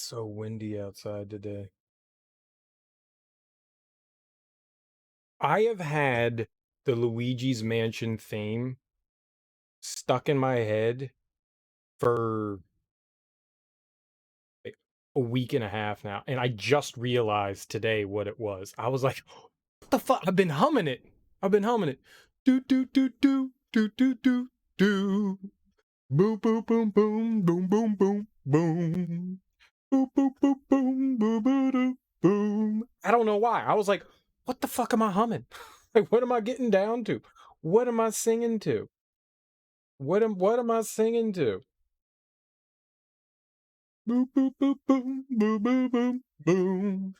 So windy outside today. I have had the Luigi's Mansion theme stuck in my head for like a week and a half now, and I just realized today what it was. I was like, "What the fuck? I've been humming it. I've been humming it. Do do do do do do do do. Boom boom boom boom boom boom boom boom. Boom boom boom boom boom boom boom." I don't know why. I was like, "What the fuck am I humming? Like, what am I getting down to? What am I singing to? What am I singing to?" Boom boom boom boom boom boom boom boom.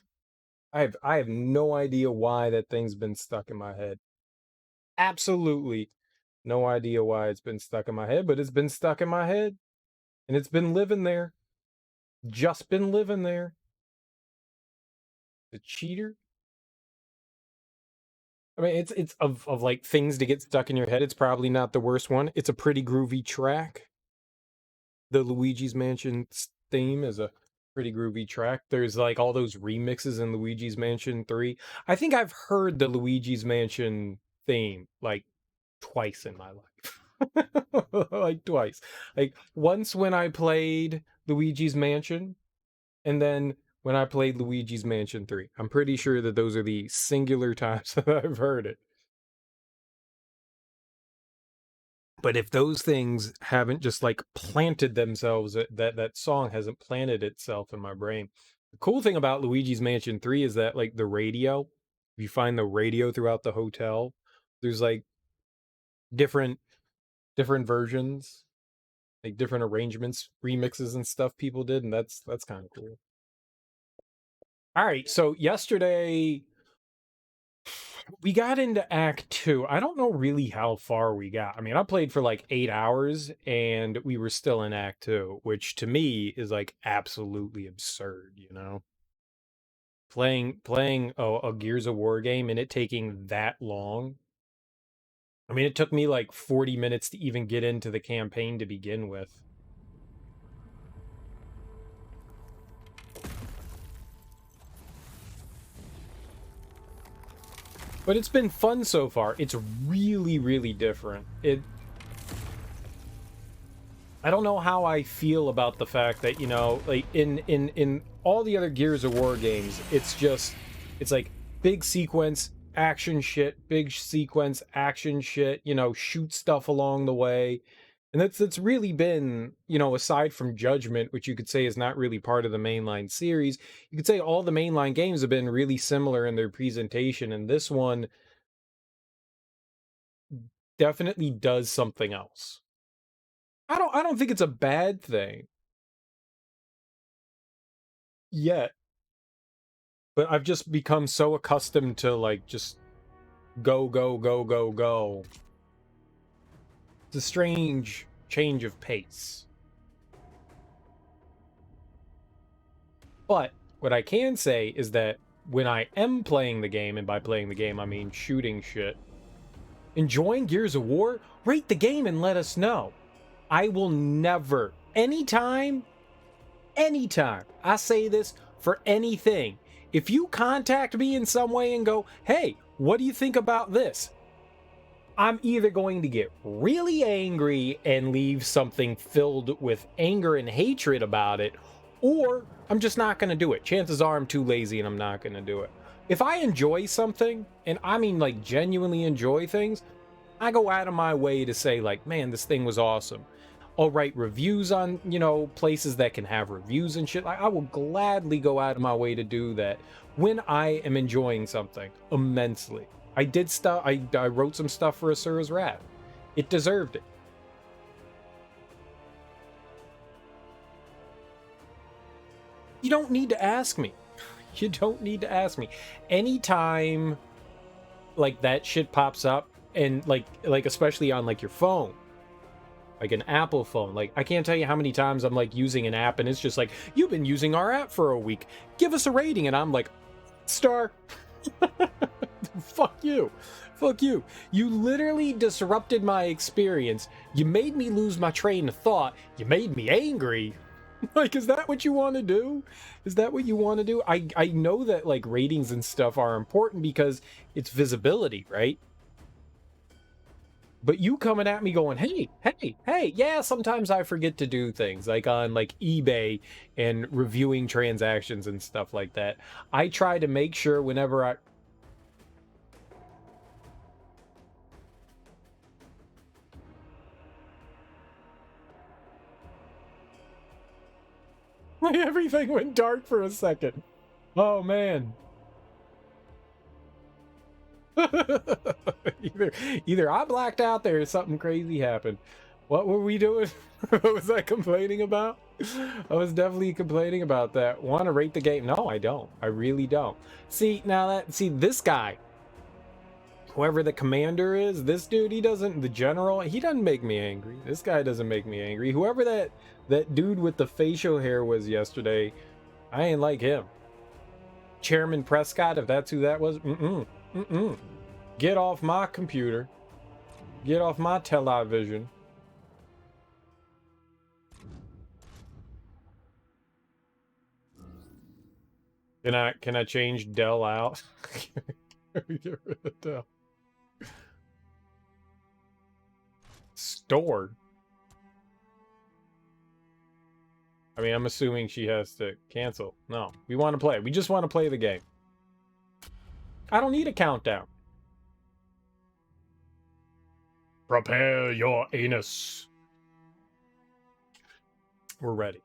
I have no idea why that thing's been stuck in my head. Absolutely no idea why it's been stuck in my head, but it's been stuck in my head, and it's been living there. Just been living there. The cheater. I mean, it's of like things to get stuck in your head. It's probably not the worst one. It's a pretty groovy track. The Luigi's Mansion theme is a pretty groovy track. There's like all those remixes in Luigi's Mansion 3. I think I've heard the Luigi's Mansion theme like twice in my life. Like twice. Like once when I played Luigi's Mansion, and then when I played Luigi's Mansion 3. I'm pretty sure that those are the singular times that I've heard it. But if those things haven't just like planted themselves, that song hasn't planted itself in my brain. The cool thing about Luigi's Mansion 3 is that like the radio, if you find the radio throughout the hotel, there's like different different versions, like different arrangements, remixes and stuff people did, and that's kind of cool. All right, so yesterday we got into Act 2. I don't know really how far we got. I mean, I played for like 8 hours and we were still in Act 2, which to me is like absolutely absurd, you know? Playing a Gears of War game and it taking that long. I mean, it took me like 40 minutes to even get into the campaign to begin with. But it's been fun so far. It's really, really different. I don't know how I feel about the fact that, you know, like in all the other Gears of War games, it's like big sequence action shit, big sequence action shit, you know, shoot stuff along the way. And that's really been, you know, aside from Judgment, which you could say is not really part of the mainline series, you could say all the mainline games have been really similar in their presentation, and this one definitely does something else. I don't think it's a bad thing yet, but I've just become so accustomed to like just go go go go go. It's a strange change of pace. But what I can say is that when I am playing the game, and by playing the game I mean shooting shit, enjoying Gears of War, rate the game and let us know. I will never, anytime, I say this for anything. If you contact me in some way and go, "Hey, what do you think about this?" I'm either going to get really angry and leave something filled with anger and hatred about it, or I'm just not going to do it. Chances are I'm too lazy and I'm not going to do it. If I enjoy something, and I mean like genuinely enjoy things, I go out of my way to say like, "Man, this thing was awesome." I'll write reviews on, you know, places that can have reviews and shit. I will gladly go out of my way to do that when I am enjoying something immensely. I did stuff, I wrote some stuff for Asura's Wrath. It deserved it. You don't need to ask me. You don't need to ask me. Anytime like that shit pops up, and like especially on like your phone, like an Apple phone. Like, I can't tell you how many times I'm like using an app and it's just like, "You've been using our app for a week. Give us a rating." And I'm like, "Star." Fuck you. Fuck you. You literally disrupted my experience. You made me lose my train of thought. You made me angry. Like, is that what you want to do? Is that what you want to do? I know that like ratings and stuff are important because it's visibility, right? But you coming at me going, hey, yeah, sometimes I forget to do things like on like eBay and reviewing transactions and stuff like that. I try to make sure whenever I like everything went dark for a second. Oh man. either I blacked out there or something crazy happened. What were we doing? What was I complaining about? I was definitely complaining about that. Want to rate the game? No, I don't. I really don't. See, this guy, whoever the commander is, this dude, the general, he doesn't make me angry. This guy doesn't make me angry. Whoever that dude with the facial hair was yesterday, I ain't like him. Chairman Prescott, if that's who that was, get off my computer. Get off my television. Can I change Dell out? Get rid of Dell. Stored. I mean, I'm assuming she has to cancel. No, we want to play. We just want to play the game. I don't need a countdown. Prepare your anus. We're ready.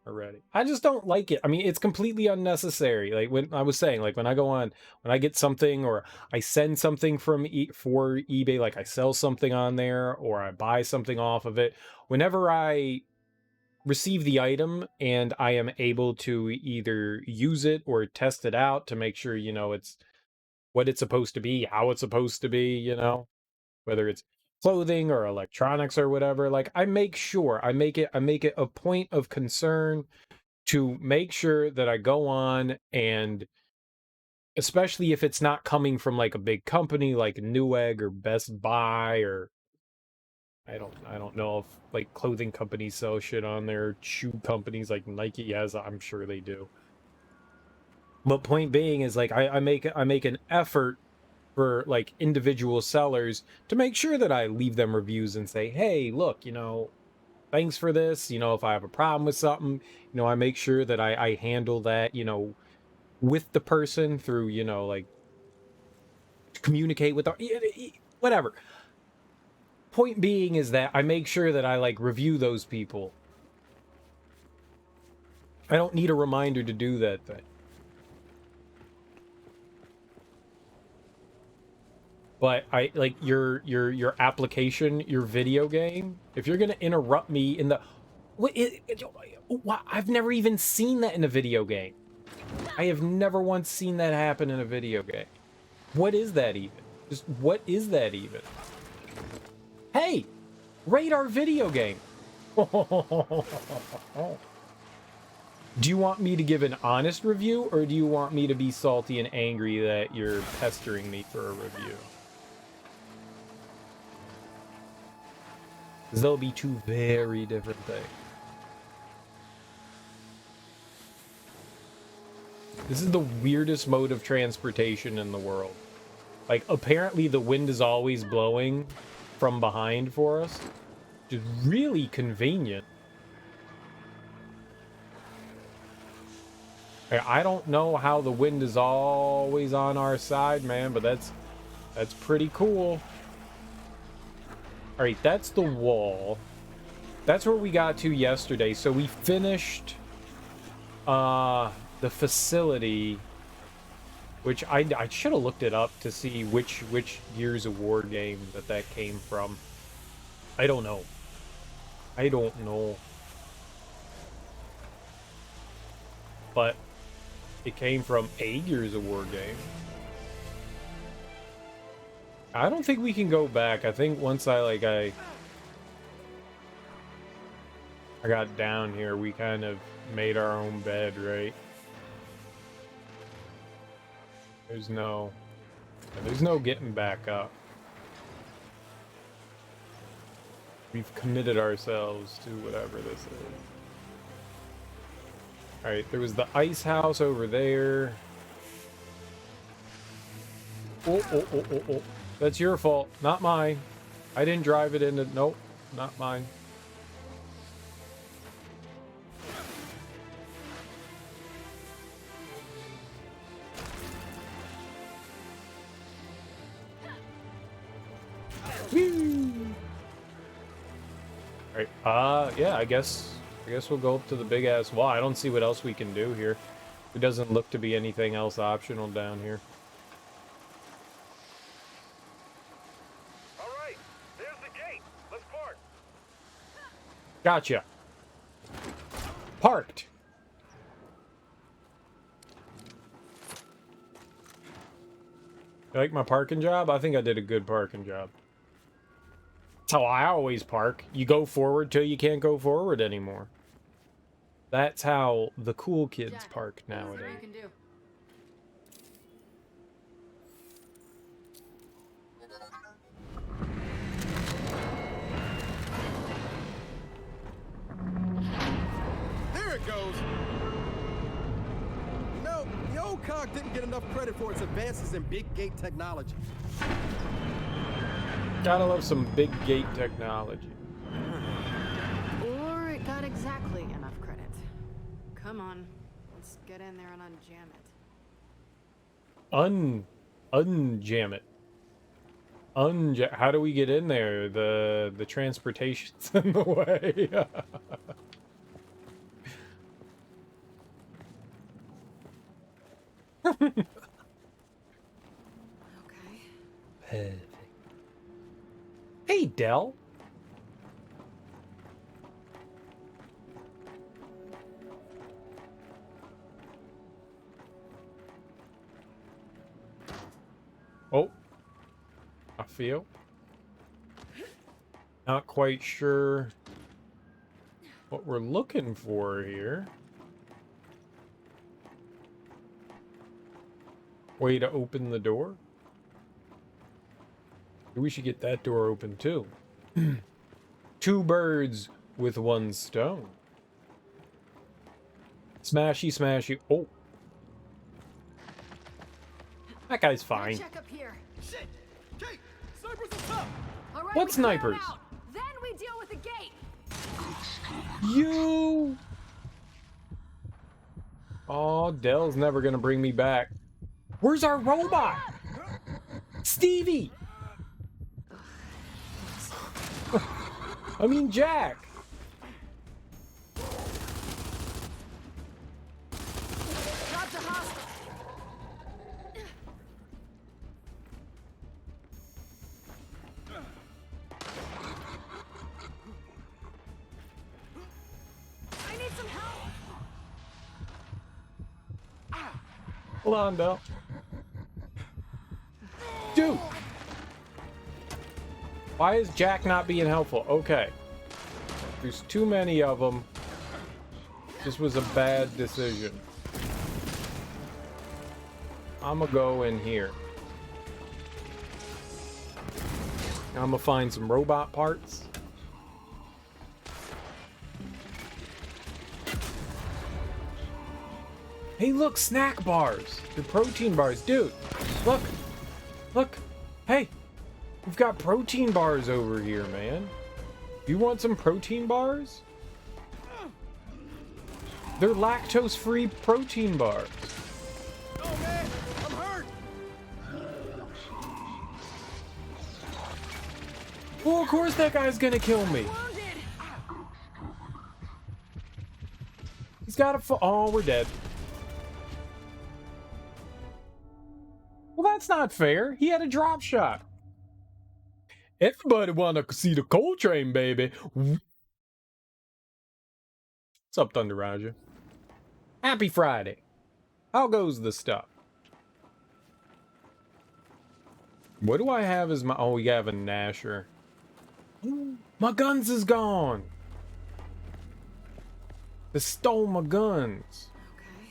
We're ready. I just don't like it. I mean, it's completely unnecessary. Like when I was saying, like when I get something or I send something for eBay, like I sell something on there or I buy something off of it. Whenever I receive the item and I am able to either use it or test it out to make sure, it's what it's supposed to be, how it's supposed to be, whether it's clothing or electronics or whatever, like I make it a point of concern to make sure that I go on, and especially if it's not coming from like a big company like Newegg or Best Buy, or I don't know if like clothing companies sell shit on there, shoe companies like Nike, yes, I'm sure they do. But point being is like I make an effort for like individual sellers to make sure that I leave them reviews and say, hey, look, thanks for this. If I have a problem with something, I make sure that I handle that, with the person through, like communicate with whatever. Point being is that I make sure that I like review those people. I don't need a reminder to do that thing. But I like your application, your video game. If you're gonna interrupt me in the, I've never even seen that in a video game. I have never once seen that happen in a video game. What is that even? Just what is that even? Hey, rate our video game. Do you want me to give an honest review, or do you want me to be salty and angry that you're pestering me for a review? Because they'll be two very different things. This is the weirdest mode of transportation in the world. Like, apparently the wind is always blowing from behind for us. Which is really convenient. I don't know how the wind is always on our side, man, but that's pretty cool. All right, that's the wall. That's where we got to yesterday. So we finished the facility, which I should have looked it up to see which Gears of War game that came from. I don't know. But it came from a Gears of War game. I don't think we can go back. I think once I got down here, we kind of made our own bed, right? There's no getting back up. We've committed ourselves to whatever this is. Alright, there was the ice house over there. Oh. That's your fault, not mine. I didn't drive it into... Nope, not mine. Alright, yeah, I guess we'll go up to the big ass wall. I don't see what else we can do here. It doesn't look to be anything else optional down here. All right, there's the gate. Let's park. Gotcha. Parked. You like my parking job? I think I did a good parking job. That's how I always park. You go forward till you can't go forward anymore. That's how the cool kids park nowadays. There it goes. No, the old cog didn't get enough credit for its advances in big gate technology. Gotta love some big gate technology. Or it got exactly enough credit. Come on, let's get in there and unjam it. Unjam it. How do we get in there? The transportation's in the way. Okay. Perfect. Hey, Dell. Oh, I feel. Not quite sure what we're looking for here. Way to open the door. We should get that door open too. Two birds with one stone. Smashy, smashy. Oh. That guy's fine. Check up here. Shit! Kait! Snipers on top! All right, What we clear 'em snipers? out. Then we deal with the gate. You. Oh, Dell's never gonna bring me back. Where's our robot? Stevie! I mean, Jack! Dropped a hostile. I need some help. Hold on, Dell. Dude! Why is Jack not being helpful? Okay. There's too many of them. This was a bad decision. I'm gonna go in here. I'm gonna find some robot parts. Hey, look, snack bars. They're protein bars. Dude, look. Look. Hey, we've got protein bars over here, man. You want some protein bars? They're lactose-free protein bars. Oh man, I'm hurt! Well, of course that guy's gonna kill me. Wounded. He's got a oh, we're dead. Well, that's not fair. He had a drop shot. Everybody wanna see the coal train, baby. What's up, Thunder Raja? Happy Friday. How goes the stuff? What do I have as my... Oh, we have a Nasher. My guns is gone. They stole my guns. Okay.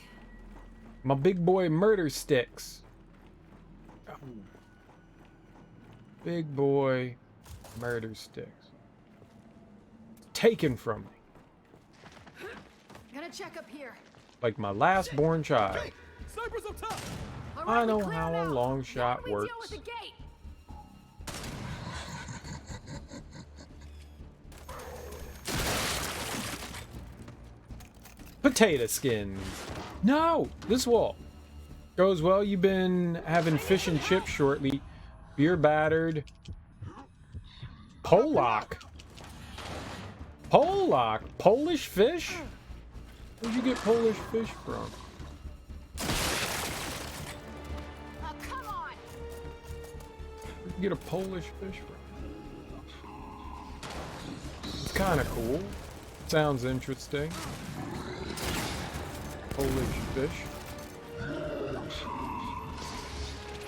My big boy murder sticks. Big boy murder sticks. Taken from me. Gotta check up here. Like my last born child. Hey, snipers up top. All I right, we know clear how 'em a out. long Then shot we deal works. with the gate. Potato skins. No, this wall goes well. You've been having fish and chips shortly. Beer battered. Polak. Polak. Polish fish? Where'd you get Polish fish from? Oh, come on. Where'd you get a Polish fish from? It's kind of cool. Sounds interesting. Polish fish.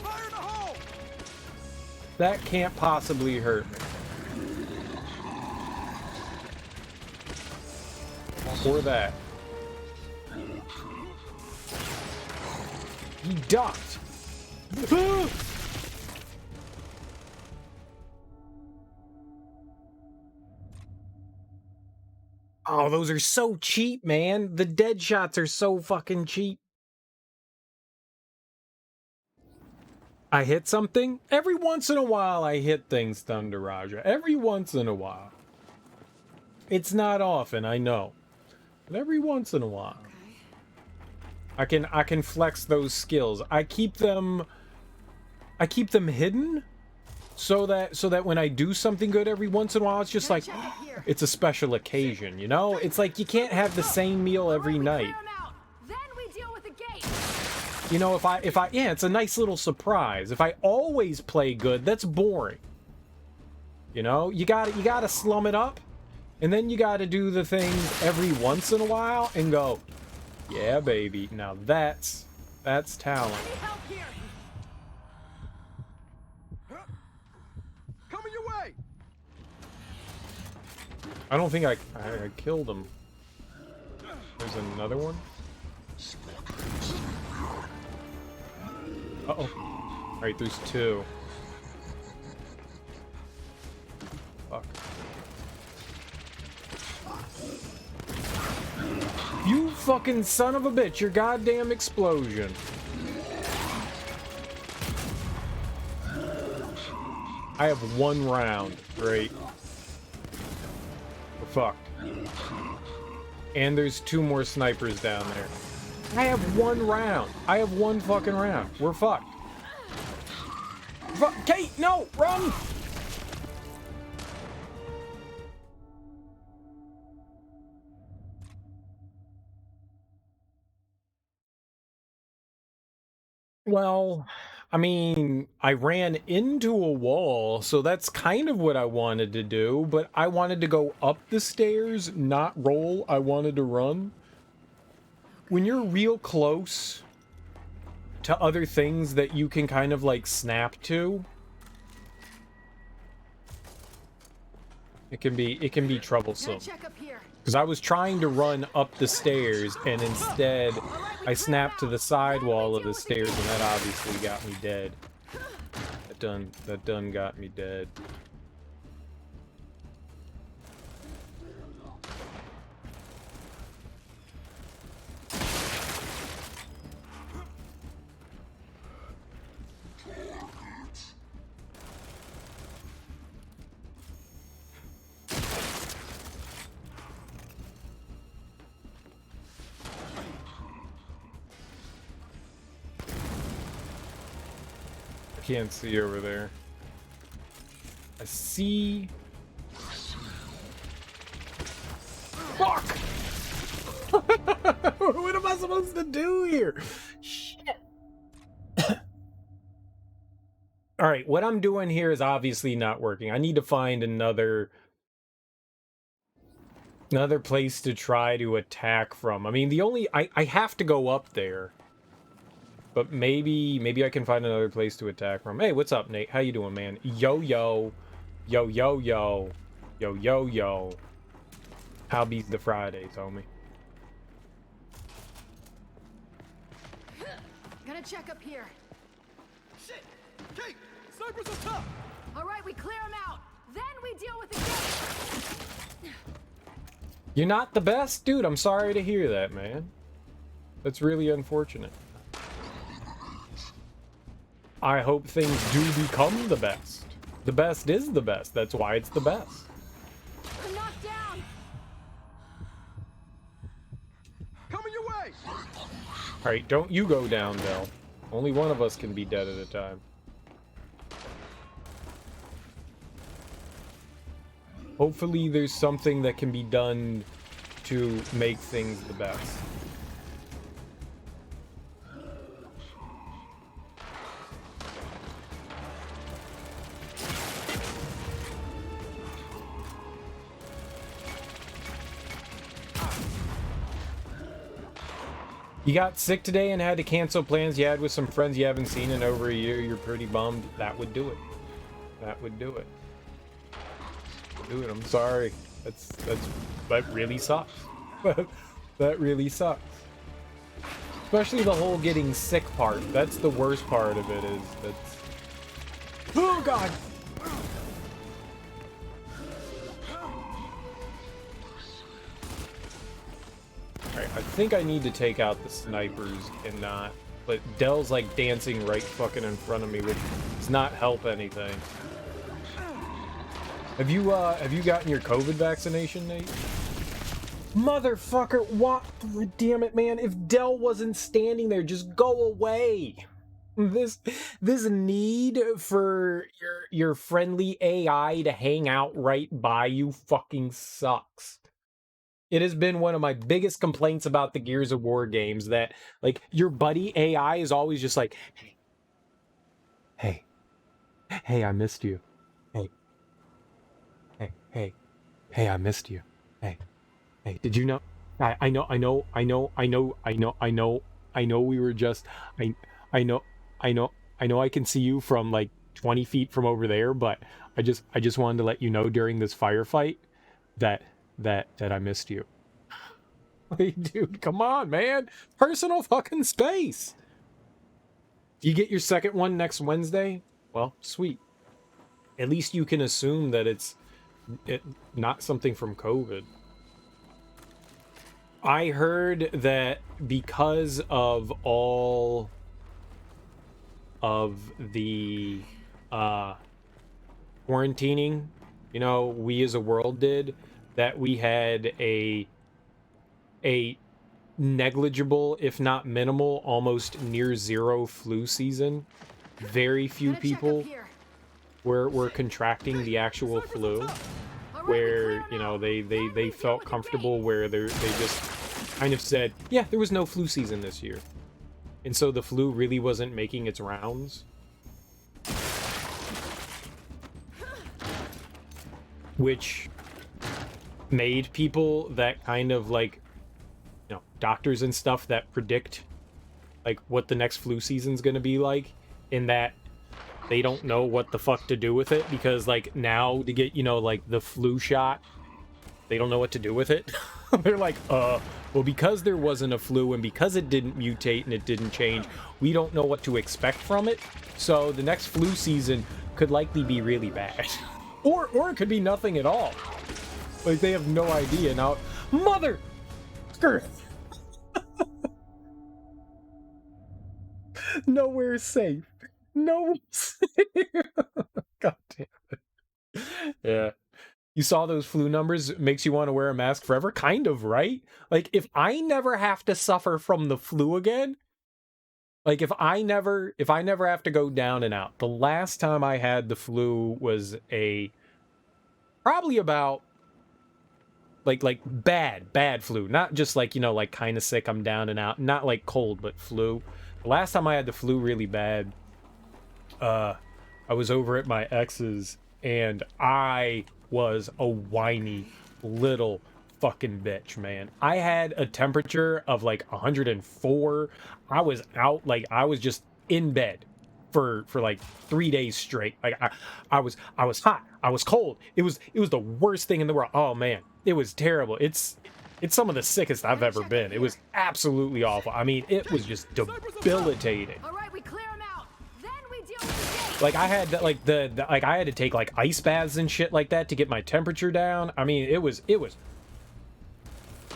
Fire in the hole. That can't possibly hurt me. Or that. He ducked. Oh, those are so cheap, man. The dead shots are so fucking cheap. I hit something? Every once in a while I hit things, Thunder Raja. Every once in a while. It's not often, I know. But every once in a while. Okay. I can flex those skills. I keep them hidden so that when I do something good every once in a while, it's just like it's a special occasion, you know? It's like you can't have the same meal every night. Then we deal with the gate. You know, if I yeah, it's a nice little surprise. If I always play good, that's boring. You know, you gotta slum it up, and then you gotta do the things every once in a while and go, yeah, baby. Now that's talent. Any help here? Coming your way. I don't think I killed him. There's another one. Uh-oh. Alright, there's two. Fuck. You fucking son of a bitch, your goddamn explosion. I have one round. Great. We're fucked. And there's two more snipers down there. I have one round. I have one fucking round. We're fucked. Kait, no! Run! Well, I mean, I ran into a wall, so that's kind of what I wanted to do, but I wanted to go up the stairs, not roll. I wanted to run. When you're real close to other things that you can kind of like snap to, it can be troublesome. Check up here. Because I was trying to run up the stairs, and instead I snapped to the side wall of the stairs, and that obviously got me dead. That done got me dead. Can't see over there. I see. Fuck! What am I supposed to do here? Shit. All right, what I'm doing here is obviously not working. I need to find another place to try to attack from. I mean, I have to go up there. But maybe I can find another place to attack from. Hey, what's up, Nate? How you doing, man? Yo, yo. Yo, yo, yo. Yo, yo, yo. How be's the Fridays, homie? Gonna check up here. Shit. Kait, snipers up top. All right, we clear them out. Then we deal with the gate. You're not the best? Dude, I'm sorry to hear that, man. That's really unfortunate. I hope things do become the best. The best is the best. That's why it's the best. I'm knocked down. Coming your way! Alright, don't you go down, Del. Only one of us can be dead at a time. Hopefully there's something that can be done to make things the best. You got sick today and had to cancel plans you had with some friends you haven't seen in over a year. You're pretty bummed. That would do it. That would do it. Do it. I'm sorry. That really sucks. That really sucks. Especially the whole getting sick part. That's the worst part of it. Is that's. Oh God. Alright, I think I need to take out the snipers and not. But Dell's like dancing right fucking in front of me, which does not help anything. Have you gotten your COVID vaccination, Nate? Motherfucker, what? Damn it, man. If Dell wasn't standing there, just go away. This need for your friendly AI to hang out right by you fucking sucks. It has been one of my biggest complaints about the Gears of War games that, like, your buddy AI is always just like, hey, I missed you. Hey, I missed you. Hey, did you know? I know we were just, I know I can see you from like 20 feet from over there, but I just wanted to let you know during this firefight that I missed you. Like, dude, come on, man. Personal fucking space. You get your second one next Wednesday? Well, sweet. At least you can assume that it's not something from COVID. I heard that because of all of the quarantining, you know, we as a world did, that we had a negligible, if not minimal, almost near zero flu season. Very few people were contracting the actual flu, where, you know, they felt comfortable, where they just kind of said, yeah, there was no flu season this year. And so the flu really wasn't making its rounds. Which made people that kind of, like, you know, doctors and stuff that predict like what the next flu season's gonna be like, in that they don't know what the fuck to do with it, because like now to get, you know, like the flu shot, they don't know what to do with it. They're like, well, because there wasn't a flu and because it didn't mutate and it didn't change, we don't know what to expect from it. So the next flu season could likely be really bad. Or it could be nothing at all. Like, they have no idea. Now, mother! Nowhere safe. Nowhere safe. God damn it. Yeah. You saw those flu numbers, it makes you want to wear a mask forever? Kind of, right? Like, if I never have to suffer from the flu again, like if I never have to go down and out. The last time I had the flu was probably about like bad flu, not just like, you know, like kind of sick, I'm down and out, not like cold, but flu. The last time I had the flu really bad, I was over at my ex's and I was a whiny little fucking bitch, man. I had a temperature of like 104. I was out, like I was just in bed for like 3 days straight. Like I was hot, I was cold. It was the worst thing in the world. Oh man, it was terrible. It's some of the sickest I've ever been. It was absolutely awful. I mean, it was just debilitating. All right, we clear them out. Then we deal with the gate. Like I had like I had to take like ice baths and shit like that to get my temperature down. I mean, it was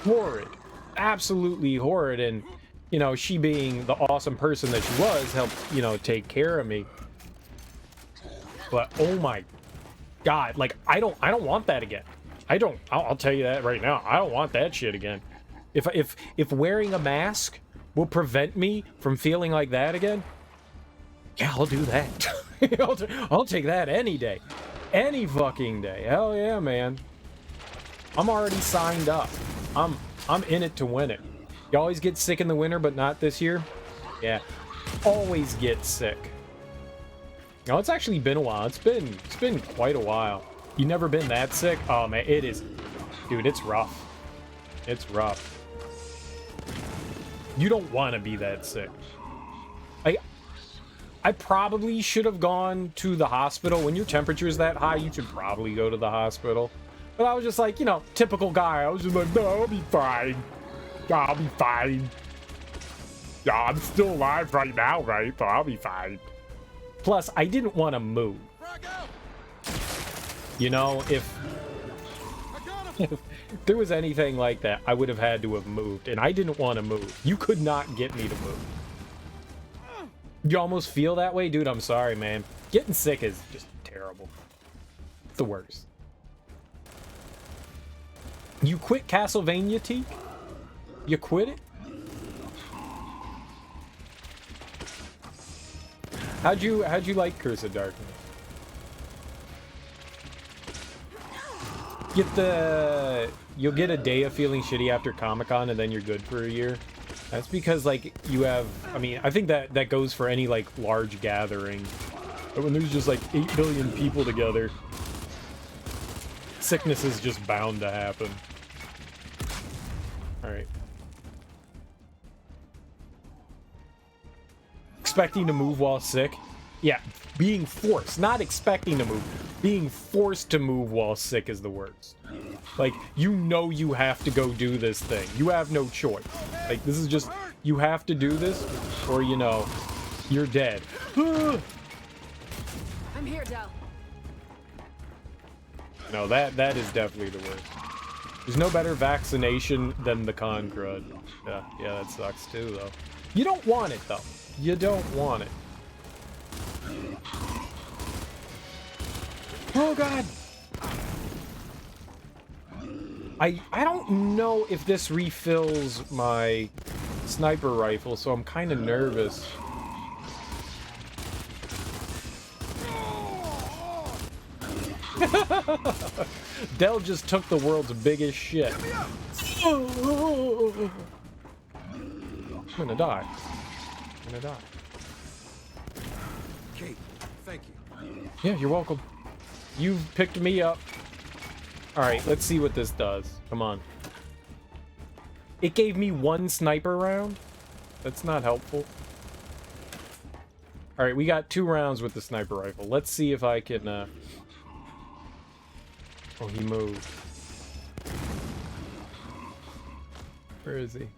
horrid, absolutely horrid. And you know, she being the awesome person that she was, helped, you know, take care of me. But oh my God, like I don't want that again. I'll tell you that right now. I don't want that shit again. If wearing a mask will prevent me from feeling like that again, yeah, I'll do that. I'll take that any day. Any fucking day. Hell yeah, man. I'm already signed up. I'm in it to win it. You always get sick in the winter, but not this year? Yeah. Always get sick. No, it's actually been a while. It's been quite a while. You never been that sick? Oh man, it is. Dude, it's rough. It's rough. You don't want to be that sick. I probably should have gone to the hospital. When your temperature is that high, you should probably go to the hospital. But I was just like, you know, typical guy. I was just like, no, I'll be fine. I'll be fine. Yeah, I'm still alive right now, right? So I'll be fine. Plus, I didn't want to move. You know, if there was anything like that, I would have had to have moved. And I didn't want to move. You could not get me to move. You almost feel that way? Dude, I'm sorry, man. Getting sick is just terrible. It's the worst. You quit Castlevania, T? You quit it? How'd you like Curse of Darkness? You'll get a day of feeling shitty after Comic-Con and then you're good for a year. That's because, like, you have, I mean, I think that goes for any, like, large gathering. But when there's just, like, 8 billion people together, sickness is just bound to happen. Alright. Expecting to move while sick? Yeah, being forced, not expecting to move. Being forced to move while sick is the worst. Like, you know you have to go do this thing. You have no choice. Like, this is just, you have to do this, or, you know, you're dead. I'm here, Del. No, that is definitely the worst. There's no better vaccination than the con crud. Yeah, that sucks too, though. You don't want it, though. You don't want it. Oh, God! I don't know if this refills my sniper rifle, so I'm kind of nervous. Del just took the world's biggest shit. I'm gonna die. I'm gonna die. Kait, thank you. Yeah, you're welcome. You picked me up. Alright, let's see what this does. Come on. It gave me 1 sniper round? That's not helpful. Alright, we got 2 rounds with the sniper rifle. Let's see if I can, Oh, he moved. Where is he?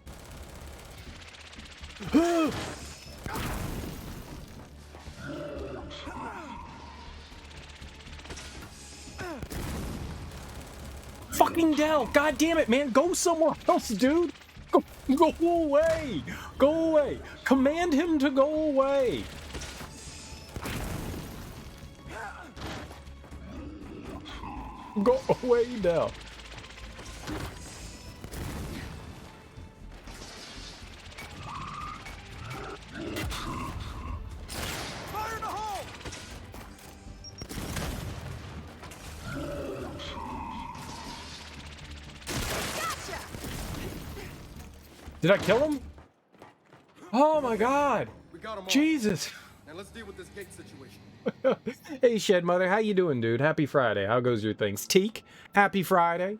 Fucking Del! God damn it, man! Go somewhere else, dude! Go away! Go away! Command him to go away! Go away, Del. Fire in the hole! Did I kill him? Oh my God! We got him all. Jesus! Now let's deal with this gate situation. Hey, Shed Mother, how you doing, dude? Happy Friday. How goes your things? Teak, happy Friday.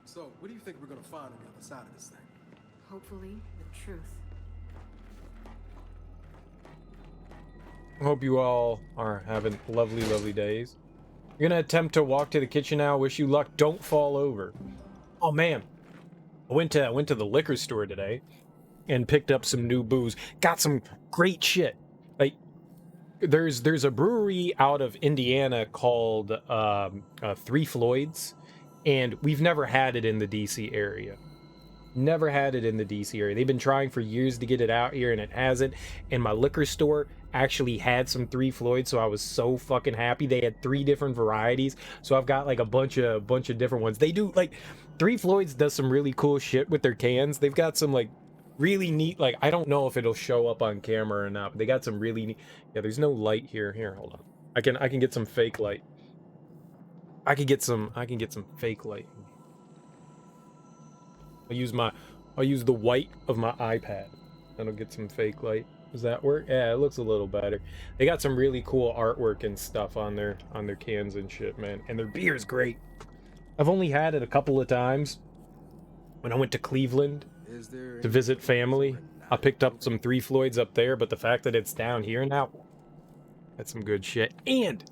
So, what do you think we're gonna find on the other side of this thing? Hopefully, the truth. Hope you all are having lovely, lovely days. You're gonna attempt to walk to the kitchen now. Wish you luck. Don't fall over. Oh man, I went to the liquor store today and picked up some new booze. Got some great shit. Like, there's a brewery out of Indiana called Three Floyds, and we've never had it in the DC area. Never had it in the DC area. They've been trying for years to get it out here, and it hasn't. And my liquor store actually had some 3 Floyds, so I was so fucking happy. They had 3 different varieties, so I've got like a bunch of different ones. They do like 3 Floyds does some really cool shit with their cans. They've got some like really neat, like I don't know if it'll show up on camera or not, but they got some really neat. Yeah, there's no light here. Here, hold on. I can get some fake light. I can get some fake light. I'll use the white of my iPad. And I'll get some fake light. Does that work? Yeah, it looks a little better. They got some really cool artwork and stuff on their cans and shit, man. And their beer's great. I've only had it a couple of times. When I went to Cleveland to visit family, I picked up some 3 Floyds up there, but the fact that it's down here now, that's some good shit. And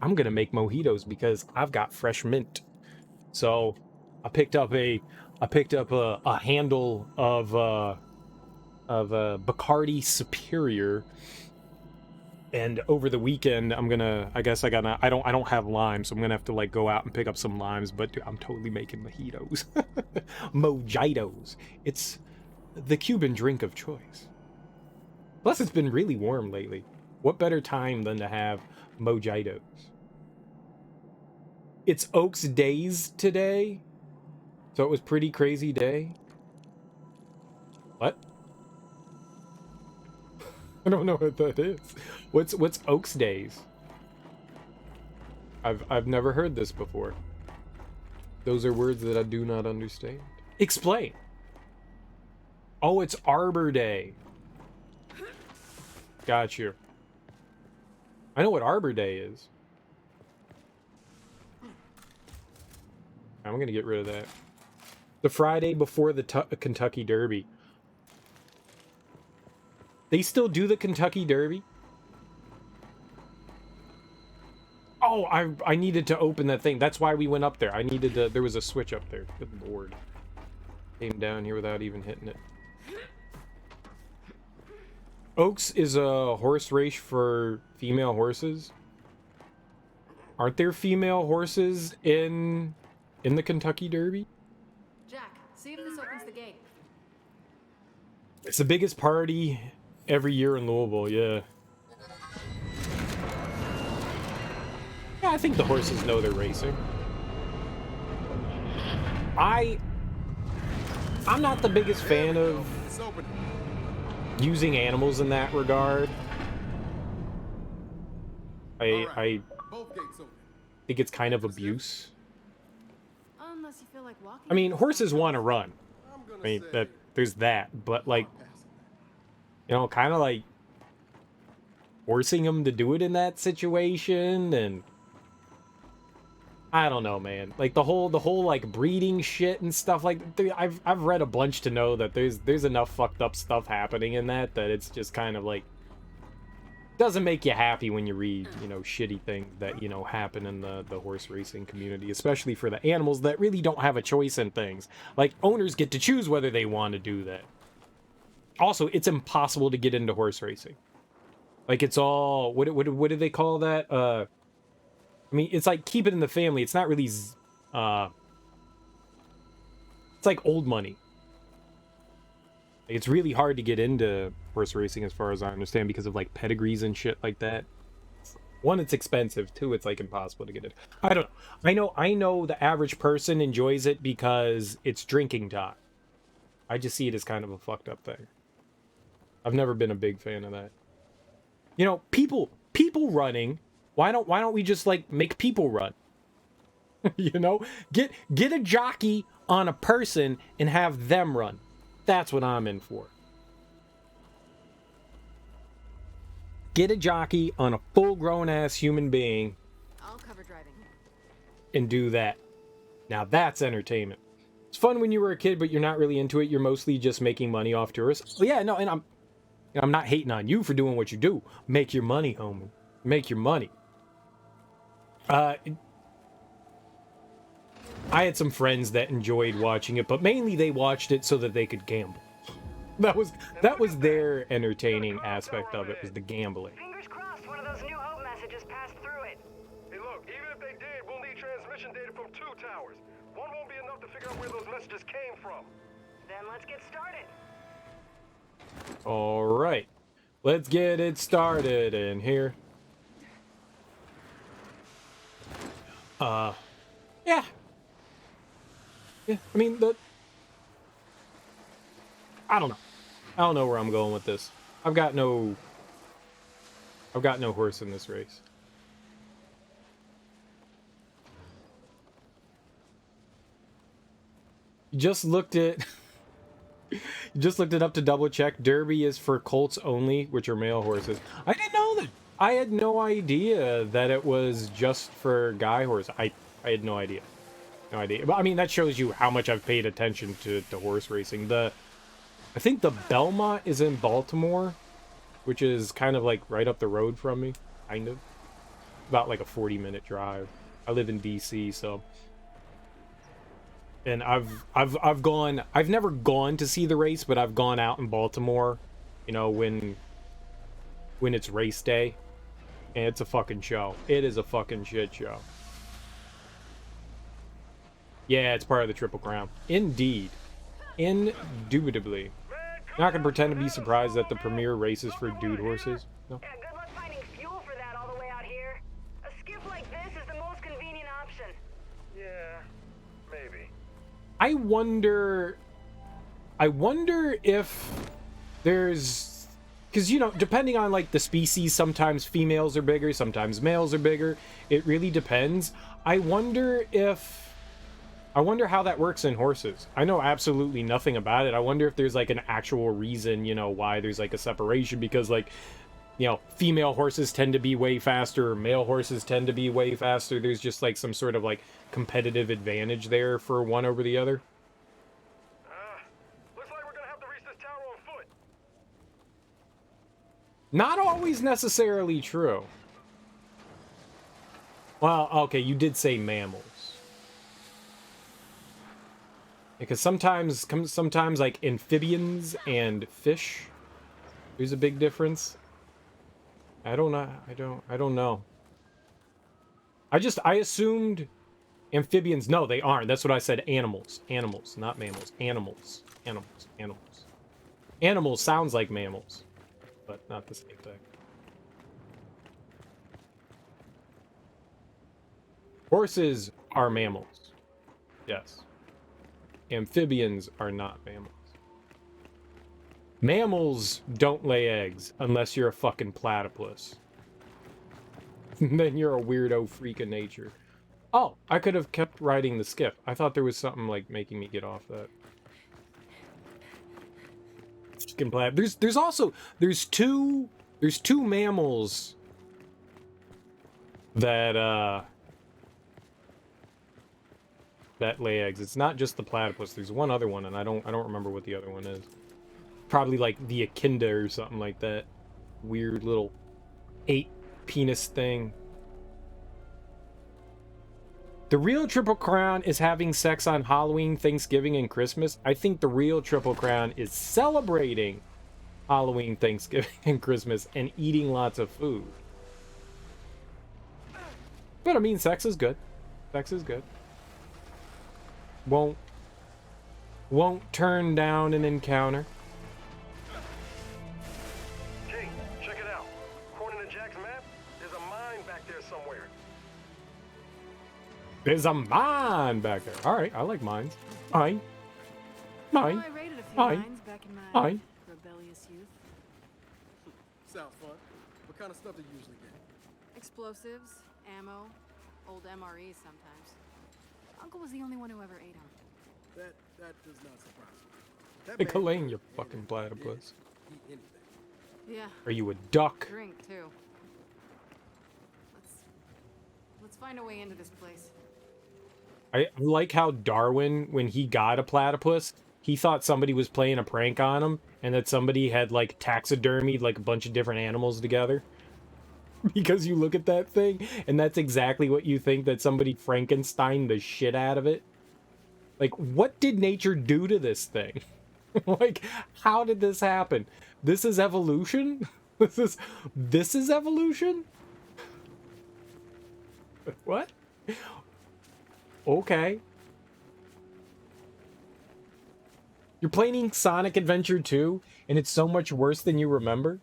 I'm gonna make mojitos because I've got fresh mint. So I picked up a handle of Bacardi Superior, and over the weekend I don't have limes, so I'm gonna have to like go out and pick up some limes. But dude, I'm totally making mojitos. Mojitos. It's the Cuban drink of choice. Plus it's been really warm lately. What better time than to have mojitos? It's Oaks Days today. So it was pretty crazy day. What? I don't know what that is. What's Oaks Days? I've never heard this before. Those are words that I do not understand. Explain. Oh, it's Arbor Day. Got you. I know what Arbor Day is. I'm gonna get rid of that. The Friday before the Kentucky Derby. They still do the Kentucky Derby? Oh, I needed to open that thing. That's why we went up there. I needed to... There was a switch up there. Good lord. Came down here without even hitting it. Oaks is a horse race for female horses. Aren't there female horses in the Kentucky Derby? Jack, see if this opens the gate. It's the biggest party every year in Louisville, yeah. Yeah, I think the horses know they're racing. I'm not the biggest fan of using animals in that regard. I think it's kind of abuse. Unless you feel like walking. I mean, horses want to run. I mean, there's that, but like, you know, kind of like forcing them to do it in that situation, and I don't know, man. Like the whole like breeding shit and stuff. Like I've read a bunch to know that there's enough fucked up stuff happening in that it's just kind of like doesn't make you happy when you read, you know, shitty things that, you know, happen in the horse racing community, especially for the animals that really don't have a choice in things. Like, owners get to choose whether they want to do that. Also, it's impossible to get into horse racing. Like, it's all what do they call that? I mean, it's like keep it in the family. It's not really it's like old money. It's really hard to get into horse racing as far as I understand because of like pedigrees and shit like that. One, it's expensive. Two, it's like impossible to get it. I don't know. I know the average person enjoys it because it's drinking time. I just see it as kind of a fucked up thing. I've never been a big fan of that. You know, people running, why don't we just like make people run? You know? Get a jockey on a person and have them run. That's what I'm in for. Get a jockey on a full-grown ass human being. I'll cover driving. And do that. Now that's entertainment. It's fun when you were a kid, but you're not really into it. You're mostly just making money off tourists. So yeah, no, and I'm not hating on you for doing what you do. Make your money, homie. Make your money. I had some friends that enjoyed watching it, but mainly they watched it so that they could gamble. That was their entertaining aspect of it, was the gambling. Fingers crossed one of those new hope messages passed through it. Hey, look, even if they did, we'll need transmission data from 2 towers. One won't be enough to figure out where those messages came from. Then let's get started. All right, let's get it started in here. Yeah. Yeah, I mean, I don't know. I don't know where I'm going with this. I've got no horse in this race. Just looked it up to double check. Derby is for colts only, which are male horses. I didn't know that. I had no idea that it was just for guy horse. I had no idea. No idea. But I mean, that shows you how much I've paid attention to horse racing. I think the Belmont is in Baltimore, which is kind of like right up the road from me, kind of. About like a 40-minute drive. I live in DC, so. And I've never gone to see the race, but I've gone out in Baltimore, you know, when it's race day. And it's a fucking show. It is a fucking shit show. Yeah, it's part of the Triple Crown. Indeed. Indubitably. Not gonna pretend to be surprised that the premier races for dude horses. No. Yeah, good luck finding fuel for that all the way out here. A skiff like this is the most convenient option. Yeah, maybe. I wonder if there's, because, you know, depending on like the species, sometimes females are bigger, sometimes males are bigger. It really depends. I wonder how that works in horses. I know absolutely nothing about it. I wonder if there's like an actual reason, you know, why there's like a separation, because like, you know, female horses tend to be way faster, male horses tend to be way faster. There's just like some sort of like competitive advantage there for one over the other. Looks like we're gonna have to reach this tower on foot. Not always necessarily true. Well, okay, you did say mammals. Because sometimes like amphibians and fish, there's a big difference. I don't know. I assumed amphibians. No, they aren't. That's what I said. Animals, not mammals. Animals. Animals sounds like mammals, but not the same thing. Horses are mammals. Yes. Amphibians are not mammals. Mammals don't lay eggs unless you're a fucking platypus. Then you're a weirdo freak of nature. Oh, I could have kept riding the skiff. I thought there was something like making me get off that. There's two mammals that lay eggs. It's not just the platypus. There's one other one, and I don't remember what the other one is. Probably like the echinda or something like that. Weird little 8 penis thing. The real Triple Crown is having sex on Halloween, Thanksgiving, and Christmas. I think the real Triple Crown is celebrating Halloween, Thanksgiving, and Christmas and eating lots of food. But I mean, sex is good. Sex is good. Won't turn down an encounter. Kait, check it out. According to Jack's map, there's a mine back there somewhere. There's a mine back there. All right, I like mines. Mine. Oh, I raided a few mines back in my rebellious youth. Sounds fun. What kind of stuff do you usually get? Explosives, ammo, old MREs sometimes. Uncle was the only one who ever ate them. That does not surprise me. That Hey, man Elaine, you can't fucking platypus. eat anything. Yeah, Are you a duck? drink too. Let's find a way into this place. I like how Darwin, when he got a platypus, he thought somebody was playing a prank on him, and that somebody had like taxidermied like a bunch of different animals together. Because you look at that thing, and that's exactly what you think, that somebody Frankensteined the shit out of it. Like, what did nature do to this thing? Like, how did this happen? This is evolution? This is evolution? What? Okay. You're playing Sonic Adventure 2, and it's so much worse than you remember?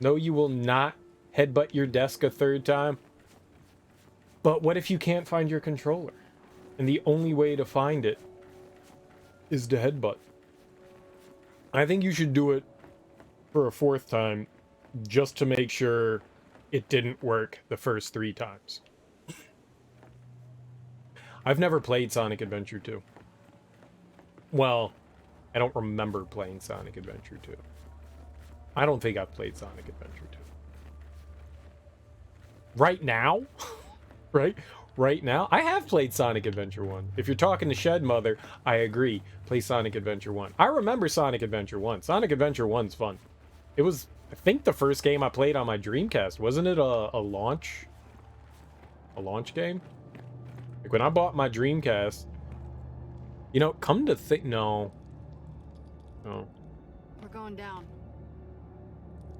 No, you will not headbutt your desk a third time. But what if you can't find your controller? And the only way to find it is to headbutt. I think you should do it for a fourth time just to make sure it didn't work the first 3 times. I've never played Sonic Adventure 2. Well, I don't remember playing Sonic Adventure 2. I don't think I've played Sonic Adventure 2. Right now? Right now? I have played Sonic Adventure 1. If you're talking to Shed Mother, I agree. Play Sonic Adventure 1. I remember Sonic Adventure 1. Sonic Adventure 1's fun. It was, I think, the first game I played on my Dreamcast. Wasn't it a launch game? Like, when I bought my Dreamcast, you know, come to think, no. Oh. We're going down.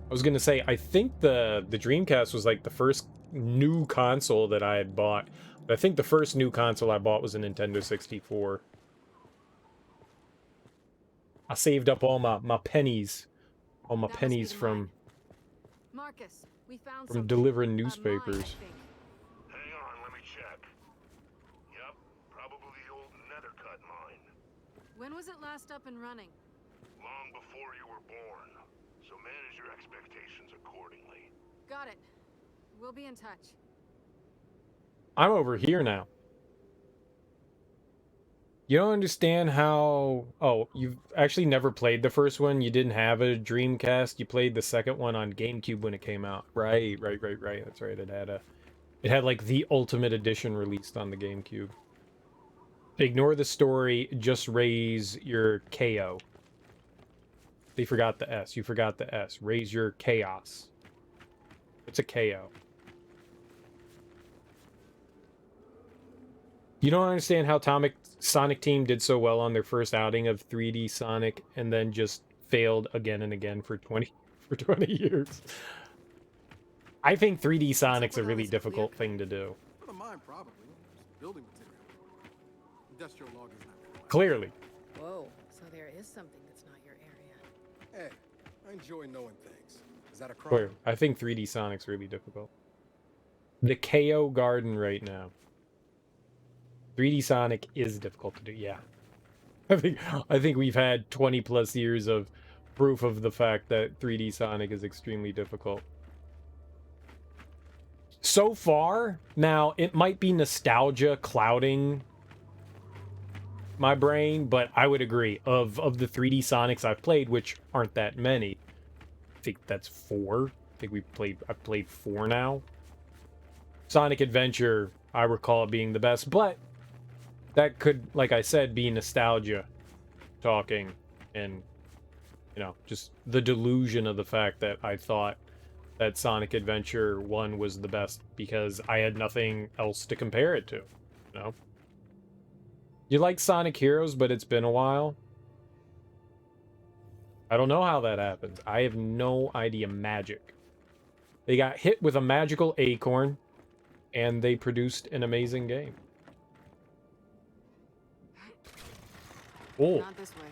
I was gonna say, I think the Dreamcast was like the first new console that I had bought. But I think the first new console I bought was a Nintendo 64. I saved up all my pennies. All my That must pennies be the from mine. Marcus, we found from something. delivering A mine, I newspapers. think. Hang on, let me check. Yep, probably the old nether cut mine. When was it last up and running? Long before you were born. So manage your expectations accordingly. Got it. We'll be in touch. I'm over here now. You don't understand how... Oh, you've actually never played the first one? You didn't have a Dreamcast? You played the second one on GameCube when it came out. Right. That's right. It had like the Ultimate Edition released on the GameCube. Ignore the story, just raise your KO. They forgot the S. You forgot the S. Raise your chaos. It's a KO. You don't understand how Sonic Team did so well on their first outing of 3D Sonic and then just failed again and again for 20 years. I think 3D Sonic's a really difficult thing to do. For the mine, probably. Just building material. Industrial logging's not gonna work. Clearly. Whoa, so there is something that's not your area. Hey, I enjoy knowing things. Is that a crime? Clear. I think 3D Sonic's really difficult. The KO Garden right now. 3D Sonic is difficult to do, yeah. I think we've had 20 plus years of proof of the fact that 3D Sonic is extremely difficult. So far, now, it might be nostalgia clouding my brain, but I would agree. Of the 3D Sonics I've played, which aren't that many, I think that's 4. I think I've played 4 now. Sonic Adventure, I recall it being the best, but that could, like I said, be nostalgia talking and, you know, just the delusion of the fact that I thought that Sonic Adventure 1 was the best because I had nothing else to compare it to, you know? You like Sonic Heroes, but it's been a while? I don't know how that happens. I have no idea. Magic. They got hit with a magical acorn, and they produced an amazing game. Oh. Not this way.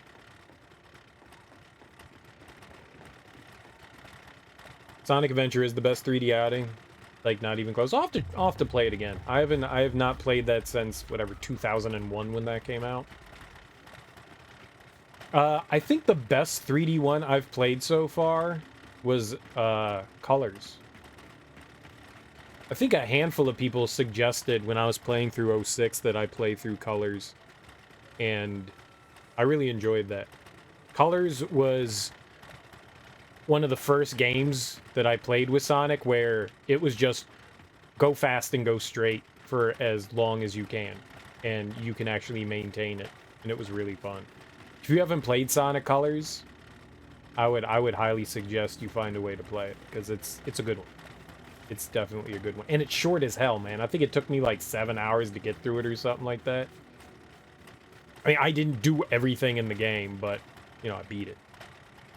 Sonic Adventure is the best 3D outing. Like, not even close. I'll have to play it again. I have not played that since, whatever, 2001 when that came out. I think the best 3D one I've played so far was Colors. I think a handful of people suggested when I was playing through 06 that I play through Colors. And I really enjoyed that. Colors was one of the first games that I played with Sonic where it was just go fast and go straight for as long as you can. And you can actually maintain it. And it was really fun. If you haven't played Sonic Colors, I would highly suggest you find a way to play it. Because it's a good one. It's definitely a good one. And it's short as hell, man. I think it took me like 7 hours to get through it or something like that. I mean, I didn't do everything in the game, but, you know, I beat it.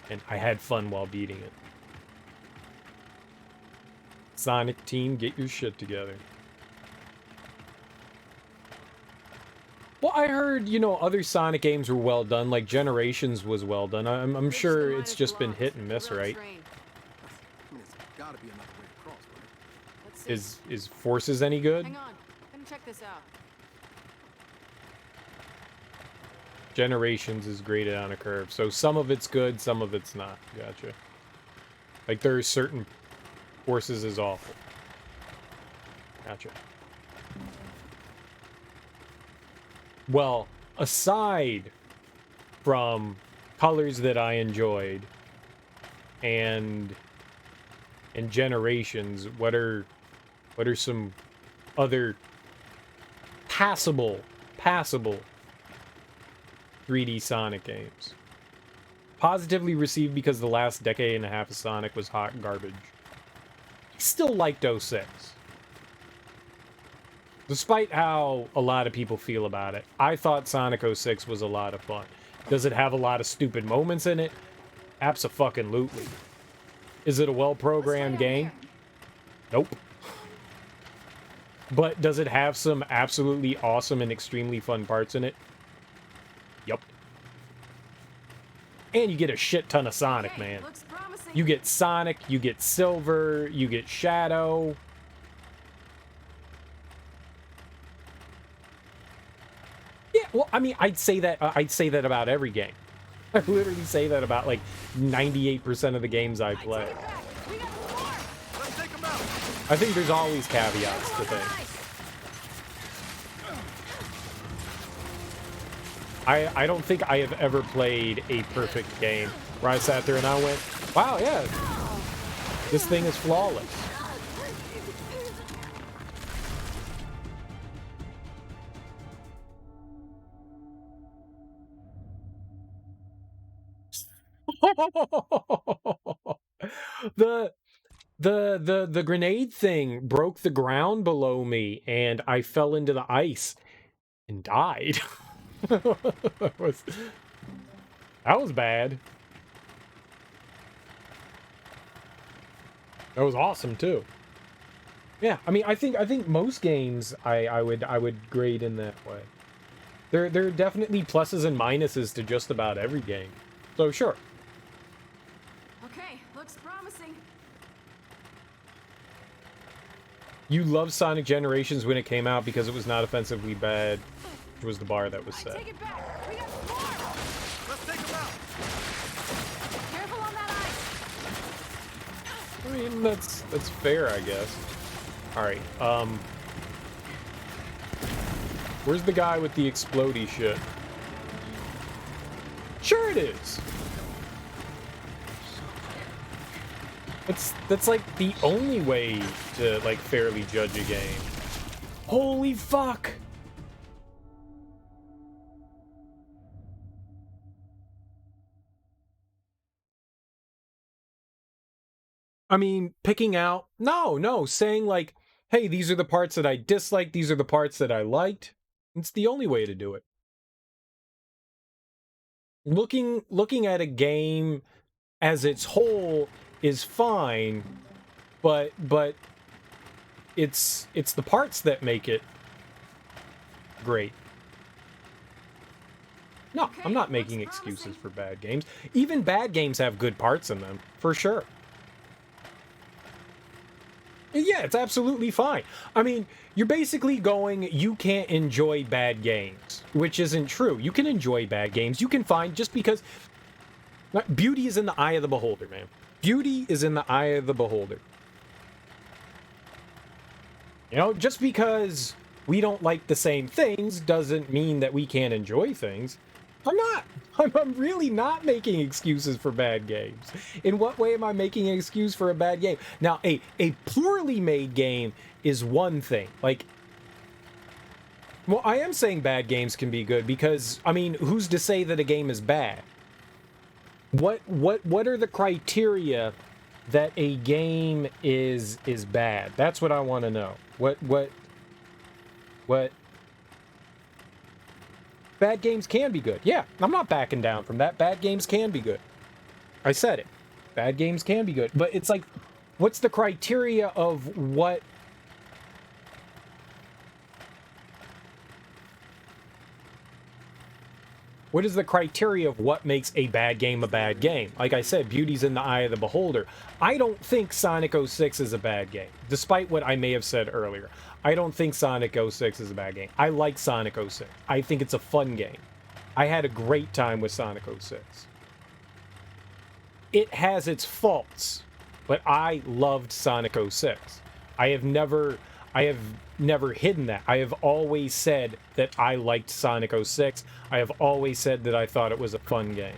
And I had fun while beating it. Sonic Team, get your shit together. Well, I heard, you know, other Sonic games were well done, like Generations was well done. I'm Reach the sure it's miners' just been blocks. hit and Good miss, road right? train. I mean, there's gotta be another way across, right? Let's see. Is Forces any good? Hang on. Gonna check this out. Generations is graded on a curve, so some of it's good, some of it's not. Gotcha. Like there are certain Forces is awful. Gotcha. Well, aside from colors that I enjoyed and Generations, what are some other passable 3D Sonic games? Positively received because the last decade and a half of Sonic was hot garbage. I still liked 06. Despite how a lot of people feel about it, I thought Sonic 06 was a lot of fun. Does it have a lot of stupid moments in it? Abso-fucking-lutely. Is it a well-programmed game? Nope. But does it have some absolutely awesome and extremely fun parts in it? Yup. And you get a shit ton of Sonic, Okay, man. looks promising. You get Sonic, you get Silver, you get Shadow. Yeah, well, I mean, I'd say that about every game. I literally say that about like 98% of the games I play. Take it back. We got more. Let's take him out. I think there's always caveats to things. I don't think I have ever played a perfect game where I sat there and I went, wow, yeah, this thing is flawless. the the grenade thing broke the ground below me and I fell into the ice and died. that was bad. That was awesome too. Yeah, I mean, I think most games I would grade in that way. There are definitely pluses and minuses to just about every game. So sure. Okay, looks promising. You loved Sonic Generations when it came out because it was not offensively bad, which was the bar that was set. Take it back. We got more. Let's take him out. Careful on that ice. I mean, that's fair, I guess. All right. Where's the guy with the explodey shit? Sure it is. That's like the only way to like fairly judge a game. Holy fuck. I mean, picking out, no, saying like, hey, these are the parts that I disliked, these are the parts that I liked. It's the only way to do it. Looking at a game as its whole is fine, but it's the parts that make it great. No, Okay, I'm not looks making excuses promising. for bad games. Even bad games have good parts in them, for sure. Yeah, it's absolutely fine. I mean, you're basically going, you can't enjoy bad games, which isn't true. You can enjoy bad games. You can find, just because beauty is in the eye of the beholder, man. Beauty is in the eye of the beholder. You know, just because we don't like the same things doesn't mean that we can't enjoy things. I'm really not making excuses for bad games. In what way am I making an excuse for a bad game? Now, a poorly made game is one thing. Like, well, I am saying bad games can be good because, I mean, who's to say that a game is bad? What are the criteria that a game is bad? That's what I want to know. What bad games can be good. Yeah, I'm not backing down from that. Bad games can be good. I said it. Bad games can be good. But it's like, what's the criteria of what... What is the criteria of what makes a bad game a bad game? Like I said, beauty's in the eye of the beholder. I don't think Sonic 06 is a bad game, despite what I may have said earlier. I don't think Sonic 06 is a bad game. I like Sonic 06. I think it's a fun game. I had a great time with Sonic 06. It has its faults, but I loved Sonic 06. I have never hidden that. I have always said that I liked Sonic 06. I have always said that I thought it was a fun game.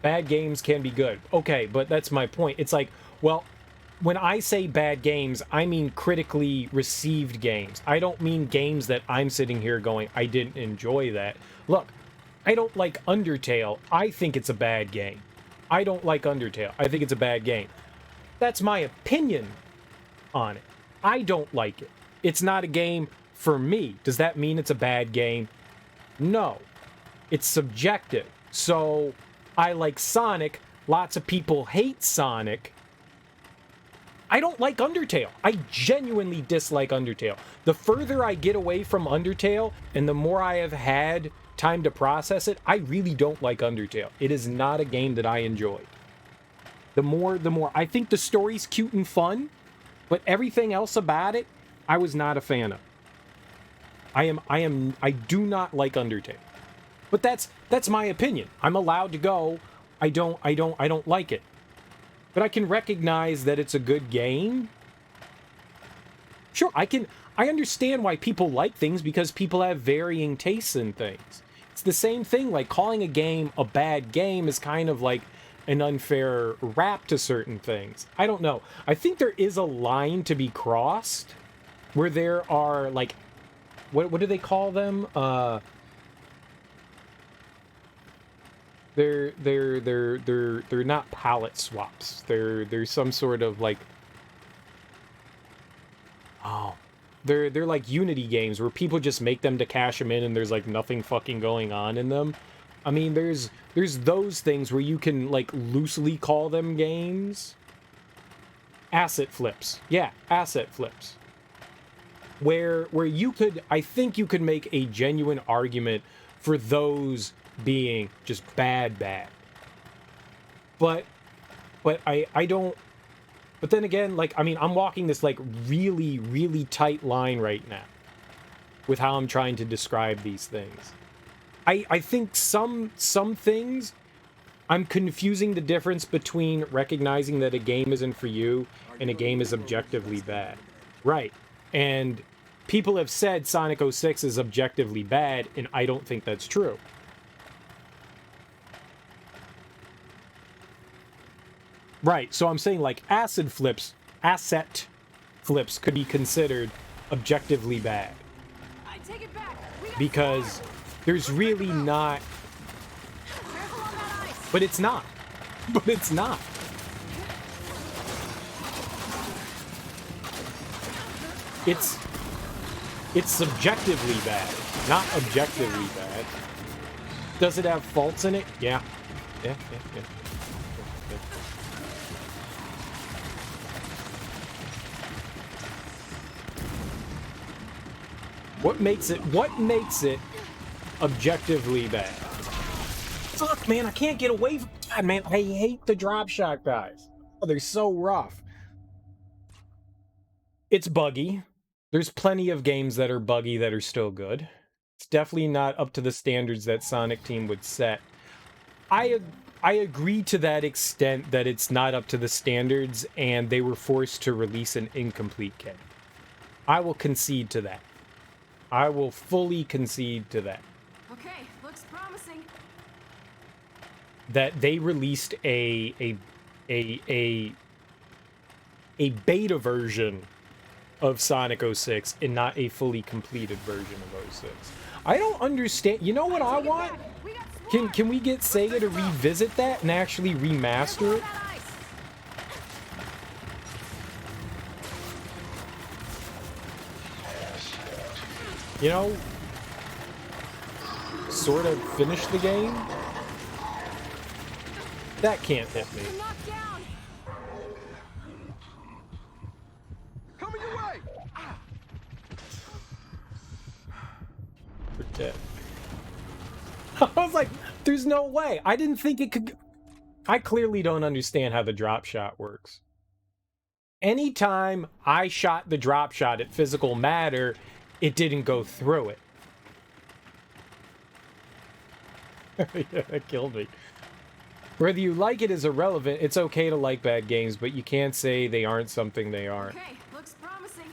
Bad games can be good. Okay, but that's my point. It's like, well, when I say bad games, I mean critically received games. I don't mean games that I'm sitting here going, I didn't enjoy that. Look, I don't like Undertale. I think it's a bad game. I don't like Undertale. I think it's a bad game. That's my opinion on it. I don't like it. It's not a game for me. Does that mean it's a bad game? No. It's subjective. So, I like Sonic. Lots of people hate Sonic. I don't like Undertale. I genuinely dislike Undertale. The further I get away from Undertale, and the more I have had time to process it, I really don't like Undertale. It is not a game that I enjoyed. The more. I think the story's cute and fun, but everything else about it, I was not a fan of. I do not like Undertale. But that's my opinion. I'm allowed to go, I don't like it. But I can recognize that it's a good game. Sure, I understand why people like things, because people have varying tastes in things. It's the same thing, like calling a game a bad game is kind of like an unfair rap to certain things. I don't know. I think there is a line to be crossed where there are, like, what do they call them? They're not palette swaps. They're some sort of like, they're like Unity games where people just make them to cash them in and there's like nothing fucking going on in them. I mean, there's those things where you can like loosely call them games. Asset flips. Yeah, asset flips. Where you could, I think you could make a genuine argument for those being just bad. But I don't, but then again, like, I mean, I'm walking this like really, really tight line right now with how I'm trying to describe these things. I think some things, I'm confusing the difference between recognizing that a game isn't for you and a game is objectively bad. Right. And people have said Sonic 06 is objectively bad, and I don't think that's true. Right, so I'm saying like asset flips could be considered objectively bad. I take it back. Because there's really not... Careful on that ice. But it's not. But it's not. It's subjectively bad, not objectively bad. Does it have faults in it? Yeah. Yeah. What makes it objectively bad? Fuck, man, I can't get away from... God, man, I hate the drop shot guys. Oh, they're so rough. It's buggy. There's plenty of games that are buggy that are still good. It's definitely not up to the standards that Sonic Team would set. I agree to that extent that it's not up to the standards and they were forced to release an incomplete game. I will concede to that. I will fully concede to that. Okay, looks promising. That they released a beta version of Sonic 06 and not a fully completed version of 06. I don't understand. You know what I want? Can we get Sega to revisit that and actually remaster it? You know, sort of finish the game? That can't hit me. Coming your way! We're dead. I was like, there's no way. I didn't think it could. I clearly don't understand how the drop shot works. Anytime I shot the drop shot at physical matter, it didn't go through it. Yeah, that killed me. Whether you like it is irrelevant. It's okay to like bad games, but you can't say they aren't something they aren't. Okay, looks promising.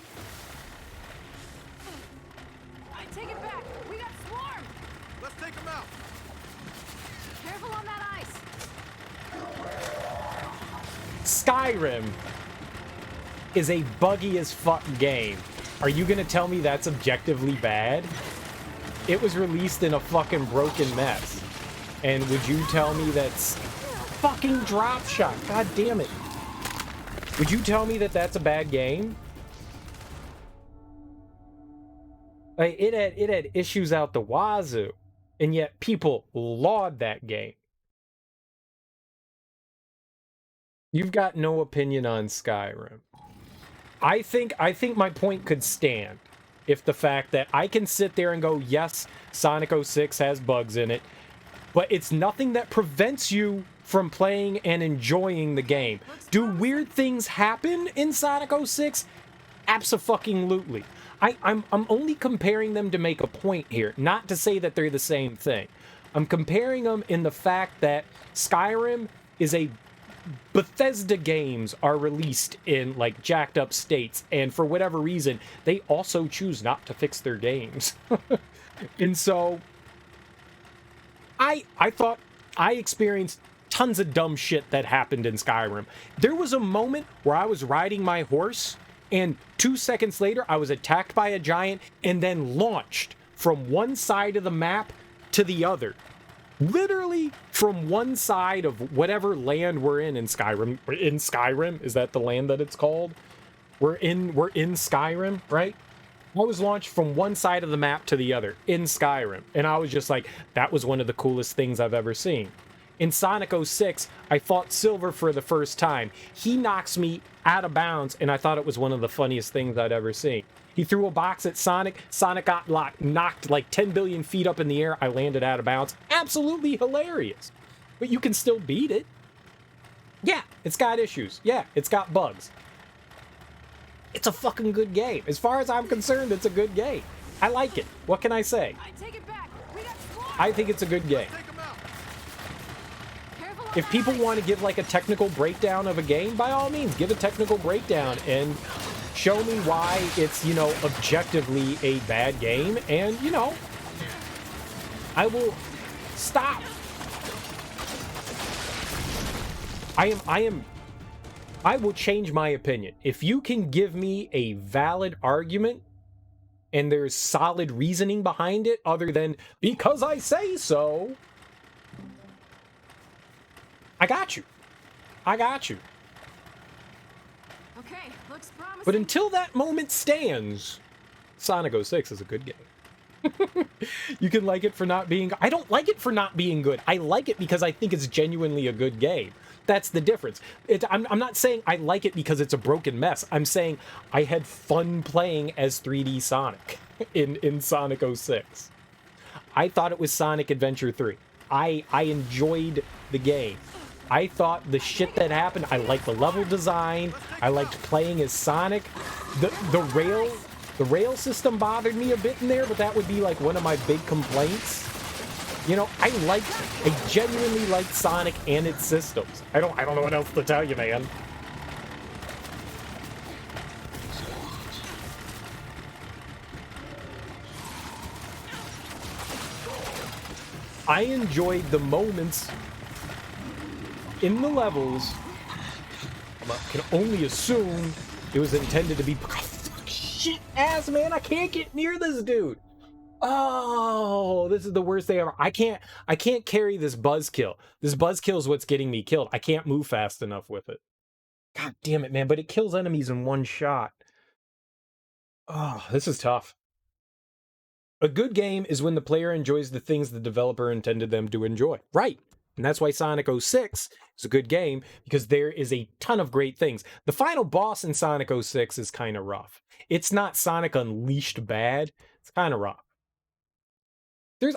I take it back. We got swarmed. Let's take them out. Careful on that ice. Skyrim is a buggy as fuck game. Are you gonna tell me that's objectively bad? It was released in a fucking broken mess. And would you tell me that's fucking drop shot? God damn it. Would you tell me that that's a bad game? Like, it had issues out the wazoo, and yet people laud that game. You've got no opinion on Skyrim. I think my point could stand if the fact that I can sit there and go, yes, Sonic 06 has bugs in it, but it's nothing that prevents you from playing and enjoying the game. Do weird things happen in Sonic 06? Abso-fucking-lutely. I'm only comparing them to make a point here, not to say that they're the same thing. I'm comparing them in the fact that Skyrim is a Bethesda games are released in like jacked up states, and for whatever reason, they also choose not to fix their games. And so I thought I experienced tons of dumb shit that happened in Skyrim. There was a moment where I was riding my horse, and 2 seconds later, I was attacked by a giant and then launched from one side of the map to the other. Literally from one side of whatever land we're in Skyrim. We're in Skyrim? Is that the land that it's called? We're in Skyrim, right? I was launched from one side of the map to the other in Skyrim. And I was just like, that was one of the coolest things I've ever seen. In Sonic 06, I fought Silver for the first time. He knocks me out of bounds, and I thought it was one of the funniest things I'd ever seen. He threw a box at Sonic. Sonic got knocked like 10 billion feet up in the air. I landed out of bounds. Absolutely hilarious. But you can still beat it. Yeah, it's got issues. Yeah, it's got bugs. It's a fucking good game. As far as I'm concerned, it's a good game. I like it. What can I say? I take it back. We got swarmed. I think it's a good game. Take them out. Careful on If that people ice. want to give like a technical breakdown of a game, by all means, give a technical breakdown and show me why it's, you know, objectively a bad game, and, you know, I will stop. I will change my opinion. If you can give me a valid argument and there's solid reasoning behind it other than because I say so, I got you. I got you. Okay, looks promising. But until that moment stands, Sonic 06 is a good game. You can like it for not being... I don't like it for not being good. I like it because I think it's genuinely a good game. That's the difference. I'm not saying I like it because it's a broken mess. I'm saying I had fun playing as 3D Sonic in Sonic 06. I thought it was Sonic Adventure 3. I enjoyed the game. I thought the shit that happened, I liked the level design, I liked playing as Sonic. The rail system bothered me a bit in there, but that would be like one of my big complaints. You know, I genuinely liked Sonic and its systems. I don't know what else to tell you, man. I enjoyed the moments in the levels. I can only assume it was intended to be... Shit ass, man, I can't get near this dude. Oh, this is the worst thing ever. I can't carry this buzzkill. This buzzkill is what's getting me killed. I can't move fast enough with it. God damn it, man, but it kills enemies in one shot. Oh, this is tough. A good game is when the player enjoys the things the developer intended them to enjoy. Right. And that's why Sonic 06 is a good game, because there is a ton of great things. The final boss in Sonic 06 is kind of rough. It's not Sonic Unleashed bad. It's kind of rough.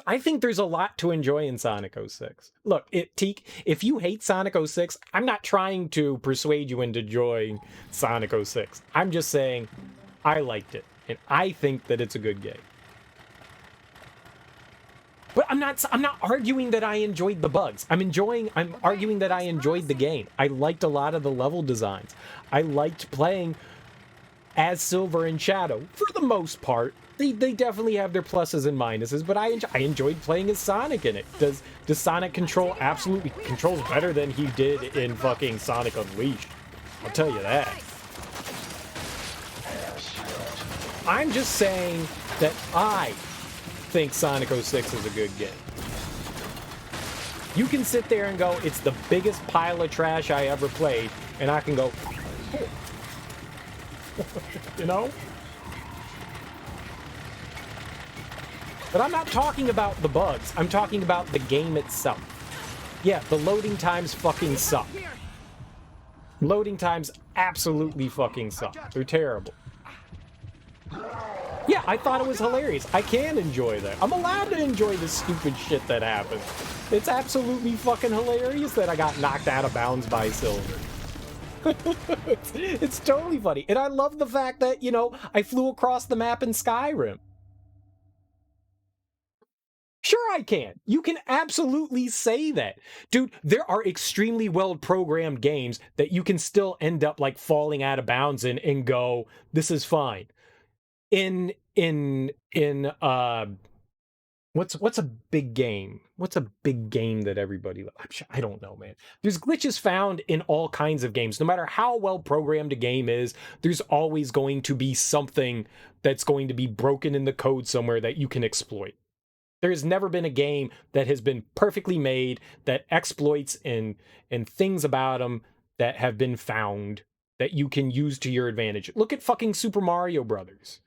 I think there's a lot to enjoy in Sonic 06. Look, Teak, if you hate Sonic 06, I'm not trying to persuade you into enjoying Sonic 06. I'm just saying I liked it, and I think that it's a good game. But I'm not arguing that I enjoyed the bugs. I'm arguing that I enjoyed the game. I liked a lot of the level designs. I liked playing as Silver and Shadow for the most part. They definitely have their pluses and minuses, but I enjoyed playing as Sonic in it. Does Sonic control absolutely controls better than he did in fucking Sonic Unleashed? I'll tell you that. I'm just saying that I think Sonic 06 is a good game. You can sit there and go, it's the biggest pile of trash I ever played, and I can go, oh. You know? But I'm not talking about the bugs. I'm talking about the game itself. Yeah, the loading times fucking suck. Loading times absolutely fucking suck. They're terrible. Yeah, I thought it was hilarious. I can enjoy that. I'm allowed to enjoy the stupid shit that happens. It's absolutely fucking hilarious that I got knocked out of bounds by Silver. It's totally funny. And I love the fact that, you know, I flew across the map in Skyrim. Sure I can. You can absolutely say that. Dude, there are extremely well-programmed games that you can still end up, like, falling out of bounds in and go, this is fine. What's a big game? What's a big game that everybody loves? I don't know, man. There's glitches found in all kinds of games. No matter how well programmed a game is, there's always going to be something that's going to be broken in the code somewhere that you can exploit. There's never been a game that has been perfectly made that exploits and things about them that have been found that you can use to your advantage. Look at fucking Super Mario Brothers.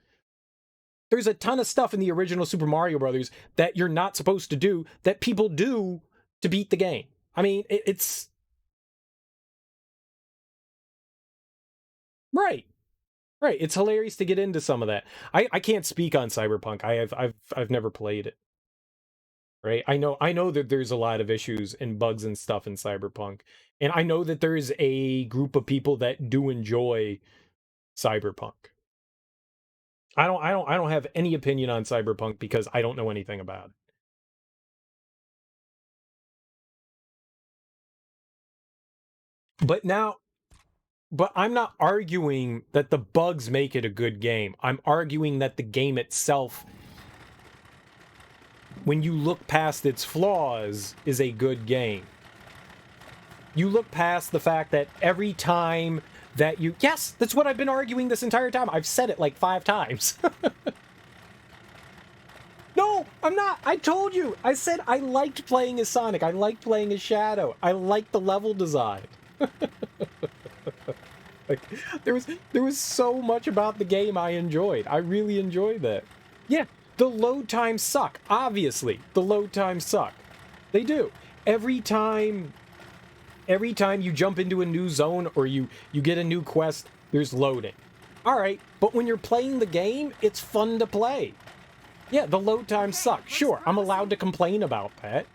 There's a ton of stuff in the original Super Mario Brothers that you're not supposed to do that people do to beat the game. I mean, it's right. Right. It's hilarious to get into some of that. I can't speak on Cyberpunk. I've never played it. Right? I know that there's a lot of issues and bugs and stuff in Cyberpunk. And I know that there's a group of people that do enjoy Cyberpunk. I don't have any opinion on Cyberpunk because I don't know anything about it. But I'm not arguing that the bugs make it a good game. I'm arguing that the game itself, when you look past its flaws, is a good game. You look past the fact that every time that you... Yes, that's what I've been arguing this entire time. I've said it like 5 times. No, I'm not. I told you. I said I liked playing as Sonic. I liked playing as Shadow. I liked the level design. Like, there was so much about the game I enjoyed. I really enjoyed that. Yeah, the load times suck. Obviously, the load times suck. They do. Every time you jump into a new zone or you get a new quest, there's loading. All right, but when you're playing the game, it's fun to play. Yeah, the load times suck. Sure, I'm allowed to complain about that.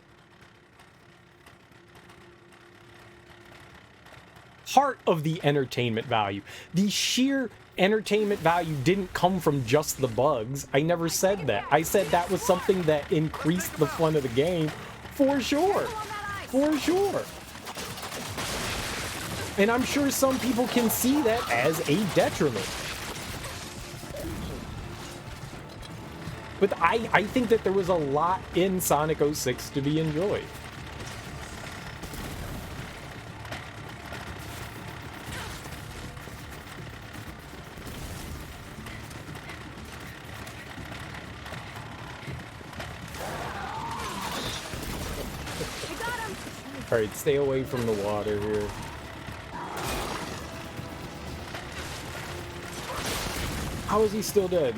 Part of the entertainment value. The sheer entertainment value didn't come from just the bugs. I never said that. I said that was something that increased the fun of the game, for sure. For sure. And I'm sure some people can see that as a detriment. But I think that there was a lot in Sonic 06 to be enjoyed. Alright, stay away from the water here. How is he still dead?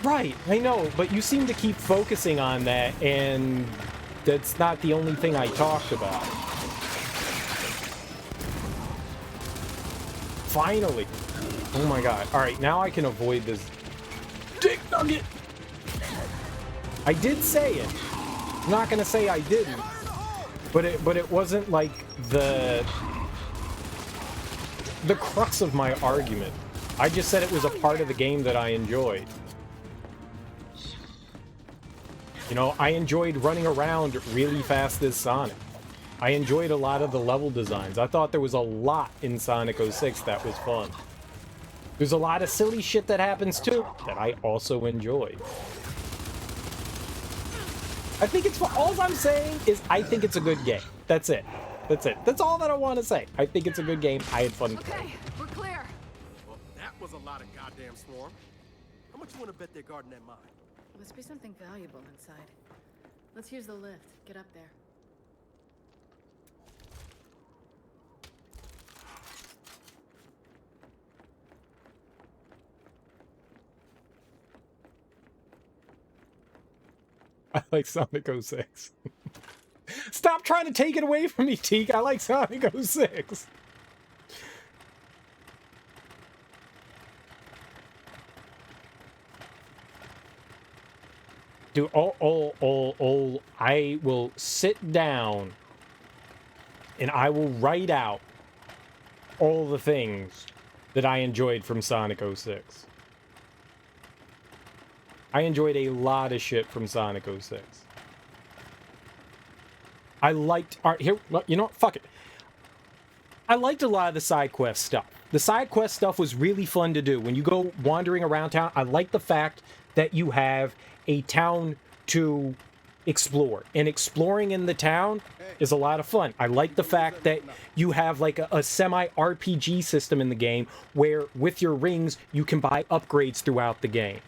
Right, I know, but you seem to keep focusing on that, and that's not the only thing I talked about. Finally! Oh my god. Alright, now I can avoid this dick nugget! I did say it. I'm not gonna say I didn't. But it wasn't like the crux of my argument. I just said it was a part of the game that I enjoyed. You know, I enjoyed running around really fast as Sonic. I enjoyed a lot of the level designs. I thought there was a lot in Sonic 06 that was fun. There's a lot of silly shit that happens too that I also enjoyed. I think it's all I'm saying is I think it's a good game. That's it. That's it. That's all that I want to say. I think it's a good game. I had fun. Okay, we're clear. Well, that was a lot of goddamn swarm. How much you want to bet they're guarding that mine? Must be something valuable inside. Let's use the lift. Get up there. I like Sonic 06. Stop trying to take it away from me, Teak. I like Sonic 06. Dude, I will sit down and I will write out all the things that I enjoyed from Sonic 06. I enjoyed a lot of shit from Sonic 06. I liked... Here, you know what? Fuck it. I liked a lot of the side quest stuff. The side quest stuff was really fun to do. When you go wandering around town, I like the fact that you have a town to explore. And exploring in the town is a lot of fun. I like the fact that you have like a semi-RPG system in the game where with your rings, you can buy upgrades throughout the game.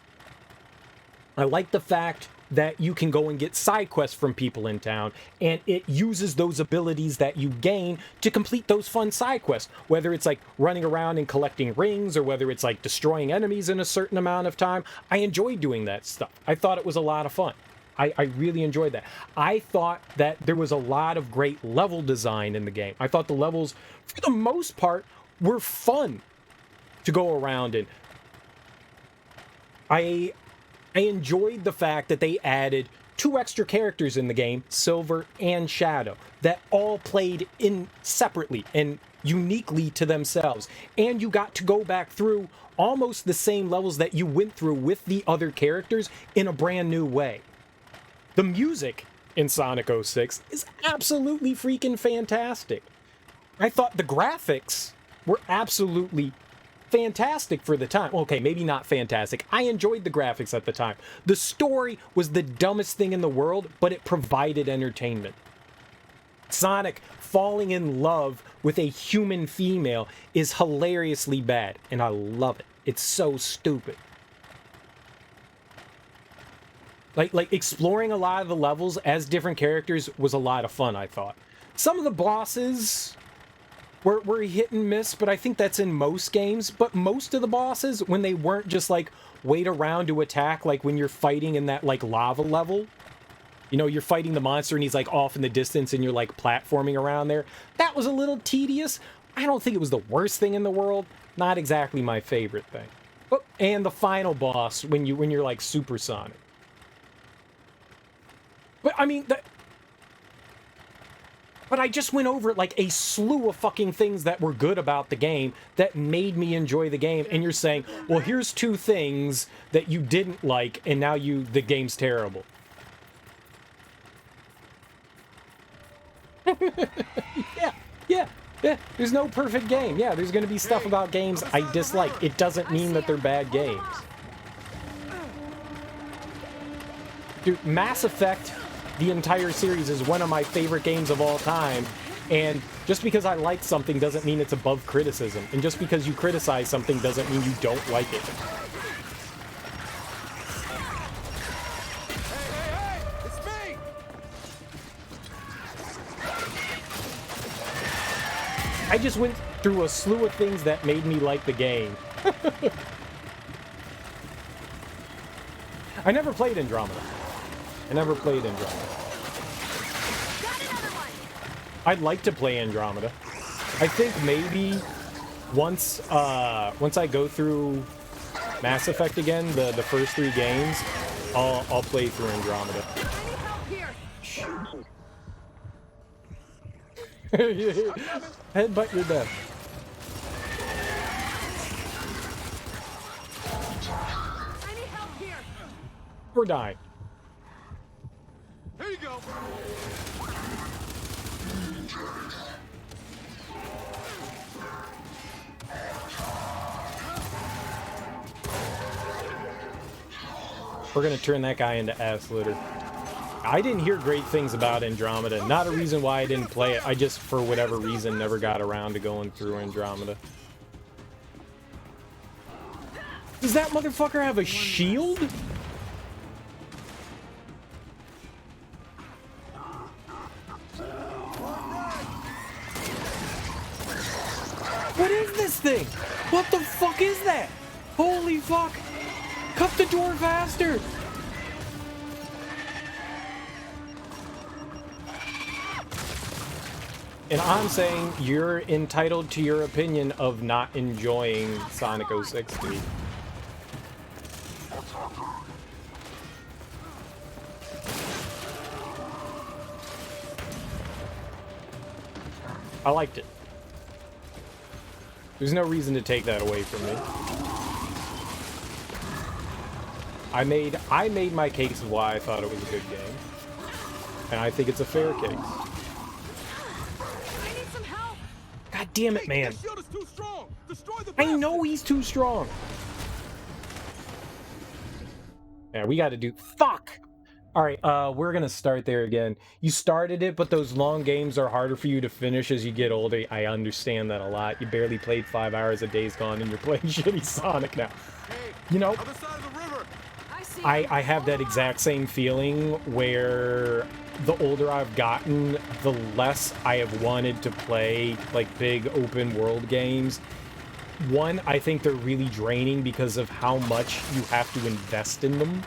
I like the fact that you can go and get side quests from people in town, and it uses those abilities that you gain to complete those fun side quests, whether it's like running around and collecting rings, or whether it's like destroying enemies in a certain amount of time. I enjoyed doing that stuff. I thought it was a lot of fun. I really enjoyed that. I thought that there was a lot of great level design in the game. I thought the levels, for the most part, were fun to go around in. I enjoyed the fact that they added 2 extra characters in the game, Silver and Shadow, that all played in separately and uniquely to themselves. And you got to go back through almost the same levels that you went through with the other characters in a brand new way. The music in Sonic 06 is absolutely freaking fantastic. I thought the graphics were absolutely fantastic for the time. Okay, maybe not fantastic. I enjoyed the graphics at the time. The story was the dumbest thing in the world, but it provided entertainment. Sonic falling in love with a human female is hilariously bad, and I love it. It's so stupid. Like exploring a lot of the levels as different characters was a lot of fun, I thought. Some of the bosses were hit and miss, but I think that's in most games. But most of the bosses, when they weren't just like wait around to attack, like when you're fighting in that like lava level, you know, you're fighting the monster and he's like off in the distance and you're like platforming around there. That was a little tedious. I don't think it was the worst thing in the world. Not exactly my favorite thing. Oh, and the final boss when you're like supersonic. But I mean, but I just went over like a slew of fucking things that were good about the game that made me enjoy the game. And you're saying, well, here's 2 things that you didn't like, and now the game's terrible. Yeah. There's no perfect game. Yeah, there's going to be stuff about games I dislike. It doesn't mean that they're bad games. Dude, Mass Effect, the entire series, is one of my favorite games of all time, and just because I like something doesn't mean it's above criticism, and just because you criticize something doesn't mean you don't like it. Hey, it's me! I just went through a slew of things that made me like the game. I never played Andromeda. I'd like to play Andromeda. I think maybe once I go through Mass Effect again, the first 3 games, I'll play through Andromeda. Headbutt your death. I need help here. We're dying. Here you go. We're gonna turn that guy into ass litter. I didn't hear great things about Andromeda. Not a reason why I didn't play it. I just, for whatever reason, never got around to going through Andromeda. Does that motherfucker have a shield? What is this thing? What the fuck is that? Holy fuck! Cut the door faster! And I'm saying you're entitled to your opinion of not enjoying Sonic 060. I liked it. There's no reason to take that away from me. I made my case of why I thought it was a good game. And I think it's a fair case. I need some help. God damn it, man. That shield is too strong. Destroy the I bastard. know he's too strong. Yeah, we gotta do... Fuck! Alright, we're gonna start there again. You started it, but those long games are harder for you to finish as you get older. I understand that a lot. You barely played 5 hours a Days Gone and you're playing shitty Sonic now. Hey, You know, other side of the river. I see. I have that exact same feeling where the older I've gotten, the less I have wanted to play like big open world games. One, I think they're really draining because of how much you have to invest in them.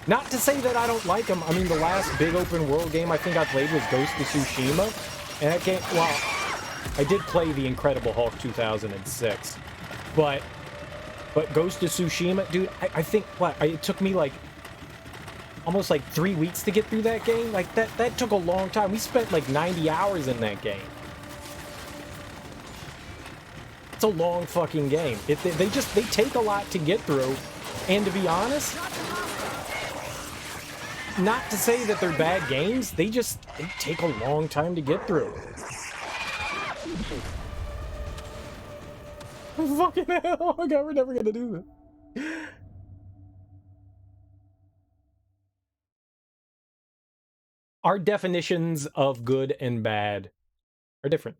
Not to say that I don't like them. I mean, the last big open world game I think I played was Ghost of Tsushima. And I can't, well, I did play The Incredible Hulk 2006. But Ghost of Tsushima, dude, I think, it took me like almost like 3 weeks to get through that game. Like, that took a long time. We spent like 90 hours in that game. It's a long fucking game. They take a lot to get through. And to be honest, not to say that they're bad games, they take a long time to get through. Fucking hell, oh my god, we're never gonna do this. Our definitions of good and bad are different.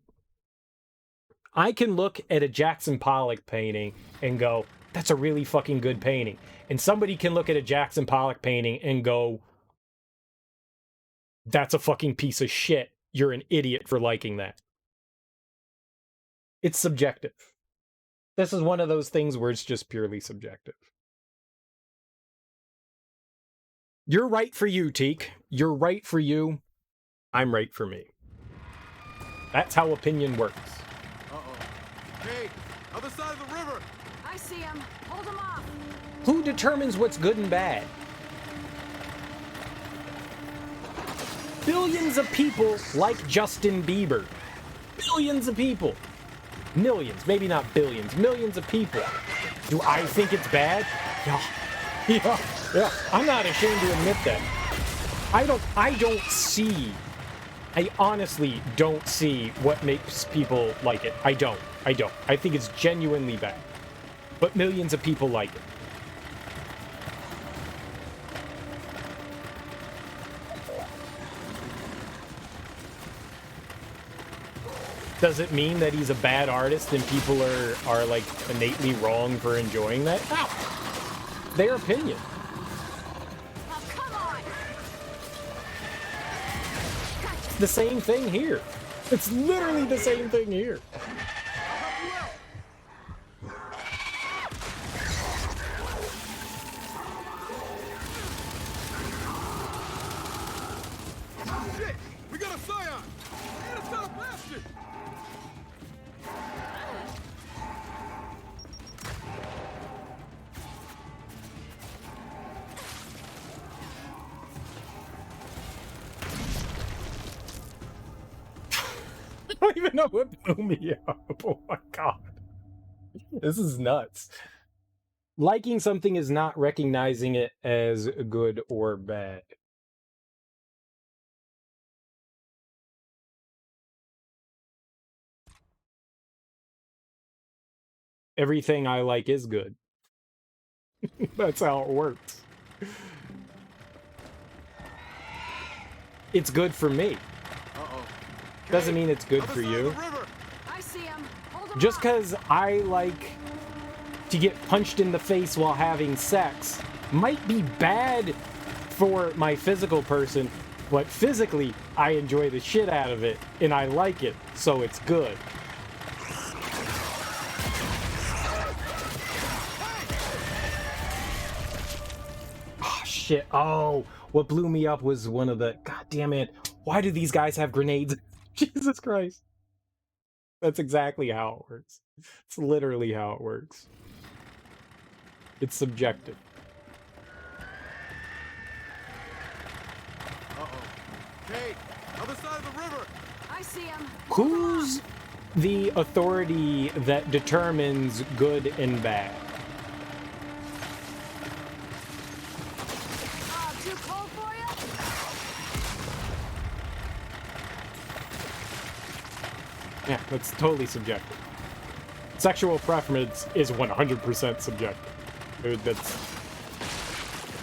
I can look at a Jackson Pollock painting and go, that's a really fucking good painting. And somebody can look at a Jackson Pollock painting and go, that's a fucking piece of shit. You're an idiot for liking that. It's subjective. This is one of those things where it's just purely subjective. You're right for you, Teak. You're right for you. I'm right for me. That's how opinion works. Uh-oh. Hey, other side of the river. I see him. Hold him off. Who determines what's good and bad? Billions of people like Justin Bieber. Billions of people. Millions, maybe not billions, millions of people. Do I think it's bad? Yeah. I'm not ashamed to admit that. I honestly don't see what makes people like it. I don't. I think it's genuinely bad. But millions of people like it. Does it mean that he's a bad artist and people are like innately wrong for enjoying that? No. Their opinion. Oh, come on. It's the same thing here. It's literally the same thing here. Shit, we got a Scion. And a son of bastard. don't even know what blew me up. Oh my god. This is nuts. Liking something is not recognizing it as good or bad. Everything I like is good. That's how it works. It's good for me. Uh-oh. Doesn't mean it's good Other for side of you. the river. I see him. Hold him Just off. because I like to get punched in the face while having sex might be bad for my physical person, but physically I enjoy the shit out of it and I like it, so it's good. Oh shit. Oh, what blew me up was one of the, god damn it, why do these guys have grenades? Jesus Christ. That's exactly how it works. It's literally how it works. It's subjective. Uh-oh. Kait, other side of the river. I see him. Who's the authority that determines good and bad? Too cold for you? Yeah, that's totally subjective. Sexual preference is 100% subjective. Dude, that's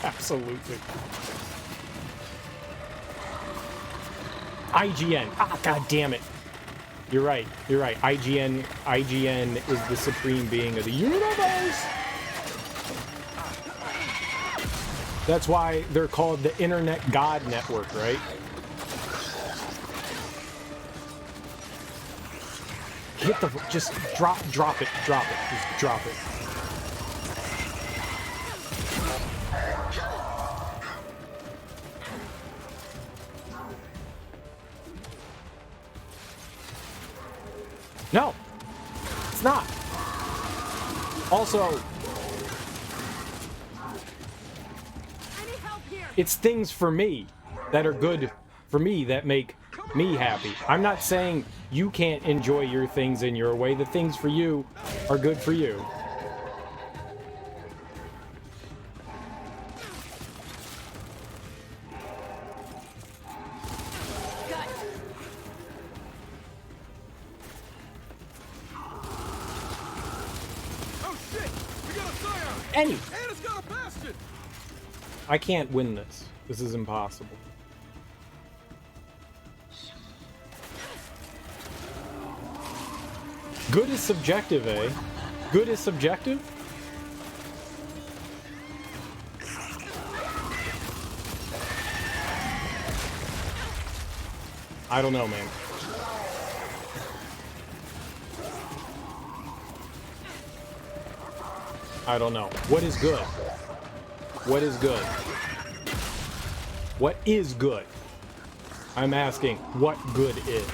absolutely. IGN. Ah, god damn it. You're right. You're right. IGN is the supreme being of the universe. That's why they're called the Internet God Network, right? Hit the, just drop it, just drop it. No, it's not. Also, it's things for me that are good for me that make me happy. I'm not saying you can't enjoy your things in your way. The things for you are good for you. Oh shit! We got a scion! Any. And it's got a bastion! I can't win this. This is impossible. Good is subjective, eh? Good is subjective? I don't know, man. I don't know. What is good? What is good? What is good? I'm asking what good is.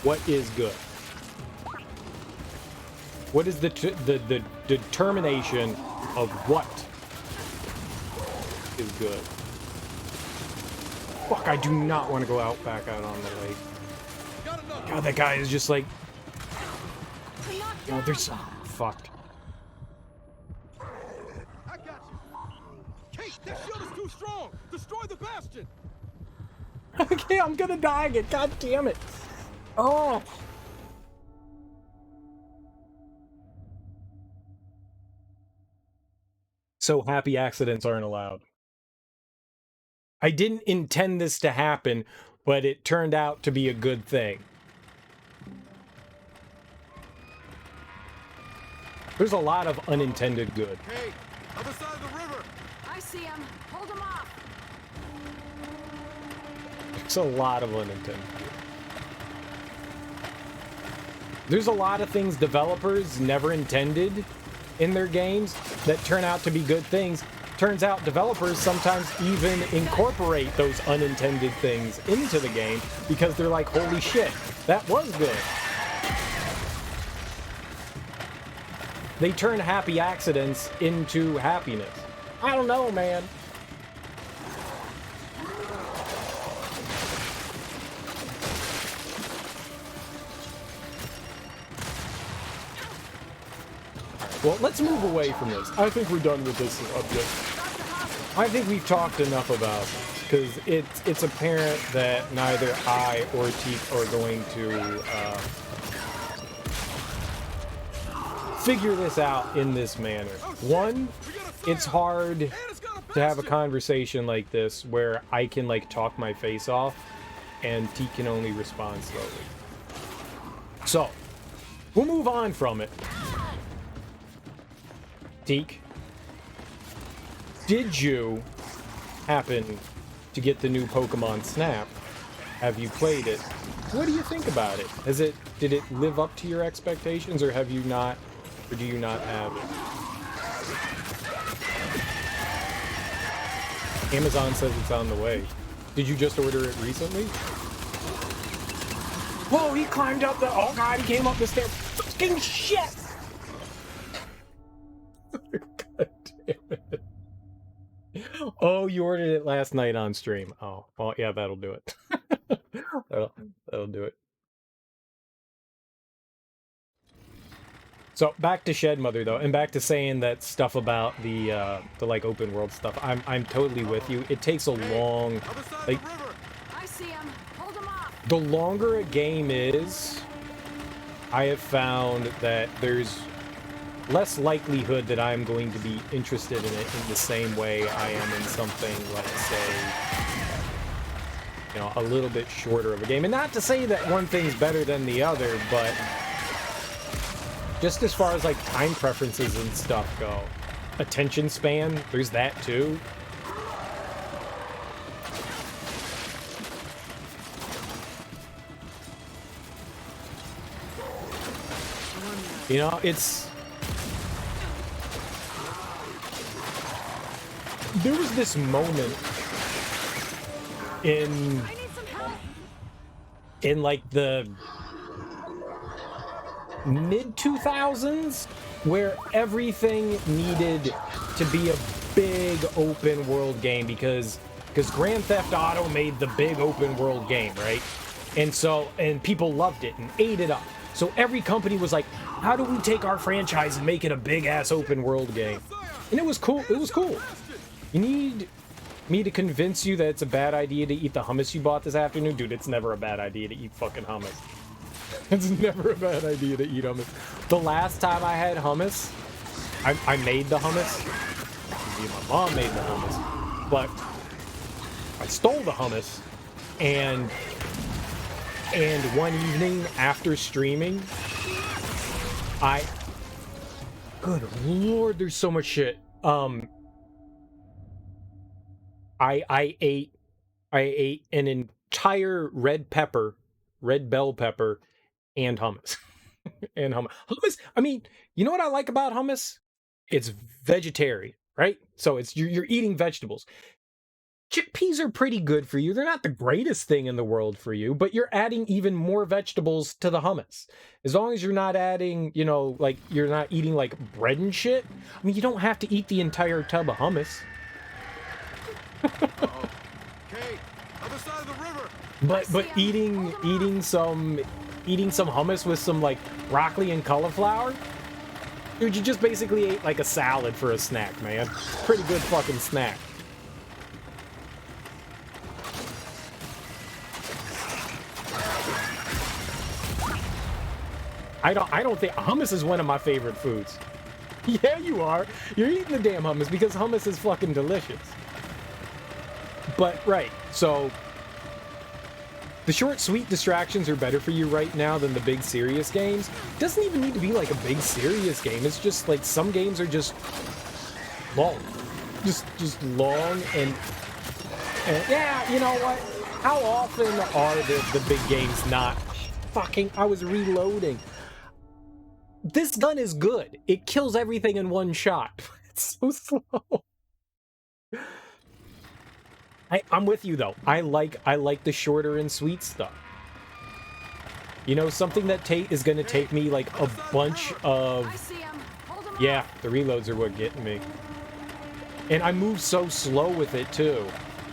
What is good? What is the determination of what is good? Fuck, I do not want to go out back out on the lake. God, that guy is just like... Oh, there's... Oh, fucked. I got you! Kait, that shield is too strong! Destroy the bastion! Okay, I'm gonna die again. God damn it. Oh. So happy accidents aren't allowed. I didn't intend this to happen, but it turned out to be a good thing. There's a lot of unintended good. Kait, other side of the river! I see him. Hold him off. There's a lot of unintended good. There's a lot of things developers never intended in their games that turn out to be good things. Turns out developers sometimes even incorporate those unintended things into the game because they're like, holy shit, that was good. They turn happy accidents into happiness. I don't know, man. Well, let's move away from this. I think we're done with this subject. I think we've talked enough about this, because it's apparent that neither I or Teak are going to figure this out in this manner. One, it's hard to have a conversation like this where I can like talk my face off and Teak can only respond slowly. So, we'll move on from it. Teak, did you happen to get the new Pokemon Snap? Have you played it? What do you think about it? Did it live up to your expectations, or have you not, or do you not have it? Amazon says it's on the way. Did you just order it recently? Whoa, he climbed up the, oh god, he came up the stairs. Fucking shit! God damn it. Oh, you ordered it last night on stream. Oh, well, yeah, that'll do it. that'll do it. So back to Shed Mother though, and back to saying that stuff about the like open world stuff. I'm totally with you. It takes a long, like, I see him. Hold him off. the longer a game is, I have found that there's less likelihood that I'm going to be interested in it in the same way I am in something, let's say, you know, a little bit shorter of a game. And not to say that one thing's better than the other, but just as far as like time preferences and stuff go. Attention span, there's that too. You know, it's... There was this moment in like the mid-2000s where everything needed to be a big open world game because Grand Theft Auto made the big open world game, right? And people loved it and ate it up. So every company was like, how do we take our franchise and make it a big ass open world game? And it was cool. It was cool. You need me to convince you that it's a bad idea to eat the hummus you bought this afternoon? Dude, it's never a bad idea to eat fucking hummus. It's never a bad idea to eat hummus. The last time I had hummus, I made the hummus. Me and my mom made the hummus. But I stole the hummus, and one evening after streaming, good lord, there's so much shit. I ate an entire red bell pepper, and hummus. And hummus, I mean, you know what I like about hummus? It's vegetarian, right? So it's you're eating vegetables. Chickpeas are pretty good for you. They're not the greatest thing in the world for you, but you're adding even more vegetables to the hummus. As long as you're not adding, you know, like, you're not eating, like, bread and shit. I mean, you don't have to eat the entire tub of hummus. Kait, other side of the river. But eating some hummus with some, like, broccoli and cauliflower? Dude, you just basically ate, like, a salad for a snack, man. Pretty good fucking snack. I don't think hummus is one of my favorite foods. Yeah, you are. You're eating the damn hummus because hummus is fucking delicious. But, right, so the short, sweet distractions are better for you right now than the big, serious games. It doesn't even need to be like a big, serious game. It's just like some games are just long. Just long and yeah, you know what? How often are the big games not fucking... I was reloading. This gun is good. It kills everything in one shot. It's so slow. I'm with you though. I like the shorter and sweet stuff. You know, something that is gonna take me like a bunch of... Yeah, the reloads are what getting me. And I move so slow with it too.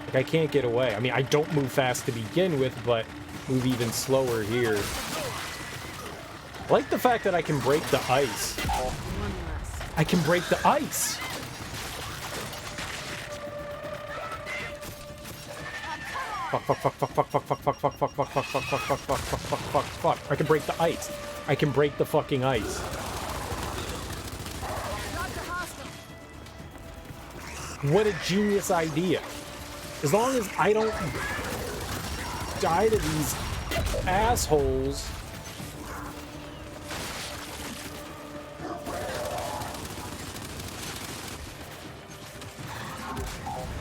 Like, I can't get away. I mean, I don't move fast to begin with, but move even slower here. I like the fact that I can break the ice. One less. I can break the ice. Fuck, fuck, fuck, fuck, fuck, fuck, fuck, fuck, fuck, fuck, fuck, fuck, fuck, fuck, fuck, fuck, fuck, fuck, fuck, fuck. I can break the ice. I can break the fucking ice. What a genius idea. As long as I don't die to these assholes.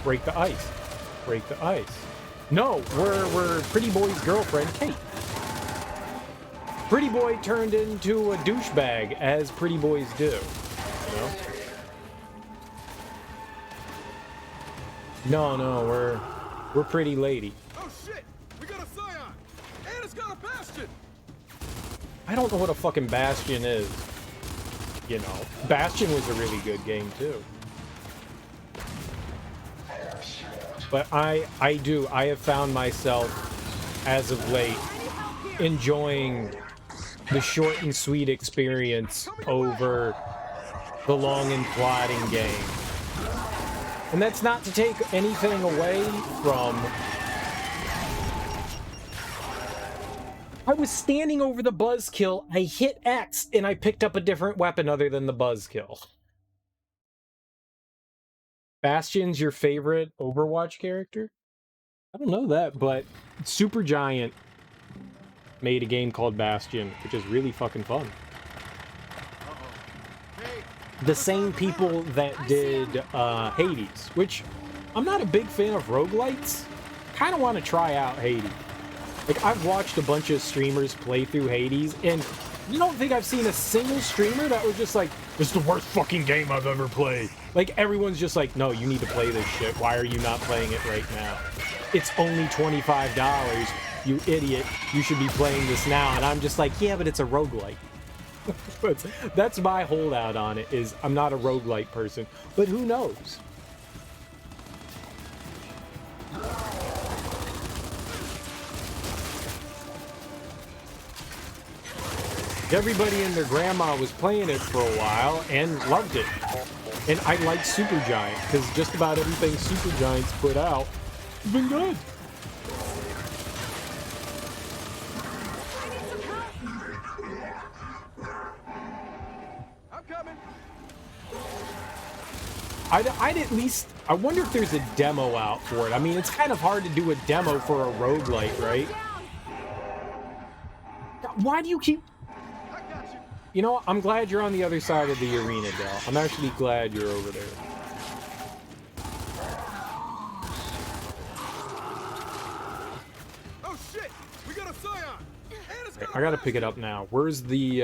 Break the ice. Break the ice. No, we're Pretty Boy's girlfriend, Kait. Pretty Boy turned into a douchebag, as pretty boys do. You know? No, we're Pretty Lady. Oh shit! We got a Scion! And it's got a Bastion! I don't know what a fucking Bastion is. You know, Bastion was a really good game too. But I have found myself, as of late, enjoying the short and sweet experience over the long and plodding game. And that's not to take anything away from... I was standing over the buzzkill, I hit X, and I picked up a different weapon other than the buzzkill. Bastion's your favorite Overwatch character? I don't know that, but Supergiant made a game called Bastion, which is really fucking fun. The same people that did Hades, which I'm not a big fan of roguelites. Kind of want to try out Hades. Like, I've watched a bunch of streamers play through Hades, and you don't think I've seen a single streamer that was just like, "It's the worst fucking game I've ever played." Like, everyone's just like, "No, you need to play this shit. Why are you not playing it right now? It's only $25, you idiot. You should be playing this now." And I'm just like, yeah, but it's a roguelite. That's my holdout on it, is I'm not a roguelite person. But who knows? Everybody and their grandma was playing it for a while and loved it. And I like Supergiant, because just about everything Supergiant's put out has been good. I'm coming! I'd at least... I wonder if there's a demo out for it. I mean, it's kind of hard to do a demo for a roguelite, right? Why do you keep... You know, I'm glad you're on the other side of the arena, Del. I'm actually glad you're over there. Oh shit! We got a Scion! And it's got I gotta pick it up now. Where's the,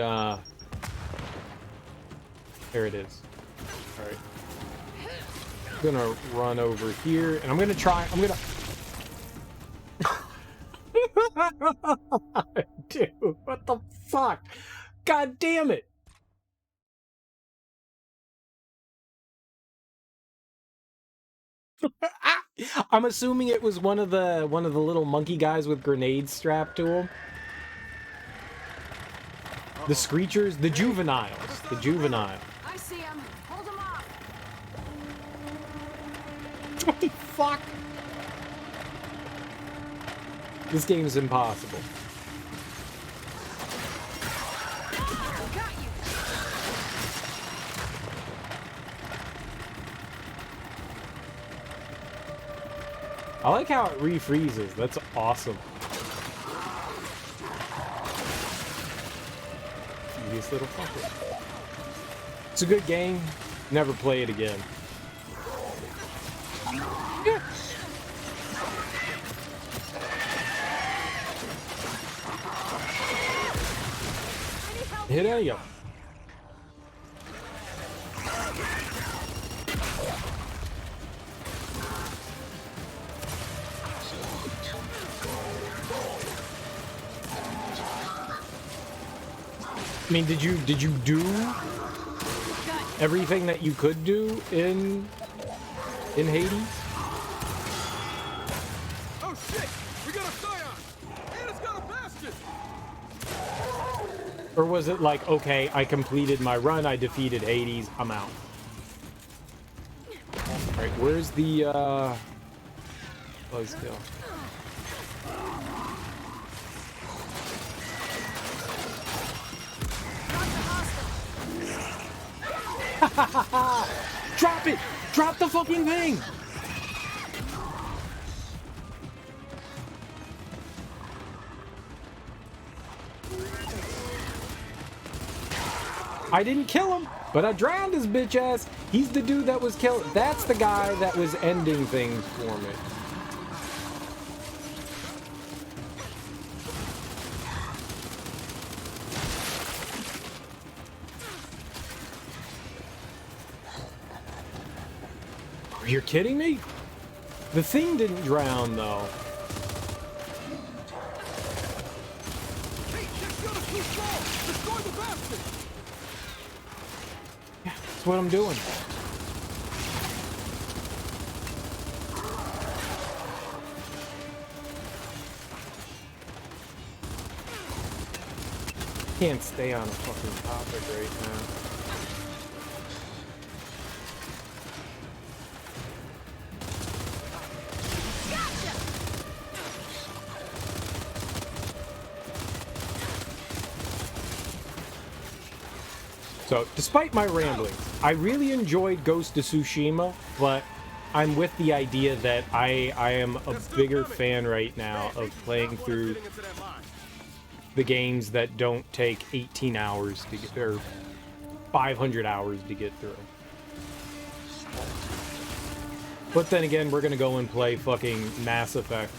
There it is. Alright. I'm gonna run over here, and I'm gonna try... Dude, what the fuck? God damn it! I'm assuming it was one of the little monkey guys with grenades strapped to him. The Screechers, the juveniles, the juvenile. I see him. Hold him off. What the fuck? This game is impossible. Got you. I like how it refreezes. That's awesome. This little fucker. It's a good game. Never play it again. Yeah. Hit any of them. I mean, did you do everything that you could do in Hades? Oh shit! We got a Scion! And it's got a Bastion! Or was it like, okay, I completed my run, I defeated Hades, I'm out. Alright, where's the, buzzkill? Drop it! Drop the fucking thing! I didn't kill him, but I drowned his bitch ass. He's the dude that was killed. That's the guy that was ending things for me. You're kidding me? The thing didn't drown, though. Kait, check the other two balls! Destroy the bastard! Yeah, that's what I'm doing. Can't stay on a fucking topic right now. So, despite my rambling, I really enjoyed Ghost of Tsushima, but I'm with the idea that I am a bigger fan right now of playing through the games that don't take 18 hours to get, or 500 hours to get through. But then again, we're gonna go and play fucking Mass Effect.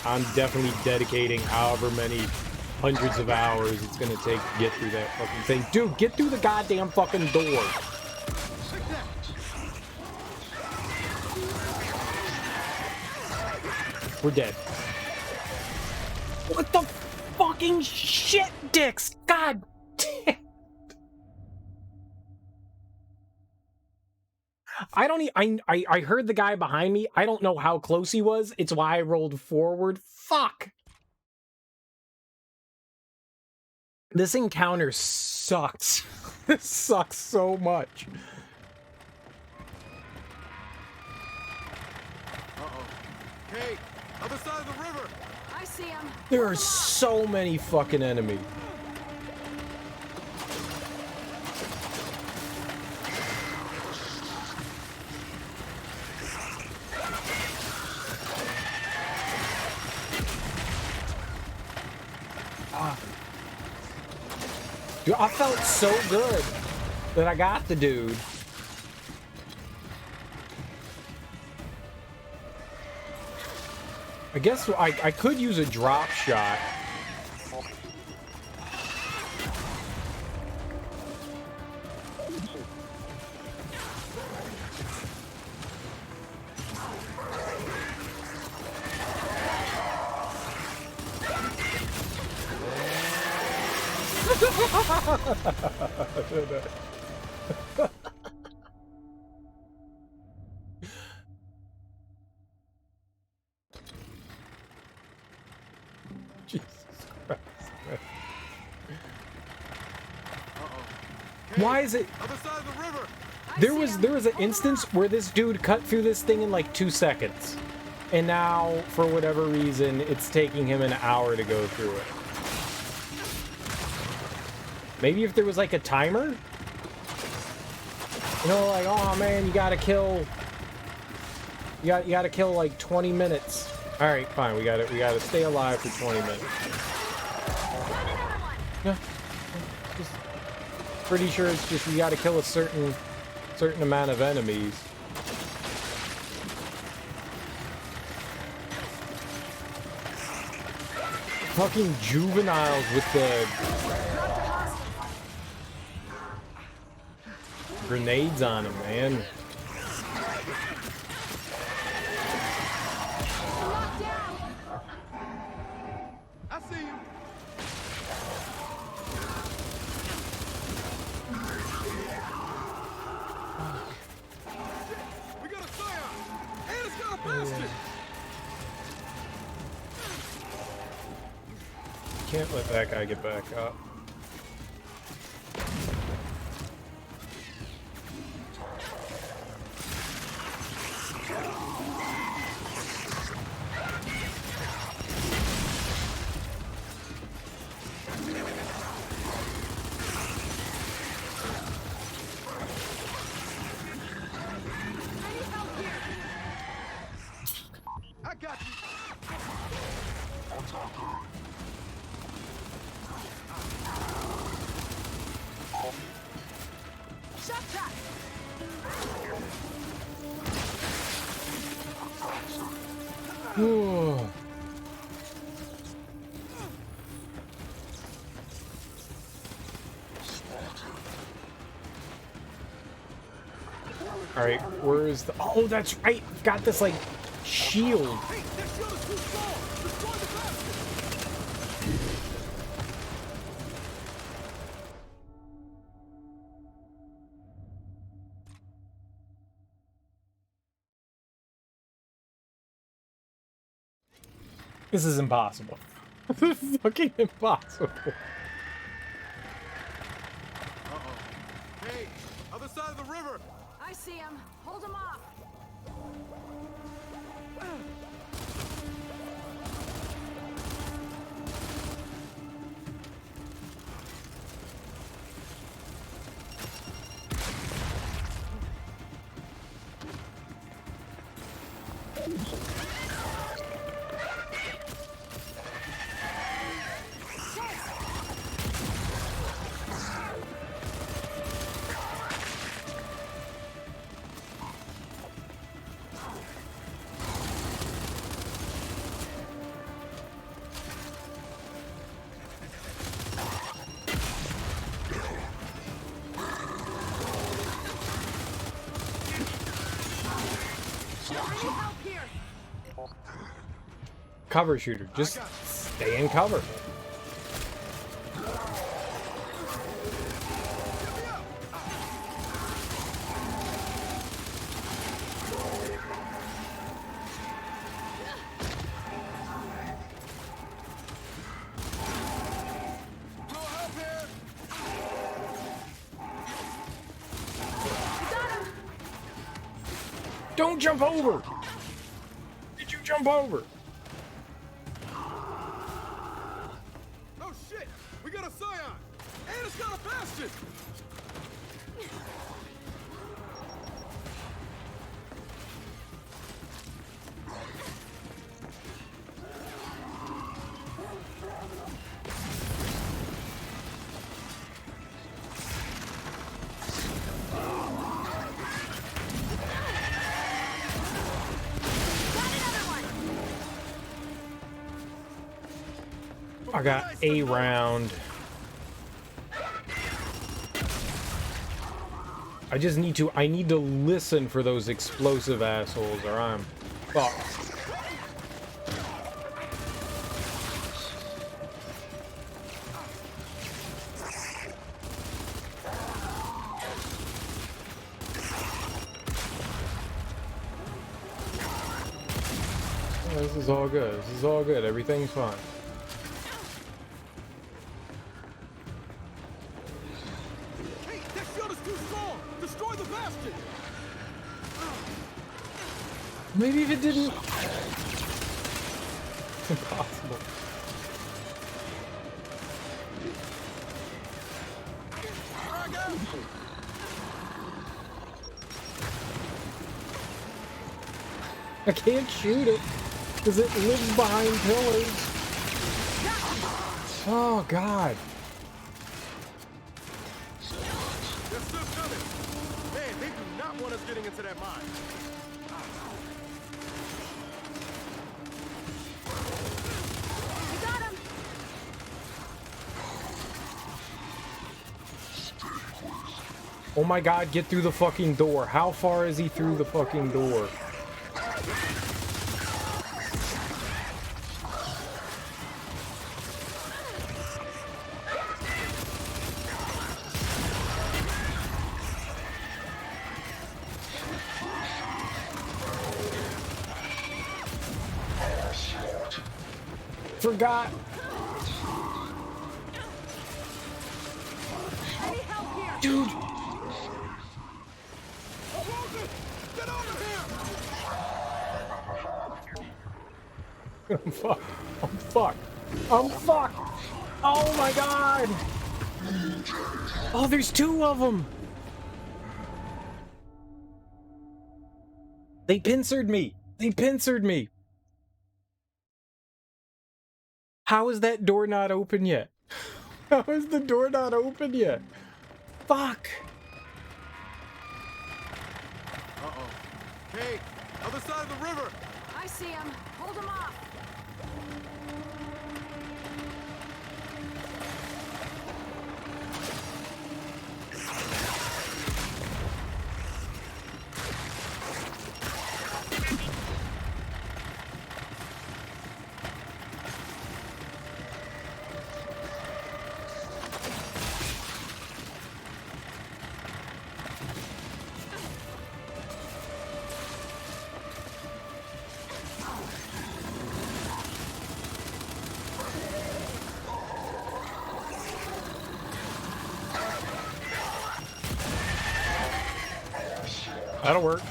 I'm definitely dedicating however many hundreds of hours it's gonna take to get through that fucking thing. Dude, get through the goddamn fucking door. We're dead. What the fucking shit, dicks? God damn. I heard the guy behind me. I don't know how close he was. It's why I rolled forward. Fuck. This encounter sucks. This sucks so much. Uh-oh. Kait, other side of the river! I see him. There are so many fucking enemies. Dude, I felt so good that I got the dude. I guess I could use a drop shot. Jesus Christ. Why is it? Other side of the river! There was an instance where this dude cut through this thing in like 2 seconds. And now, for whatever reason, it's taking him an hour to go through it. Maybe if there was like a timer? You know, like, oh man, you gotta kill like 20 minutes. Alright, fine, we gotta stay alive for 20 minutes. Yeah. Just pretty sure it's just you gotta kill a certain amount of enemies. Fucking juveniles with the grenades on them, man. I see you! We got a scion! And it's got a bastard! can't let that guy get back up. I got you. Shot trap! All right, where is the? Oh, that's right. Got this like shield. Hey, that shield is too strong. Destroy the basket. This is impossible. This is fucking impossible. Hey, other side of the river. I see him. Hold him off. Cover shooter. Just stay in cover. Don't jump over! Did you jump over? Oh shit! We got a scion! And it's got a bastion! I got a round. I need to listen for those explosive assholes or I'm fucked. Oh, this is all good. This is all good. Everything's fine. Hey, that shield is too strong! Destroy the bastion! Maybe if it didn't. It's impossible. I can't shoot it because it lives behind pillars. Oh God. They're still coming! Man, they do not want us getting into that mine. We got him! Oh my God, get through the fucking door. How far is he through the fucking door? Forgot. Dude! Get over here! I'm fucked. I'm fucked. I'm fucked. Oh my god! Oh, there's two of them! They pincered me! They pincered me! How is that door not open yet? How is the door not open yet? Fuck! Uh-oh. Kait, other side of the river! I see him. Hold him off. That'll work.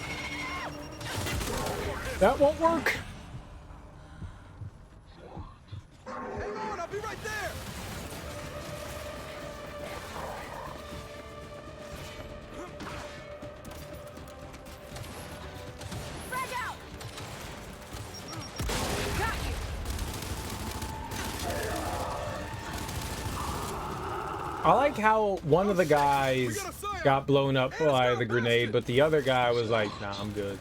That won't work. Hang on, I'll be right there! Frag out. Got you. I like how one of the guys got blown up by the grenade, but the other guy was like, nah, I'm good.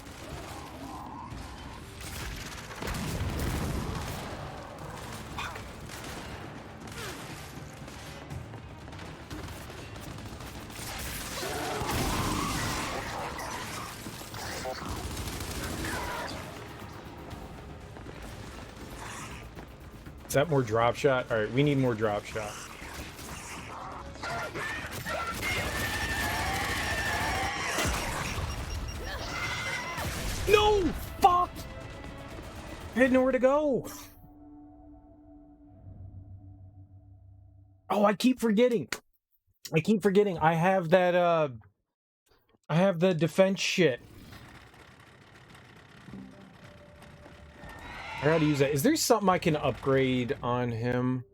Is that more drop shot? All right, we need more drop shot. No! Fuck! I had nowhere to go. Oh, I keep forgetting. I have that, I have the defense shit. I gotta use that. Is there something I can upgrade on him?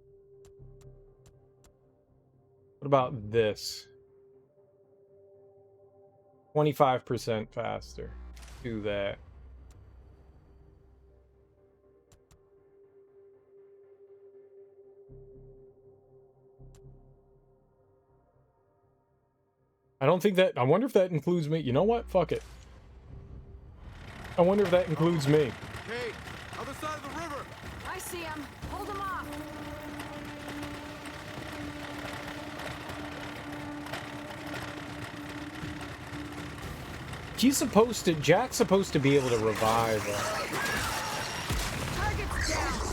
What about this? 25% faster. Do that. I don't think that... I wonder if that includes me. You know what? Fuck it. I wonder if that includes me. Kait, other side of the river! I see him. Hold him off. He's supposed to... Jack's supposed to be able to revive. Target's down.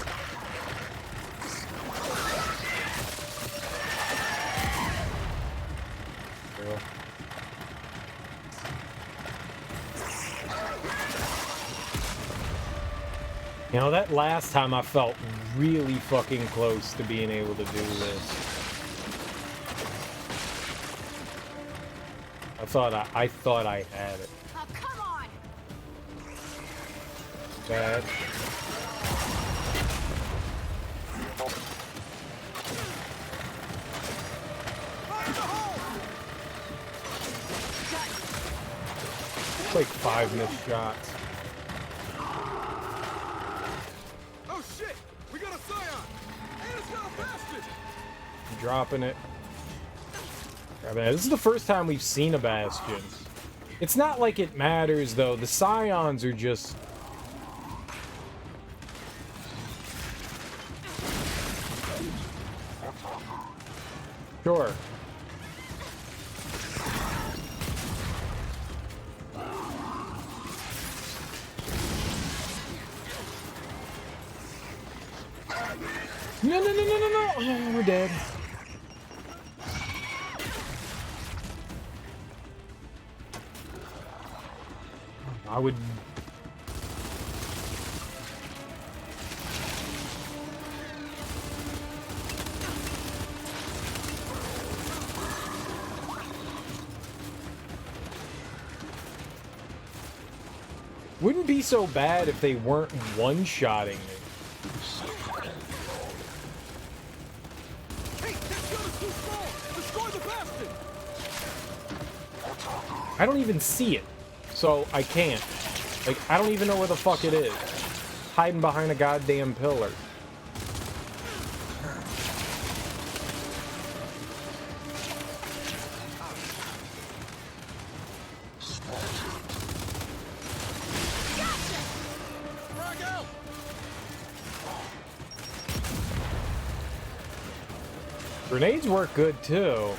You know, that last time I felt really fucking close to being able to do this. I thought I had it. Oh, come on. Bad. Fire in the hole! It's like 5 missed shots. Oh shit! We got a scion! And it's got a bastard! I'm dropping it. Yeah, man, this is the first time we've seen a Bastion. It's not like it matters, though. The Scions are just... Sure. No, no, no, no, no, no! Oh, we're dead. I would... Wouldn't be so bad if they weren't one-shotting me. Hey, that shield is too strong! Destroy the bastion! I don't even see it, so I can't. Like, I don't even know where the fuck it is. Hiding behind a goddamn pillar. Frag out! Grenades work good too.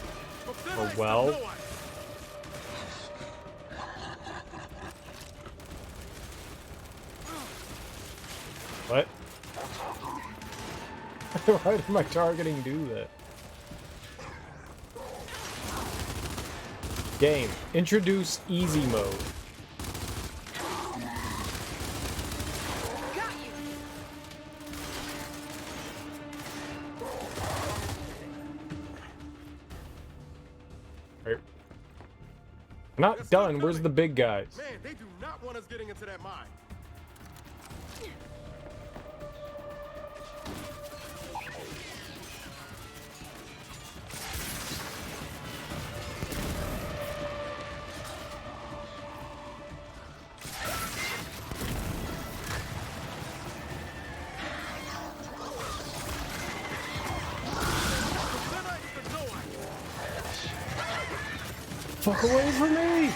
Or well. What? Why did my targeting do that? Game. Introduce easy mode. Alright. Not done. Where's the big guys? Man, they do not want us getting into that mine. Fuck away from me!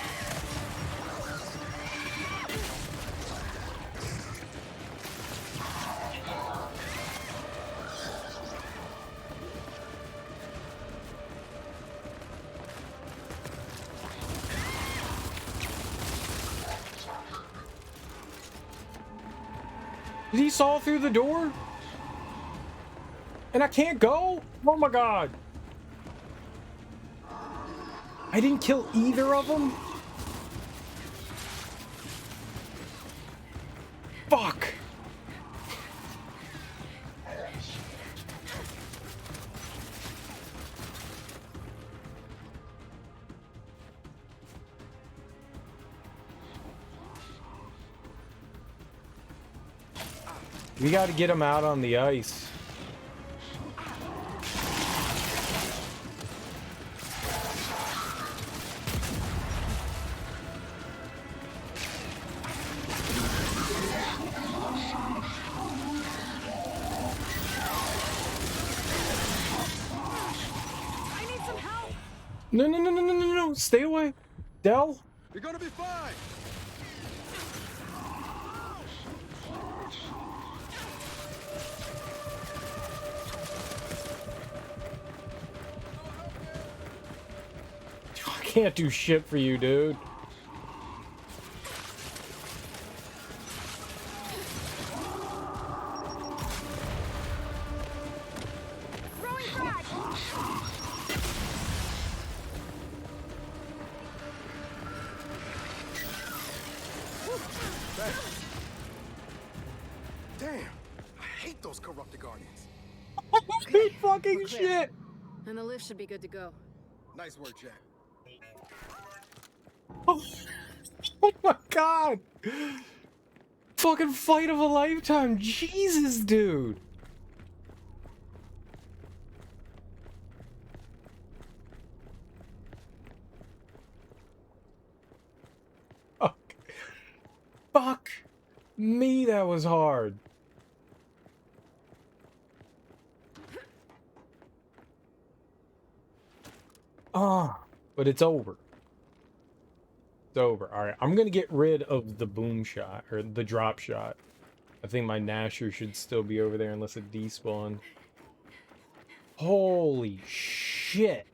Did he saw through the door? And I can't go? Oh my god. I didn't kill either of them? Fuck! We gotta get him out on the ice. No, no, no, no, no, no, no. Stay away. Del? You're gonna be fine! I can't do shit for you, dude. Throwing frag! Damn! I hate those corrupted guardians. Good fucking We're clear. shit. And the lift should be good to go. Nice work, Jack. Oh, oh my god. Fucking fight of a lifetime. Jesus, dude. Fuck. Fuck me, that was hard. But it's over. It's over. Alright, I'm gonna get rid of the boom shot, or the drop shot. I think my Nasher should still be over there unless it despawned. Holy shit.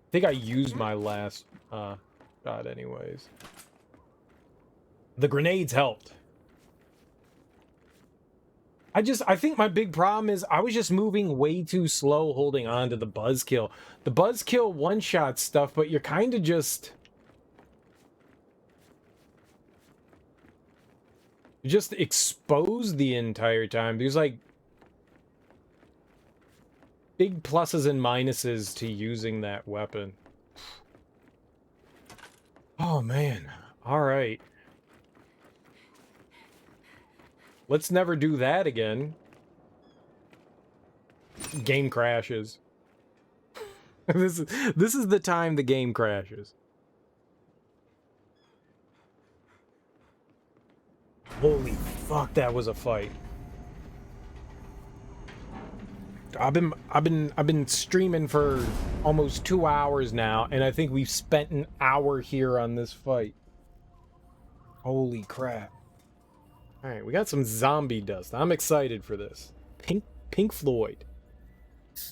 I think I used my last shot anyways. The grenades helped. I think my big problem is I was just moving way too slow holding on to the buzzkill. The buzzkill one-shot stuff, but you're kind of just... You're just exposed the entire time. There's like... big pluses and minuses to using that weapon. Oh man. All right. Let's never do that again. Game crashes. This is the time the game crashes. Holy fuck, that was a fight. I've been streaming for almost 2 hours now, and I think we've spent an hour here on this fight. Holy crap. Alright, we got some zombie dust. I'm excited for this. Pink Floyd.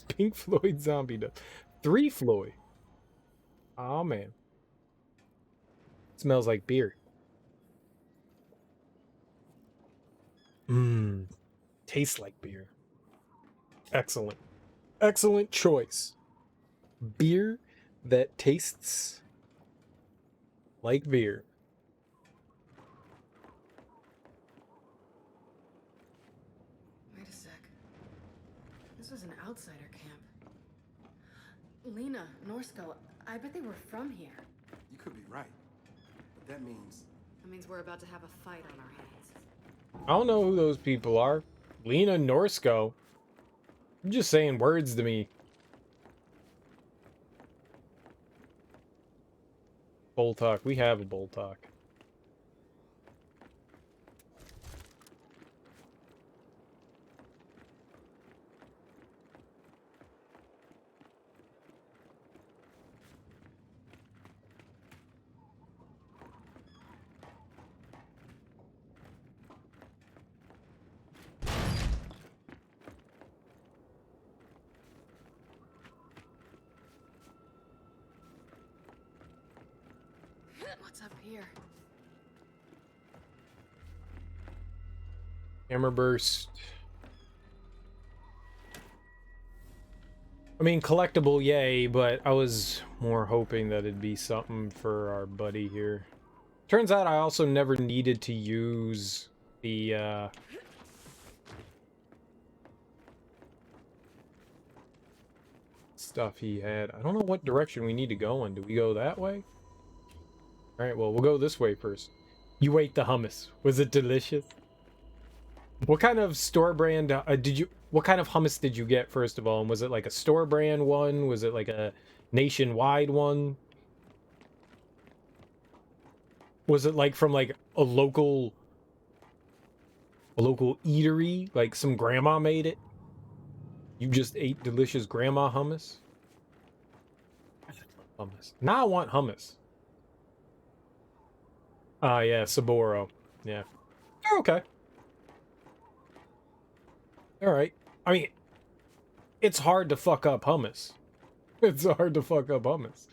Pink Floyd zombie dust. 3 Floyd. Oh man. Smells like beer. Mmm. Tastes like beer. Excellent. Excellent choice. Beer that tastes like beer. Wait a sec. This was an outsider camp. Lena, Norsko, I bet they were from here. You could be right. But that means... That means we're about to have a fight on our hands. I don't know who those people are. Lena Norsko. You're just saying words to me. Bull talk. We have a bull talk. What's up here? Hammer burst. I mean, collectible, yay, but I was more hoping that it'd be something for our buddy here. Turns out I also never needed to use the, stuff he had. I don't know what direction we need to go in. Do we go that way? Alright, well, we'll go this way first. You ate the hummus. Was it delicious? What kind of store brand what kind of hummus did you get, first of all? And was it like a store brand one? Was it like a nationwide one? Was it like from like a local eatery? Like some grandma made it? You just ate delicious grandma hummus? Hummus. Now I want hummus. Ah, yeah, Saboro. Yeah. They're okay. Alright. I mean, it's hard to fuck up hummus. It's hard to fuck up hummus.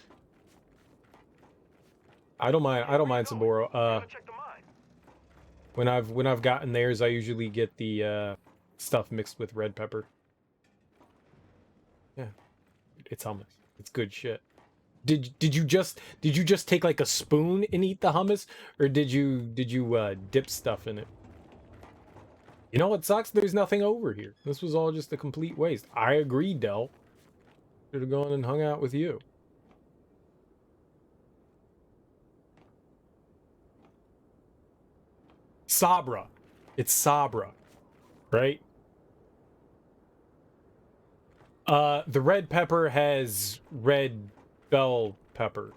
I don't mind Saboro. Gotta check the mine. When I've gotten theirs, I usually get the stuff mixed with red pepper. Yeah. It's hummus. It's good shit. Did you just take like a spoon and eat the hummus, or did you dip stuff in it? You know what sucks? There's nothing over here. This was all just a complete waste. I agree, Del. Should have gone and hung out with you. Sabra. It's Sabra, right? The red pepper has red bell pepper.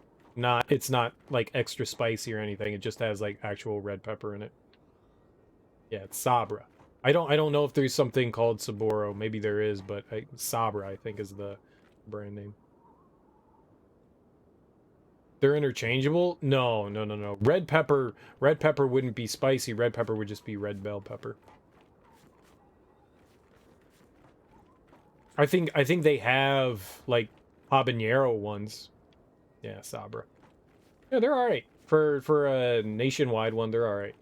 It's not like extra spicy or anything. It just has like actual red pepper in it. Yeah, it's Sabra. I don't know if there's something called Saboro. Maybe there is, but Sabra I think is the brand name. They're interchangeable? No. Red pepper wouldn't be spicy. Red pepper would just be red bell pepper. I think they have like habanero ones. Yeah, Sabra. Yeah, they're all right. For a nationwide one, they're all right.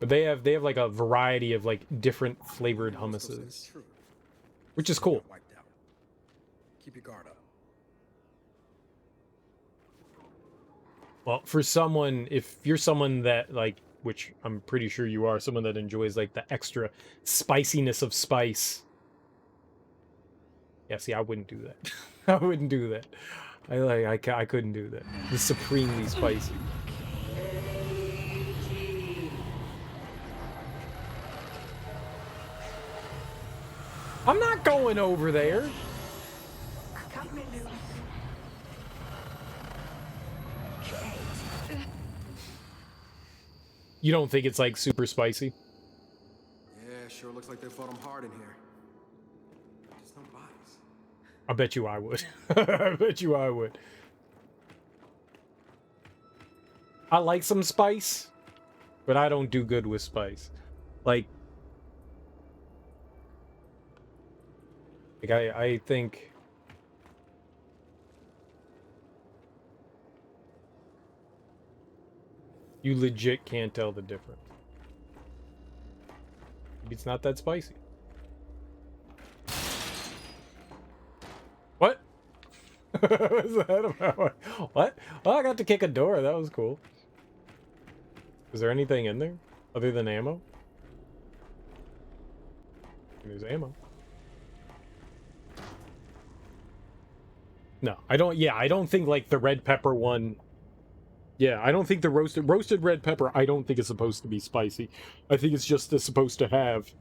But they have like a variety of like different flavored hummuses, which is cool. Keep your guard up. Well, for someone, if you're someone that like which I'm pretty sure you are, someone that enjoys like the extra spiciness of spice. Yeah, see, I wouldn't do that. I wouldn't do that. I couldn't do that. The supremely spicy. I'm not going over there. You don't think it's like super spicy? Yeah, sure looks like they fought him hard in here. Just no bodies. I bet you I would. I bet you I would. I like some spice, but I don't do good with spice. Like I think you legit can't tell the difference. Maybe it's not that spicy. What? What's that about? What? Well, I got to kick a door. That was cool. Is there anything in there other than ammo? There's ammo. No, I don't. Yeah, I don't think like the red pepper one. Yeah, I don't think the roasted red pepper. I don't think it's supposed to be spicy. I think it's just supposed to have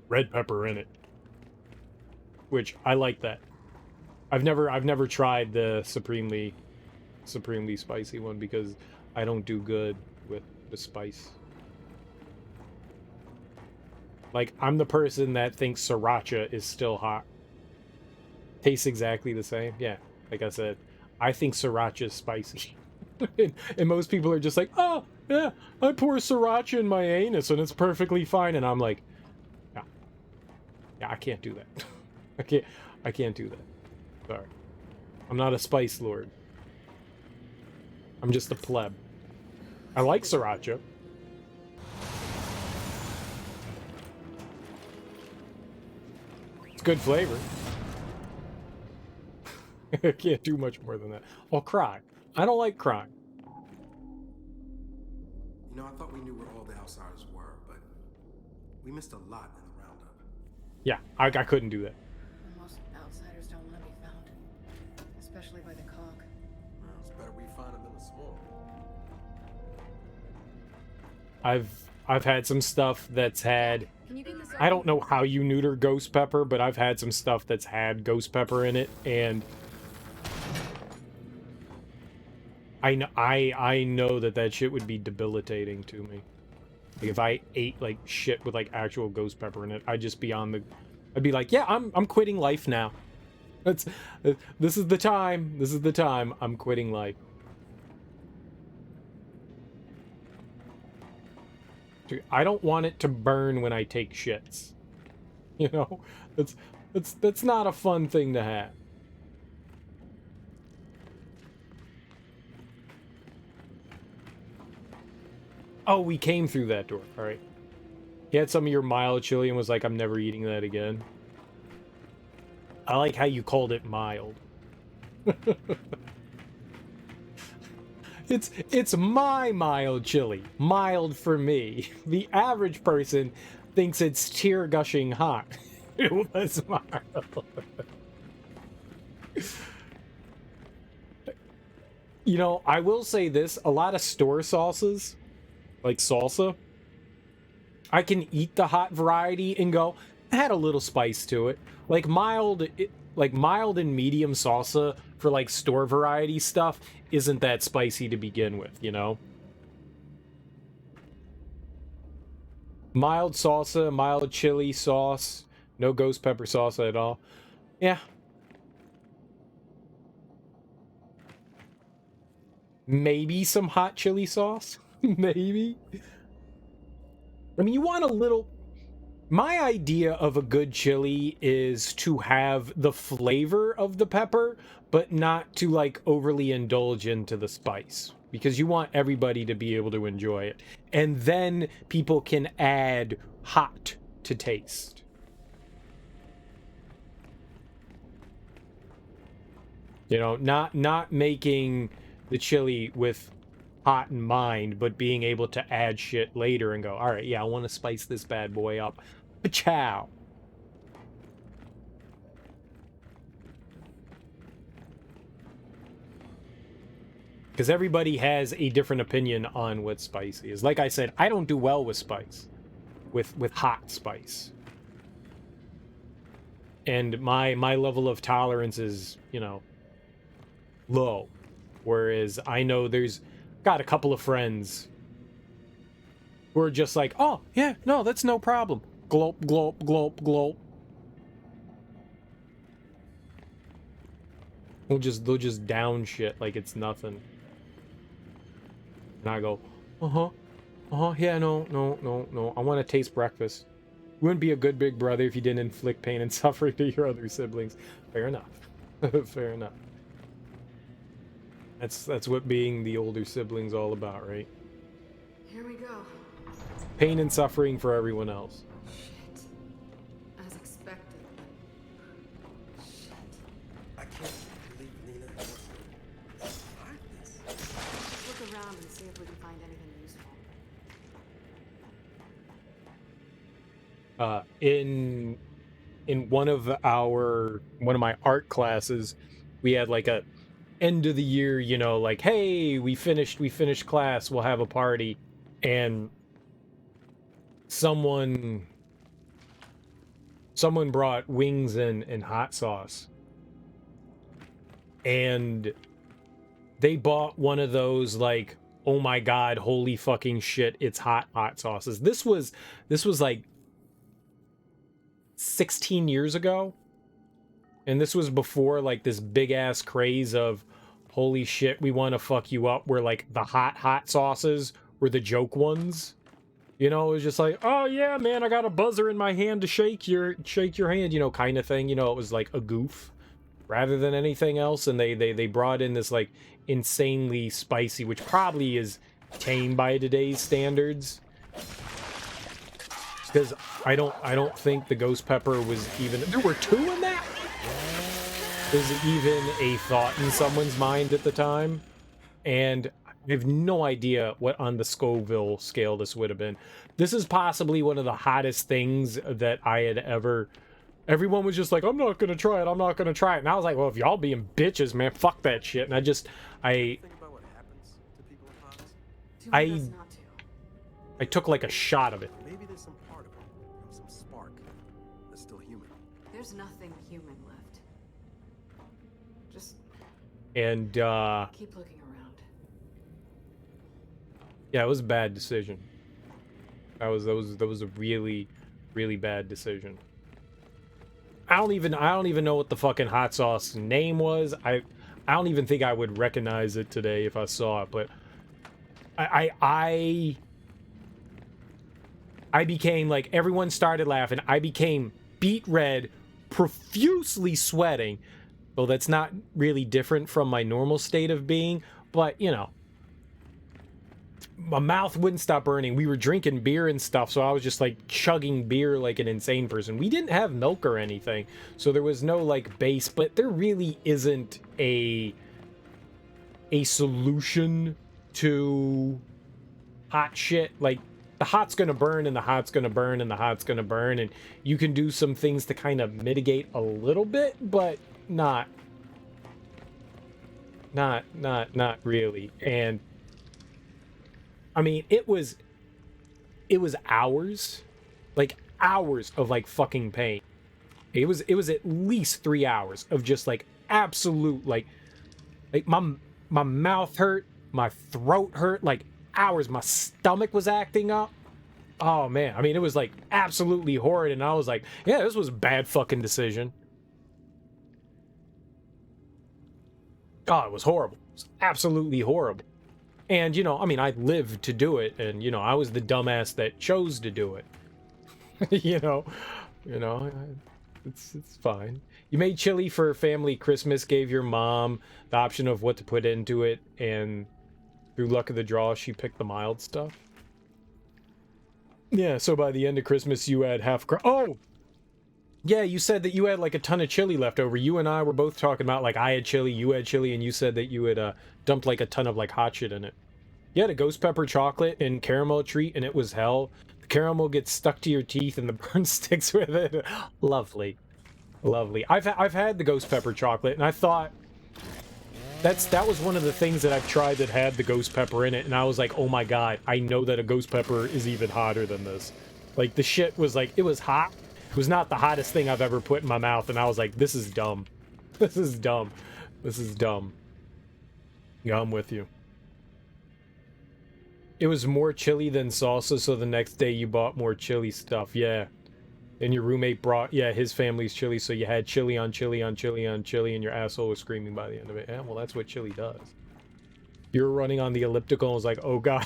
red pepper in it, which I like that. I've never tried the supremely spicy one because I don't do good with the spice. Like, I'm the person that thinks sriracha is still hot. Tastes exactly the same. Yeah, like I said, I think sriracha is spicy. and most people are just like, oh, yeah, I pour sriracha in my anus and it's perfectly fine. And I'm like, yeah, I can't do that. I can't do that. Sorry. I'm not a spice lord. I'm just a pleb. I like sriracha. It's good flavor. I can't do much more than that. I'll cry. I don't like crying. You know, I thought we knew where all the outsiders were, but we missed a lot in the roundup. Yeah, I couldn't do that. Most outsiders don't want to be found, especially by the cog. Well, it's better we find them in the swamp. I've had some stuff that's had. Can you get this I don't know how you neuter ghost pepper, but I've had some stuff that's had ghost pepper in it, and I know that shit would be debilitating to me. Like if I ate like shit with like actual ghost pepper in it, I'd just be on the. I'd be like, yeah, I'm quitting life now. This is the time. This is the time. I'm quitting life. Dude, I don't want it to burn when I take shits. You know, that's not a fun thing to have. Oh, we came through that door. All right. He had some of your mild chili and was like, I'm never eating that again. I like how you called it mild. It's my mild chili. Mild for me. The average person thinks it's tear gushing hot. It was mild. You know, I will say this, a lot of store sauces, like salsa, I can eat the hot variety and go, it had a little spice to it. Like mild and medium salsa for like store variety stuff isn't that spicy to begin with, you know? Mild salsa, mild chili sauce, no ghost pepper salsa at all. Yeah. Maybe some hot chili sauce. Maybe. I mean, you want a little. My idea of a good chili is to have the flavor of the pepper, but not to like overly indulge into the spice, because you want everybody to be able to enjoy it. And then people can add hot to taste. You know, not making the chili with hot in mind, but being able to add shit later and go, all right, yeah, I want to spice this bad boy up. Pachow. Because everybody has a different opinion on what spicy is. Like I said, I don't do well with spice, with hot spice. And my level of tolerance is, you know, low. Whereas I know there's got a couple of friends who are just like, oh yeah, no, that's no problem. Glop, glop, glop, glop. They'll just down shit like it's nothing. And I go, yeah, no. I want to taste breakfast. You wouldn't be a good big brother if you didn't inflict pain and suffering to your other siblings. Fair enough. Fair enough. That's what being the older sibling's all about, right? Here we go. Pain and suffering for everyone else. Shit. As expected. Shit. I can't believe Nina survived this. Look around and see if we can find anything useful. In one of my art classes, we had like a end of the year, you know, like, hey, we finished class, we'll have a party. And someone brought wings and hot sauce, and they bought one of those, like, oh my god, holy fucking shit, it's hot sauces. This was like 16 years ago, and this was before like this big ass craze of holy shit, we want to fuck you up, where like the hot sauces were the joke ones. You know, it was just like, oh yeah, man, I got a buzzer in my hand to shake your hand, you know, kind of thing. You know, it was like a goof rather than anything else. And they brought in this like insanely spicy, which probably is tame by today's standards. Because I don't think the ghost pepper was even, there were 2 in that? Was even a thought in someone's mind at the time. And I have no idea what on the Scoville scale this would have been. This is possibly one of the hottest things that I had ever... Everyone was just like, I'm not gonna try it, I'm not gonna try it. And I was like, well, if y'all being bitches, man, fuck that shit. And I Think about what happens to people in pods. Do my best not to. I took like a shot of it. Maybe there's some part of it, some spark that's still human. There's nothing human left. Just And Keep looking around. yeah, it was a bad decision. That was a really, really bad decision. I don't even know what the fucking hot sauce name was. I don't even think I would recognize it today if I saw it, but I became like, everyone started laughing. I became beet red, profusely sweating. Though that's not really different from my normal state of being, but you know, my mouth wouldn't stop burning. We were drinking beer and stuff, so I was just like chugging beer like an insane person. We didn't have milk or anything, so there was no like base, but there really isn't a solution to hot shit. Like, the hot's gonna burn and the hot's gonna burn and the hot's gonna burn, and you can do some things to kind of mitigate a little bit, but not really. And I mean, it was hours, like hours of like fucking pain. It was at least 3 hours of just like absolute like my mouth hurt, my throat hurt, like hours. My stomach was acting up. Oh man, I mean, it was like absolutely horrid, and I was like, yeah, this was a bad fucking decision. Oh, it was horrible. It was absolutely horrible. And, you know, I mean, I lived to do it, and, you know, I was the dumbass that chose to do it. you know, it's fine. You made chili for family Christmas, gave your mom the option of what to put into it, and through luck of the draw, she picked the mild stuff. Yeah, so by the end of Christmas, you had oh! Yeah, you said that you had like a ton of chili left over. You and I were both talking about like I had chili, you had chili, and you said that you had dumped like a ton of like hot shit in it. You had a ghost pepper chocolate and caramel treat, and it was hell. The caramel gets stuck to your teeth, and the burn sticks with it. Lovely, lovely. I've had the ghost pepper chocolate, and I thought that was one of the things that I've tried that had the ghost pepper in it, and I was like, oh my god, I know that a ghost pepper is even hotter than this. Like, the shit was like, it was hot. It was not the hottest thing I've ever put in my mouth, and I was like, this is dumb. This is dumb. This is dumb. Yeah, I'm with you. It was more chili than salsa, so the next day you bought more chili stuff. Yeah. And your roommate brought, yeah, his family's chili, so you had chili on chili on chili on chili, and your asshole was screaming by the end of it. Yeah, well, that's what chili does. You were running on the elliptical and was like, oh god.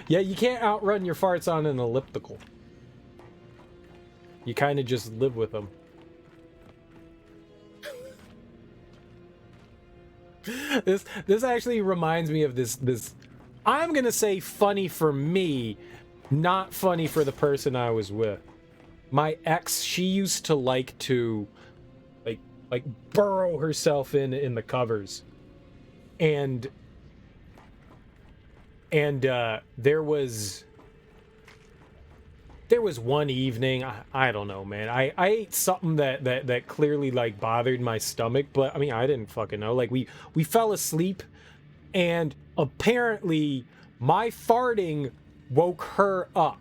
Yeah, you can't outrun your farts on an elliptical. You kind of just live with them. This actually reminds me of this I'm gonna say funny for me, not funny for the person I was with. My ex, she used to like to like burrow herself in the covers. And there was one evening, I don't know, man. I ate something that clearly like bothered my stomach, but I mean, I didn't fucking know. Like we fell asleep, and apparently my farting woke her up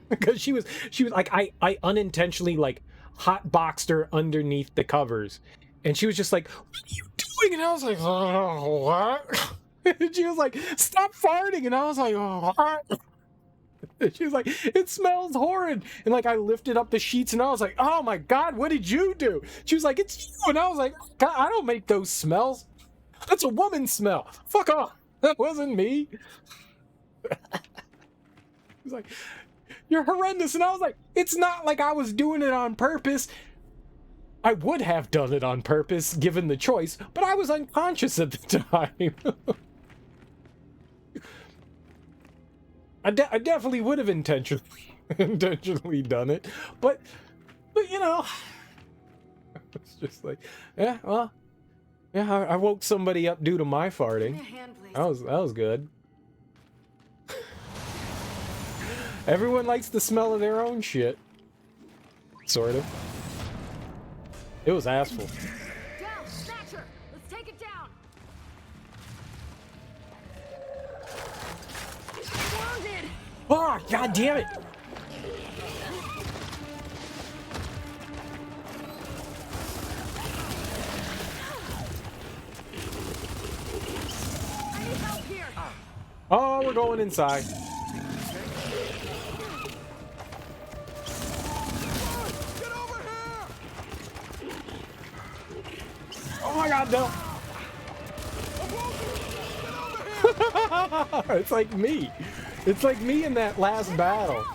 because she was like, I unintentionally like hotboxed her underneath the covers, and she was just like, what are you doing? And I was like, oh, what? And she was like, stop farting, and I was like, oh, what? She was like, it smells horrid. And like, I lifted up the sheets and I was like, oh my god, what did you do? She was like, it's you. And I was like, god, I don't make those smells. That's a woman smell. Fuck off. That wasn't me. She was like, you're horrendous. And I was like, it's not like I was doing it on purpose. I would have done it on purpose given the choice, but I was unconscious at the time. I definitely would have intentionally done it, but you know, it's just like, yeah, well, yeah, I woke somebody up due to my farting. Give me a hand, please. That was good. Everyone likes the smell of their own shit, sort of. It was assful. Down, Snatcher! Let's take it down! Wounded! Oh, god damn it! I need help here! Oh, we're going inside. Get over here! Oh my god, no! It's like me. It's like me in that last battle.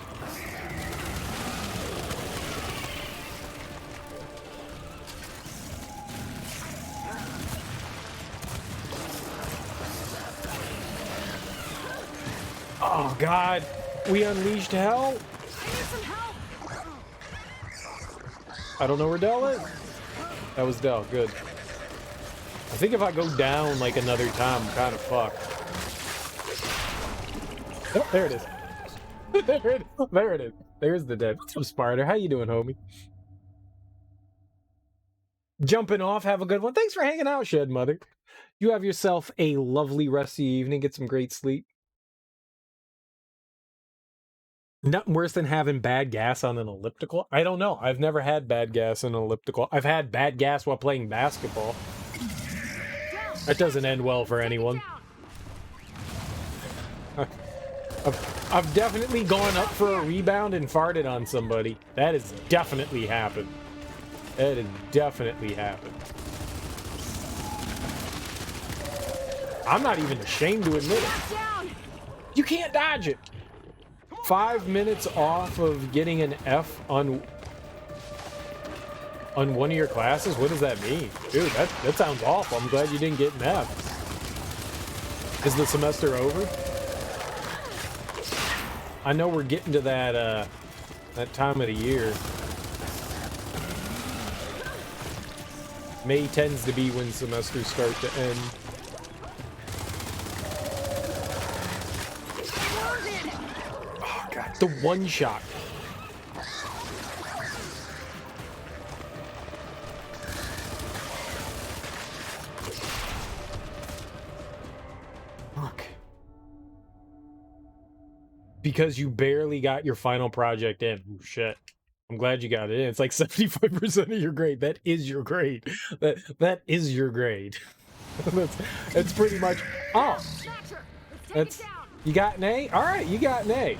Oh god, we unleashed hell? I need some help! I don't know where Del is. That was Del, good. I think if I go down like another time, I'm kind of fucked. Oh, there it is. There it is. There's the dead. What's up, Sparta? How you doing, homie? Jumping off, have a good one. Thanks for hanging out, Shed Mother. You have yourself a lovely rest of the evening. Get some great sleep. Nothing worse than having bad gas on an elliptical. I don't know. I've never had bad gas on an elliptical. I've had bad gas while playing basketball. That doesn't end well for anyone. I've definitely gone up for a rebound and farted on somebody. That has definitely happened. That has definitely happened. I'm not even ashamed to admit it. You can't dodge it. 5 minutes off of getting an F on one of your classes? What does that mean? Dude, that sounds awful. I'm glad you didn't get an F. Is the semester over? I know we're getting to that time of the year. May tends to be when semesters start to end. The one shot. Fuck. Because you barely got your final project in. Oh, shit. I'm glad you got it in. It's like 75% of your grade. That is your grade. That is your grade. that's pretty much. Oh, that's, you got an A. All right, you got an A.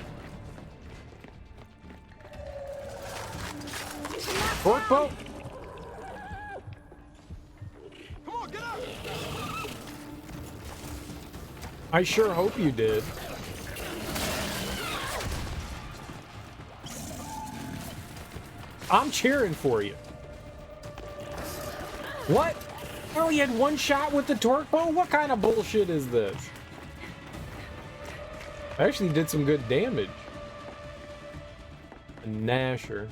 Fork boat. Come on, get up! I sure hope you did. I'm cheering for you. What? I only had one shot with the torque bow? What kind of bullshit is this? I actually did some good damage. A Nasher.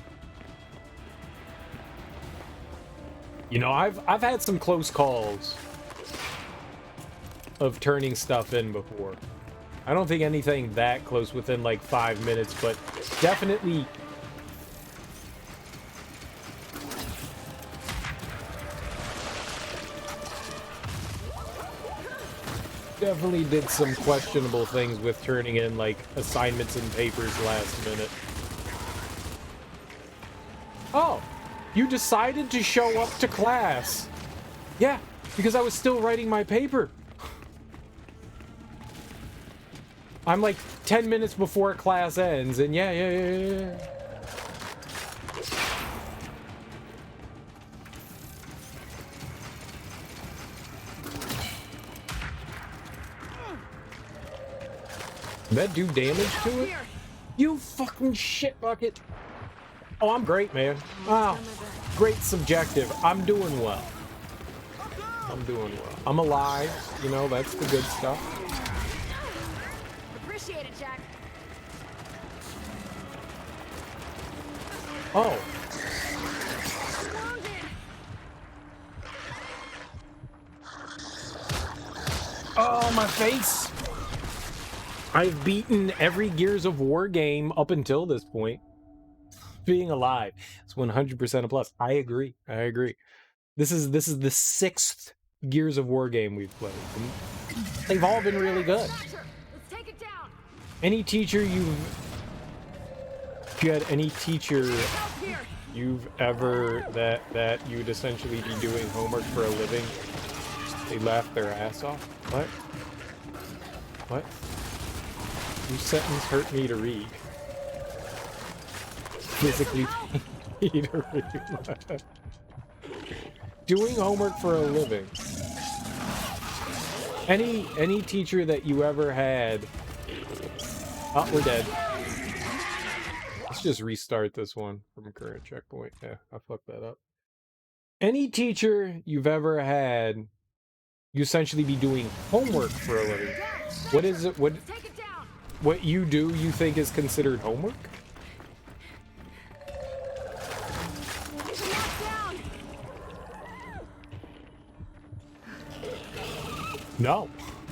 You know, I've had some close calls of turning stuff in before. I don't think anything that close within like 5 minutes, but definitely did some questionable things with turning in like assignments and papers last minute. Oh, you decided to show up to class. Yeah, because I was still writing my paper. I'm like 10 minutes before class ends, and yeah. Did that do damage to it? You fucking shit bucket. Oh, I'm great, man. Wow. Great subjective. I'm doing well. I'm doing well. I'm alive. You know, that's the good stuff. Appreciate it, Jack. Oh. Oh, my face. I've beaten every Gears of War game up until this point. Being alive is 100% a plus. I agree. This is the 6th Gears of War game we've played. And they've all been really good. Let's take it down. Any teacher if you had any teacher you've ever that you'd essentially be doing homework for a living, they laugh their ass off. What? Your sentence hurt me to read. Physically me to read. Doing homework for a living. Any teacher that you ever had. Oh, we're dead. Let's just restart this one from current checkpoint. Yeah, I fucked that up. Any teacher you've ever had, you essentially be doing homework for a living. What is it? What you do, you think is considered homework? No.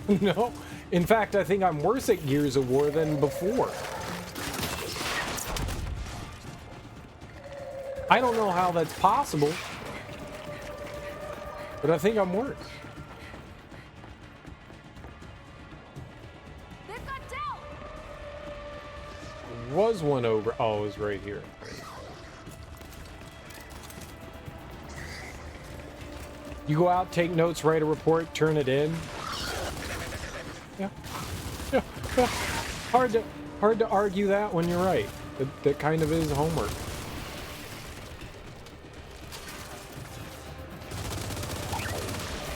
No. In fact, I think I'm worse at Gears of War than before. I don't know how that's possible, but I think I'm worse. Was one over. Oh, it was right here. You go out, take notes, write a report, turn it in. Yeah. Hard to argue that when you're right. That kind of is homework.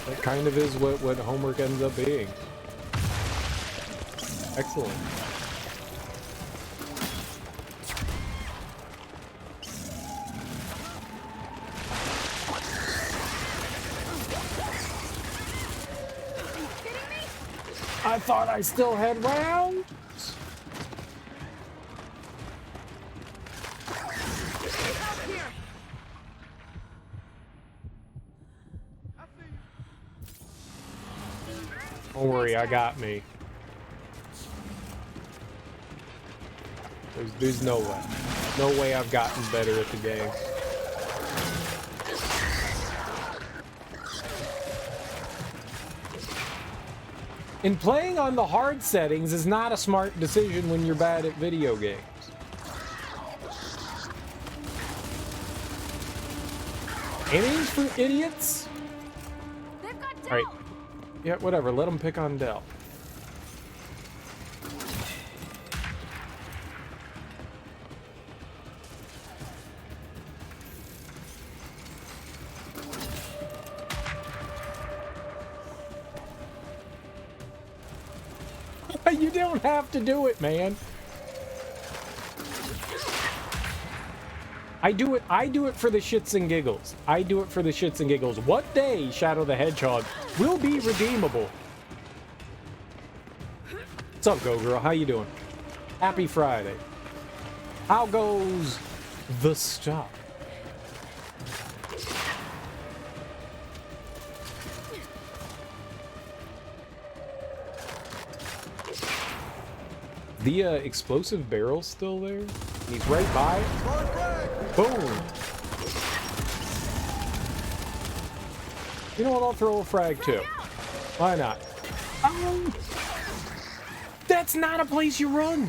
That kind of is what homework ends up being. Excellent. I thought I still had rounds. Don't worry, I got me. There's no way. No way I've gotten better at the game. And playing on the hard settings is not a smart decision when you're bad at video games. Innings for idiots? Alright. Yeah, whatever. Let them pick on Del. You don't have to do it, man. I do it for the shits and giggles. I do it for the shits and giggles. What day, Shadow the Hedgehog, will be redeemable? What's up, Go Girl? How you doing? Happy Friday. How goes the stuff? The explosive barrel's still there. He's right by it. Boom. You know what? I'll throw a frag too. Why not? That's not a place you run.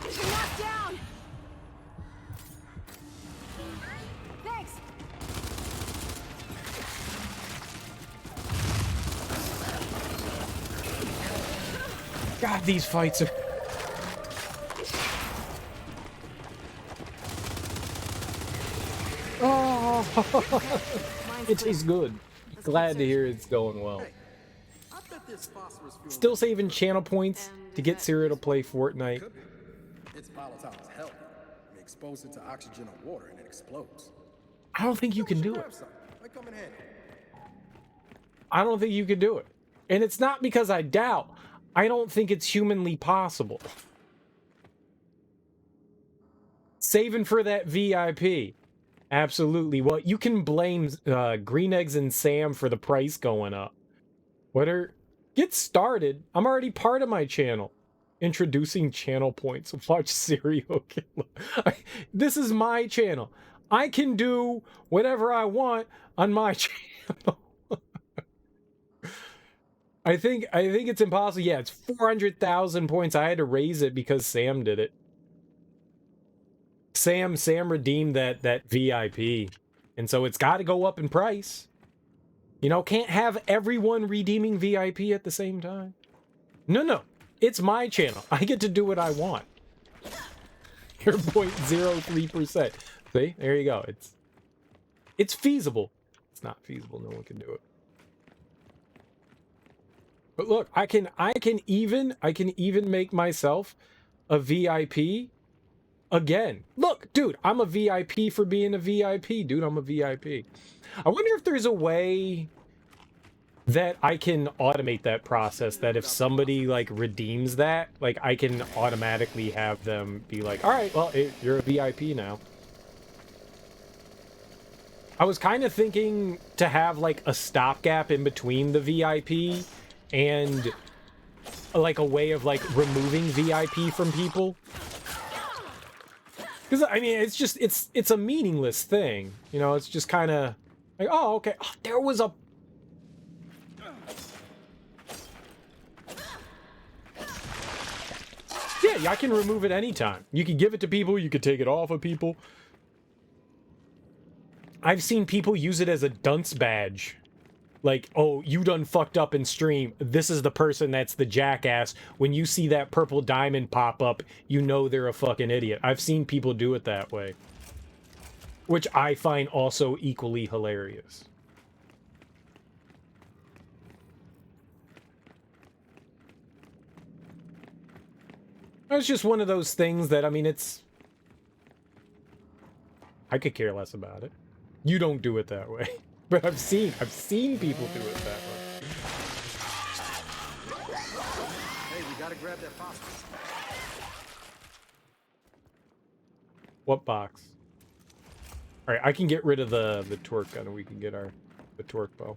Locked down. Thanks. God, these fights are... Oh, it tastes good. Glad to hear it's going well. I bet this phosphorus fuel Still saving channel points to get Sarah to play Fortnite. could be. It's volatile as hell. You expose it to oxygen or water and it explodes. I don't think you can do it. Grab some. Might come in handy. I don't think you can do it. And it's not because I doubt. I don't think it's humanly possible. Saving for that VIP. Absolutely. Well, you can blame Green Eggs and Sam for the price going up. Get started. I'm already part of my channel. Introducing channel points. Watch Serial Killer. This is my channel. I can do whatever I want on my channel. I think it's impossible. Yeah, it's 400,000 points. I had to raise it because Sam did it. Sam redeemed that VIP. And so it's got to go up in price. You know, can't have everyone redeeming VIP at the same time. No. It's my channel. I get to do what I want. You're 0.03%. See? There you go. It's feasible. It's not feasible. No one can do it. But look, I can even make myself a VIP again. Look, dude, I'm a VIP for being a VIP, dude. I'm a VIP. I wonder if there's a way that I can automate that process, that if somebody like redeems that, like I can automatically have them be like, all right, well, you're a VIP now. I was kind of thinking to have like a stopgap in between the VIP and like a way of like removing VIP from people. Because I mean, it's just it's a meaningless thing, you know. It's just kind of like, oh, okay, oh, there was a yeah, I can remove it anytime. You can give it to people, you can take it off of people. I've seen people use it as a dunce badge. Like, oh, you done fucked up in stream. This is the person that's the jackass. When you see that purple diamond pop up, you know they're a fucking idiot. I've seen people do it that way. Which I find also equally hilarious. It's just one of those things that, I mean, I could care less about it. You don't do it that way. But I've seen people do it that way. Hey, we gotta grab that phosphorus. What box? All right, I can get rid of the torque gun and we can get the torque bow.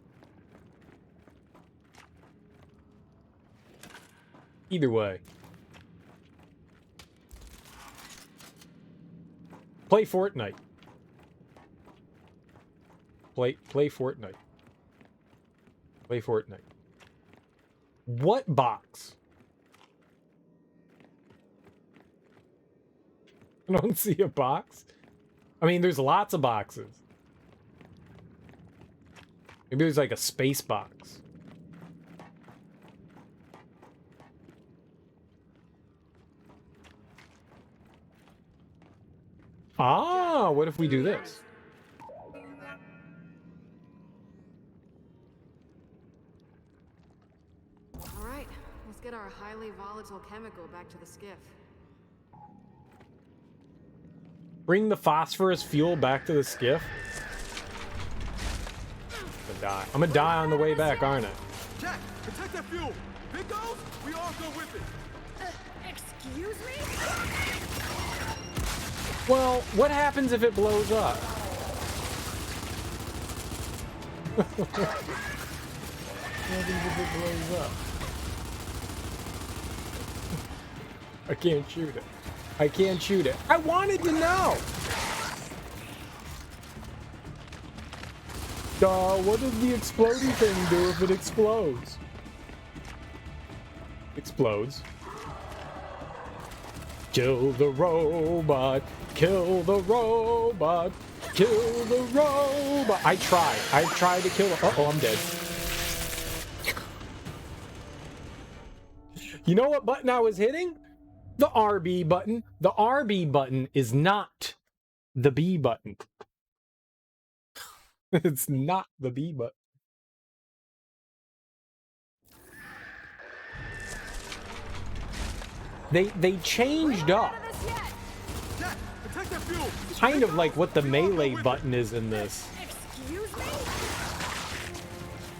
Either way. Play Fortnite. Play Fortnite. Play Fortnite. What box? I don't see a box. I mean, there's lots of boxes. Maybe there's like a space box. Ah, what if we do this? All right, let's get our highly volatile chemical back to the skiff. Bring the phosphorus fuel back to the skiff? I'm gonna die on the way back, aren't I? Jack, protect that fuel. If it goes, we all go with it. Excuse me? Well, what happens if it blows up? What happens if it blows up? I can't shoot it. I can't shoot it. I wanted to know! What does the exploding thing do if it explodes? Explodes. Kill the robot. Kill the robot. Kill the robot. I tried to kill it. Uh-oh, I'm dead. You know what button I was hitting? The RB button. The RB button is not the B button. It's not the B button. They changed up Jack, protect that fuel. kind of like what the melee button is in this. Excuse me?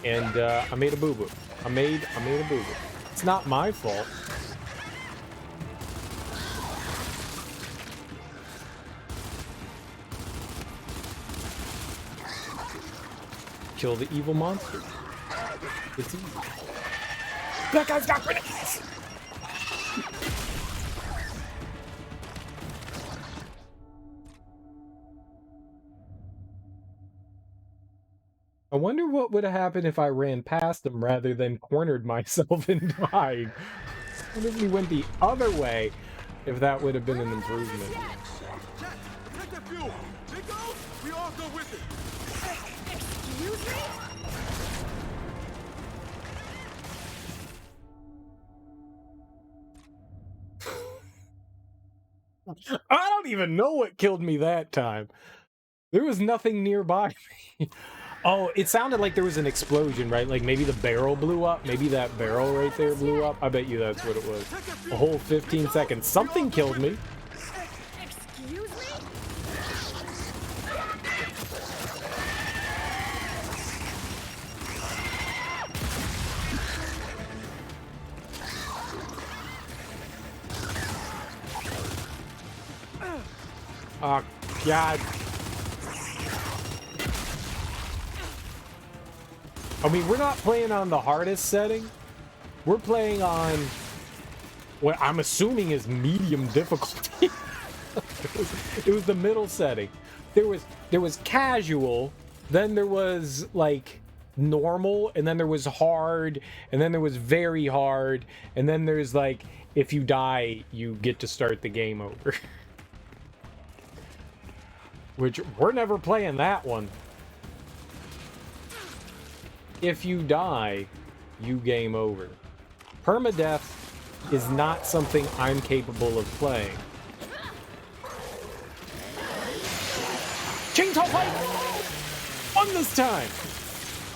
And I made a boo-boo. I made a boo-boo. It's not my fault. Kill the evil monster. It's easy. That guy's got grenades! I wonder what would have happened if I ran past him rather than cornered myself and died. I wonder if we went the other way, if that would have been an improvement. Jack, protect that fuel. If it goes, we all go with it. Excuse me? I don't even know what killed me that time. There was nothing nearby me. Oh, it sounded like there was an explosion, right? Like maybe the barrel blew up. Maybe that barrel right there blew up. I bet you that's what it was. A whole 15 seconds. Something killed me. Excuse me? Oh, God. I mean, we're not playing on the hardest setting. We're playing on what I'm assuming is medium difficulty. It was the middle setting. There was casual, then there was like normal, and then there was hard, and then there was very hard, and then there's like if you die, you get to start the game over. Which we're never playing that one. If you die, you game over. Permadeath is not something I'm capable of playing. Chainsaw fight! Won this time!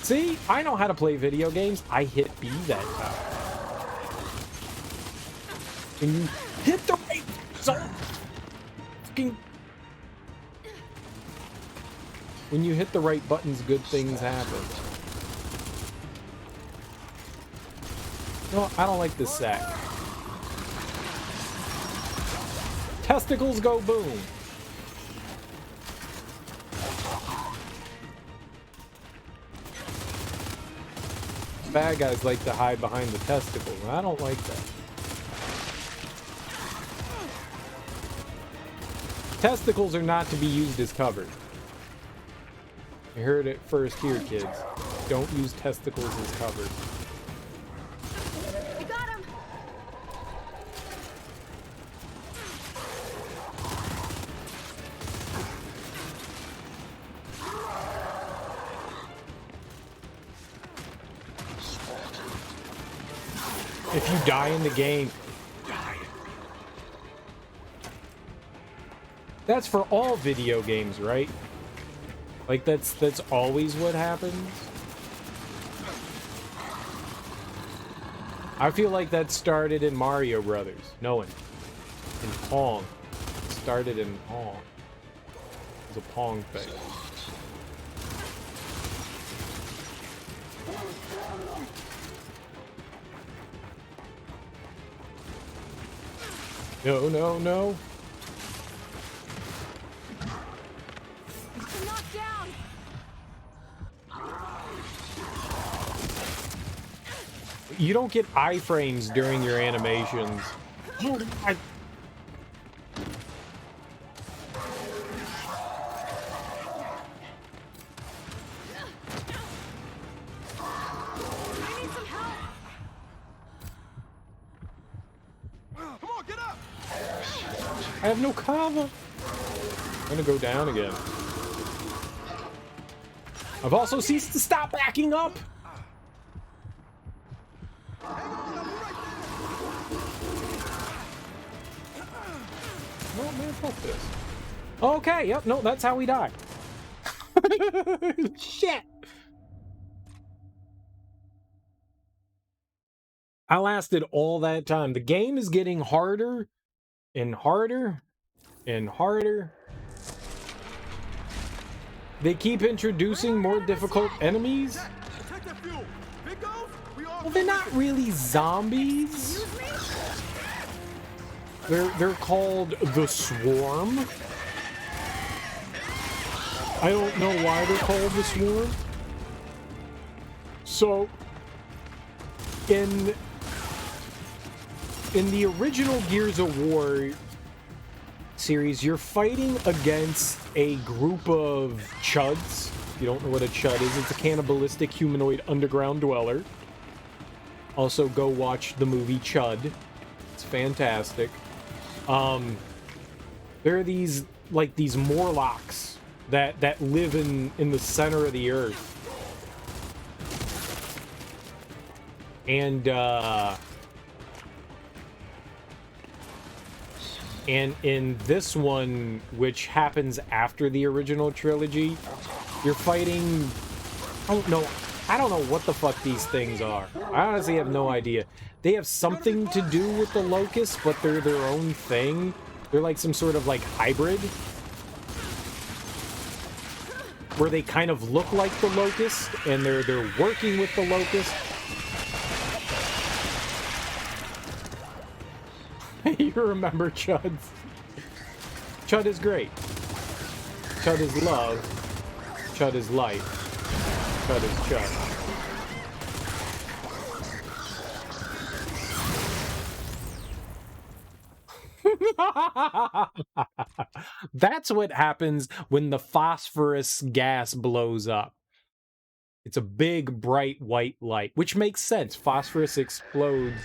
See, I know how to play video games. I hit B that time. When you hit the right zone, fucking. When you hit the right buttons, good things happen. No, I don't like this sack. Testicles go boom. Bad guys like to hide behind the testicles, and I don't like that. testicles are not to be used as cover. You heard it first here, kids. Don't use testicles as cover. I got him! If you die in the game, die. That's for all video games, right? Like that's always what happens. I feel like that started in Mario Brothers. No one. In Pong. It started in Pong. It was a Pong thing. No, no, no. I'm knocked down! You don't get iframes during your animations. Oh, God. I need some help! Come on, get up! I have no cover. I'm gonna go down again. I've also ceased to stop backing up. No, man, fuck this. Okay, yep, no, that's how we die. Shit. I lasted all that time. The game is getting harder and harder and harder. They keep introducing more difficult enemies. Protect that fuel. Big goes, we all Well, they're not really zombies. They're called the Swarm. I don't know why they're called the Swarm. So, in the original Gears of War series, you're fighting against a group of chuds. If you don't know what a chud is, it's a cannibalistic humanoid underground dweller. Also, go watch the movie Chud. It's fantastic. There are these, like, these Morlocks that live in the center of the earth. And in this one, which happens after the original trilogy, you're fighting, I don't know what the fuck these things are. I honestly have no idea. They have something to do with the Locusts, but they're their own thing. They're like some sort of like hybrid, where they kind of look like the Locust, and they're working with the Locust. You remember Chuds? Chud is great. Chud is love. Chud is life. Chud is Chud. That's what happens when the phosphorus gas blows up. It's a big, bright white light, which makes sense. Phosphorus explodes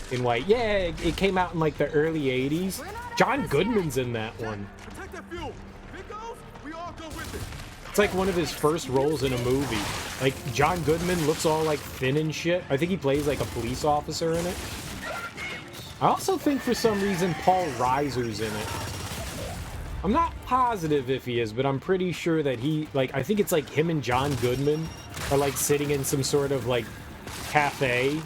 in white. Yeah, it came out in like the early 80s. John Goodman's in that one. protect that fuel. Big goes, we all go with it. It's like one of his first roles in a movie. Like, John Goodman looks all like thin and shit. I think he plays like a police officer in it. I also think for some reason Paul Reiser's in it. I'm not positive if he is, but I'm pretty sure that he, like, I think it's like him and John Goodman are like sitting in some sort of like cafe.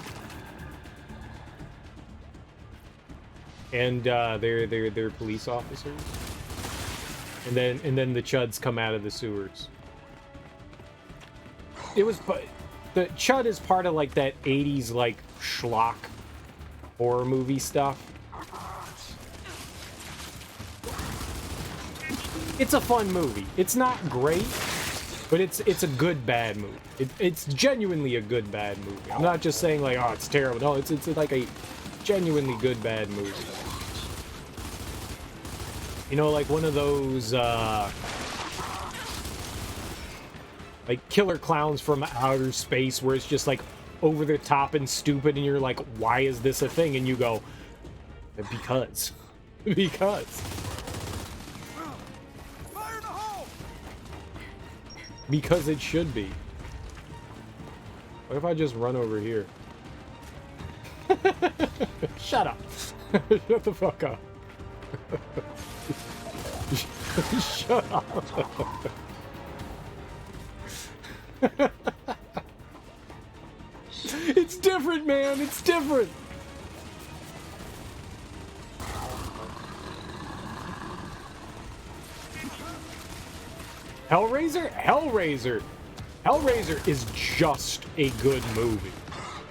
And they're police officers. And then the Chuds come out of the sewers. It was, but the Chud is part of like that 80s like schlock horror movie stuff. It's a fun movie. It's not great, but it's a good bad movie. It's genuinely a good bad movie. I'm not just saying like, oh, it's terrible. No, it's like a genuinely good bad movie. You know, like one of those, like killer clowns from outer space where it's just like over the top and stupid and you're like, why is this a thing? And you go, because. Because. Fire in the hole! Because it should be. What if I just run over here? Shut up. Shut the fuck up. Shut up. It's different, man. It's different. Hellraiser? Hellraiser is just a good movie.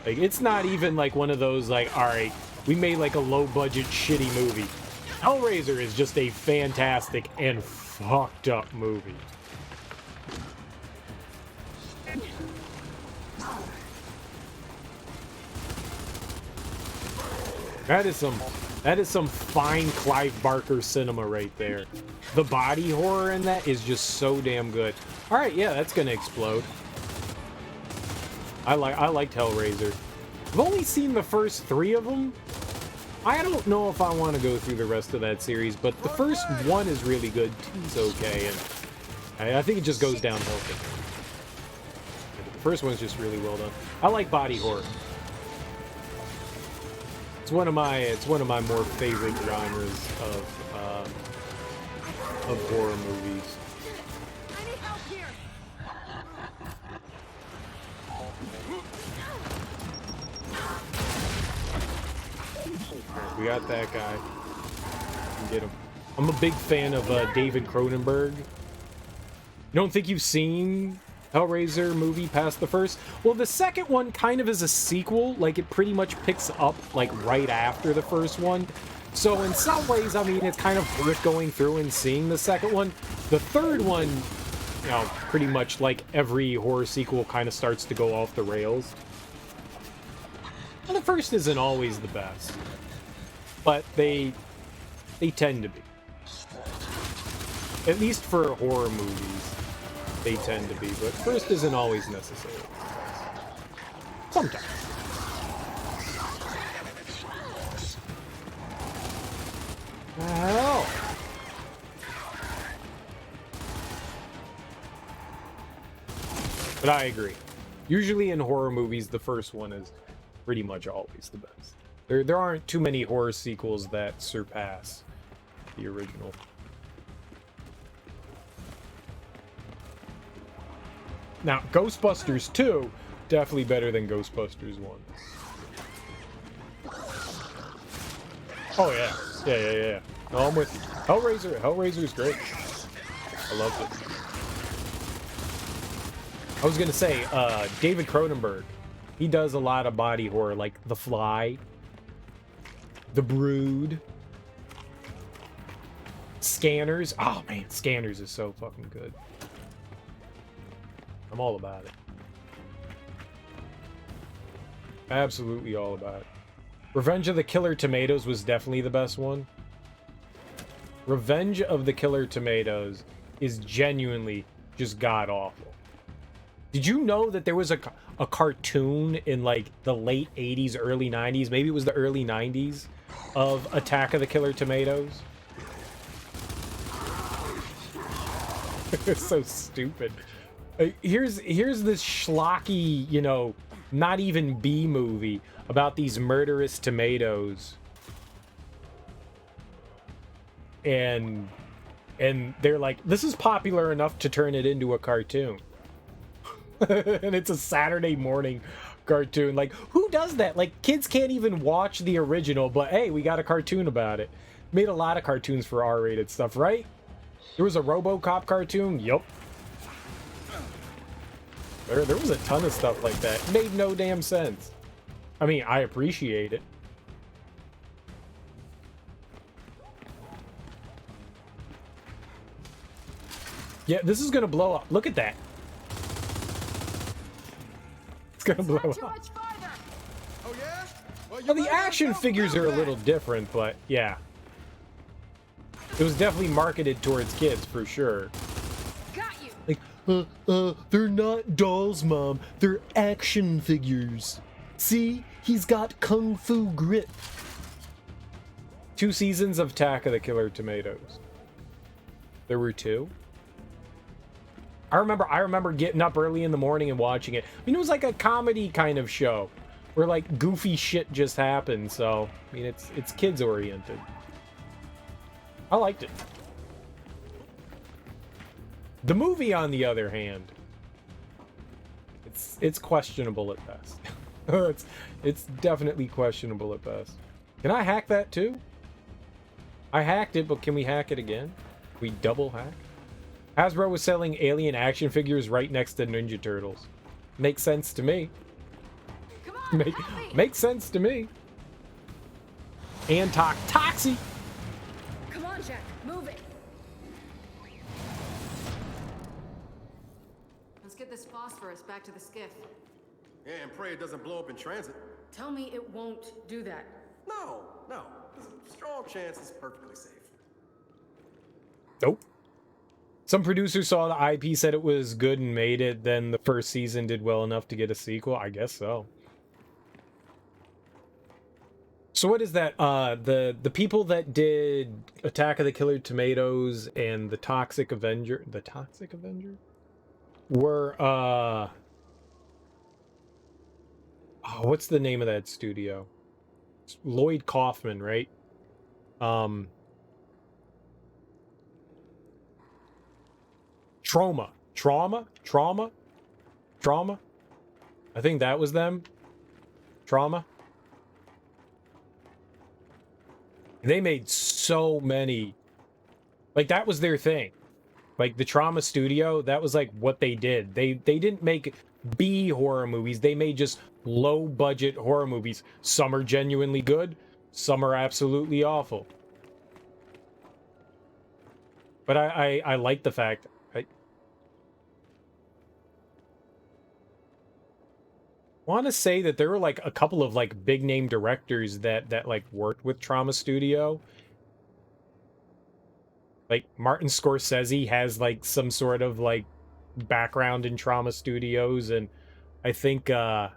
Like, it's not even like one of those, like, alright, we made like a low-budget shitty movie. Hellraiser is just a fantastic and fucked up movie. That is some fine Clive Barker cinema right there. The body horror in that is just so damn good. All right, yeah, that's gonna explode. I liked Hellraiser. I've only seen the first 3 of them. I don't know if I want to go through the rest of that series, but the first one is really good. 2's okay, and I think it just goes downhill from there. The first one's just really well done. I like body horror. It's one of my more favorite genres of horror movies. I need help here. We got that guy. We can get him. I'm a big fan of David Cronenberg. You don't think you've seen Hellraiser movie past the first? Well, the second one kind of is a sequel. Like, it pretty much picks up, like, right after the first one. So in some ways, I mean, it's kind of worth going through and seeing the second one. The third one, you know, pretty much like every horror sequel kind of starts to go off the rails. And the first isn't always the best, but they tend to be. At least for horror movies, they tend to be, but first isn't always necessary. Sometimes. Hell. But I agree. Usually in horror movies, the first one is pretty much always the best. There aren't too many horror sequels that surpass the original. Now, Ghostbusters 2, definitely better than Ghostbusters 1. Oh, yeah. Yeah. No, I'm with you. Hellraiser's great. I loved it. I was gonna say, David Cronenberg, he does a lot of body horror, like The Fly, The Brood, Scanners. Oh, man, Scanners is so fucking good. I'm all about it. Absolutely all about it. Revenge of the Killer Tomatoes was definitely the best one. Revenge of the Killer Tomatoes is genuinely just god-awful. Did you know that there was a cartoon in, like, the late 80s, early 90s, maybe it was the early 90s, of Attack of the Killer Tomatoes? It's so stupid. Here's this schlocky, you know, not even B movie about these murderous tomatoes, and they're like, this is popular enough to turn it into a cartoon. And it's a Saturday morning cartoon. Like, who does that? Like, kids can't even watch the original, but hey, we got a cartoon about it. Made a lot of cartoons for R-rated stuff, right? There was a RoboCop cartoon. Yup. There was a ton of stuff like that. It made no damn sense. I mean, I appreciate it. Yeah, this is gonna blow up. Look at that. It's gonna blow up. Oh yeah? Well, Well, the action figures are a little different, but yeah. It was definitely marketed towards kids, for sure. Got you. Like, they're not dolls, Mom. They're action figures. See? He's got kung fu grip. 2 seasons of Attack of the Killer Tomatoes. There were 2? I remember getting up early in the morning and watching it. I mean, it was like a comedy kind of show where like goofy shit just happened. So, I mean, it's kids oriented. I liked it. The movie, on the other hand, it's questionable at best. it's definitely questionable at best. Can I hack that too? I hacked it, but can we hack it again? We double hack? Hasbro was selling alien action figures right next to Ninja Turtles. Makes sense to me. Come on, Makes sense to me. And Toxie! Come on, Jack, move it. Let's get this phosphorus back to the skiff. Yeah, and pray it doesn't blow up in transit. Tell me it won't do that. No. There's a strong chance it's perfectly safe. Nope. Some producer saw the IP, said it was good and made it, then the first season did well enough to get a sequel? I guess so. So what is that? The people that did Attack of the Killer Tomatoes and the Toxic Avenger... The Toxic Avenger? Were, Oh, what's the name of that studio? It's Lloyd Kaufman, right? Trauma. I think that was them. Trauma. They made so many. Like, that was their thing. Like, the Trauma studio, that was like what they did. They didn't make B horror movies. They made just low budget horror movies. Some are genuinely good, some are absolutely awful. But I like the fact I want to say that there were like a couple of like big name directors that like worked with Trauma Studio. Like Martin Scorsese has like some sort of like background in Trauma Studios, and I think oh,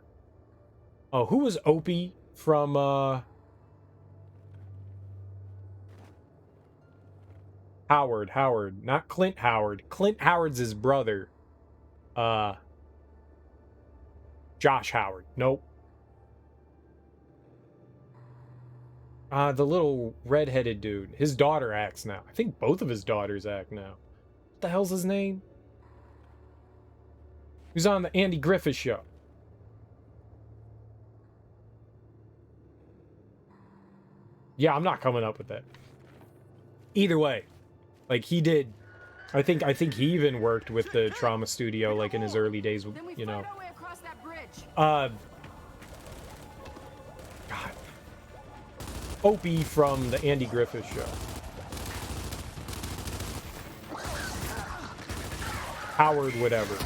who was Opie from Howard, not Clint Howard. Clint Howard's his brother. Josh Howard. Nope. The little redheaded dude. His daughter acts now. I think both of his daughters act now. What the hell's his name? He was on the Andy Griffith Show. Yeah, I'm not coming up with that. Either way, like he did. I think he even worked with the Trauma Studio like in his early days, you know. God. Opie from the Andy Griffith Show. Howard, whatever.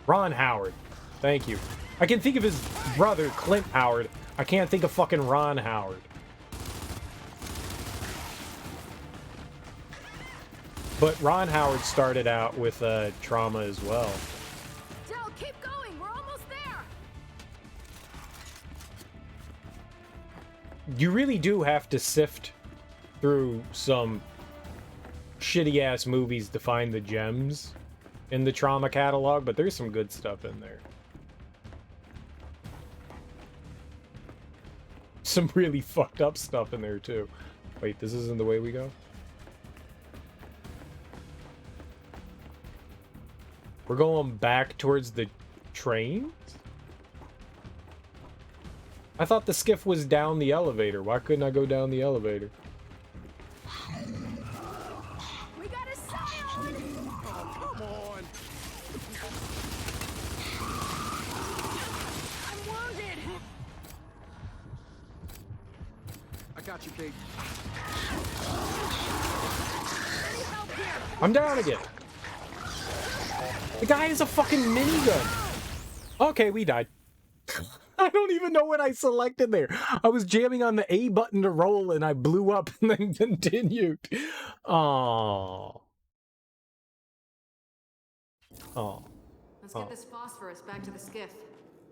Ron Howard. Thank you. I can think of his brother, Clint Howard. I can't think of fucking Ron Howard. But Ron Howard started out with Trauma as well. Del, keep going. We're almost there. You really do have to sift through some shitty-ass movies to find the gems in the Trauma catalog, but there's some good stuff in there. Some really fucked up stuff in there, too. Wait, this isn't the way we go? We're going back towards the trains? I thought the skiff was down the elevator. Why couldn't I go down the elevator? We got a scion! Oh, come on! I'm wounded! I got you, Kait. Any help here? I'm down again. The guy has a fucking minigun. Okay, we died. I don't even know what I selected there. I was jamming on the A button to roll and I blew up and then continued. Oh. Oh. Let's get this phosphorus back to the skiff.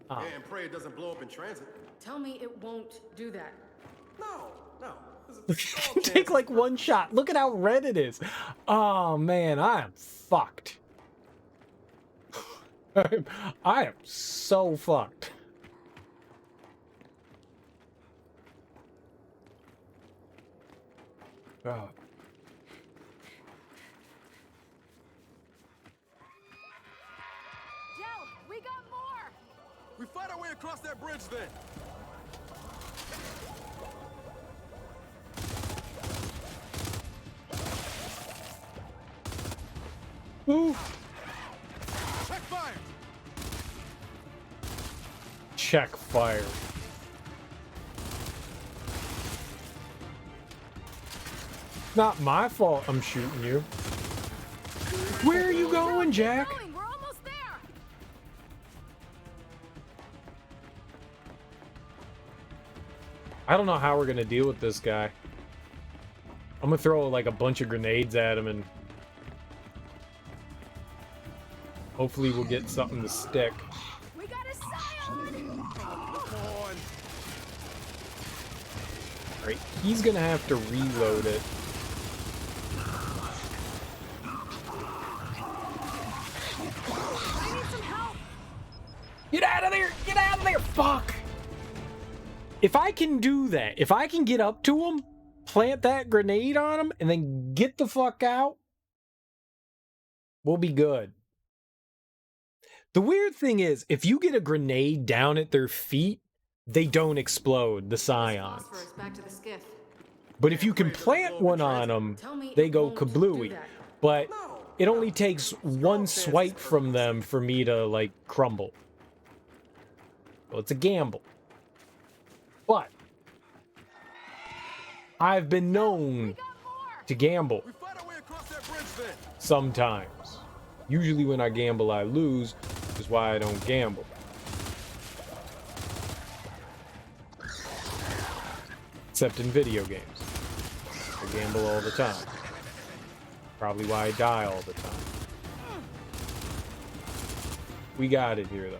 Yeah, and pray it doesn't blow up in transit. Tell me it won't do that. No, no. There's a strong Take chance like it's one shot. Look at how red it is. Oh man, I am fucked. I am so fucked. Oh. Joe, we got more! We fight our way across that bridge then. Ooh. Check fire. Check fire. Not my fault I'm shooting you. Where are you going, Jack? We're almost there! I don't know how we're gonna deal with this guy. I'm gonna throw like a bunch of grenades at him and hopefully we'll get something to stick. We got a scion! Alright, he's gonna have to reload it. I need some help! Get out of there! Get out of there! Fuck! If I can do that, if I can get up to him, plant that grenade on him, and then get the fuck out, we'll be good. The weird thing is, if you get a grenade down at their feet, they don't explode, the scions. Phosphorus back to the skiff. But if you can plant one on them, they go kablooey. But it only takes one swipe from them for me to, like, crumble. Well, it's a gamble. But I've been known to gamble We fight our way across that bridge then. sometimes. Usually when I gamble, I lose, which is why I don't gamble. Except in video games. I gamble all the time. Probably why I die all the time. We got it here, though.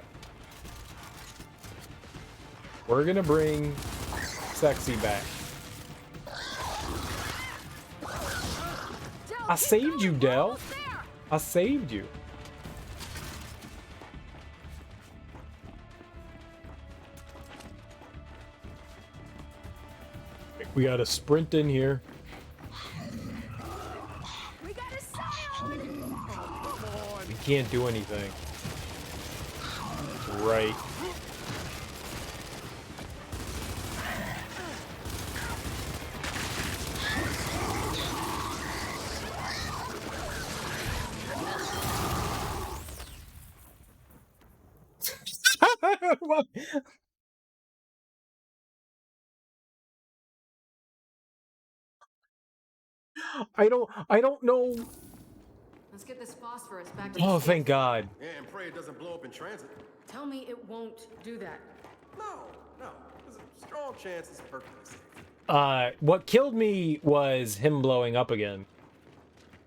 We're gonna bring Sexy back. I saved you, Del. I saved you. We got to sprint in here. We got a scion! We can't do anything. Right. I don't know. Let's get this phosphorus back to the Oh, skiff. thank God. Yeah, and pray it doesn't blow up in transit. Tell me it won't do that. No, no. There's a strong chance it's perfectly safe. What killed me was him blowing up again.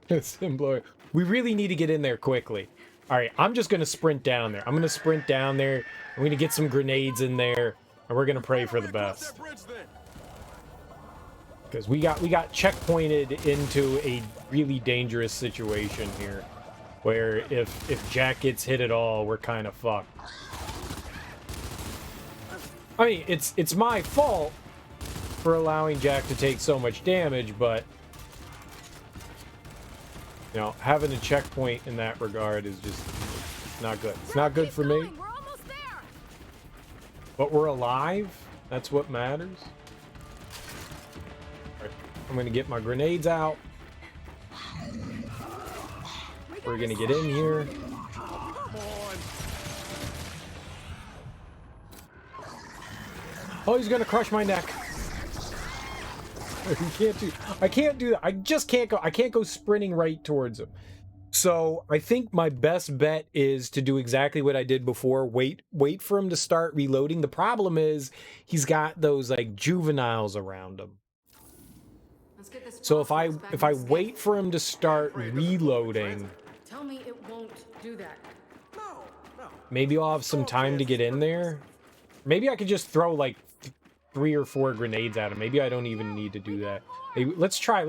It's him blowing. We really need to get in there quickly. All right, I'm just gonna sprint down there. I'm gonna sprint down there. I'm gonna get some grenades in there, and we're gonna pray for the best. Because we got checkpointed into a really dangerous situation here, where if Jack gets hit at all, we're kind of fucked. I mean, it's my fault for allowing Jack to take so much damage, but you know, having a checkpoint in that regard is just not good. It's not good for me. We're almost there! But we're alive. That's what matters. Alright, I'm gonna get my grenades out. We're gonna get in here. Oh, he's gonna crush my neck. I can't do that. I just can't go. I can't go sprinting right towards him. So I think my best bet is to do exactly what I did before. Wait for him to start reloading. The problem is he's got those like juveniles around him. Let's get this So if I phosphorus back if in I the skiff. wait for him to start Pray it doesn't blow up in reloading, transit. Tell me it won't do that. No, no. maybe I'll have some time to get in there. Maybe I could just throw like 3 or 4 grenades at him. Maybe I don't even need to do that. Maybe, let's try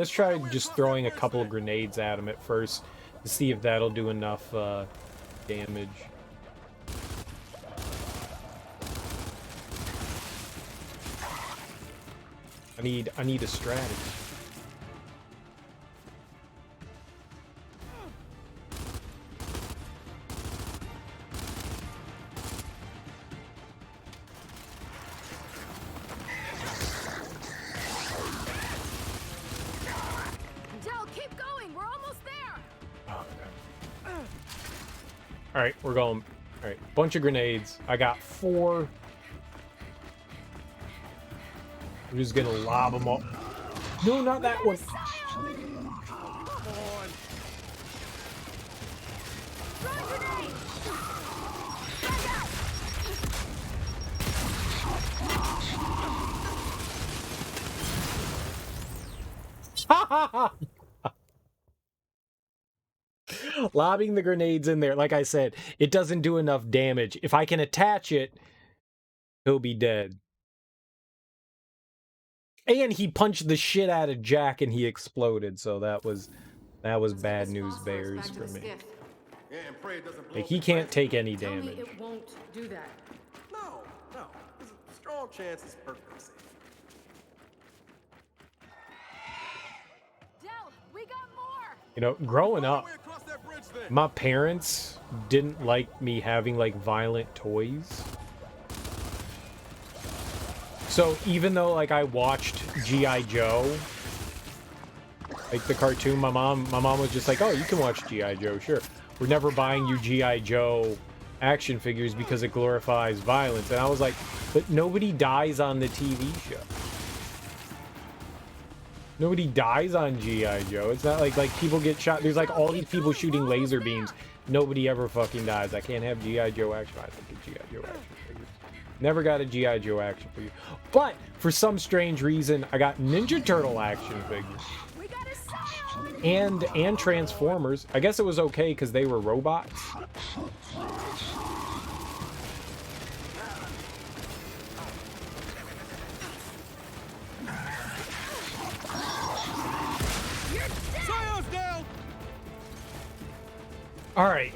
just throwing a couple of grenades at him at first to see if that'll do enough damage. I need a strategy. Del, keep going. We're almost there. Oh, okay. All right, we're going. All right, bunch of grenades. I got 4. I'm just gonna lob them up. No, not that one. Lobbing the grenades in there. Like I said, it doesn't do enough damage. If I can attach it, he'll be dead. And he punched the shit out of Jack and he exploded. So that was Let's get bad this news phosphorus bears back to for the me. skiff. Yeah, and pray it doesn't blow Like, up he in can't transit. take any Tell me damage. it won't do that. No, no. There's a strong chance it's perfectly safe. Del, we got more. You know, growing Find a up, way across that bridge, then. my parents didn't like me having like violent toys. So even though like I watched G.I. Joe, like the cartoon, my mom was just like, "Oh, you can watch G.I. Joe, sure. We're never buying you G.I. Joe action figures because it glorifies violence." And I was like, "But nobody dies on the TV show. Nobody dies on G.I. Joe. It's not like people get shot. There's like all these people shooting laser beams. Nobody ever fucking dies. I can't have G.I. Joe action. I don't get G.I. Joe action figures. Never got a G.I. Joe action figure. But for some strange reason, I got Ninja Turtle action figures. We got a scion. And Transformers. I guess it was okay because they were robots. Scion's down! All right.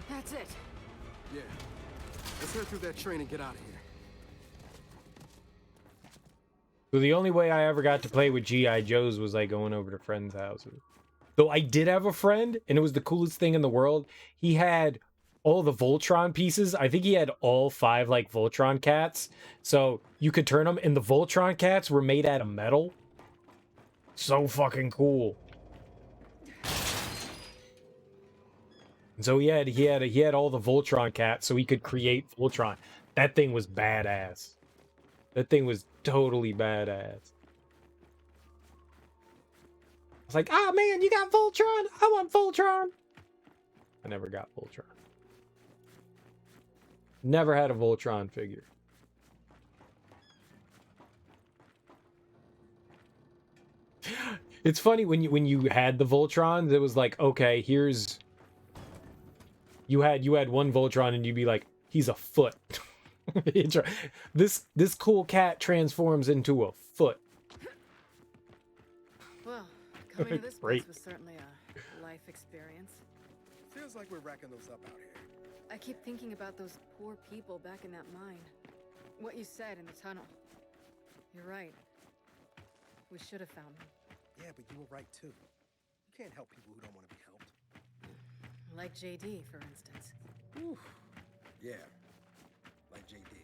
That's it. Yeah. Let's head through that train and get out of here. So the only way I ever got to play with G.I. Joes was like going over to friends' houses. Though I did have a friend, and it was the coolest thing in the world. He had all the Voltron pieces. I think he had all 5 like Voltron cats. So you could turn them, and the Voltron cats were made out of metal. So fucking cool. And so he had all the Voltron cats, so he could create Voltron. That thing was badass. That thing was totally badass. I was like, "Ah, man, you got Voltron? I want Voltron." I never got Voltron. Never had a Voltron figure. It's funny when you had the Voltrons, it was like, okay, here's you had one Voltron and you'd be like, he's a foot. This cool cat transforms into a foot. Well, coming to this Great. place was certainly a life experience. Feels like we're racking those up out here. I keep thinking about those poor people back in that mine. What you said in the tunnel. You're right. We should have found them. Yeah, but you were right, too. You can't help people who don't want to be helped. Like JD, for instance. Oof. Yeah, like JD.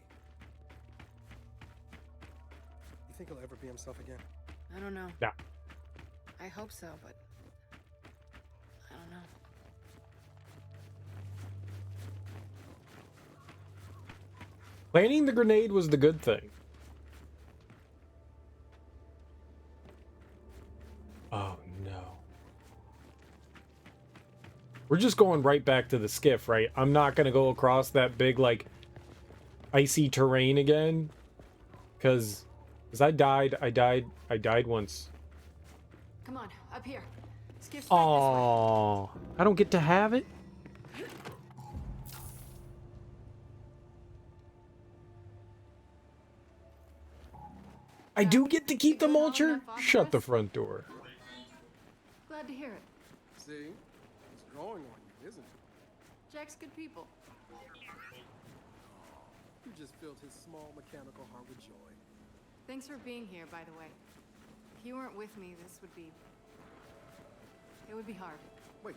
You think he'll ever be himself again? I don't know. Yeah. I hope so, but I don't know. Planting the grenade was the good thing. Oh no. We're just going right back to the skiff, right? I'm not gonna go across that big, like, icy terrain again. Because I died once. Come on, up here. Skiff's right this way. Aww. I don't get to have it? I do get to keep the mulcher? Shut the front door. Glad to hear it. See? It's growing on you, isn't it? Jack's good people. You just filled his small mechanical heart with joy. Thanks for being here, by the way. If you weren't with me, this would be... It would be hard. Wait,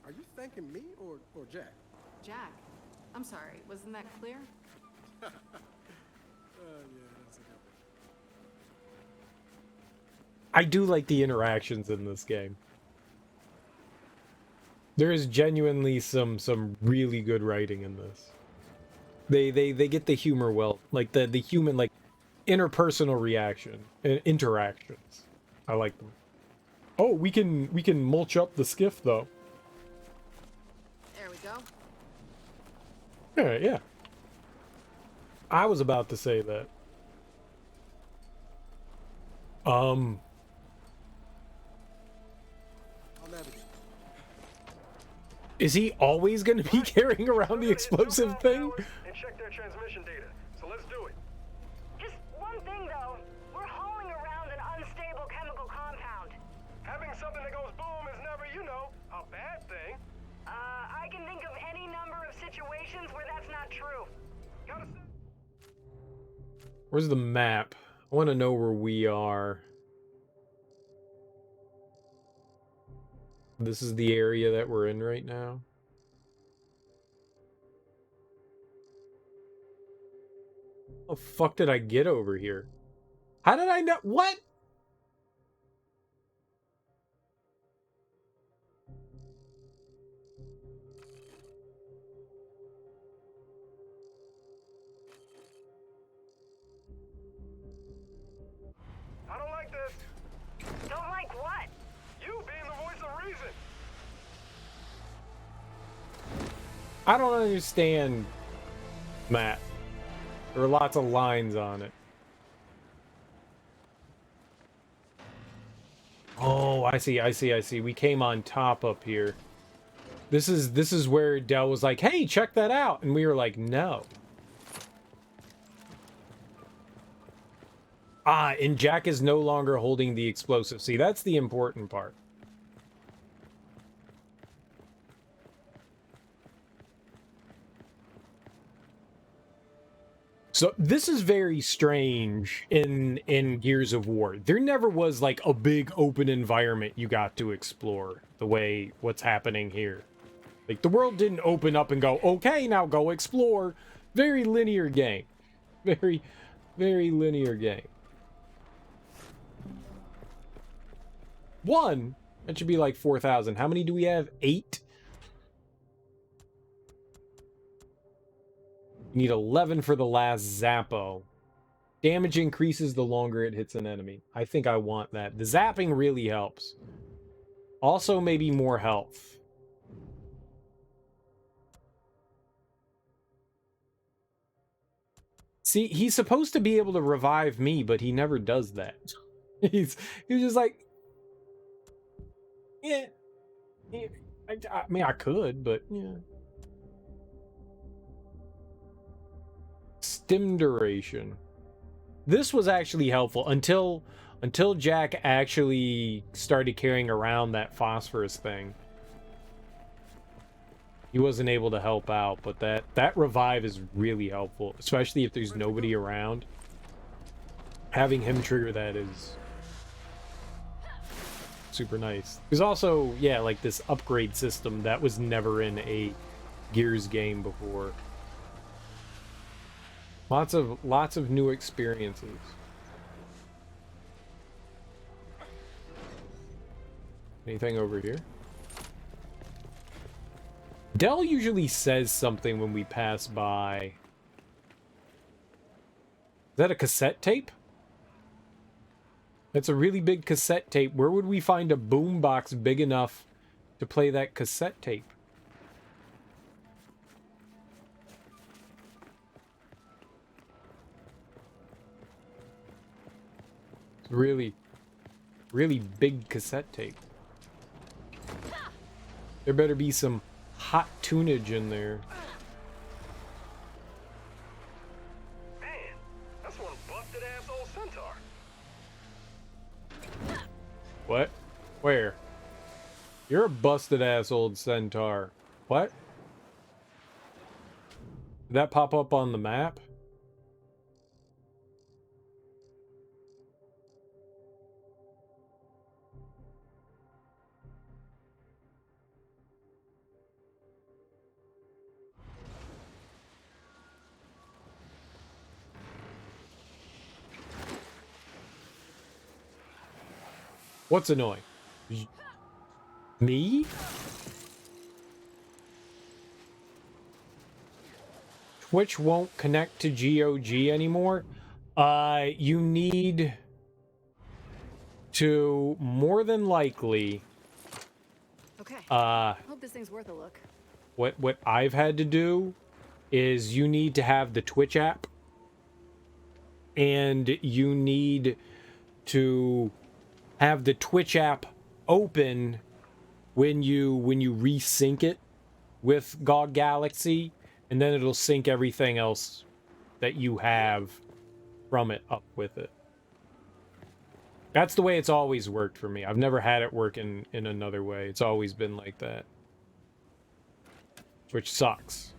are you thanking me or Jack? Jack, I'm sorry, wasn't that clear? Yeah, that's a good one. I do like the interactions in this game. There is genuinely some really good writing in this. They get the humor well, like the human, like, interpersonal reaction interactions. I like them. Oh, we can mulch up the skiff though. There we go. Alright, yeah. I was about to say that. I'll navigate. Is he always gonna be carrying around the explosive thing? And check their transmission data. So let's do it. Just one thing, though. We're hauling around an unstable chemical compound. Having something that goes boom is never, you know, a bad thing. I can think of any number of situations where that's not true. Gotta say. Where's the map? I want to know where we are. This is the area that we're in right now. How the fuck did I get over here? How did I know? What? I don't like this. Don't like what? You being the voice of reason. I don't understand, Matt. There are lots of lines on it. Oh, I see. We came on top up here. This is where Dell was like, "Hey, check that out." And we were like, "No." Ah, and Jack is no longer holding the explosive. See, that's the important part. So this is very strange in Gears of War. There never was like a big open environment you got to explore the way what's happening here. Like the world didn't open up and go, "Okay, now go explore." Very linear game. Very linear game. One, that should be like 4,000. How many do we have? 8? You need 11 for the last Zappo. Damage increases the longer it hits an enemy. I think I want that. The zapping really helps. Also, maybe more health. See, he's supposed to be able to revive me, but he never does that. he's just like, yeah. I mean, I could, but yeah. Stim duration. This was actually helpful until Jack actually started carrying around that phosphorus thing. He wasn't able to help out, but that revive is really helpful, especially if there's nobody around. Having him trigger that is super nice. There's also, yeah, like this upgrade system that was never in a Gears game before. Lots of new experiences. Anything over here? Dell usually says something when we pass by. Is that a cassette tape? It's a really big cassette tape. Where would we find a boombox big enough to play that cassette tape? It's really, really big cassette tape. There better be some hot tunage in there. Man, that's one busted ass old centaur. What? Where? You're a busted ass old centaur. What? Did that pop up on the map? What's annoying? Me? Twitch won't connect to GOG anymore. You need to more than likely. Okay. Hope this thing's worth a look. What I've had to do is you need to have the Twitch app, and you need to have the Twitch app open when you resync it with GOG Galaxy, and then it'll sync everything else that you have from it up with it. That's the way it's always worked for me. I've never had it work in another way. It's always been like that. Which sucks.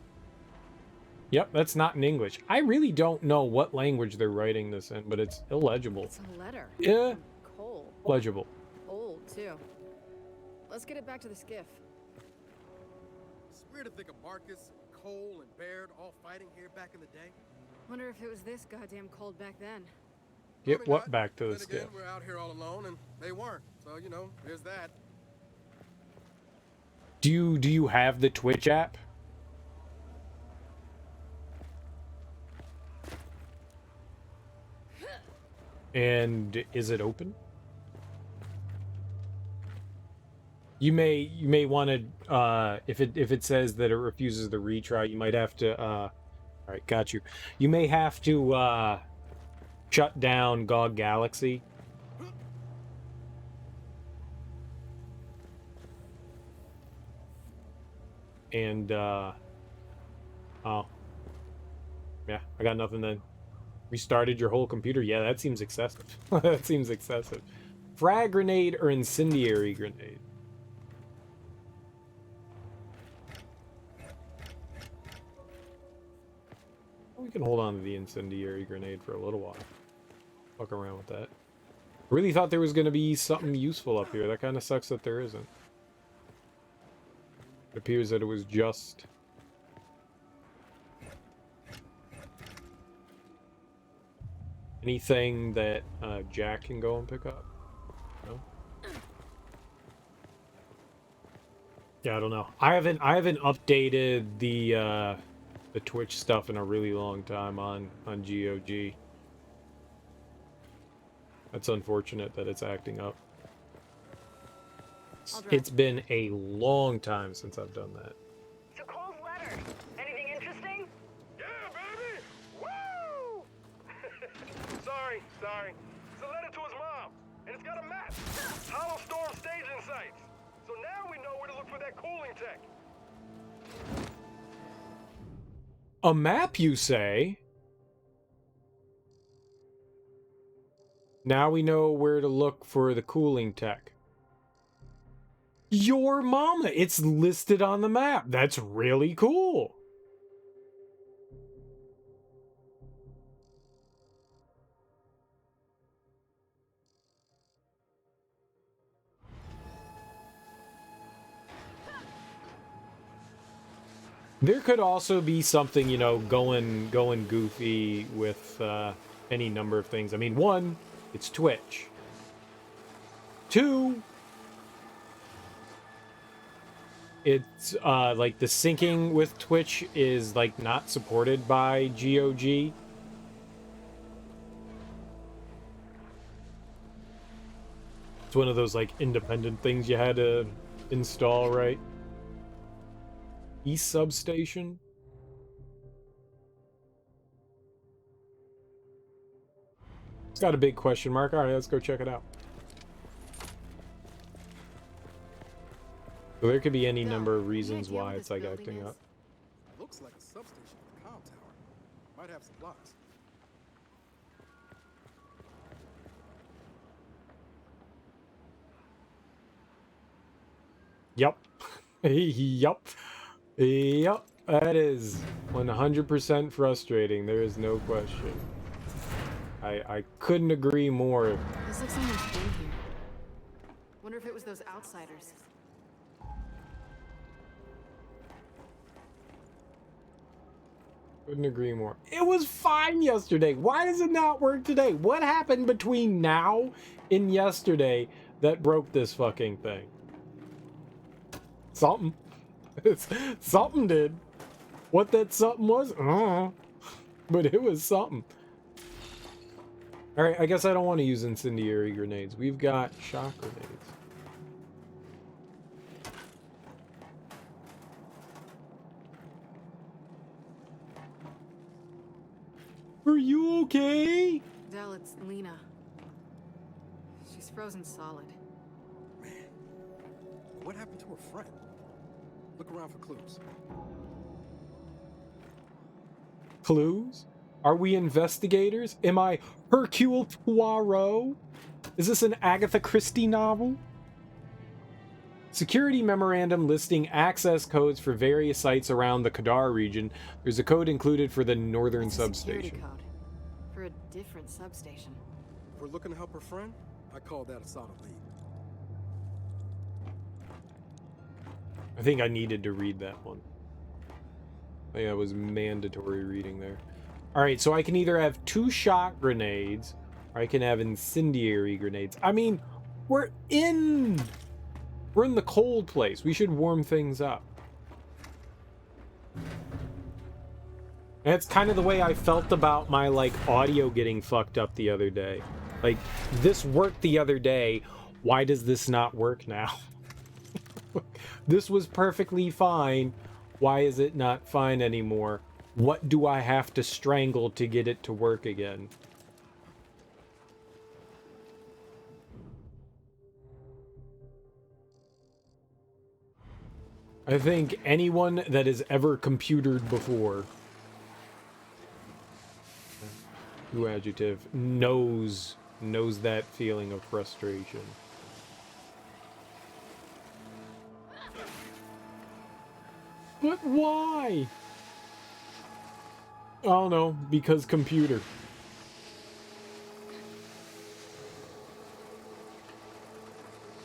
Yep, that's not in English. I really don't know what language they're writing this in, but it's illegible. It's a letter. Yeah. Cole. Legible. Old, too. Let's get it back to the skiff. It's weird to think of Marcus, Cole, and Baird all fighting here back in the day. Wonder if it was this goddamn cold back then. Get Probably what not. back to the Then skiff? again, we're out here all alone, and they weren't. So, you know, there's that. Do you have the Twitch app? And is it open? You may want to if it says that it refuses the retry, you might have to all right, got you. You may have to shut down GOG Galaxy. And oh. Yeah, I got nothing then. Restarted your whole computer? Yeah, that seems excessive. That seems excessive. Frag grenade or incendiary grenade? We can hold on to the incendiary grenade for a little while. Fuck around with that. Really thought there was going to be something useful up here. That kind of sucks that there isn't. It appears that it was just... anything that Jack can go and pick up? No? Yeah, I don't know. I haven't updated the Twitch stuff in a really long time on GOG. That's unfortunate that it's acting up. It's been a long time since I've done that. So Cole's letter. Anything interesting? Yeah, baby! Woo! sorry. It's a letter to his mom, and it's got a map. Hollow Storm staging sites. So now we know where to look for that cooling tech. A map, you say? Now we know where to look for the cooling tech. Your mama! It's listed on the map. That's really cool. There could also be something, you know, going goofy with any number of things. I mean, one, it's Twitch. Two, it's like the syncing with Twitch is like not supported by GOG. It's one of those like independent things you had to install, right? East substation. It's got a big question mark. All right, let's go check it out. So there could be any number of reasons why it's like acting up. Looks like a substation with a comm tower. Might have supplies. Yup. Yup. Yup. That is 100% frustrating. There is no question. I couldn't agree more. Looks like someone's been here. Wonder if it was those outsiders. Couldn't agree more. It was fine yesterday. Why does it not work today? What happened between now and yesterday that broke this fucking thing? Something. Something did. What that something was, I don't know. But it was something. Alright, I guess I don't want to use incendiary grenades. We've got shock grenades. Are you okay? Del, it's Lena. She's frozen solid. Man, what happened to her friend? Look around for clues. Clues? Are we investigators? Am I Hercule Poirot? Is this an Agatha Christie novel? Security memorandum listing access codes for various sites around the Kadar region. There's a code included for the northern It's a security substation. code for a different substation. If we're looking to help her friend, I call that a solid lead. I think I needed to read that one. I think that was mandatory reading there. Alright, so I can either have 2 shock grenades, or I can have incendiary grenades. I mean, we're in the cold place. We should warm things up. That's kind of the way I felt about my, like, audio getting fucked up the other day. Like, this worked the other day. Why does this not work now? This was perfectly fine. Why is it not fine anymore? What do I have to strangle to get it to work again? I think anyone that has ever computered before, new adjective, knows that feeling of frustration. But why? I don't know, because computer.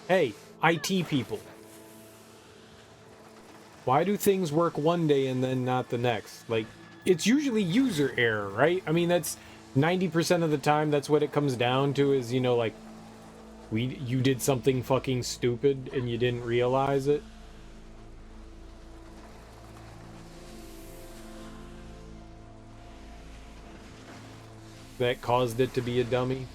Hey, IT people. Why do things work one day and then not the next? Like, it's usually user error, right? I mean, that's 90% of the time, that's what it comes down to is, you know, like, you did something fucking stupid and you didn't realize it. That caused it to be a dummy.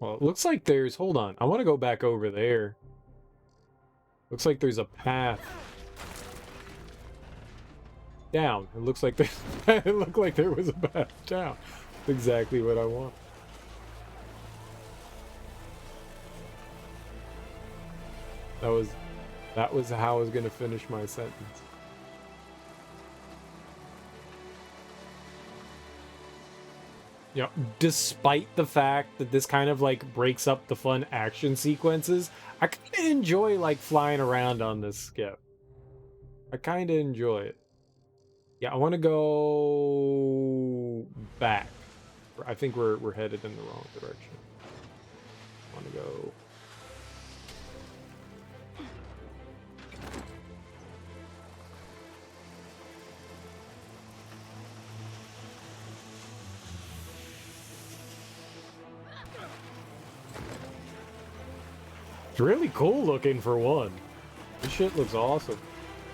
Well, it looks like there's... Hold on. I want to go back over there. Looks like there's a path. Down. It looks like there's... It looked like there was a path down. That's exactly what I want. That was how I was going to finish my sentence. You know, despite the fact that this kind of like breaks up the fun action sequences, I kind of enjoy like flying around on this skip. I kind of enjoy it. Yeah, I want to go back. I think we're headed in the wrong direction. I want to go... It's really cool looking for one. This shit looks awesome.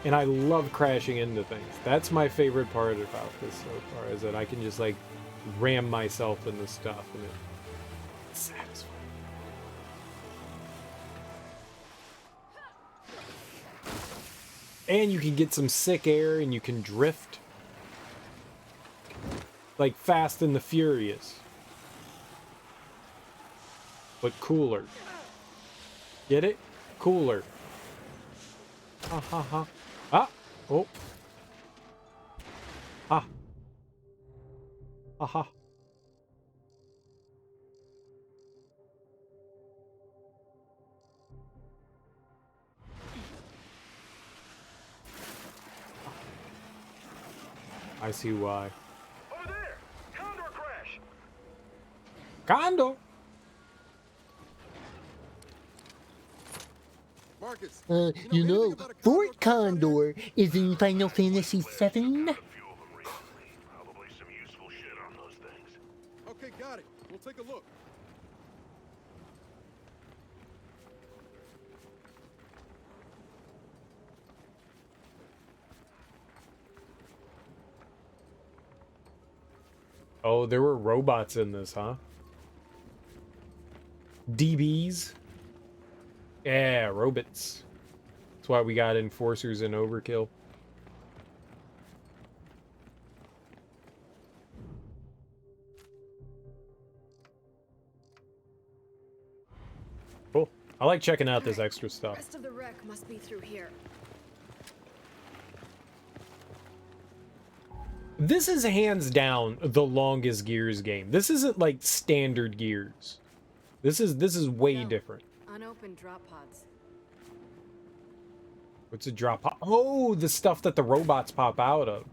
And I love crashing into things. That's my favorite part about this so far, is that I can just like ram myself into stuff and it's satisfying. And you can get some sick air and you can drift. Like Fast and the Furious. But cooler. Get it? Cooler. Ha ha ha. Ah! Oh. Ah. Aha. I see why. Over there! Condor crash! Condo! Marcus, You know, anything about a Fort Condor Condor is in Final Fantasy VII. A few of them recently. Probably some useful shit on those things. Okay, got it. We'll take a look. Oh, there were robots in this, huh? DBs? Yeah, robots. That's why we got enforcers and overkill. Cool. I like checking out this extra stuff. Rest of the wreck must be through here. This is hands down the longest Gears game. This isn't like standard Gears. This is way No. different. Unopened drop pods. What's a drop pod? Oh, the stuff that the robots pop out of.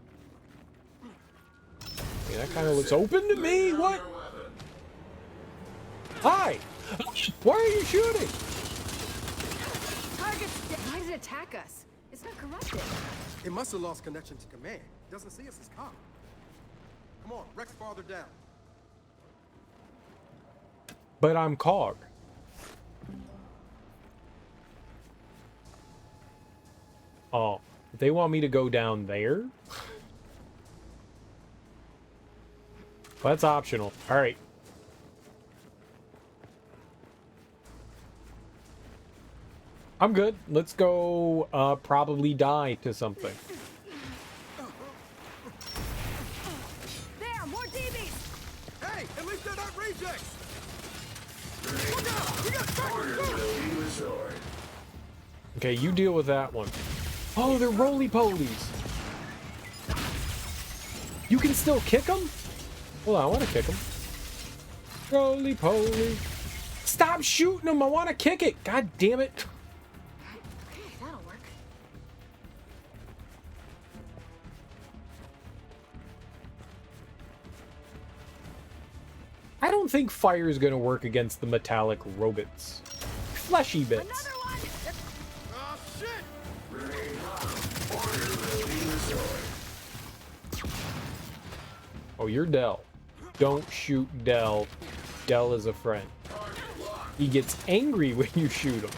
Yeah, that kind of looks open to me. What? Hi. Why are you shooting? Why did it attack us? It's not corrupted. It must have lost connection to command. It doesn't see us as cop. Come on, Rex farther down. But I'm Cog. Oh, they want me to go down there? Well, that's optional. All right. I'm good. Let's go probably die to something. There, more DBs! Hey, at least they're not rejects! Look out! We got trackers too! Okay, you deal with that one. Oh, they're roly-polies. You can still kick them? Hold on, I want to kick them. Roly-poly. Stop shooting them. I want to kick it. God damn it. Okay, that'll work. I don't think fire is going to work against the metallic robots. Fleshy bits. Another one! Oh, shit! Oh, you're Dell. Don't shoot Dell. Dell is a friend. He gets angry when you shoot him.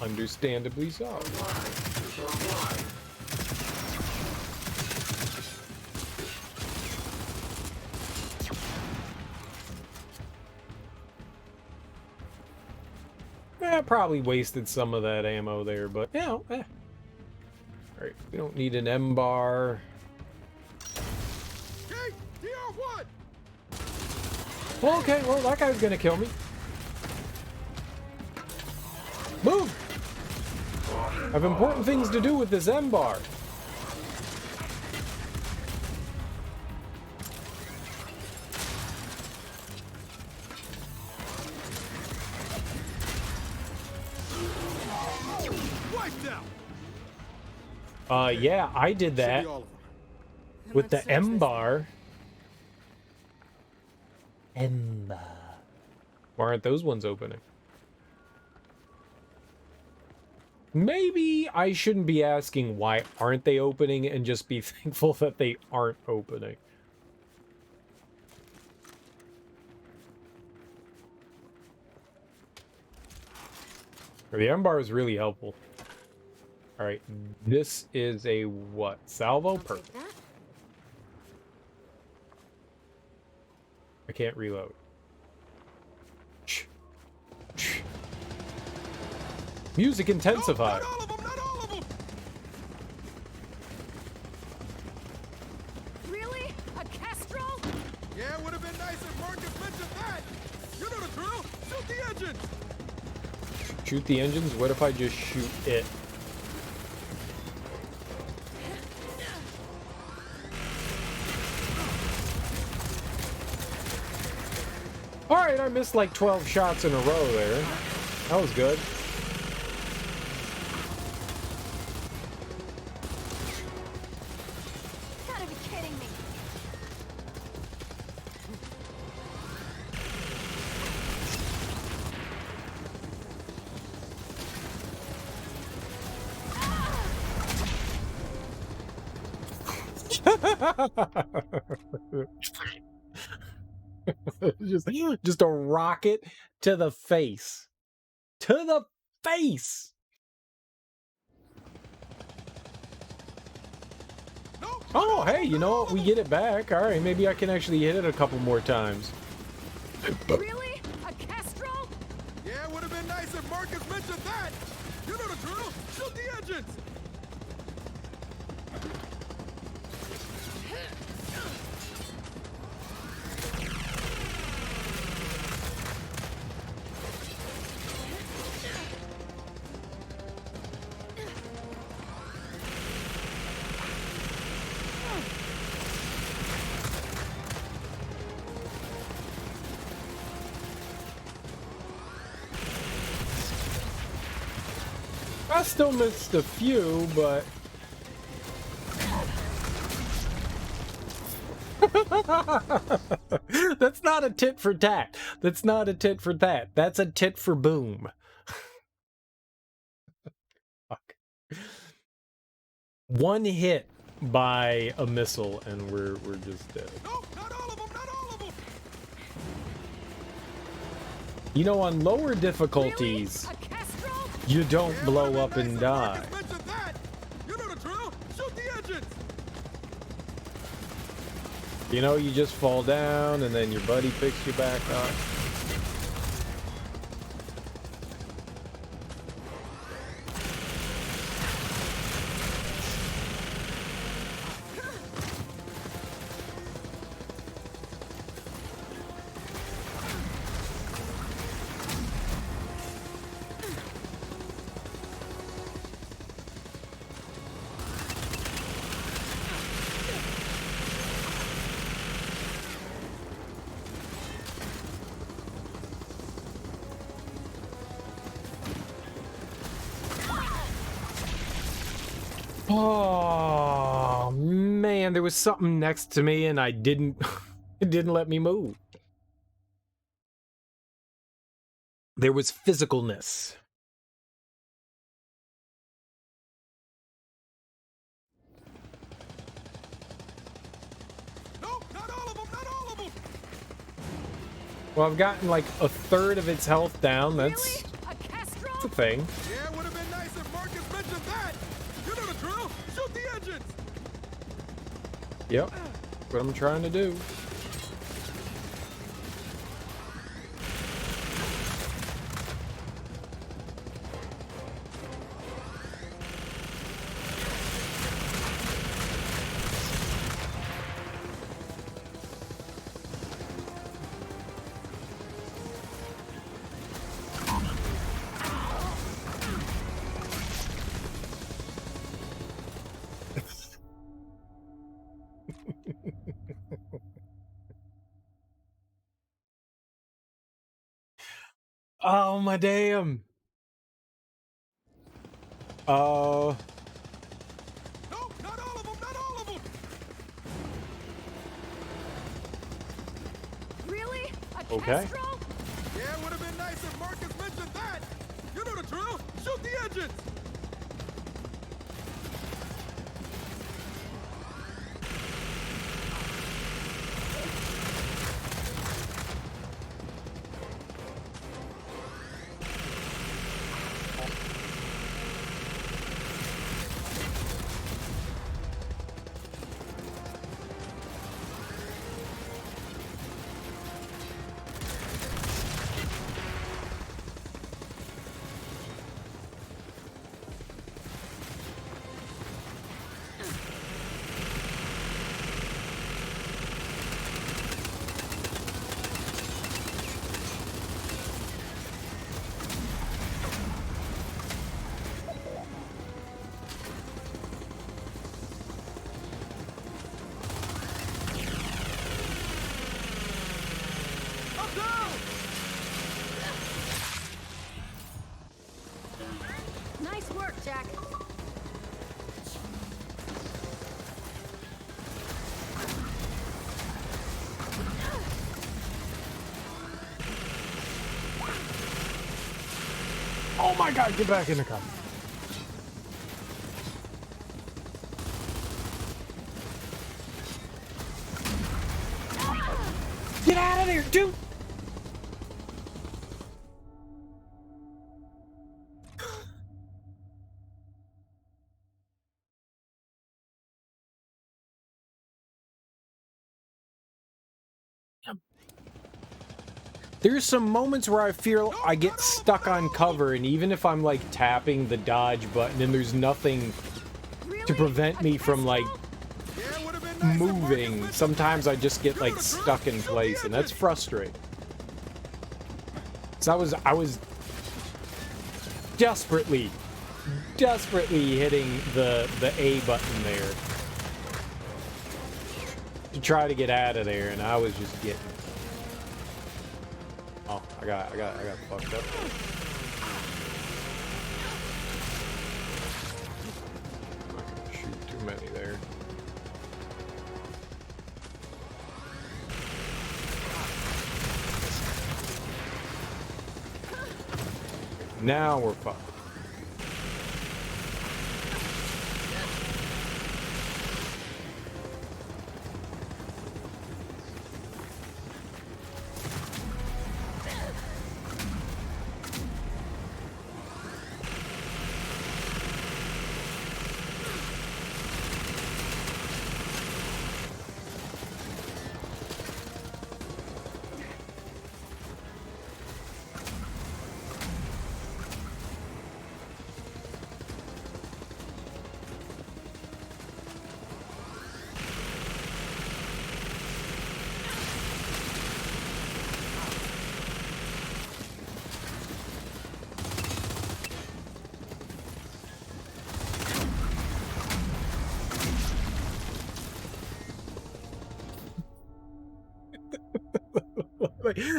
Understandably so. Probably wasted some of that ammo there, but you know, Alright, we don't need an M bar. Kait! DR1! Well, okay, well, that guy's gonna kill me. Move! I have important things to do with this M bar. Wiped out! Yeah, I did Should that be all of them. with Let's the search M this bar. Ember. Why aren't those ones opening? Maybe I shouldn't be asking why aren't they opening and just be thankful that they aren't opening. The M bar is really helpful. All right, this is a what? Salvo? I'll take Perfect. that. I can't reload. Music intensified. Not all of them, not all of them! Really? A Kestrel? Yeah, would have been nice if Marcus mentioned that! You know the drill! Shoot the engine! Shoot the engines? What if I just shoot it? Alright, I missed like 12 shots in a row there. That was good. Gotta be kidding me. just a rocket to the face. To the face. Oh, hey, you know what? We get it back. All right, maybe I can actually hit it a couple more times. Really? A Kestrel? Yeah, would have been nice if Marcus mentioned that! You know the drill! Shoot the engines! I still missed a few, but... That's not a tit for tat. That's not a tit for tat. That's a tit for boom. Fuck. One hit by a missile and we're just dead. No, not all of them, not all of them! You know, on lower difficulties, A Kestrel? you don't Yeah, blow would've up been and nice if die. Marcus mentioned that! You know the drill! Shoot the engines! You know, you just fall down and then your buddy picks you back up. Oh man, there was something next to me and I didn't it didn't let me move. There was physicalness. No, not all of them, not all of them! Well, I've gotten like a third of its health down. That's Really? A Kestrel? a thing. Yeah, would have been nice if Marcus mentioned that! You know the drill! Shoot the engines! Yep. What I'm trying to do. Oh my damn. No, not all of them, not all of them! Really? A Okay. Kestrel? Yeah, would have been nice if Marcus mentioned that! You know the drill! Shoot the engines! Oh my god, get back in the car. Get out of there, dude! There's some moments where I feel I get stuck on cover, and even if I'm like tapping the dodge button and there's nothing to prevent me from like moving, sometimes I just get like stuck in place, and that's frustrating. So I was desperately hitting the A button there to try to get out of there, and I was just getting. Oh, I got fucked up. I'm not gonna shoot too many there. Now we're fucked.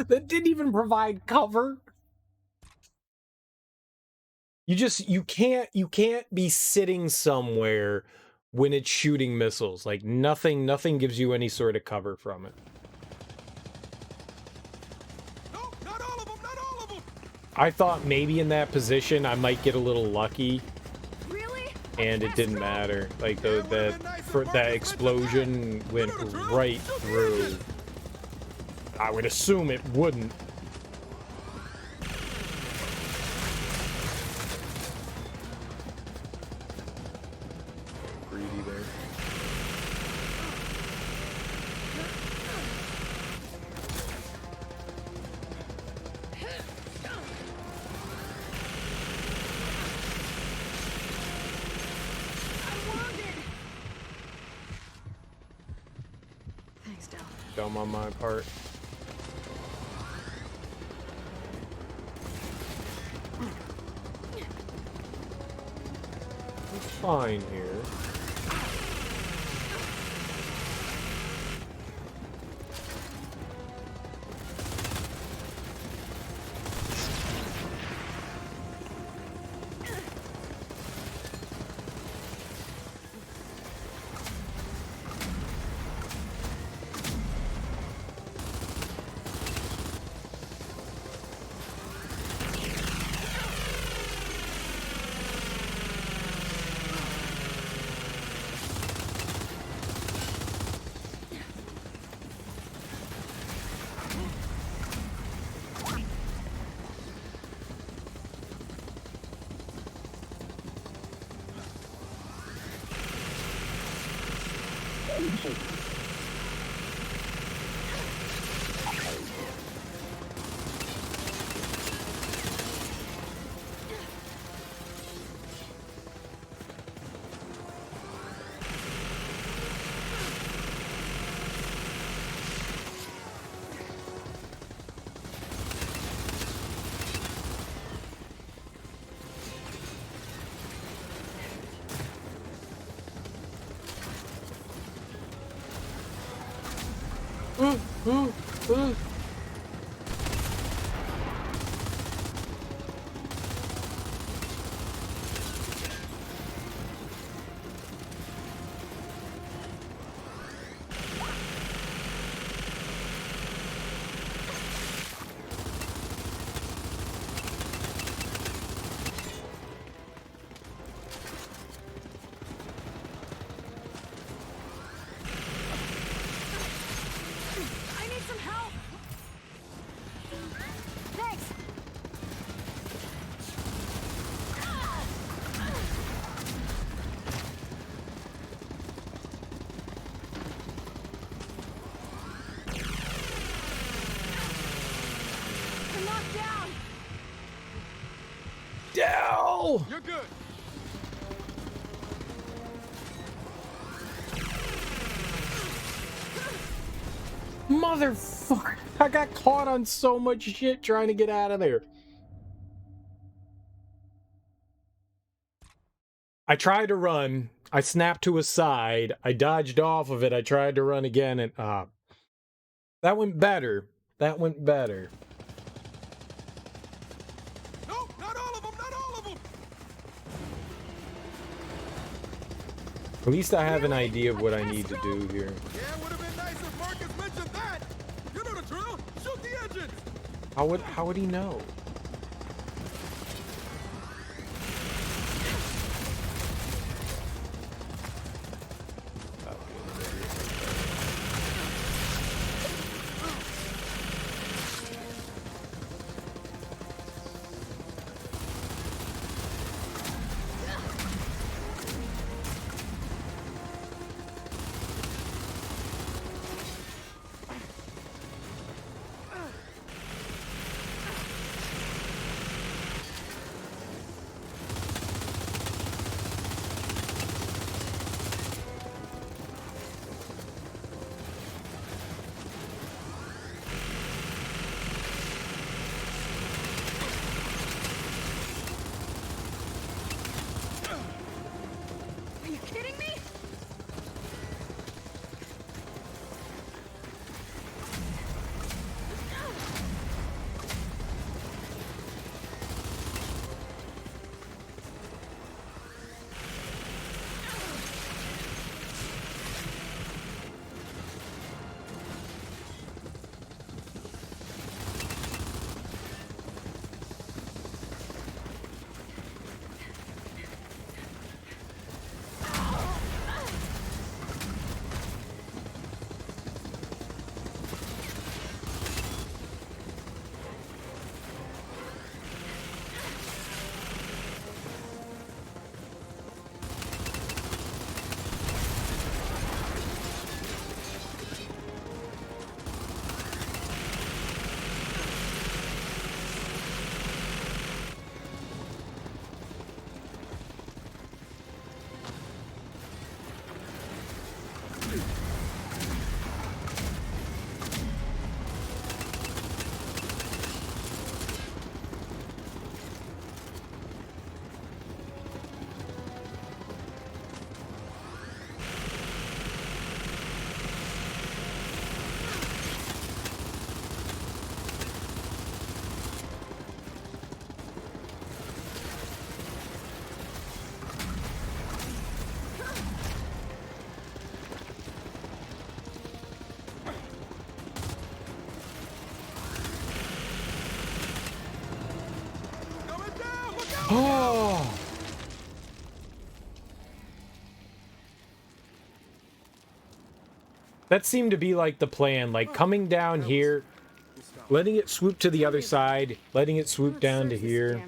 That didn't even provide cover. You can't be sitting somewhere when it's shooting missiles. Like nothing gives you any sort of cover from it. No, not all of them, not all of them. I thought maybe in that position I might get a little lucky, Really? and it didn't matter. Like that explosion went right through. I would assume it wouldn't. Greedy there. Thanks, Del. Dumb on my part. Fine here. Motherfucker! I got caught on so much shit trying to get out of there. I tried to run. I snapped to a side. I dodged off of it. I tried to run again, and that went better. That went better. No, not all of them, not all of them! At least I have an idea of what I need to do here. Yeah, it would have been nice if Marcus mentioned that! You know the drill! Shoot the engines! How would he know? Are you kidding me? Oh! That seemed to be like the plan, like coming down here, letting it swoop to the other side, letting it swoop down to here.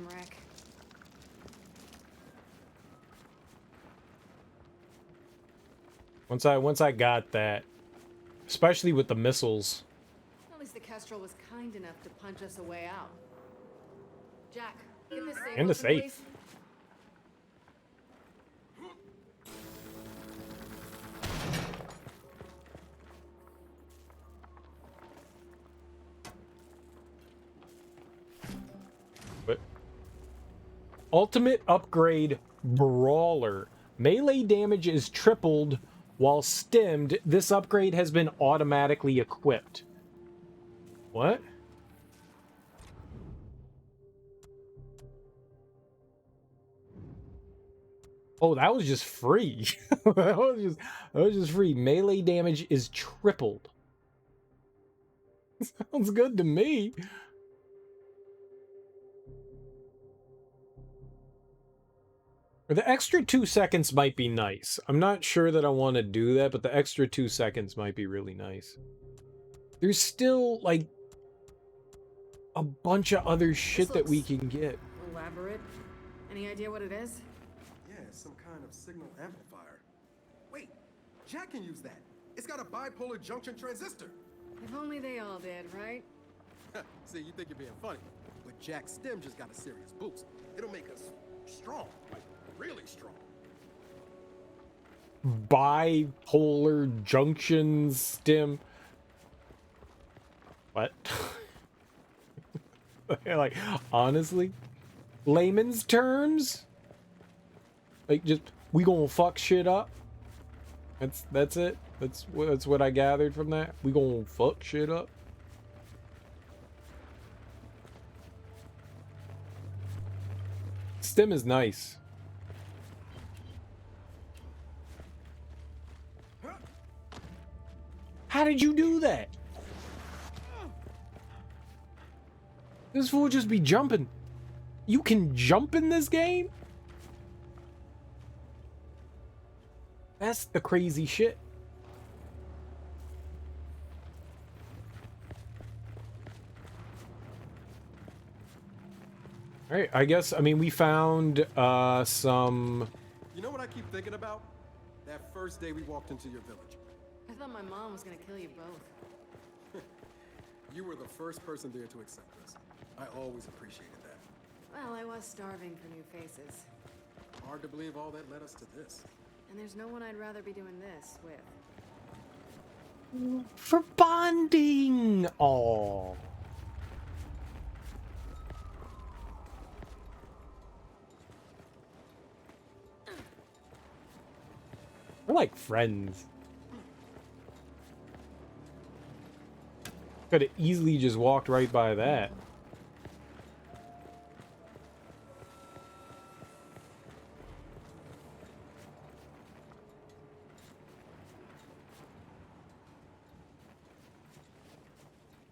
Once I got that, especially with the missiles. At least the Kestrel was kind enough to punch us a way out. Jack, get this safe. And the open, safe. please. But ultimate upgrade brawler. Melee damage is tripled while stemmed. This upgrade has been automatically equipped. What? Oh, that was just free. that was just free. Melee damage is tripled. Sounds good to me. The extra 2 seconds might be nice. I'm not sure that I want to do that, but the extra 2 seconds might be really nice. There's still, like, a bunch of other shit that we can get. Elaborate. Any idea what it is? Yeah, some kind of signal amplifier. Wait, Jack can use that. It's got a bipolar junction transistor. If only they all did, right? See, you think you're being funny, but Jack's stem just got a serious boost. It'll make us strong, like really strong. Bipolar junction stem. What? Like, honestly? Layman's terms? Like, just, we gonna fuck shit up? That's it? That's what I gathered from that? We gonna fuck shit up? Stim is nice. How did you do that? This fool just be jumping. You can jump in this game? That's the crazy shit. All right, I guess, I mean, we found some... You know what I keep thinking about? That first day we walked into your village. I thought my mom was gonna kill you both. You were the first person there to accept us. I always appreciated that. Well, I was starving for new faces. Hard to believe all that led us to this. And there's no one I'd rather be doing this with. For bonding! Aww. We're like friends. Could have easily just walked right by that.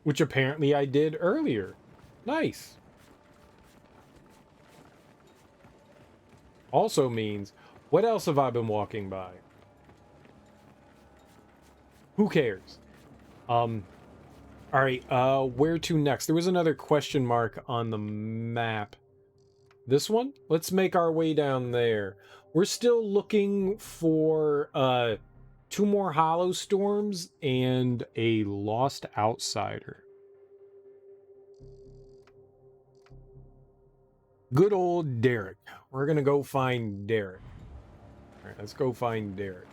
Which apparently I did earlier. Nice. Also means, what else have I been walking by? Who cares? Alright, where to next? There was another question mark on the map. This one? Let's make our way down there. We're still looking for, 2 more Hollow Storms and a Lost Outsider. Good old Derek. We're gonna go find Derek. Alright, let's go find Derek.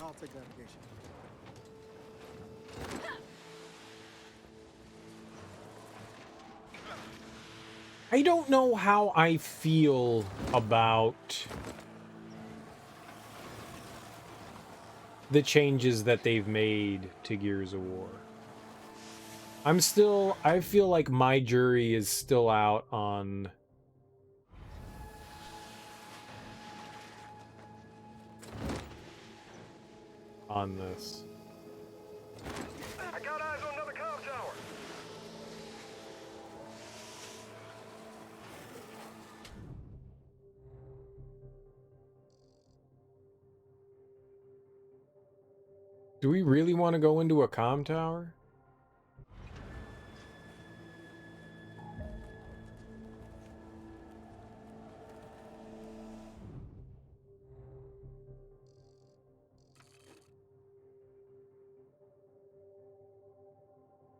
I'll take navigation. I don't know how I feel about the changes that they've made to Gears of War. I feel like my jury is still out on this. I got eyes on another comm tower. Do we really want to go into a comm tower?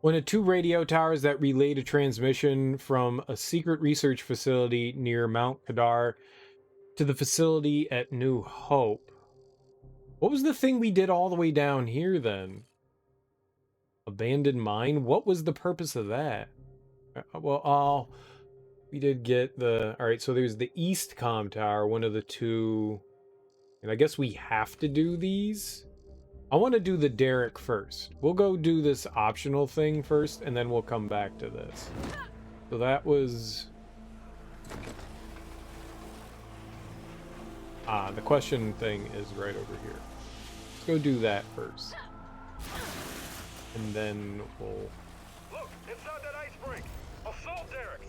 One of 2 radio towers that relayed a transmission from a secret research facility near Mount Kadar to the facility at New Hope. What was the thing we did all the way down here then? Abandoned mine? What was the purpose of that? Well, we did get the... Alright, so there's the East Comm Tower, one of the 2... And I guess we have to do these? I want to do the Derek first. We'll go do this optional thing first, and then we'll come back to this. So that was... the question thing is right over here. Let's go do that first. And then we'll... Look, inside that ice break. Assault derricks.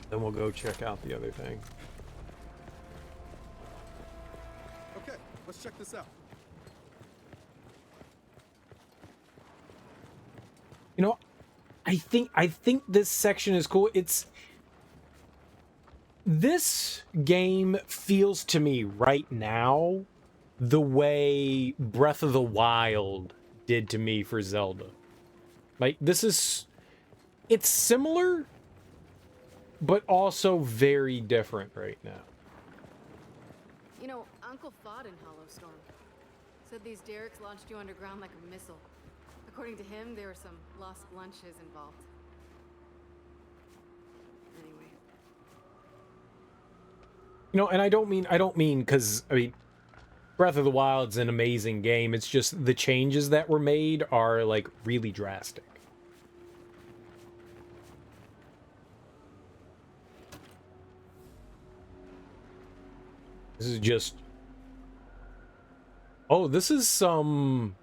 Then we'll go check out the other thing. Okay, let's check this out. You know, I think this section is cool. This game feels to me right now the way Breath of the Wild did to me for Zelda. Like, it's similar, but also very different right now. You know, Uncle fought in Hollowstorm. Said these derricks launched you underground like a missile. According to him, there were some lost lunches involved. Anyway. You know, and I don't mean because, I mean, Breath of the Wild's an amazing game. It's just the changes that were made are, like, really drastic. This is just... Oh, this is some...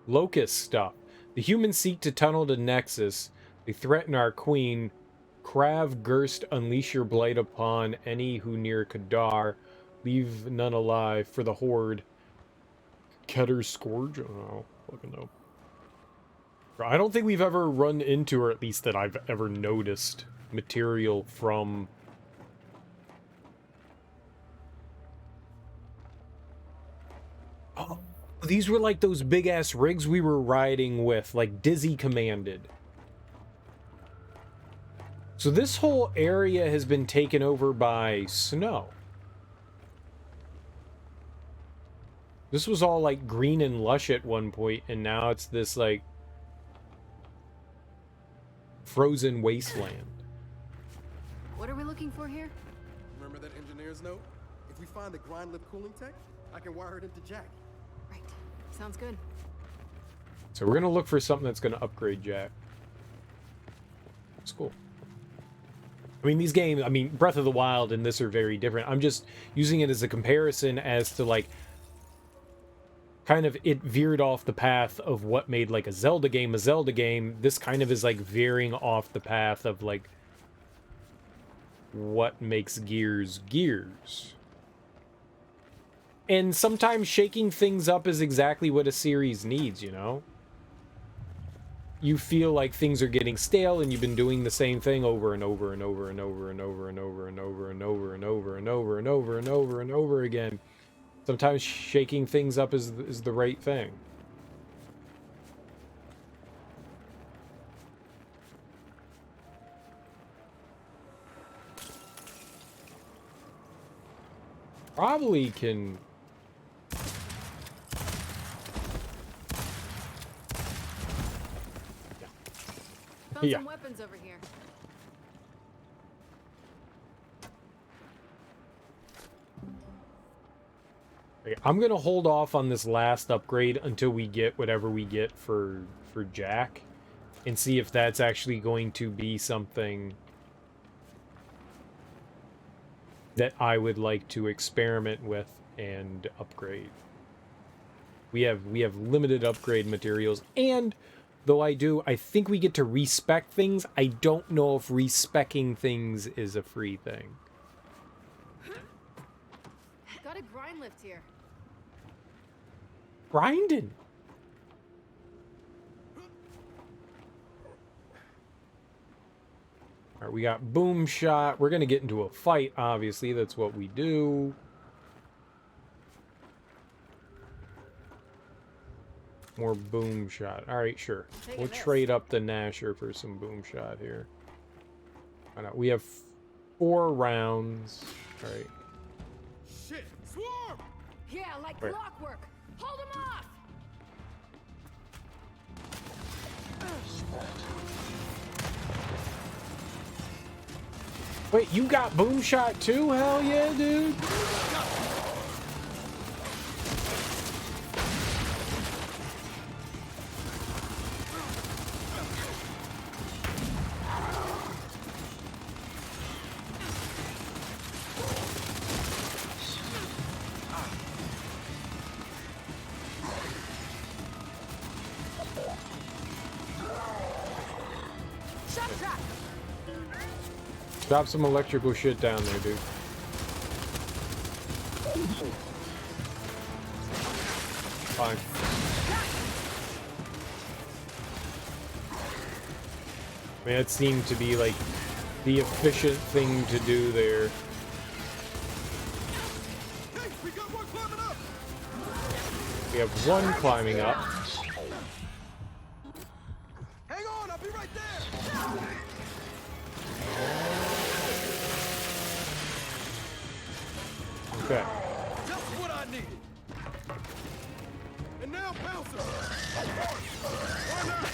Locust stuff. The humans seek to tunnel to Nexus. They threaten our queen. Krav Gerst, unleash your blight upon any who near Kadar. Leave none alive for the Horde. Ketter's Scourge? I don't know. Fucking know. I don't think we've ever run into, or at least that I've ever noticed, material from... Oh, these were like those big-ass rigs we were riding with, like Dizzy commanded. So this whole area has been taken over by snow. This was all like green and lush at one point, and now it's this like frozen wasteland. What are we looking for here? Remember that engineer's note? If we find the grind lift cooling tech, I can wire it into Jack. Right. Sounds good. So we're gonna look for something that's gonna upgrade Jack. It's cool. I mean, these games, I mean, Breath of the Wild and this are very different. I'm just using it as a comparison as to, like, kind of it veered off the path of what made, like, a Zelda game. This kind of is, like, veering off the path of, like, what makes Gears Gears. And sometimes shaking things up is exactly what a series needs, you know? You feel like things are getting stale and you've been doing the same thing over and over and over and over and over and over and over and over and over and over and over and over and over again. Sometimes shaking things up is the right thing. Probably can... Found Yeah. some weapons over here. Okay, I'm gonna hold off on this last upgrade until we get whatever we get for Jack, and see if that's actually going to be something that I would like to experiment with and upgrade. We have limited upgrade materials, and though I think we get to respec things. I don't know if respecking things is a free thing. Got a grind lift here. Grinding. All right, we got boom shot. We're gonna get into a fight, obviously. That's what we do. More boom shot. All right, sure. We'll trade up the Nasher for some boom shot here. Why not? We have 4 rounds. All right. Shit! Swarm! Yeah, like Where? clockwork. Hold him off! Wait, you got boom shot too? Hell yeah, dude. Drop some electrical shit down there, dude. Fine. I mean, it seemed to be like the efficient thing to do there. Hey, we got one climbing up! We have one climbing up. Hang on, I'll be right there! Okay. Just what I needed. And now Bouncer. Why not?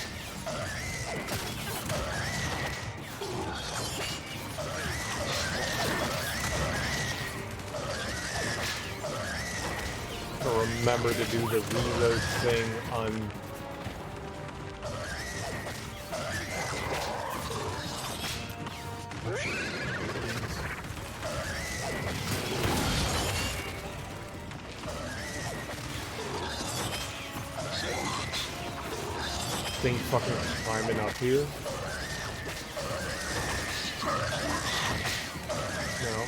Remember to do the reload thing on. Thing fucking climbing up here. No.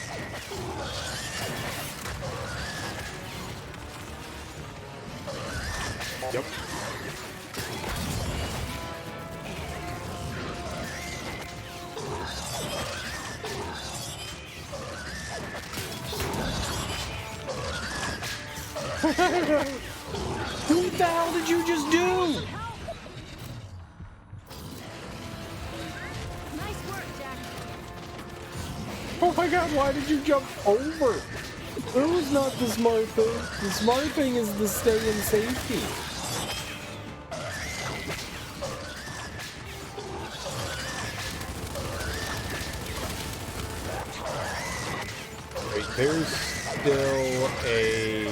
Yep. What the hell did you just do? Nice work, Jack. Oh my god, why did you jump over? That was not the smart thing. The smart thing is to stay in safety. Wait, there's still a...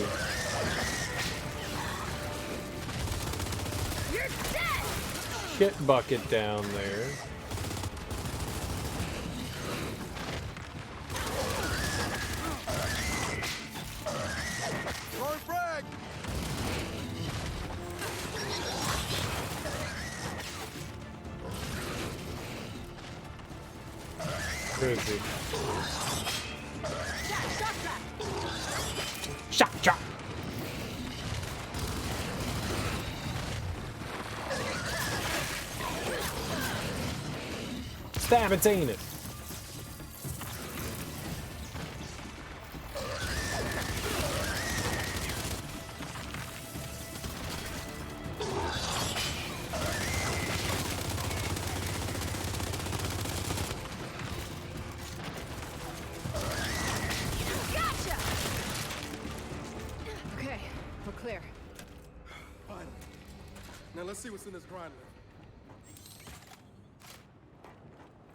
shit bucket down there. Throwing frag. Where is he? Shot, shot. Stab its anus. Okay, we're clear. Finally. Now let's see what's in this grind lift.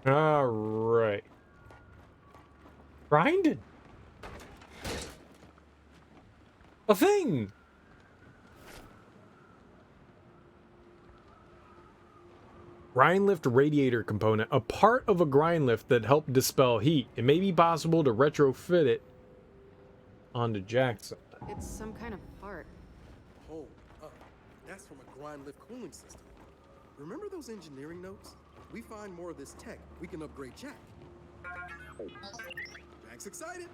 All right. Grinded. A thing. Grind lift radiator component, a part of a grind lift that helped dispel heat. It may be possible to retrofit it onto Jackson. It's some kind of part. Hold up. That's from a grind lift cooling system. Remember those engineering notes? We find more of this tech, we can upgrade Jack. Jack's excited.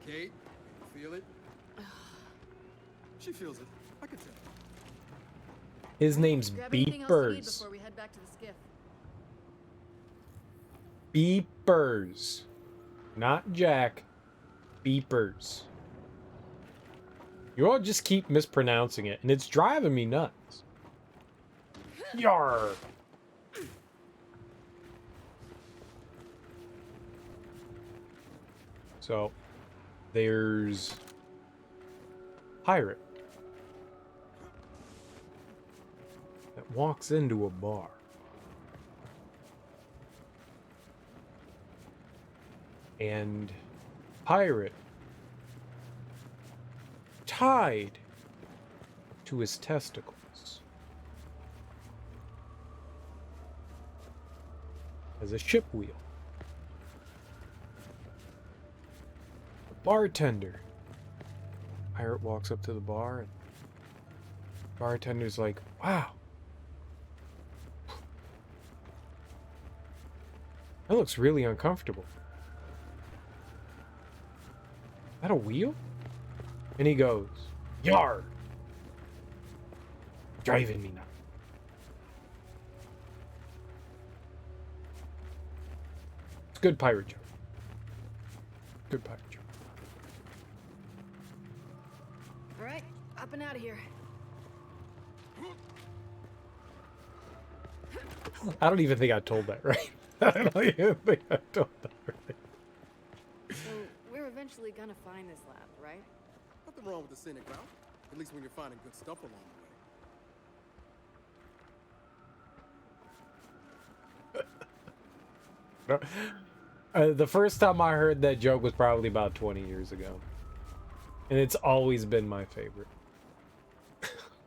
Kate, feel it? She feels it. I can tell. His name's Grab anything else you need Beepers. before we head back to the skiff. Beepers. Not Jack. Beepers. You all just keep mispronouncing it, and it's driving me nuts. Yarr. So, there's pirate that walks into a bar. And pirate tied to his testicles as a ship wheel. The bartender. Pirate walks up to the bar and bartender's like, wow. That looks really uncomfortable. Is that a wheel? And he goes, Yar! Driving me nuts. It's a good pirate joke. Good pirate joke. All right, up and out of here. I don't even think I told that right. I don't even think I told that right. So we're eventually eventually gonna find this lab, right? Nothing wrong with the scenic route. At least when you're finding good stuff along the way. The first time I heard that joke was probably about 20 years ago. And it's always been my favorite.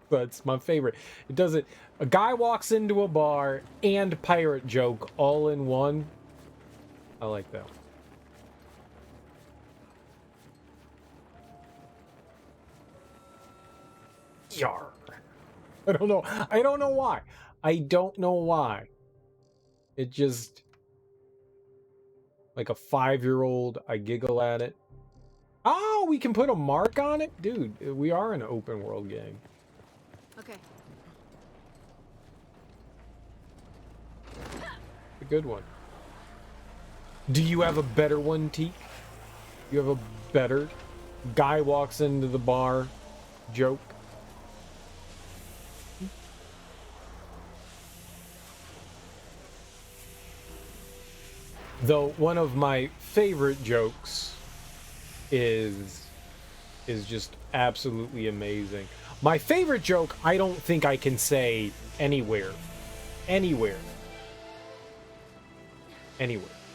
That's my favorite. It doesn't... A guy walks into a bar and pirate joke all in one. I like that one. Yar. I don't know. I don't know why. I don't know why. It just... Like a 5-year-old, I giggle at it. Oh, we can put a mark on it? Dude, we are an open world game. Okay. A good one. Do you have a better one, Teak? You have a better guy walks into the bar joke? Though one of my favorite jokes is just absolutely amazing. My favorite joke, I don't think I can say anywhere. Anywhere.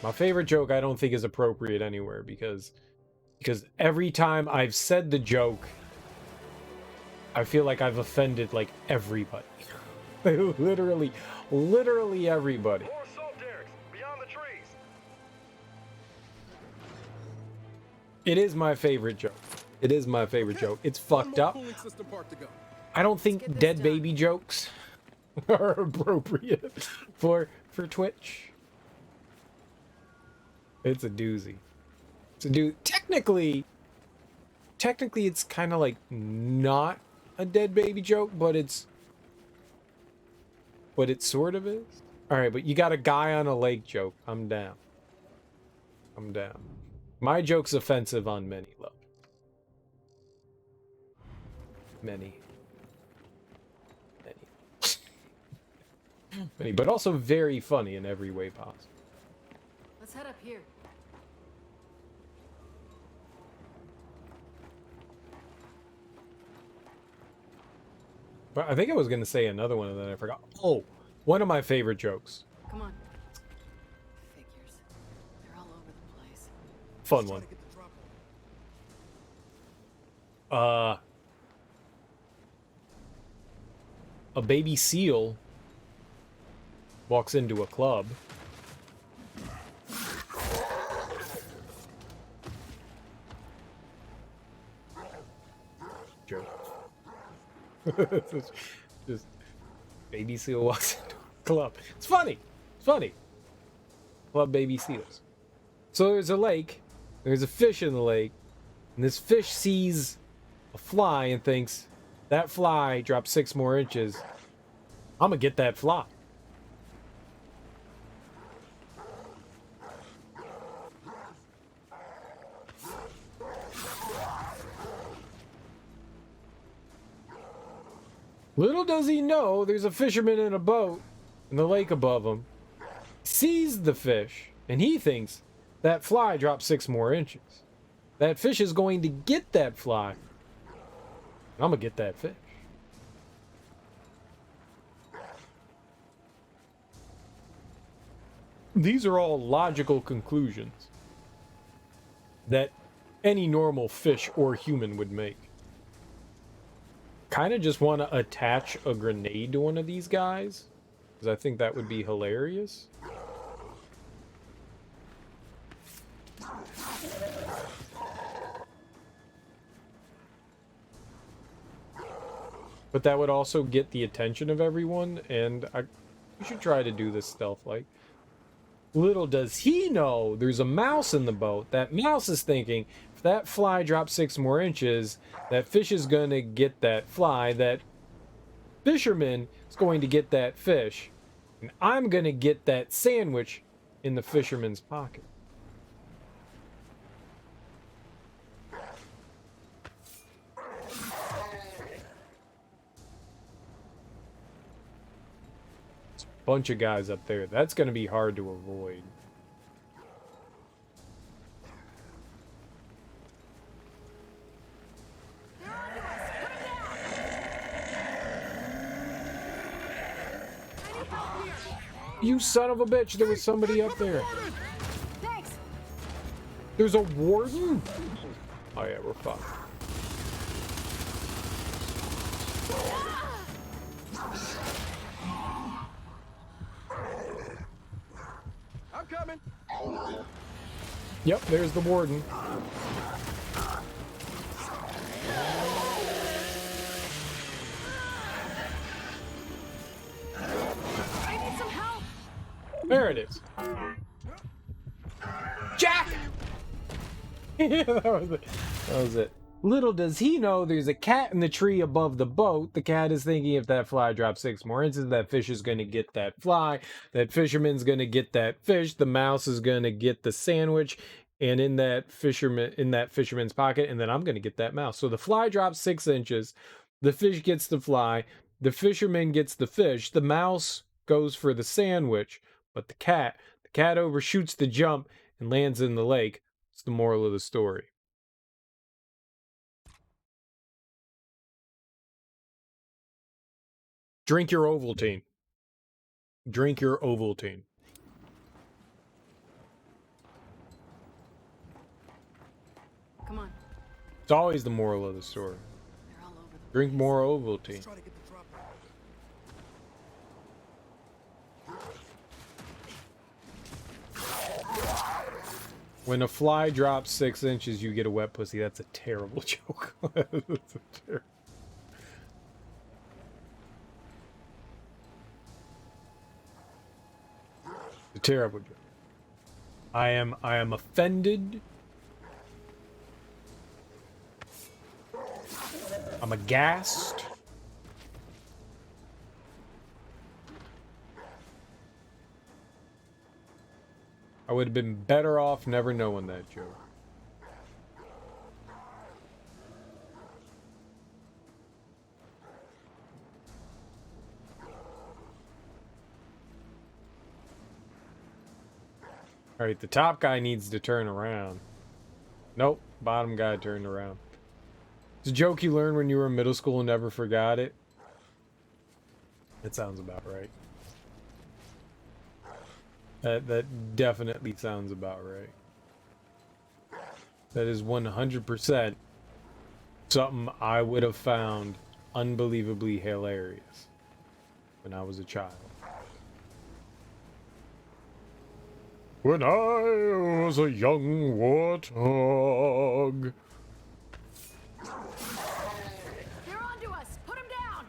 My favorite joke I don't think is appropriate anywhere because every time I've said the joke, I feel like I've offended like everybody. literally everybody. More assault derricks beyond the trees. It is my favorite joke. It is my favorite joke. It's fucked up. Cooling system part to go. I don't think get this dead done. baby jokes are appropriate for Twitch. It's a doozy. It's a doozy. Technically it's kind of like not a dead baby joke, but it sort of is. All right, but you got a guy on a lake joke. I'm down. My joke's offensive on many levels. Many, but also very funny in every way possible. Let's head up here. But I think I was gonna say another one and then I forgot. Oh, one of my favorite jokes. Come on. Figures. They're all over the place. Fun Trying one. to get the drop on. A baby seal walks into a club. Joke. Just baby seal walks into a club. It's funny. Club baby seals. So there's a lake. There's a fish in the lake. And this fish sees a fly and thinks, that fly dropped 6 more inches. I'm gonna get that fly. Little does he know there's a fisherman in a boat in the lake above him. Sees the fish, and he thinks that fly dropped 6 more inches. That fish is going to get that fly. I'm gonna get that fish. These are all logical conclusions that any normal fish or human would make. Kind of just want to attach a grenade to one of these guys, because I think that would be hilarious. But that would also get the attention of everyone, and we should try to do this stealth-like. Little does he know there's a mouse in the boat. That mouse is thinking, if that fly drops 6 more inches, that fish is going to get that fly. That fisherman is going to get that fish. And I'm going to get that sandwich in the fisherman's pocket. Bunch of guys up there. That's going to be hard to avoid. You son of a bitch, there was somebody up there. Thanks. There's a warden? Oh yeah, we're fucked. I'm coming. Yep, there's the warden. I need some help. There it is. Jack! Yeah, that was it. That was it. Little does he know there's a cat in the tree above the boat. The cat is thinking if that fly drops 6 more inches, that fish is going to get that fly. That fisherman's going to get that fish. The mouse is going to get the sandwich. And in that fisherman's pocket, and then I'm going to get that mouse. So the fly drops 6 inches. The fish gets the fly. The fisherman gets the fish. The mouse goes for the sandwich. But the cat overshoots the jump and lands in the lake. It's the moral of the story. Drink your Ovaltine. Drink your Ovaltine. Come on. It's always the moral of the story. They're all over the Drink more Ovaltine. Let's try to get the drop off. When a fly drops 6 inches, you get a wet pussy. That's a terrible joke. That's a terrible joke. I am offended. I'm aghast. I would have been better off never knowing that joke. Alright, the top guy needs to turn around. Nope, bottom guy turned around. It's a joke you learned when you were in middle school and never forgot it. That sounds about right. That definitely sounds about right. That is 100% something I would have found unbelievably hilarious when I was a child. When I was a young warthog. They're onto us. Put them down.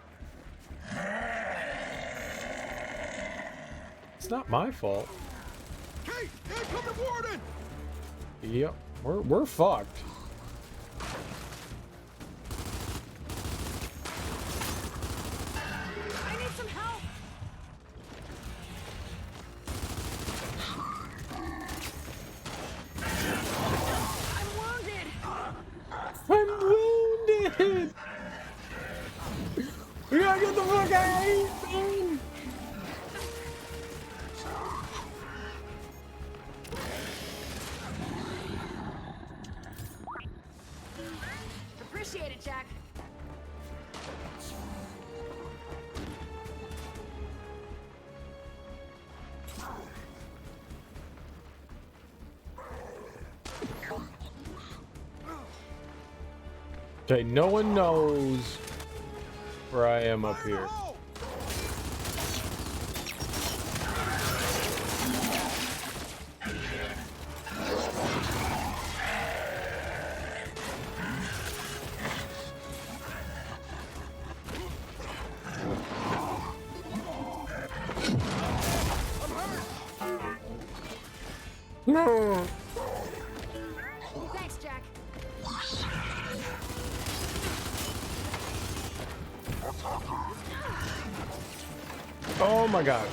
It's not my fault. Kait, here come the warden! Yep, we're fucked. I need some help. I'm wounded. We gotta get the fuck out of here, man. Appreciate it, Jack. Okay, no one knows where I am up here. No. Thanks, Jack. Oh my god.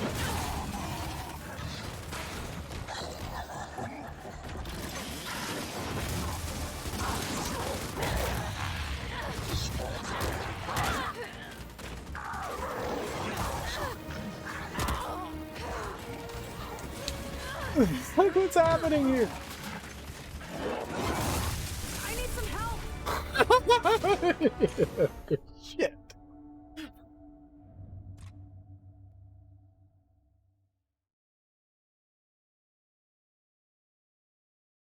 Like, what's happening here? I need some help. Shit.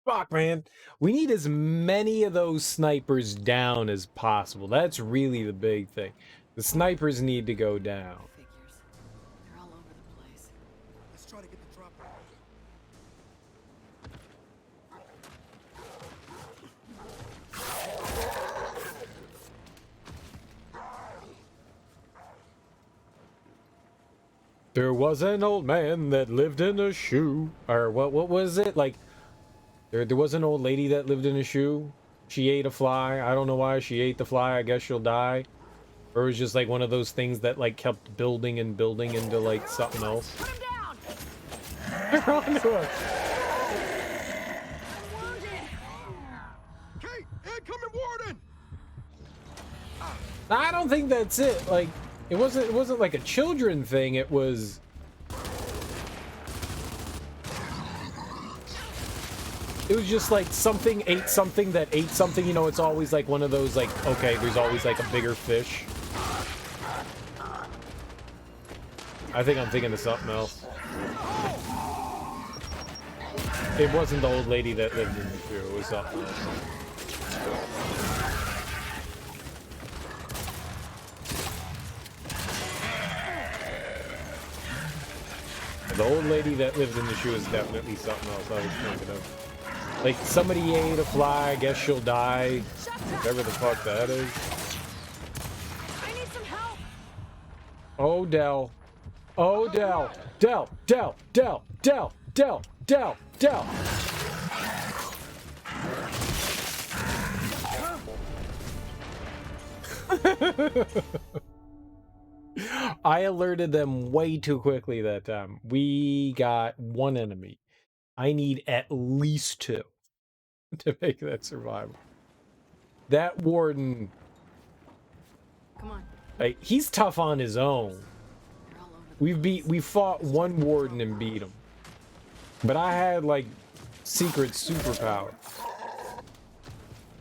Fuck, man. We need as many of those snipers down as possible. That's really the big thing. The snipers need to go down. Figures. They're all over the place. Let's try to get the drop on. There was an old man that lived in a shoe. Or what was it? Like, there was an old lady that lived in a shoe. She ate a fly. I don't know why she ate the fly. I guess she'll die. Or it was just like one of those things that like kept building and building into like something else. Put him down! They're onto us. Kait, incoming warden! I don't think that's it. Like, it wasn't like a children thing. It was. It was just like something ate something that ate something. You know, it's always like one of those like, okay, there's always like a bigger fish. I think I'm thinking of something else. It wasn't the old lady that lived in the shoe. It was something else. The old lady that lived in the shoe is definitely something else I was thinking of. Like, somebody ate a fly, I guess she'll die. Whatever the fuck that is. I need some help! Oh, Dell. Oh, Dell. Dell. Dell. Dell. Dell. Dell. Dell. Dell. I alerted them way too quickly that time. We got one enemy. I need at least two to make that survival. That warden, Come on. like, he's tough on his own. They're all over the We fought one warden and beat him. But I had like secret superpower.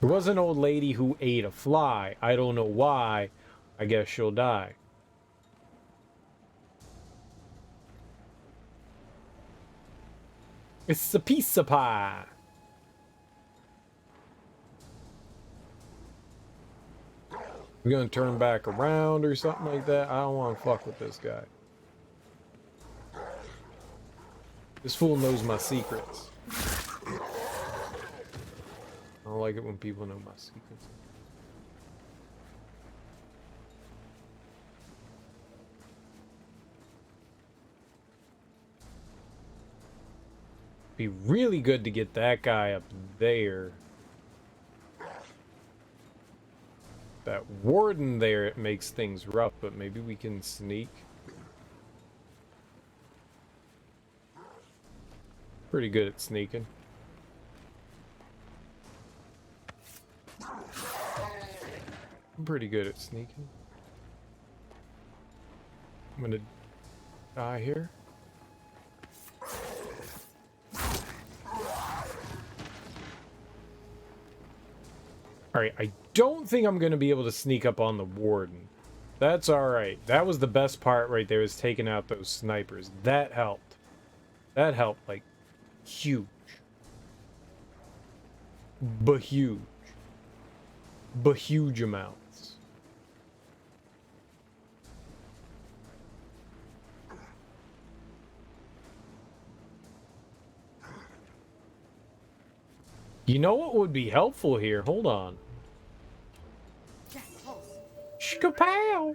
There was an old lady who ate a fly. I don't know why. I guess she'll die. It's a piece of pie. We're gonna turn back around or something like that. I don't want to fuck with this guy. This fool knows my secrets. I don't like it when people know my secrets. Be really good to get that guy up there. That warden there, it makes things rough, but maybe we can sneak. Pretty good at sneaking. I'm pretty good at sneaking. I'm gonna die here. Alright, I don't think I'm gonna be able to sneak up on the warden. That's alright. That was the best part right there, is taking out those snipers. That helped. That helped, like, huge. But huge. But huge amounts. You know what would be helpful here? Hold on. Shkapow!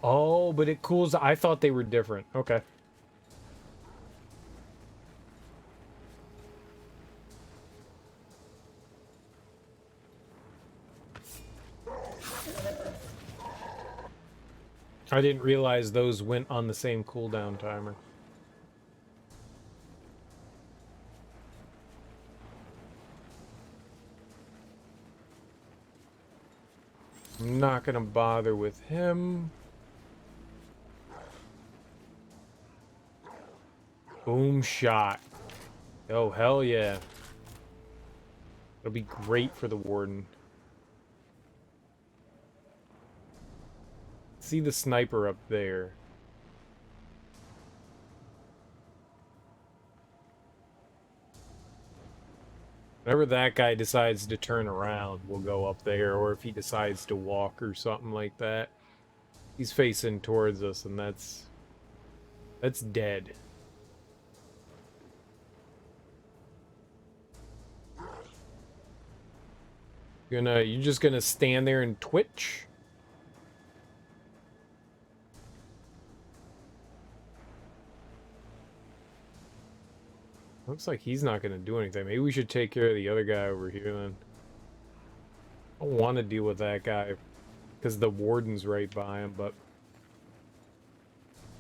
Oh, but it cools. I thought they were different. Okay. I didn't realize those went on the same cooldown timer. I'm not gonna bother with him. Boom shot. Oh, hell yeah. It'll be great for the warden. See the sniper up there. Whenever that guy decides to turn around, we'll go up there, or if he decides to walk or something like that. He's facing towards us, and that's dead. You just gonna stand there and twitch? Looks like he's not gonna do anything. Maybe we should take care of the other guy over here then. I don't want to deal with that guy because the warden's right by him, but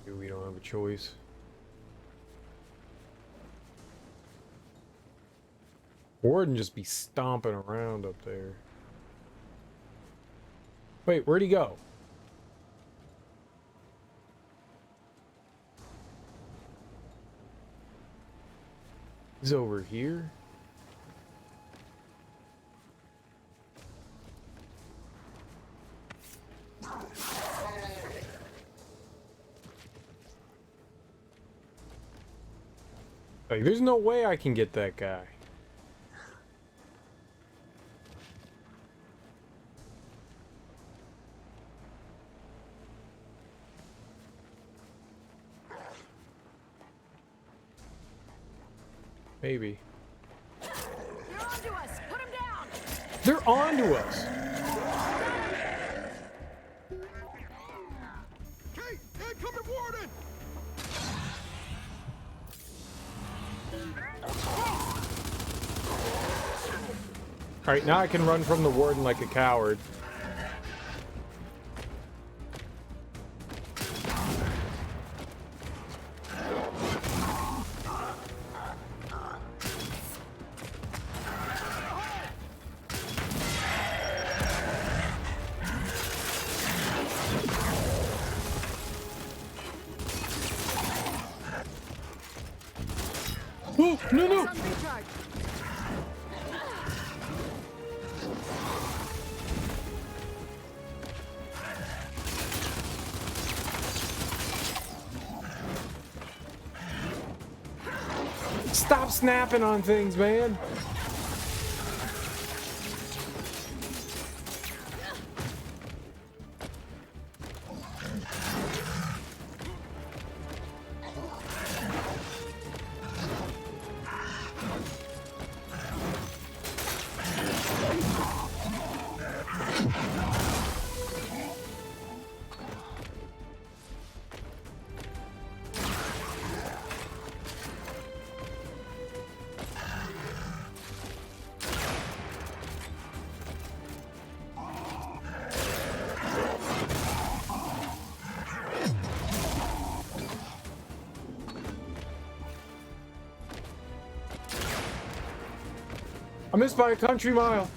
we don't have a choice. Warden just be stomping around up there. Wait, where'd he go? He's over here. Like, there's no way I can get that guy. Maybe. They're onto us! Put them down! They're onto us! Kait! Incoming warden! Alright, now I can run from the warden like a coward. Oh, no, no! Some recharge. Stop snapping on things, man! I missed by a country mile.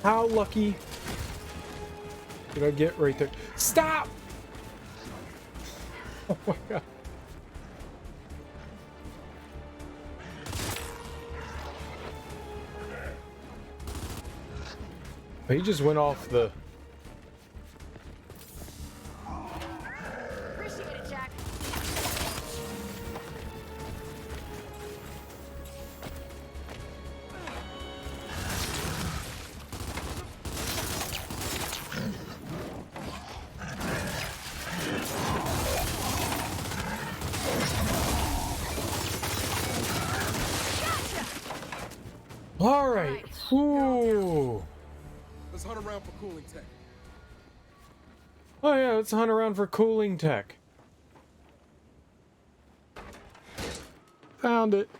How lucky did I get right there? Stop! Oh my god. He just went off the... Appreciate it, Jack. All right. Ooh. Let's hunt around for cooling tech. Oh yeah, let's hunt around for cooling tech. Found it.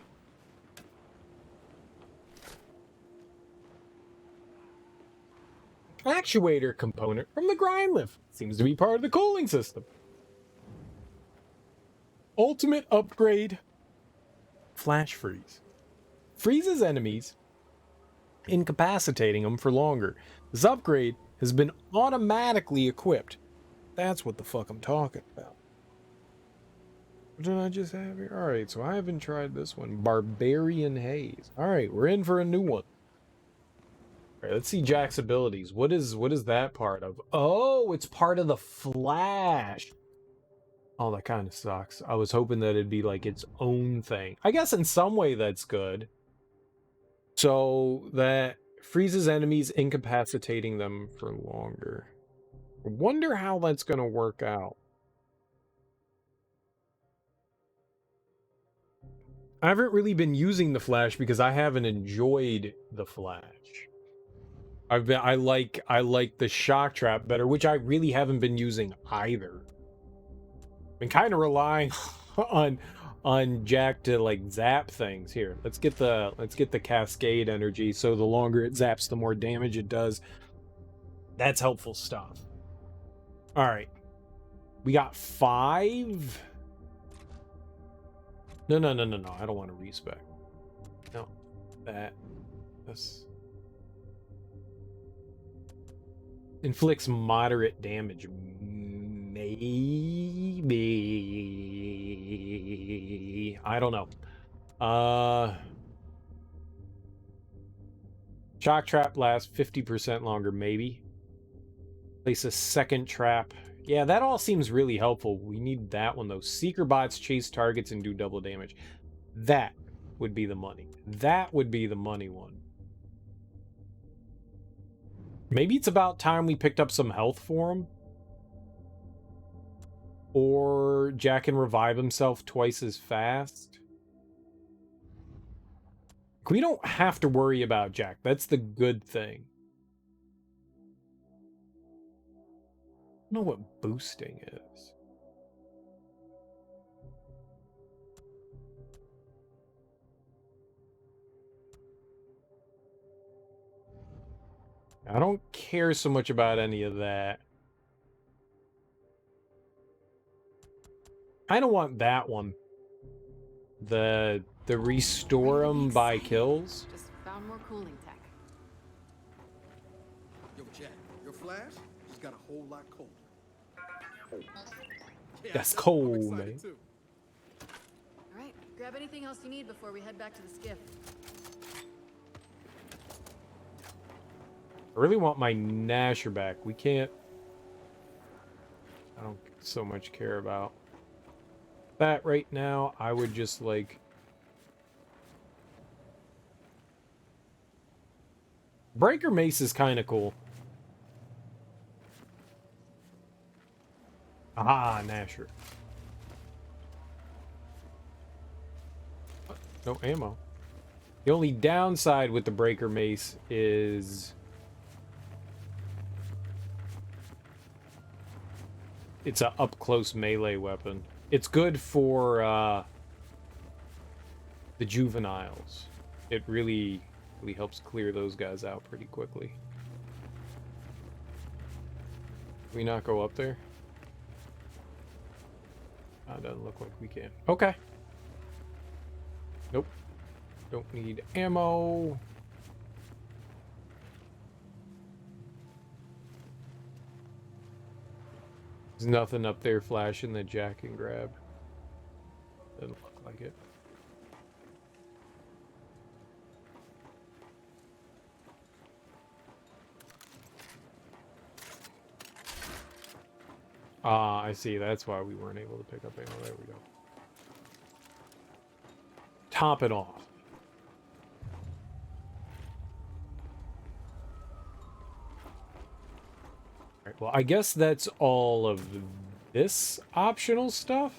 Actuator component from the grind lift. Seems to be part of the cooling system. Ultimate upgrade. Flash freeze. Freezes enemies, incapacitating them for longer. This upgrade has been automatically equipped. That's what the fuck I'm talking about. What did I just have here? Alright, so I haven't tried this one. Barbarian Haze. Alright, we're in for a new one. Alright, let's see Jack's abilities. What is that part of? Oh, it's part of the Flash. Oh, that kind of sucks. I was hoping that it'd be like its own thing. I guess in some way that's good. So that freezes enemies, incapacitating them for longer. I wonder how that's going to work out. I haven't really been using the Flash because I haven't enjoyed the Flash. I like the shock trap better, which I really haven't been using either. Been kind of relying on Jack to like zap things. Here, let's get the cascade energy, so the longer it zaps, the more damage it does. That's helpful stuff. All right, we got 5. No. I don't want to respec. No, that's inflicts moderate damage. Maybe. I don't know. Shock trap lasts 50% longer, maybe. Place a second trap. Yeah, that all seems really helpful. We need that one, though. Seeker bots chase targets and do double damage. That would be the money. That would be the money one. Maybe it's about time we picked up some health for him. Or Jack can revive himself twice as fast. We don't have to worry about Jack. That's the good thing. I don't know what boosting is. I don't care so much about any of that. I don't want that one. The restore them by kills. Just found more cooling tech. Yo, Jack, your Flash just got a whole lot colder. Yeah, That's I'm cold, excited man. too. All right, grab anything else you need before we head back to the skiff. I really want my Nasher back. We can't... I don't so much care about that right now. I would just like... Breaker Mace is kind of cool. Ah, Nasher. No ammo. The only downside with the Breaker Mace is... it's a up-close melee weapon. It's good for the juveniles. It really helps clear those guys out pretty quickly. Can we not go up there? It doesn't look like we can. Okay. Nope. Don't need ammo. There's nothing up there flashing that Jack can grab. Doesn't look like it. Ah, I see. That's why we weren't able to pick up ammo. There we go. Top it off. Alright, well, I guess that's all of this optional stuff.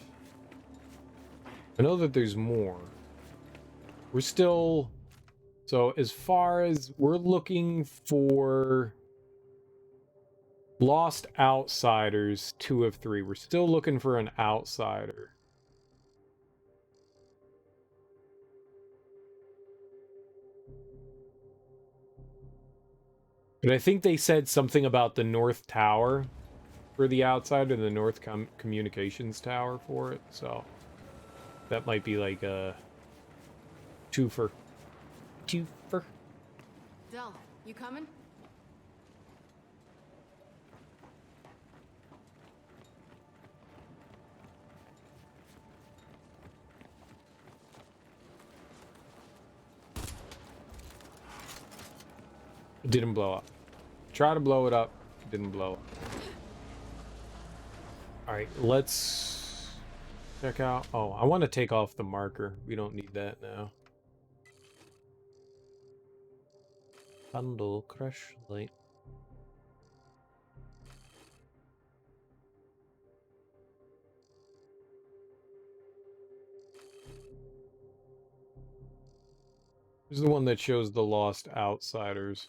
I know that there's more. We're still... So, as far as we're looking for... Lost Outsiders, 2 of 3. We're still looking for an outsider. But I think they said something about the North Tower for the outside, or the North Communications Tower for it, so that might be like a twofer. Twofer. Del, you coming? It didn't blow up. Try to blow it up. It didn't blow up. Alright, let's check out. Oh, I want to take off the marker. We don't need that now. Bundle crush light. This is the one that shows the lost outsiders.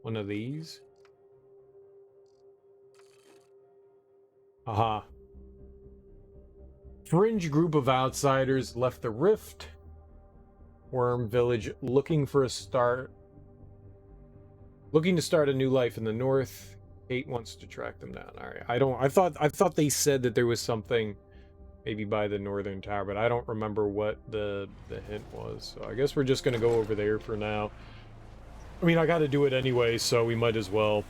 One of these. Aha. Fringe group of outsiders left the Rift Worm Village looking to start a new life in the north. Kait wants to track them down. All right. I thought they said that there was something maybe by the northern tower, but I don't remember what the hint was. So I guess we're just going to go over there for now. I mean, I got to do it anyway, so we might as well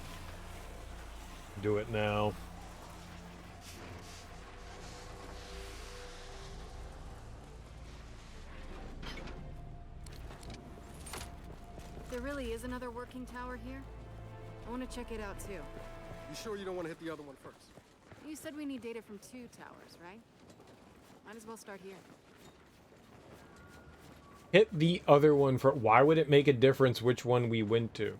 do it now. There really is another working tower here? I want to check it out too. You sure you don't want to hit the other one first? You said we need data from 2 towers, right? Might as well start here. Hit the other one for... Why would it make a difference which one we went to?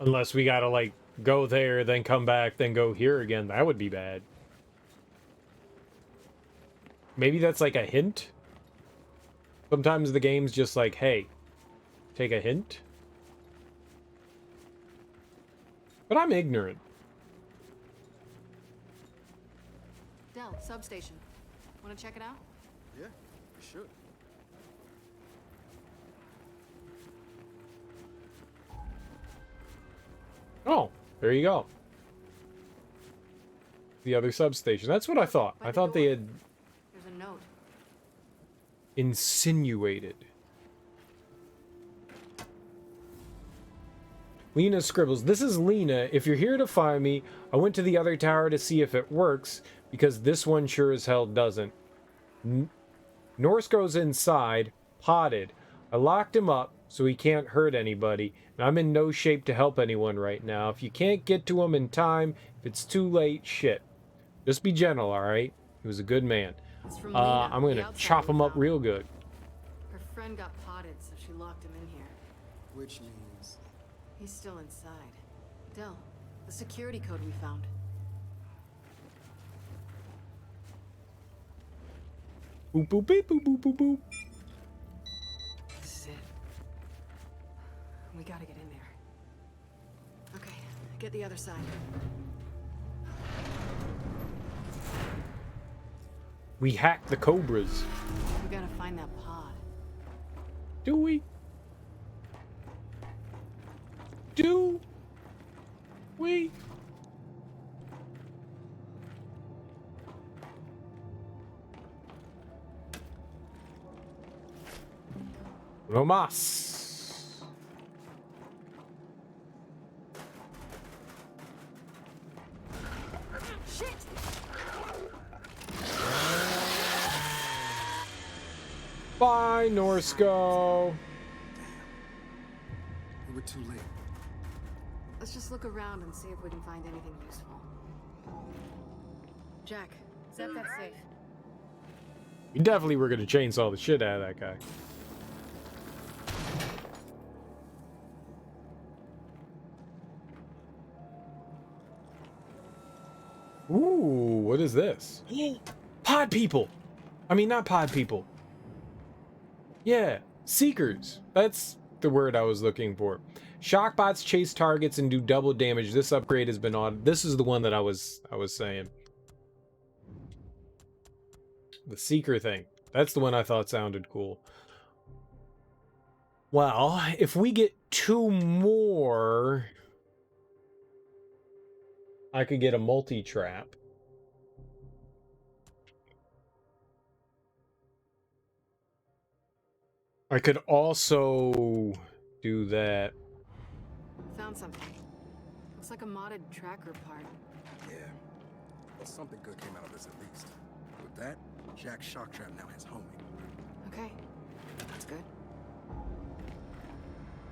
Unless we gotta, like, go there, then come back, then go here again. That would be bad. Maybe that's like a hint? Sometimes the game's just like, hey, take a hint? But I'm ignorant. Del, substation. Want to check it out? Yeah, you should. Oh, there you go. The other substation. That's what I thought. I thought they had There's a note. insinuated. Lena scribbles, "This is Lena. If you're here to find me, I went to the other tower to see if it works, because this one sure as hell doesn't. Norse goes inside, potted. I locked him up so he can't hurt anybody, and I'm in no shape to help anyone right now. If you can't get to him in time, if it's too late, shit. Just be gentle, alright? He was a good man. It's from Lena, I'm the gonna outsider chop him we up found. real good." Her friend got potted, so she locked him in here. Which means... He's still inside. Del, the security code we found. Boop, boop, beep, boop, boop, boop, boop. This is it. We gotta get in there. Okay, get the other side. We hacked the Cobras. We gotta find that pod. Do we? Do we? No más. Shit! Bye, Norsko. We were too late. Let's just look around and see if we can find anything useful. Jack, set that safe. We definitely were gonna chainsaw the shit out of that guy. Ooh, what is this? Pod people! I mean, not pod people. Yeah, Seekers. That's the word I was looking for. Shockbots chase targets and do double damage. This upgrade has been on. This is the one that I was saying. The Seeker thing. That's the one I thought sounded cool. Well, if we get 2 more, I could get a multi-trap. I could also do that. Found something. Looks like a modded tracker part. Yeah. Well, something good came out of this at least. With that, Jack's shock trap now has homing. Okay, that's good.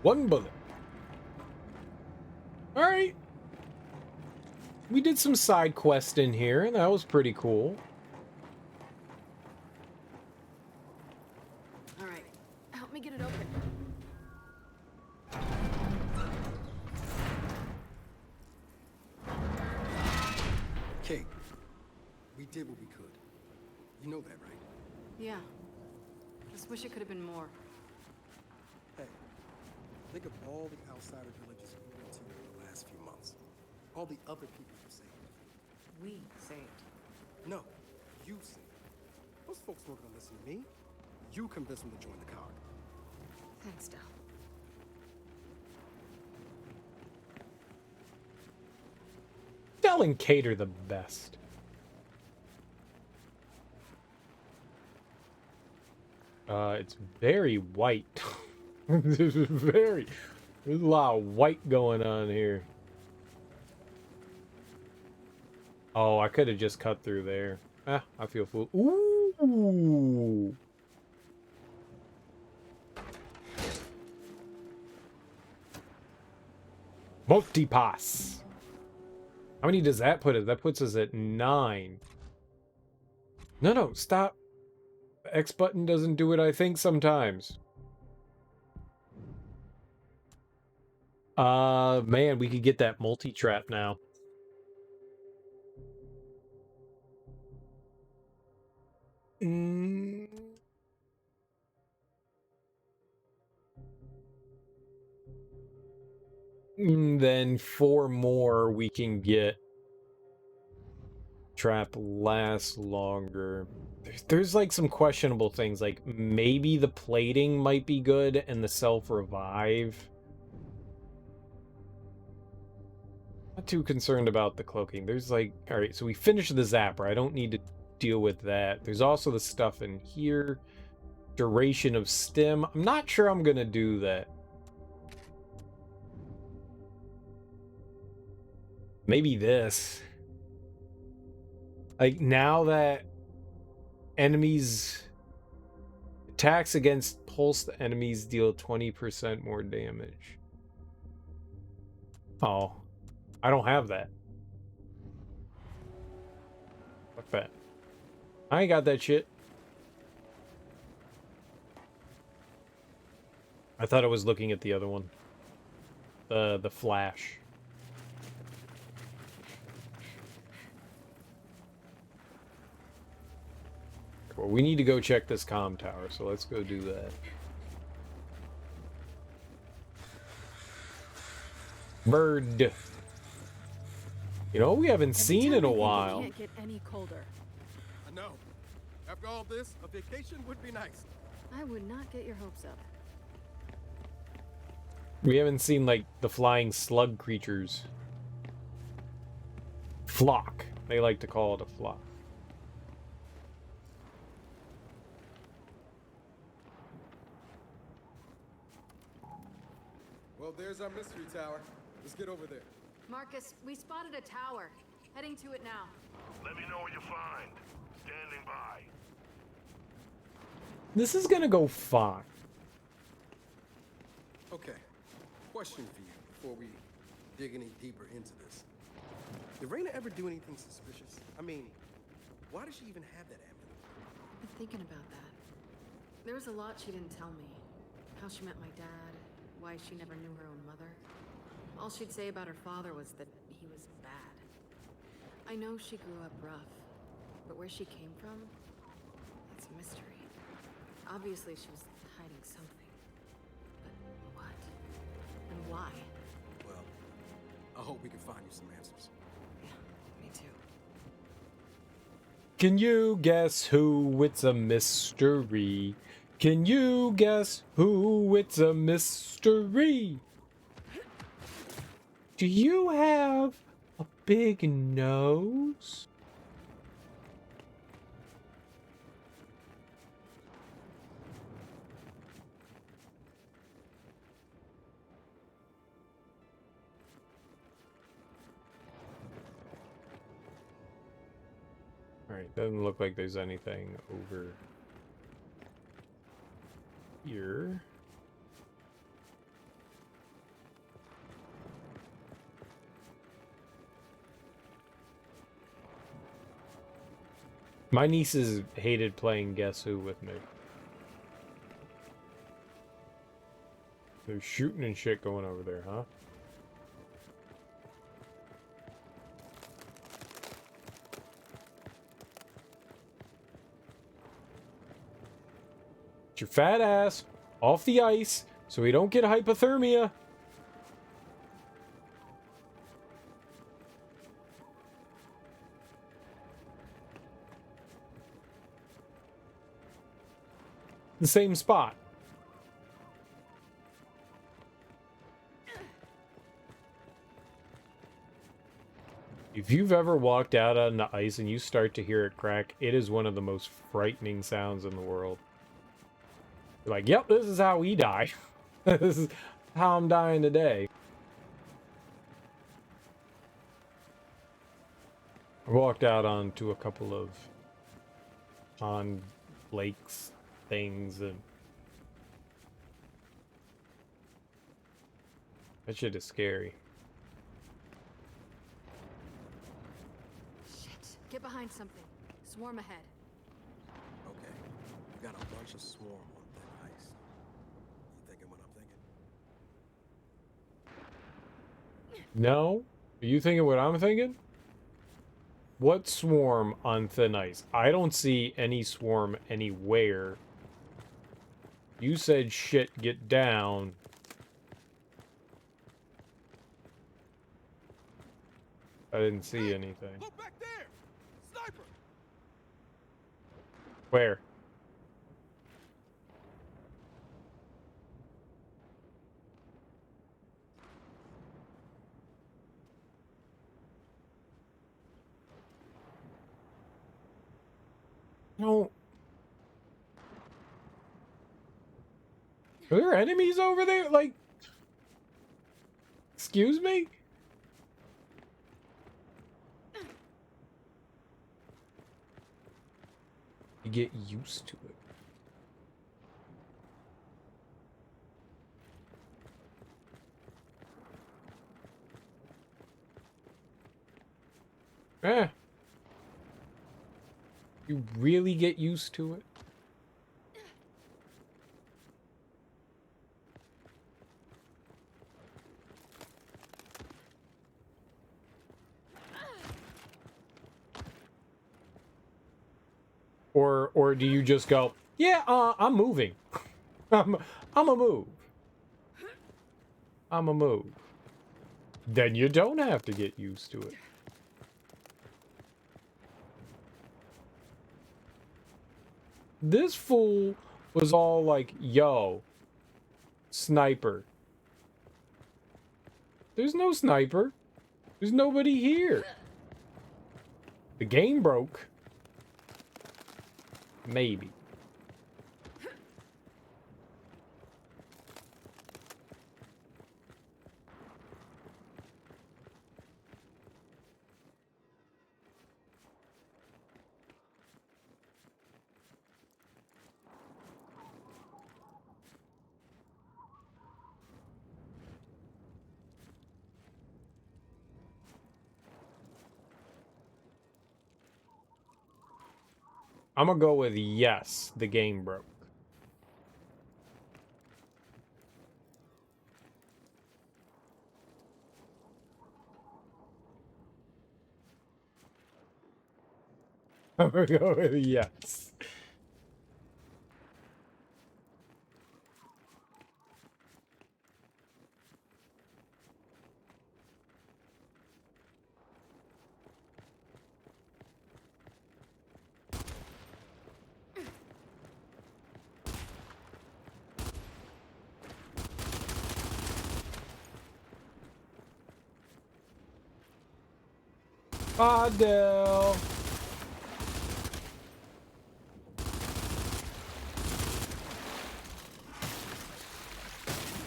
1 bullet. All right. We did some side quest in here, and that was pretty cool. All right, help me get it open. Kait, we did what we could. You know that, right? Yeah. Just wish it could have been more. Hey, think of all the outsider villages you went to in the last few months. All the other people you saved. We saved. No, you saved. Those folks weren't gonna listen to me. You convinced them to join the cog. Thanks, Del. Del and Kait are the best. It's very white. There's a lot of white going on here. Oh, I could have just cut through there. Ah, I feel fool. Ooh. Multipass. How many does that put us? That puts us at 9. No, stop. The X button doesn't do it, I think, sometimes. Man, we could get that multi-trap now. Then 4 more we can get. Trap lasts longer. There's like some questionable things, like maybe the plating might be good and the self-revive. Not too concerned about the cloaking. There's like, all right, so we finished the zapper. I don't need to deal with that. There's also the stuff in here. Duration of stim. I'm not sure I'm gonna do that. Maybe this. Like, now that enemies... Attacks against pulsed enemies deal 20% more damage. Oh. I don't have that. Fuck that. I ain't got that shit. I thought I was looking at the other one. The flash. Well, we need to go check this comm tower, so let's go do that. Bird. You know, we haven't seen in a while. It can't get any colder. I know. After all this, a vacation would be nice. I would not get your hopes up. We haven't seen, like, the flying slug creatures. Flock. They like to call it a flock. Well, there's our mystery tower. Let's get over there. Marcus, we spotted a tower. Heading to it now. Let me know what you find. Standing by. This is gonna go fine. Okay. Question for you before we dig any deeper into this. Did Raina ever do anything suspicious? I mean, why does she even have that amulet? I've been thinking about that. There was a lot she didn't tell me. How she met my dad, why she never knew her own mother. All she'd say about her father was that he was bad. I know she grew up rough, but where she came from, it's a mystery. Obviously she was hiding something. But what? And why? Well, I hope we can find you some answers. Me too. Can you guess who? It's a mystery. Can you guess who? It's a mystery. Do you have a big nose? Alright, doesn't look like there's anything over here. My nieces hated playing Guess Who with me. There's shooting and shit going over there, huh? Get your fat ass off the ice so we don't get hypothermia. The same spot. If you've ever walked out on the ice and you start to hear it crack, it is one of the most frightening sounds in the world. You're like, yep, this is how we die. This is how I'm dying today. I walked out onto a couple of pond lakes things, and that shit is scary. Shit. Get behind something. Swarm ahead. Okay. We got a bunch of swarm on thin ice. You thinking what I'm thinking? No? Are you thinking what I'm thinking? What swarm on thin ice? I don't see any swarm anywhere. You said shit, get down. I didn't see anything. Look back there! Sniper! Where? No. Are there enemies over there? Like, excuse me? You get used to it. Eh. You really get used to it? Or do you just go, yeah, I'm moving. I'm a move. I'm a move. Then you don't have to get used to it. This fool was all like, yo, sniper. There's no sniper. There's nobody here. The game broke. Maybe. I'm gonna go with yes, the game broke. I'm gonna go with yes. Adele.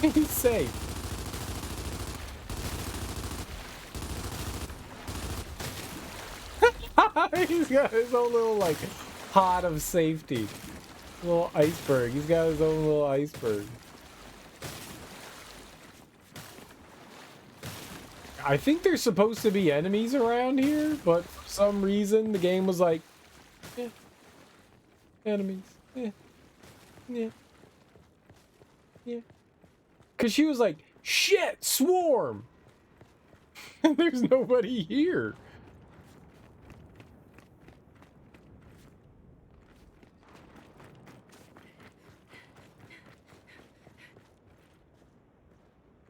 He's safe. He's got his own little like pot of safety. Little iceberg. He's got his own little iceberg. I think there's supposed to be enemies around here, but for some reason the game was like, eh, enemies. Yeah. Yeah. Yeah. Cause she was like, shit, swarm. And there's nobody here.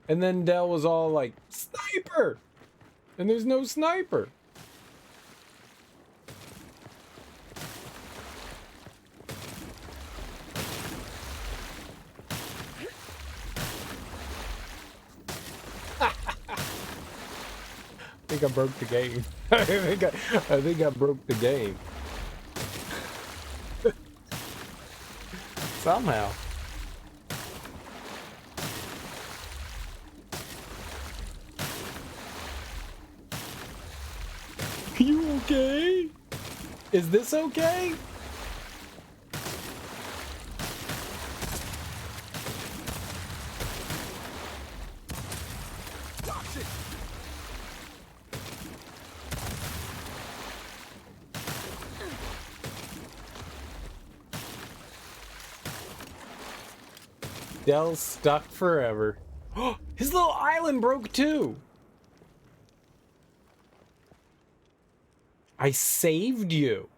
And then Dell was all like, sniper! And there's no sniper. I think I broke the game. I think I broke the game. Somehow. You okay? Is this okay? Dell's stuck forever. His little island broke too. I saved you.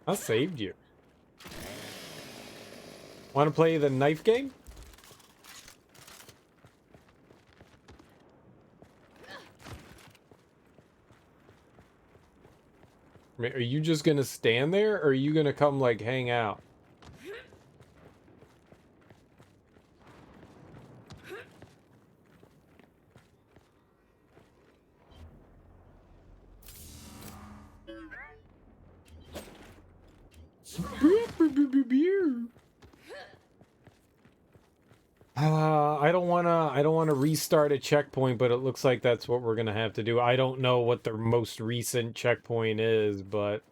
I saved you. Want to play the knife game? Are you just gonna stand there, or are you gonna come like hang out? I don't wanna restart a checkpoint, but it looks like that's what we're gonna have to do. I don't know what the most recent checkpoint is, but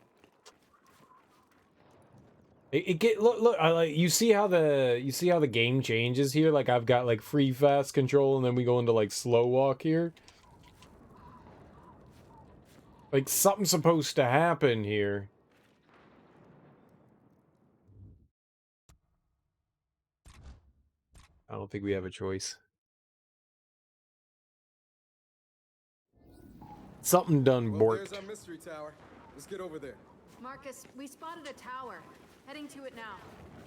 look, I like, you see how the game changes here? Like I've got like free fast control, and then we go into like slow walk here. Like something's supposed to happen here. I don't think we have a choice. Something done Well, there's borked. our mystery tower. Let's get over there. Marcus, we spotted a tower. Heading to it now.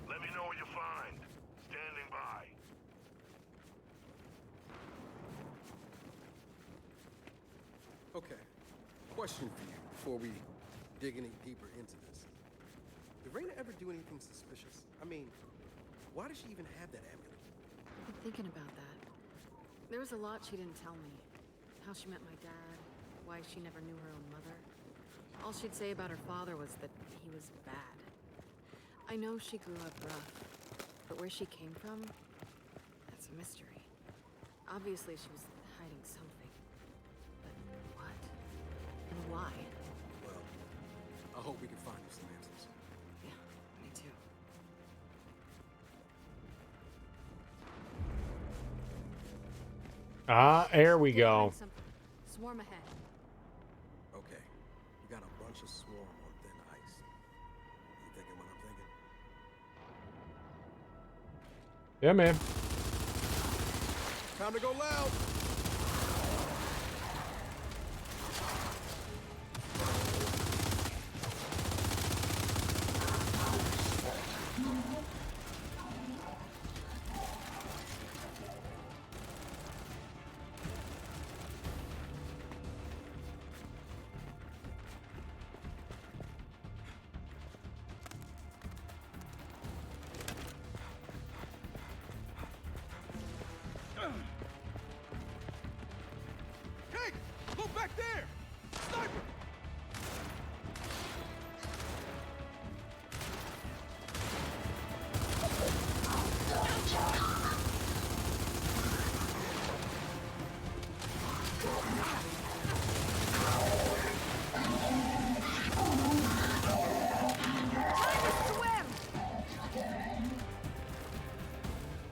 Let me know what you find. Standing by. Okay. Question for you before we dig any deeper into this. Did Raina ever do anything suspicious? I mean, why does she even have that amulet? I've been thinking about that. There was a lot she didn't tell me. How she met my dad, why she never knew her own mother. All she'd say about her father was that he was bad. I know she grew up rough, but where she came from, that's a mystery. Obviously she was hiding something. But what? And why? Well, I hope we can find you some answers. Yeah, me too. Ah, there we go. Swarm ahead. Okay. We got a bunch of swarm on thin ice. You thinking what I'm thinking? Yeah, man. Time to go loud!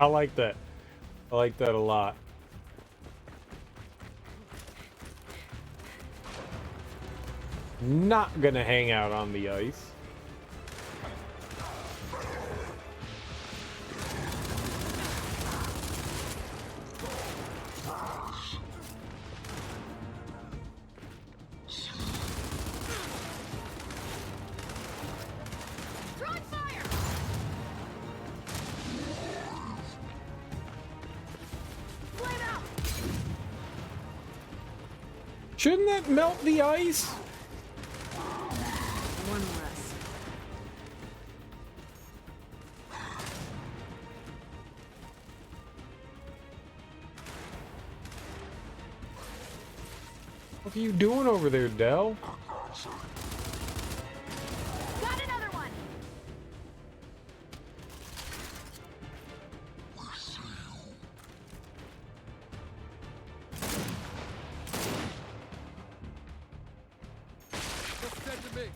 I like that. I like that a lot. Not gonna hang out on the ice. Throwing fire! Flame out! Shouldn't that melt the ice? One less. What are you doing over there, Dell? Got another one! Looks dead to me.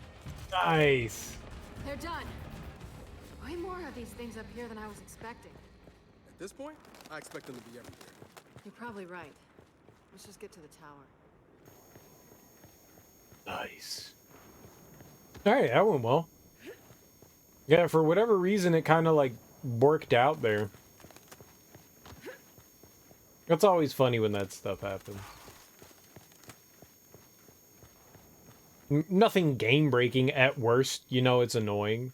Nice. They're done. Way more of these things up here than I was expecting. At this point, I expect them to be everywhere. You're probably right. Let's just get to the tower. Nice. Alright, that went well. Yeah, for whatever reason, it kind of like worked out there. It's always funny when that stuff happens. Nothing game breaking at worst, you know, it's annoying.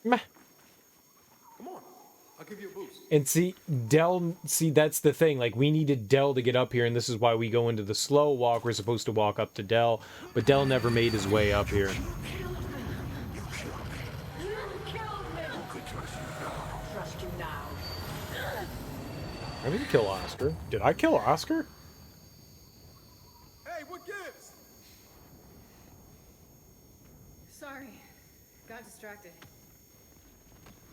Meh. Come on, I'll give you a boost. And see, that's the thing. Like, we needed Dell to get up here, and this is why we go into the slow walk. We're supposed to walk up to Dell, but Dell never made his way up here. I didn't kill Oscar. Did I kill Oscar? Hey, what gives? Sorry. Got distracted.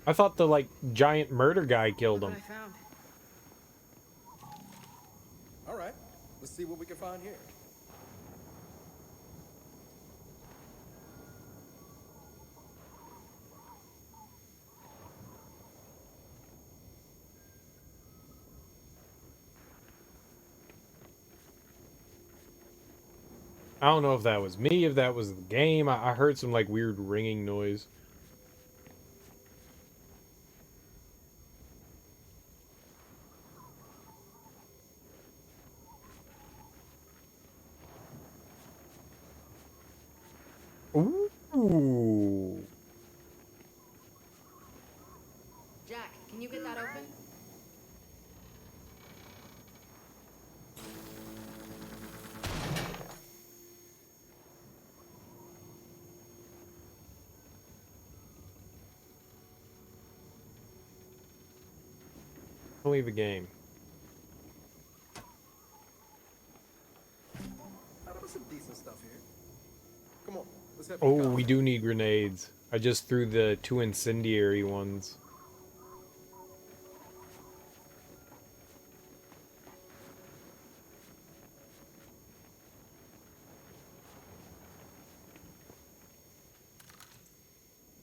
I thought the, like, giant murder guy killed Look him. what I found. All right, let's see what we can find here. I don't know if that was me, if that was the game. I heard some, like, weird ringing noise. Ooh. Jack, can you get that open? I'll leave the game. There was some decent stuff here. Come on, let's have Oh, we do need grenades. I just threw the 2 incendiary ones.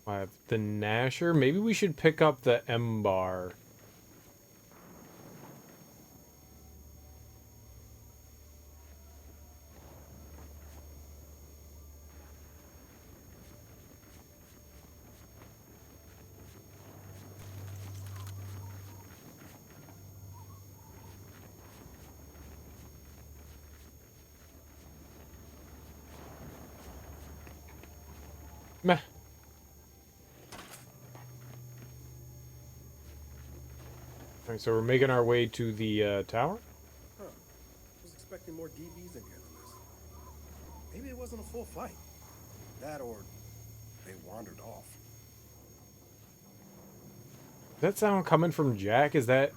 I have the Nasher. Maybe we should pick up the M-bar. Meh. Alright, so we're making our way to the tower? Huh. Was expecting more DBs in here than this. Maybe it wasn't a full fight. That or they wandered off. Is that sound coming from Jack? Is that...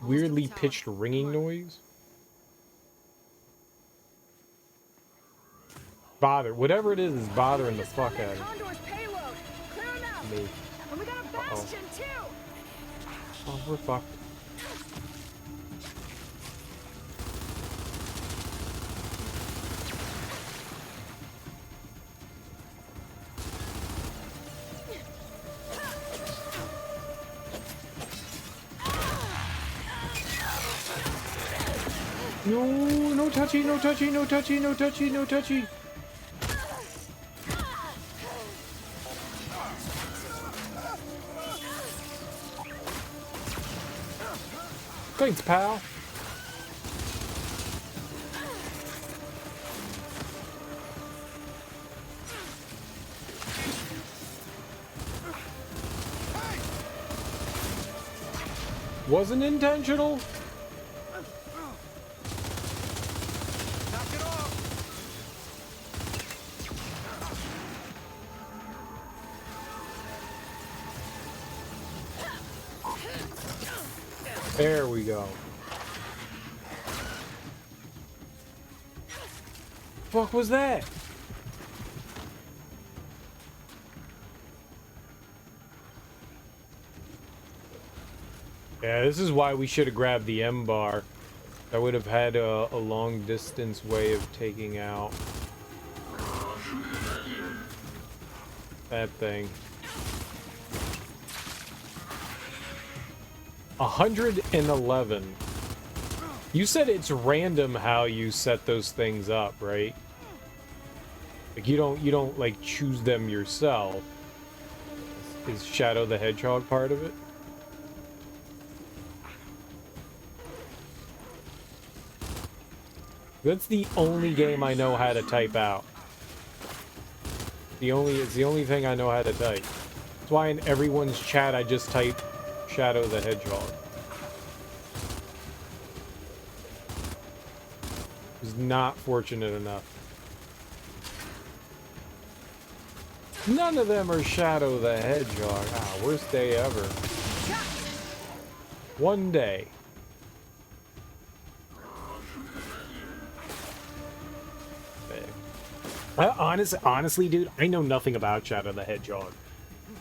weirdly pitched ringing noise? Whatever it is bothering the fuck out of Condor's payload. Clear him out. me. And we got a bastion too. Oh, we're fucked. No, no touchy, no touchy, no touchy, no touchy, no touchy. Thanks, pal. Wasn't intentional. Knock it off. There we go. Fuck was that? Yeah, this is why we should have grabbed the M bar. That would have had a long distance way of taking out that thing. 111. You said it's random how you set those things up, right? Like you don't like choose them yourself. Is Shadow the Hedgehog part of it? That's the only game I know how to type out. It's the only thing I know how to type. That's why in everyone's chat I just type Shadow the Hedgehog. Was not fortunate enough. None of them are Shadow the Hedgehog. Ah, worst day ever. One day. Honestly, dude, I know nothing about Shadow the Hedgehog.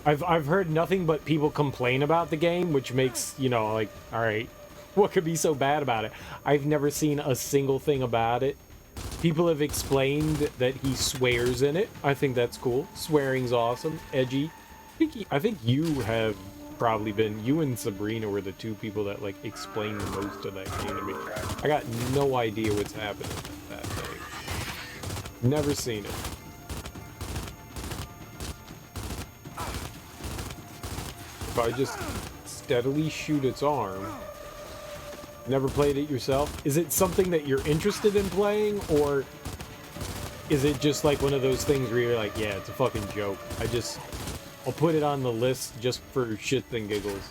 I've heard nothing but people complain about the game, which makes, you know, like, all right, what could be so bad about it? I've never seen a single thing about it. People have explained that he swears in it. I think that's cool. Swearing's awesome, edgy. I think you have probably been, you and Sabrina were the two people that like explained the most of that game to me. I got no idea what's happening with that thing. Never seen it. If I just steadily shoot its arm. Never played it yourself? Is it something that you're interested in playing, or is it just like one of those things where you're like, yeah, it's a fucking joke. I'll put it on the list just for shits and giggles.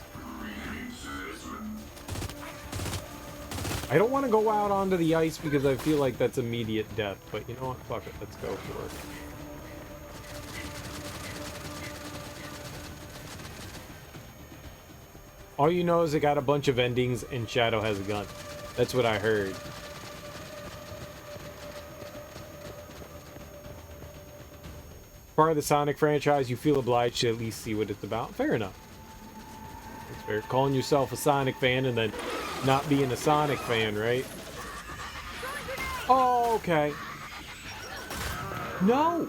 I don't want to go out onto the ice because I feel like that's immediate death, but you know what? Fuck it, let's go for it. All you know is it got a bunch of endings and Shadow has a gun. That's what I heard. Part of the Sonic franchise, you feel obliged to at least see what it's about. Fair enough. It's fair. Calling yourself a Sonic fan and then not being a Sonic fan, right? Oh, okay. No!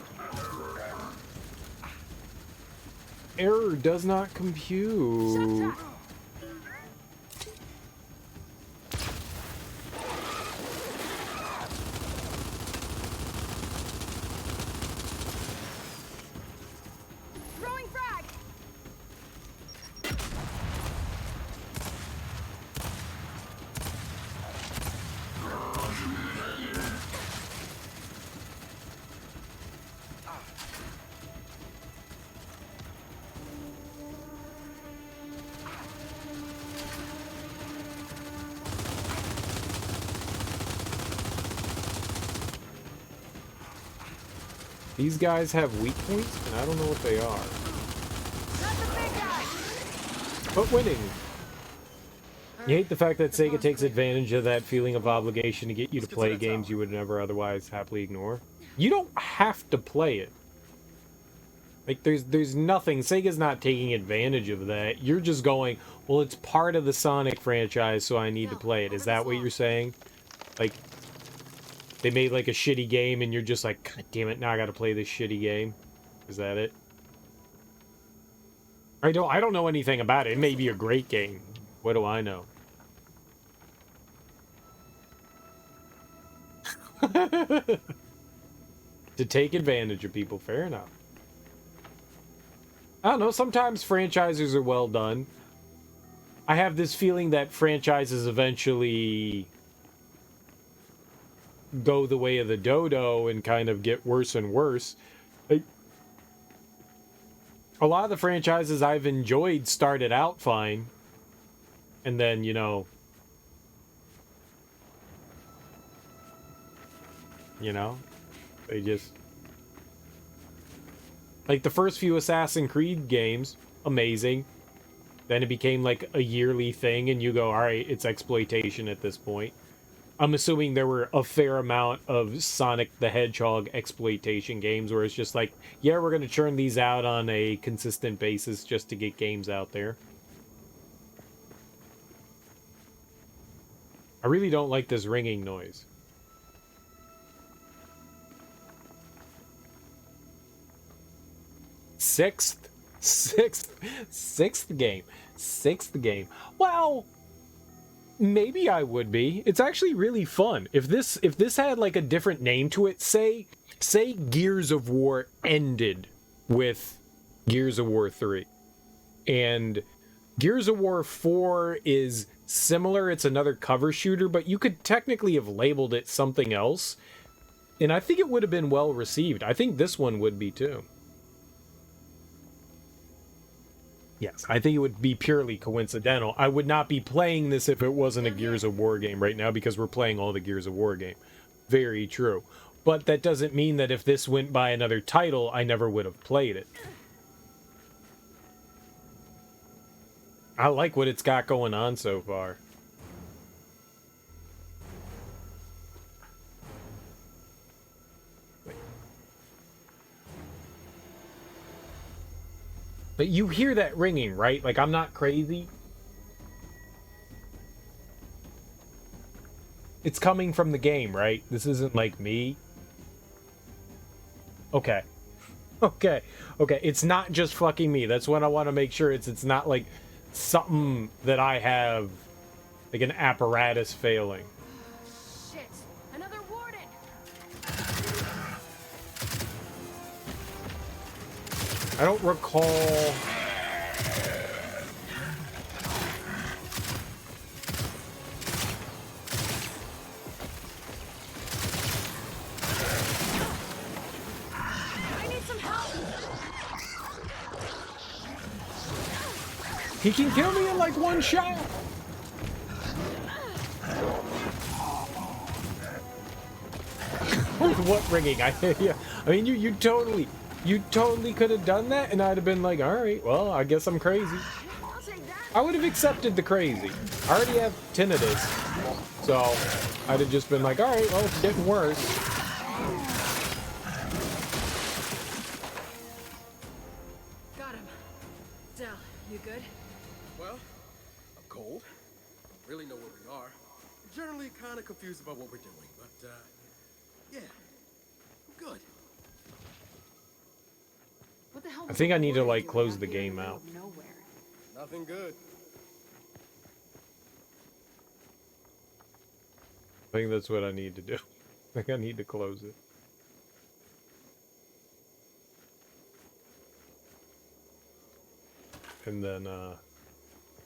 Error does not compute. These guys have weak points, and I don't know what they are. But winning. You hate the fact that Sega takes advantage of that feeling of obligation to get you to play games you would never otherwise happily ignore. You don't have to play it. Like, there's nothing. Sega's not taking advantage of that. You're just going, well, it's part of the Sonic franchise, so I need to play it. Is that what you're saying? Like, they made, like, a shitty game, and you're just like, God damn it, now I gotta play this shitty game? Is that it? I don't know anything about it. It may be a great game. What do I know? To take advantage of people, fair enough. I don't know, sometimes franchises are well done. I have this feeling that franchises eventually go the way of the dodo and kind of get worse and worse. Like, a lot of the franchises I've enjoyed started out fine, and then, you know, they just... Like, the first few Assassin's Creed games, amazing. Then it became, like, a yearly thing, and you go, alright, it's exploitation at this point. I'm assuming there were a fair amount of Sonic the Hedgehog exploitation games where it's just like, yeah, we're going to churn these out on a consistent basis just to get games out there. I really don't like this ringing noise. Sixth game. Well, maybe I would be. It's actually really fun. If this had like a different name to it, say Gears of War ended with Gears of War 3. And Gears of War 4 is similar. It's another cover shooter, but you could technically have labeled it something else. And I think it would have been well received. I think this one would be too. Yes, I think it would be purely coincidental. I would not be playing this if it wasn't a Gears of War game right now, because we're playing all the Gears of War game. Very true. But that doesn't mean that if this went by another title, I never would have played it. I like what it's got going on so far. But you hear that ringing, right? Like, I'm not crazy. It's coming from the game, right? This isn't like me. Okay. Okay. It's not just fucking me. That's what I want to make sure. It's not like something that I have, like an apparatus failing. Shit! Another warden! I don't recall... I need some help! He can kill me in like one shot! What ringing? Yeah. I mean, you totally could have done that, and I'd have been like, all right, well, I guess I'm crazy. I would have accepted the crazy. I already have tinnitus, so I'd have just been like, all right, well, it's getting worse. Got him. Del, you good? Well, I'm cold. Really know where we are. Generally kind of confused about what we're doing, but, yeah, I'm good. What the hell? I think I need to, like, close the game out. Nowhere. Nothing good. I think that's what I need to do. I think I need to close it. And then,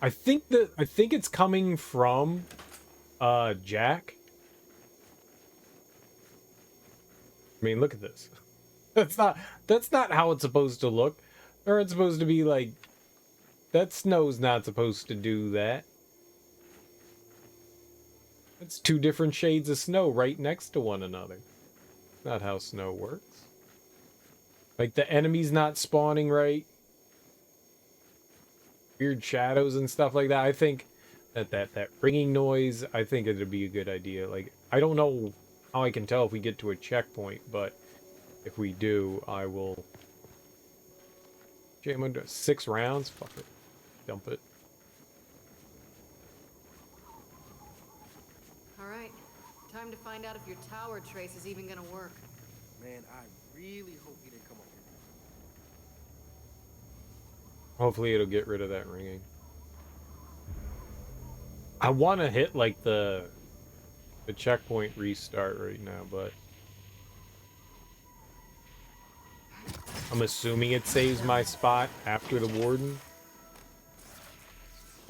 I think it's coming from, Jack. I mean, look at this. That's not how it's supposed to look. Or it's supposed to be like, that snow's not supposed to do that. It's two different shades of snow right next to one another. Not how snow works. Like, the enemy's not spawning right. Weird shadows and stuff like that. I think that ringing noise, I think it'd be a good idea. Like, I don't know how I can tell if we get to a checkpoint, but if we do, I will Jam under 6 rounds? Fuck it. Dump it. Alright. Time to find out if your tower trace is even gonna work. Man, I really hope he didn't come up here. Hopefully it'll get rid of that ringing. I want to hit like the checkpoint restart right now, but I'm assuming it saves my spot after the warden.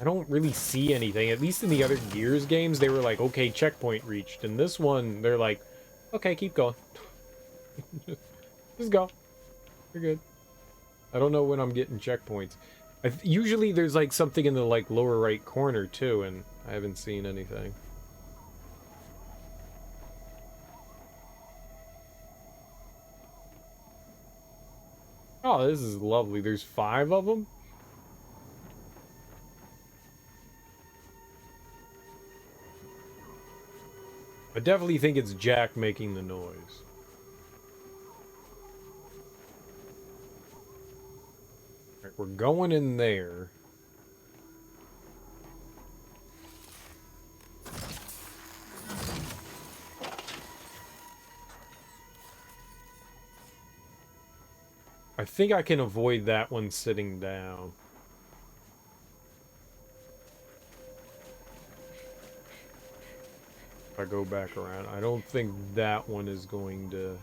I don't really see anything. At least in the other Gears games, they were like, okay, checkpoint reached. And this one, they're like, okay, keep going. Just go. You're good. I don't know when I'm getting checkpoints. Usually there's like something in the like lower right corner too, and I haven't seen anything. Oh, this is lovely. There's 5 of them? I definitely think it's Jack making the noise. Alright, we're going in there. I think I can avoid that one sitting down. If I go back around, I don't think that one is going to...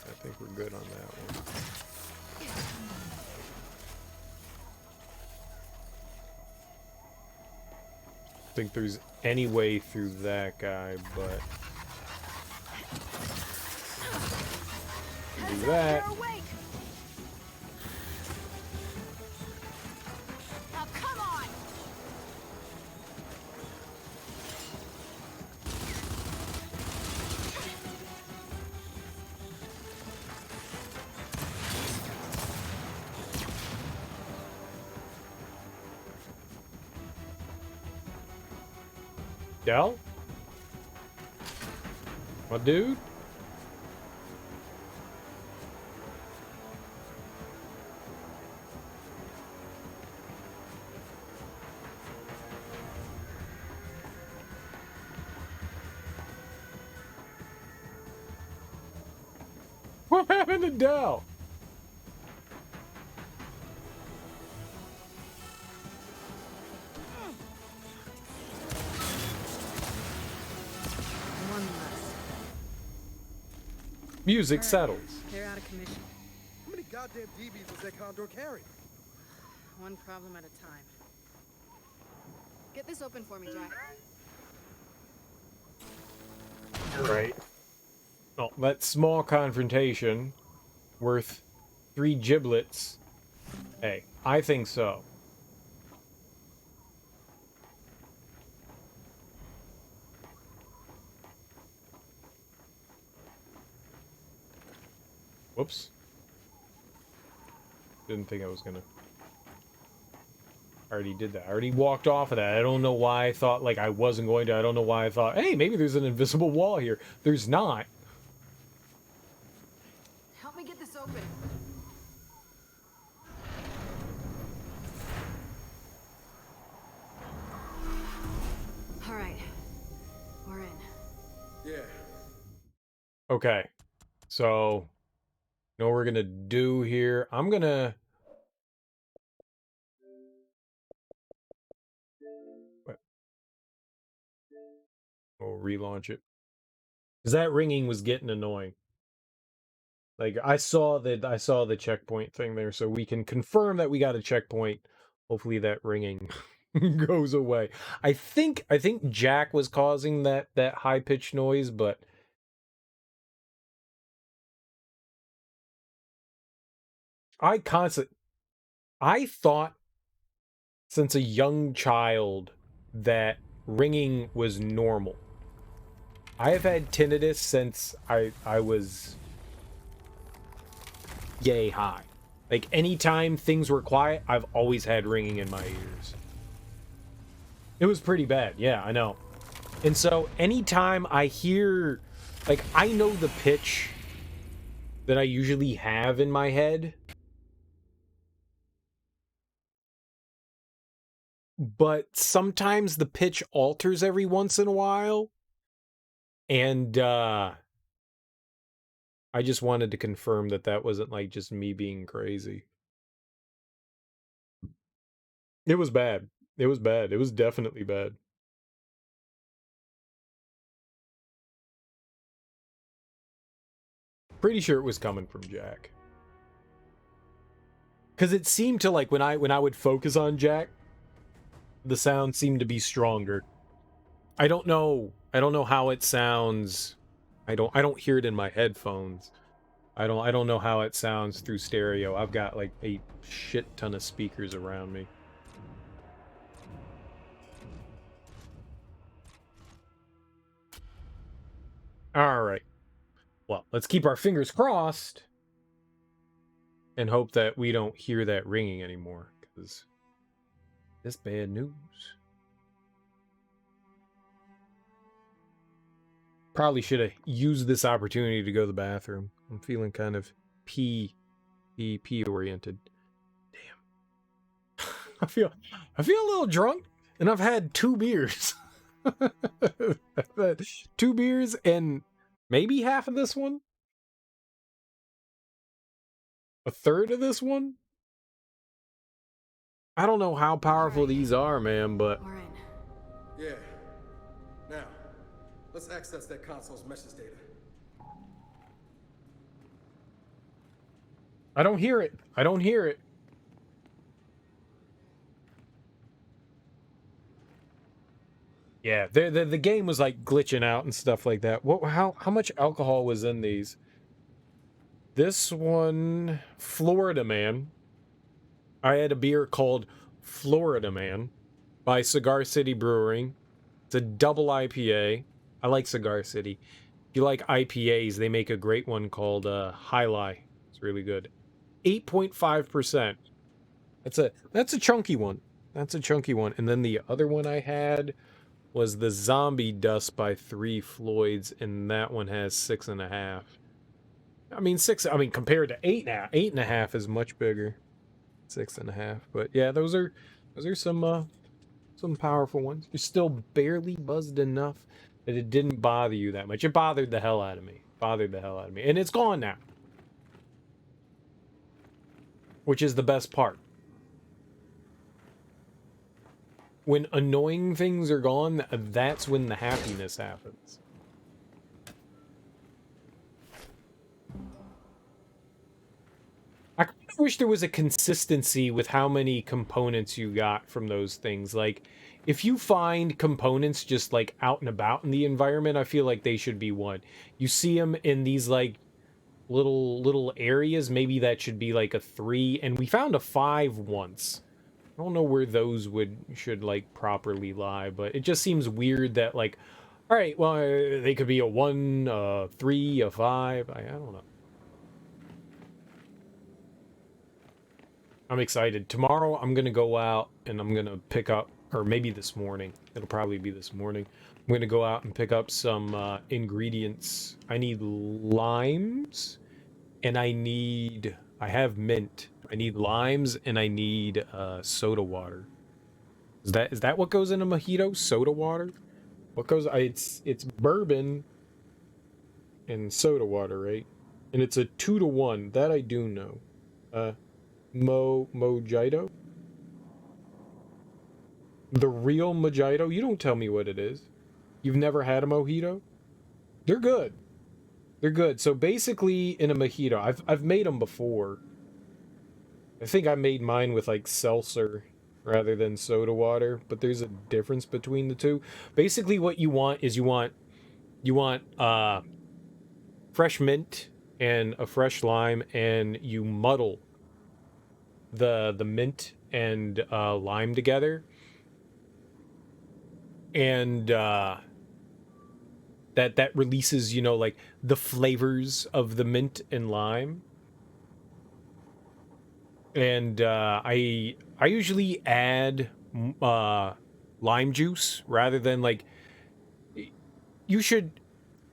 I think we're good on that one. I think there's any way through that guy, but... do that. Now come on! Del? My dude? What happened to Del? One less. Music settles. They're out of commission. How many goddamn DBs was that Condor carrying? One problem at a time. Get this open for me, Jack. Right. Well, that small confrontation worth 3 giblets. Hey, I think so. Whoops. Didn't think I was gonna. I already did that. I already walked off of that. I don't know why I thought like I wasn't going to. I don't know why I thought, hey, maybe there's an invisible wall here. There's not. Help me get this open. Alright. We're in. Yeah. Okay. So, you know what we're gonna do here? I'm gonna... What? We'll relaunch it. Because that ringing was getting annoying. Like, I saw the checkpoint thing there, so we can confirm that we got a checkpoint. Hopefully that ringing goes away. I think Jack was causing that high-pitched noise, but... I thought since a young child that ringing was normal. I have had tinnitus since I was yay high. Like anytime things were quiet, I've always had ringing in my ears. It was pretty bad. Yeah, I know. And so anytime I hear, like, I know the pitch that I usually have in my head. But sometimes the pitch alters every once in a while. And I just wanted to confirm that that wasn't like just me being crazy. It was bad. It was bad. It was definitely bad. Pretty sure it was coming from Jack. Cause it seemed to like when I would focus on Jack, the sound seemed to be stronger. I don't know how it sounds. I don't hear it in my headphones. I don't know how it sounds through stereo. I've got like a shit ton of speakers around me. All right. Well, let's keep our fingers crossed and hope that we don't hear that ringing anymore, because that's bad news. Probably should have used this opportunity to go to the bathroom. I'm feeling kind of pee oriented. Damn. I feel a little drunk, and I've had 2 beers. I've had 2 beers and maybe half of this one. A third of this one. I don't know how powerful these are, man, but We're in. Yeah. Now, let's access that console's message data. I don't hear it. I don't hear it. Yeah, the game was like glitching out and stuff like that. What? How much alcohol was in these? This one, Florida Man. I had a beer called Florida Man by Cigar City Brewing. It's a double IPA. I like Cigar City. If you like IPAs, they make a great one called High Lie. It's really good. 8.5%. That's a chunky one. That's a chunky one. And then the other one I had was the Zombie Dust by 3 Floyds, and that one has 6.5. I mean, compared to 8.5, 8.5 is much bigger. 6.5, but yeah, those are some powerful ones. You're still barely buzzed enough that it didn't bother you that much. It bothered the hell out of me. And it's gone now, which is the best part. When annoying things are gone, that's when the happiness happens. I kind of wish there was a consistency with how many components you got from those things. Like, if you find components just like out and about in the environment, I feel like they should be one. You see them in these like little areas, maybe that should be like a 3, and we found a 5 once. I don't know where those should like properly lie, but it just seems weird that like, all right, well, they could be a 1, a 3, a 5. I don't know. I'm excited. Tomorrow I'm gonna go out and I'm gonna pick up, or maybe this morning. It'll probably be this morning. I'm gonna go out and pick up some ingredients. I need limes, and I have mint. I need limes, and I need soda water. Is that what goes in a mojito? Soda water? What goes? It's bourbon and soda water, right? And it's a 2-to-1. That I do know. Mojito? The real mojito? You don't tell me what it is. You've never had a mojito? They're good. They're good. So basically, in a mojito, I've made them before. I think I made mine with like seltzer rather than soda water, but there's a difference between the two. Basically, what you want is you want fresh mint and a fresh lime, and you muddle the mint and lime together, and that releases, you know, like the flavors of the mint and lime. And I usually add lime juice rather than like,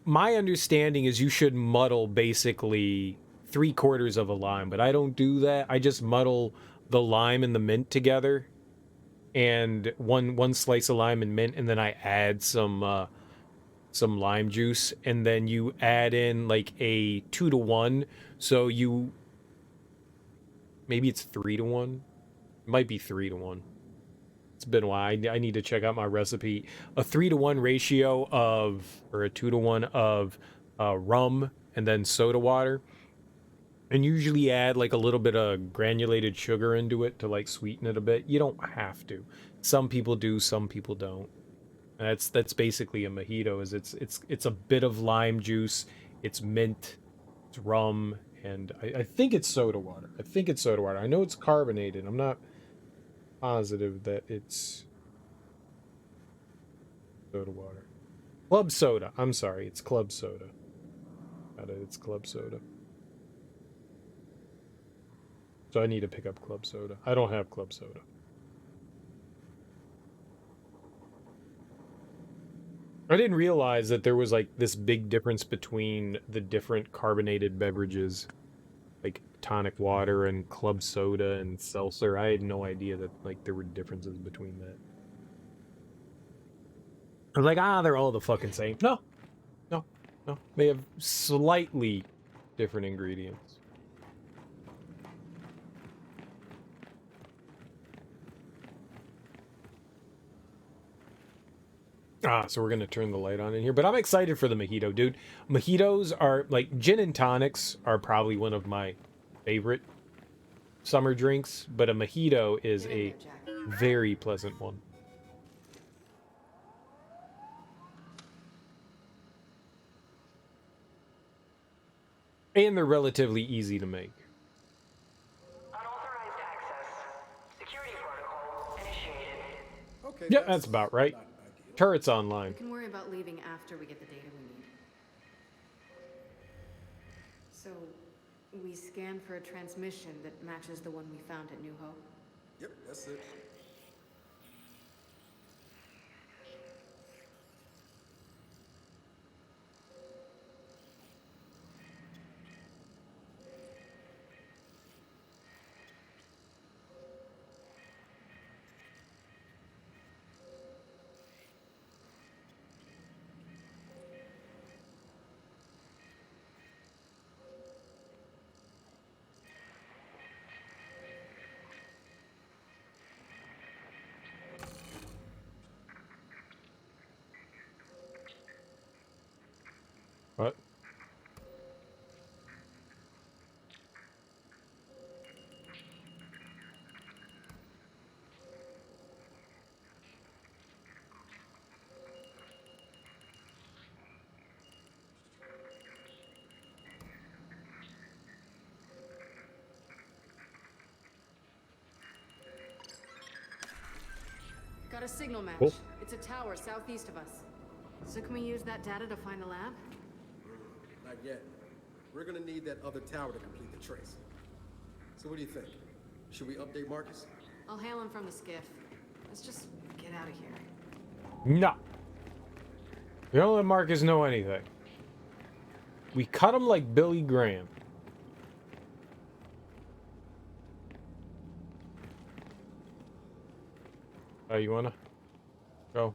my understanding is you should muddle basically 3/4 of a lime, but I don't do that. I just muddle the lime and the mint together, and one slice of lime and mint, and then I add some lime juice, and then you add in like a 2-to-1. So maybe it's 3-to-1. It might be 3-to-1. It's been a while. I need to check out my recipe. A 3-to-1 ratio or a 2-to-1 of rum and then soda water. And usually add like a little bit of granulated sugar into it to like sweeten it a bit. You don't have to. Some people do, some people don't. And that's basically a mojito. It's a bit of lime juice, it's mint, it's rum, and I think it's soda water. I know it's carbonated. I'm not positive that it's soda water. Club soda. I'm sorry, it's club soda. Got it, it's club soda. So I need to pick up club soda. I don't have club soda. I didn't realize that there was like this big difference between the different carbonated beverages, like tonic water and club soda and seltzer. I had no idea that like there were differences between that. I was like, they're all the fucking same. No. They have slightly different ingredients. So we're gonna turn the light on in here, but I'm excited for the mojito, dude. Mojitos are like gin and tonics are probably one of my favorite summer drinks, but a mojito is a very pleasant one. And they're relatively easy to make. Unauthorized access. Security protocol initiated. Okay. Yeah, that's about right. not ideal. Turret's online. We can worry about leaving after we get the data we need. So, we scan for a transmission that matches the one we found at New Hope. Yep, that's it. What? Got a signal match. Cool. It's a tower southeast of us. So can we use that data to find the lab? Not yet. We're gonna need that other tower to complete the trace. So what do you think? Should we update Marcus? I'll hail him from the skiff. Let's just get out of here. No. We don't let Marcus know anything. We cut him like Billy Graham. Oh, you wanna go?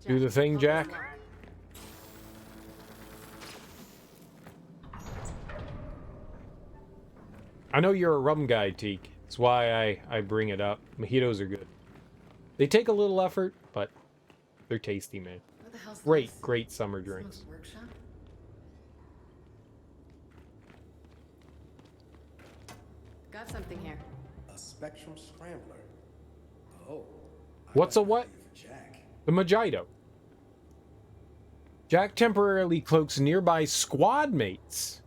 Do the thing, Jack? I know you're a rum guy, Teak. That's why I bring it up. Mojitos are good. They take a little effort, but they're tasty, man. What the hell's Great, this? great summer drinks. Someone's workshop? Got something here. A spectrum scrambler. Oh. What's a what? Jack. The Mojito. Jack temporarily cloaks nearby squad mates.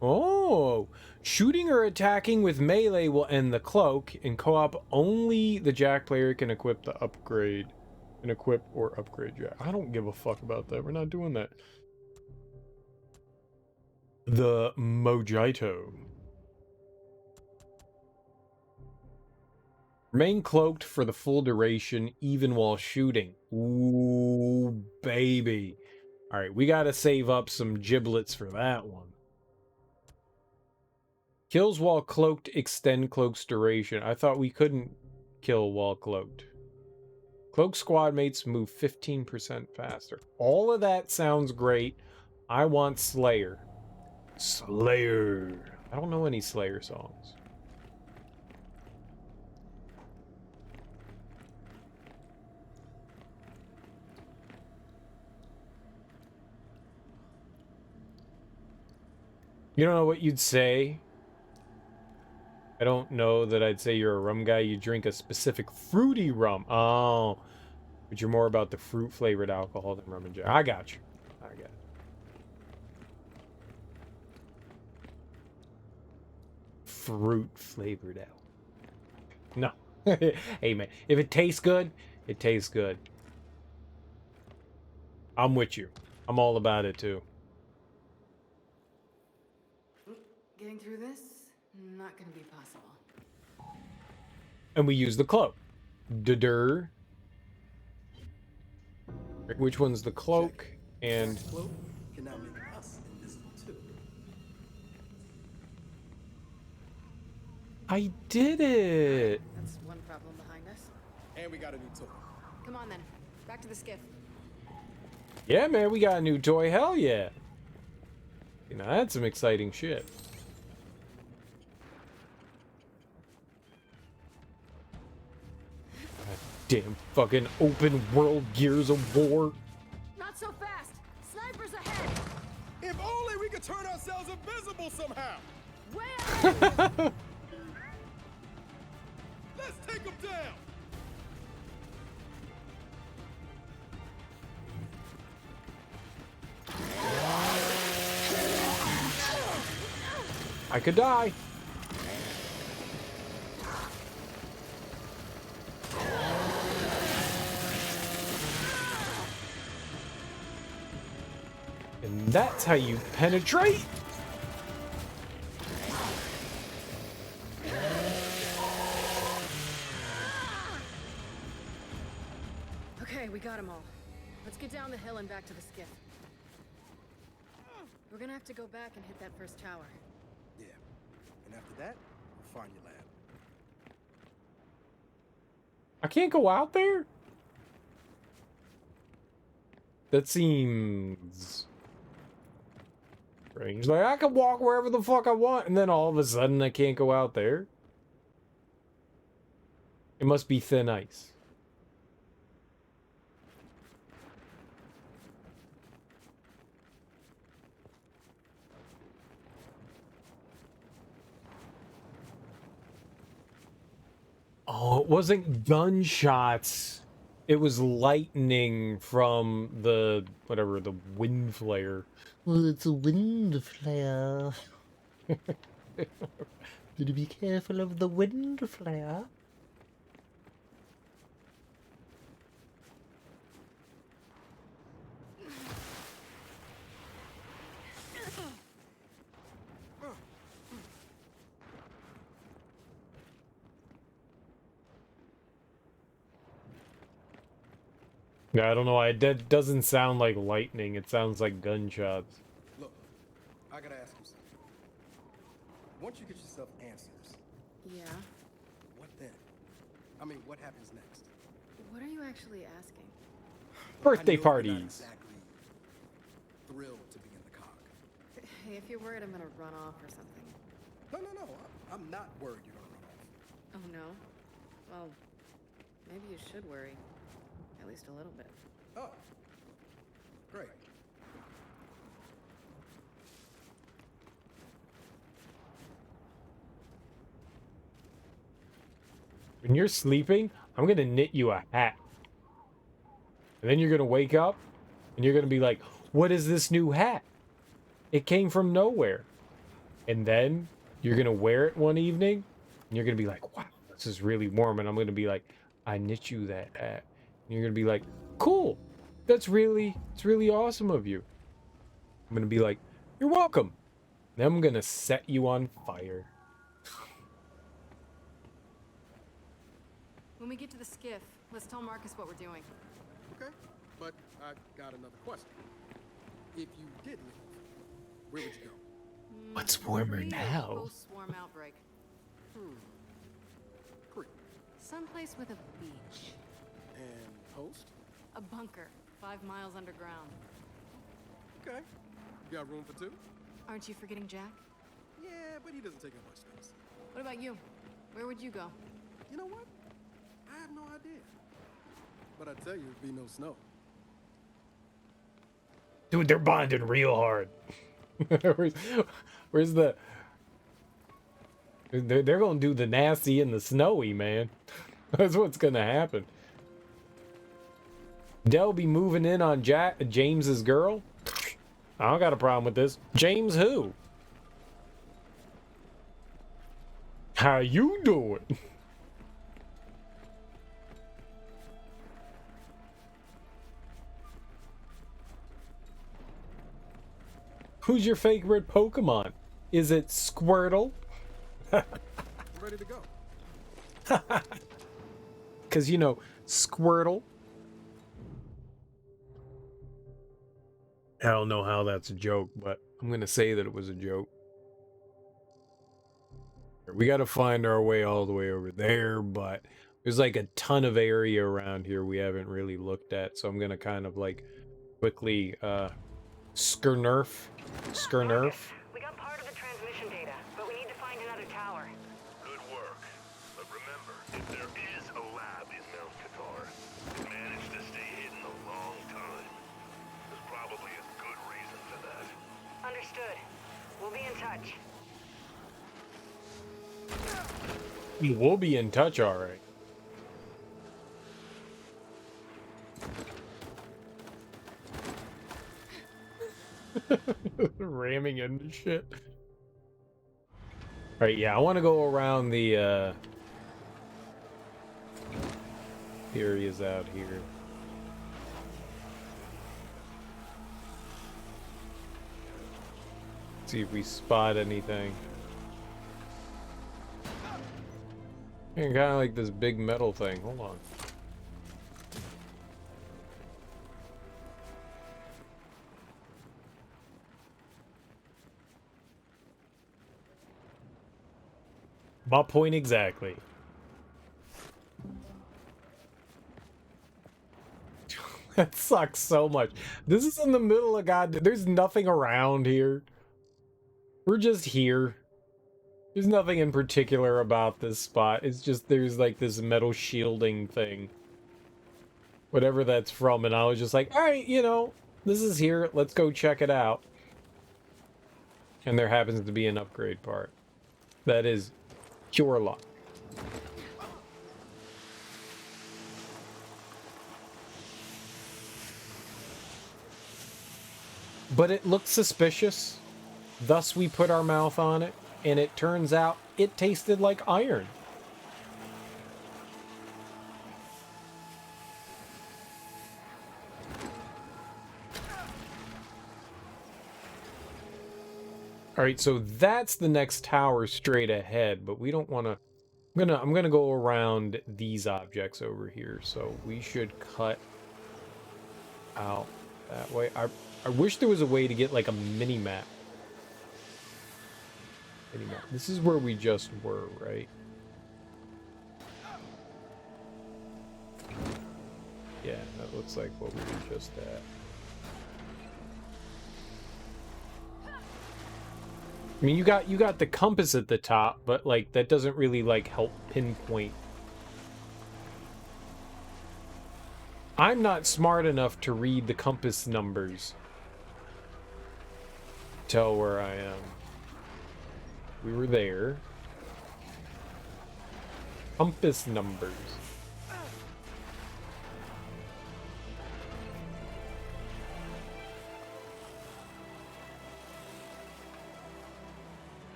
Oh. Shooting or attacking with melee will end the cloak. In co-op, only the Jack player can equip the upgrade. Can equip or upgrade Jack. I don't give a fuck about that. We're not doing that. The Mojito. Remain cloaked for the full duration, even while shooting. Ooh, baby. All right, we got to save up some giblets for that one. Kills while cloaked extend cloak's duration. I thought we couldn't kill while cloaked. Cloak squad mates move 15% faster. All of that sounds great. I want Slayer. Slayer. I don't know any Slayer songs. You don't know what you'd say? I don't know that I'd say you're a rum guy. You drink a specific fruity rum. Oh. But you're more about the fruit-flavored alcohol than rum and Jack. I got you. I got it. Fruit-flavored alcohol. No. Hey, man. If it tastes good, it tastes good. I'm with you. I'm all about it, too. Getting through this? Not gonna be possible. And we use the cloak. Duh. Which one's the cloak? And Cloak can now make us invisible too. I did it. That's one problem behind us. And we got a new toy. Come on then. Back to the skiff. Yeah, man, we got a new toy. Hell yeah. You know, that's some exciting shit. God damn fucking open world Gears of War. Not so fast! Snipers ahead! If only we could turn ourselves invisible somehow. Way ahead! Let's take them down. I could die. And that's how you penetrate. Okay, we got them all. Let's get down the hill and back to the skiff. We're gonna have to go back and hit that first tower. Yeah. And after that, we'll find your lab. I can't go out there? That seems strange. Like, I can walk wherever the fuck I want, and then all of a sudden I can't go out there. It must be thin ice. Oh, it wasn't gunshots. It was lightning from the, whatever, the wind flare. Well, it's a wind flare. Gotta be careful of the wind flare. Yeah, I don't know why. That doesn't sound like lightning. It sounds like gunshots. Look, I gotta ask you something. Once you get yourself answers, Yeah? what then? I mean, what happens next? What are you actually asking? Birthday I know you're not parties. exactly thrilled to be in the cog. Hey, if you're worried I'm gonna run off or something. No. I'm not worried you're gonna run off. Oh no? Well, maybe you should worry. At least a little bit. Oh, great. When you're sleeping, I'm gonna knit you a hat. And then you're gonna wake up, and you're gonna be like, what is this new hat? It came from nowhere. And then you're gonna wear it one evening, and you're gonna be like, wow, this is really warm. And I'm gonna be like, I knit you that hat. And you're gonna be like, cool. It's really awesome of you. I'm gonna be like, you're welcome. Then I'm gonna set you on fire. When we get to the skiff, let's tell Marcus what we're doing. Okay, but I got another question. If you did leave, where would you go? What's warmer Pre or now? post-swarm outbreak. Pre. Someplace with a beach. And post? A bunker, 5 miles underground. Okay. You got room for two? Aren't you forgetting Jack? Yeah, but he doesn't take up much space. What about you? Where would you go? You know what? I have no idea. But I tell you, it'd be no snow. Dude, they're bonding real hard. where's the... They're gonna do the nasty and the snowy, man. That's what's gonna happen. Dell be moving in on James's girl. I don't got a problem with this. James who? How you doing? Who's your favorite Pokemon? Is it Squirtle? I'm ready to go. Because, you know, Squirtle. I don't know how that's a joke, but I'm going to say that it was a joke. We got to find our way all the way over there, but there's like a ton of area around here we haven't really looked at, so I'm going to kind of like quickly skirnerf. We got part of the transmission data, but we need to find another tower. Good work. But remember, if there is a lab in Mount Qatar, it managed to stay hidden a long time. There's probably a good reason for that. Understood. We'll be in touch. We'll be in touch, all right. Ramming into shit. Right, yeah, I want to go around the areas out here. See if we spot anything. And kind of like this big metal thing. Hold on. My point exactly. That sucks so much. This is in the middle of God. There's nothing around here. We're just here. There's nothing in particular about this spot. It's just there's like this metal shielding thing. Whatever that's from. And I was just like, alright, you know, this is here. Let's go check it out. And there happens to be an upgrade part. That is pure luck. But it looked suspicious. Thus we put our mouth on it. And it turns out it tasted like iron. All right, so that's the next tower straight ahead, but we don't want to. I'm gonna go around these objects over here, so we should cut out that way. I wish there was a way to get like a mini map. This is where we just were, right? Yeah, that looks like what we were just at. I mean, you got the compass at the top, but like that doesn't really like help pinpoint. I'm not smart enough to read the compass numbers. Tell where I am. We were there. Compass numbers.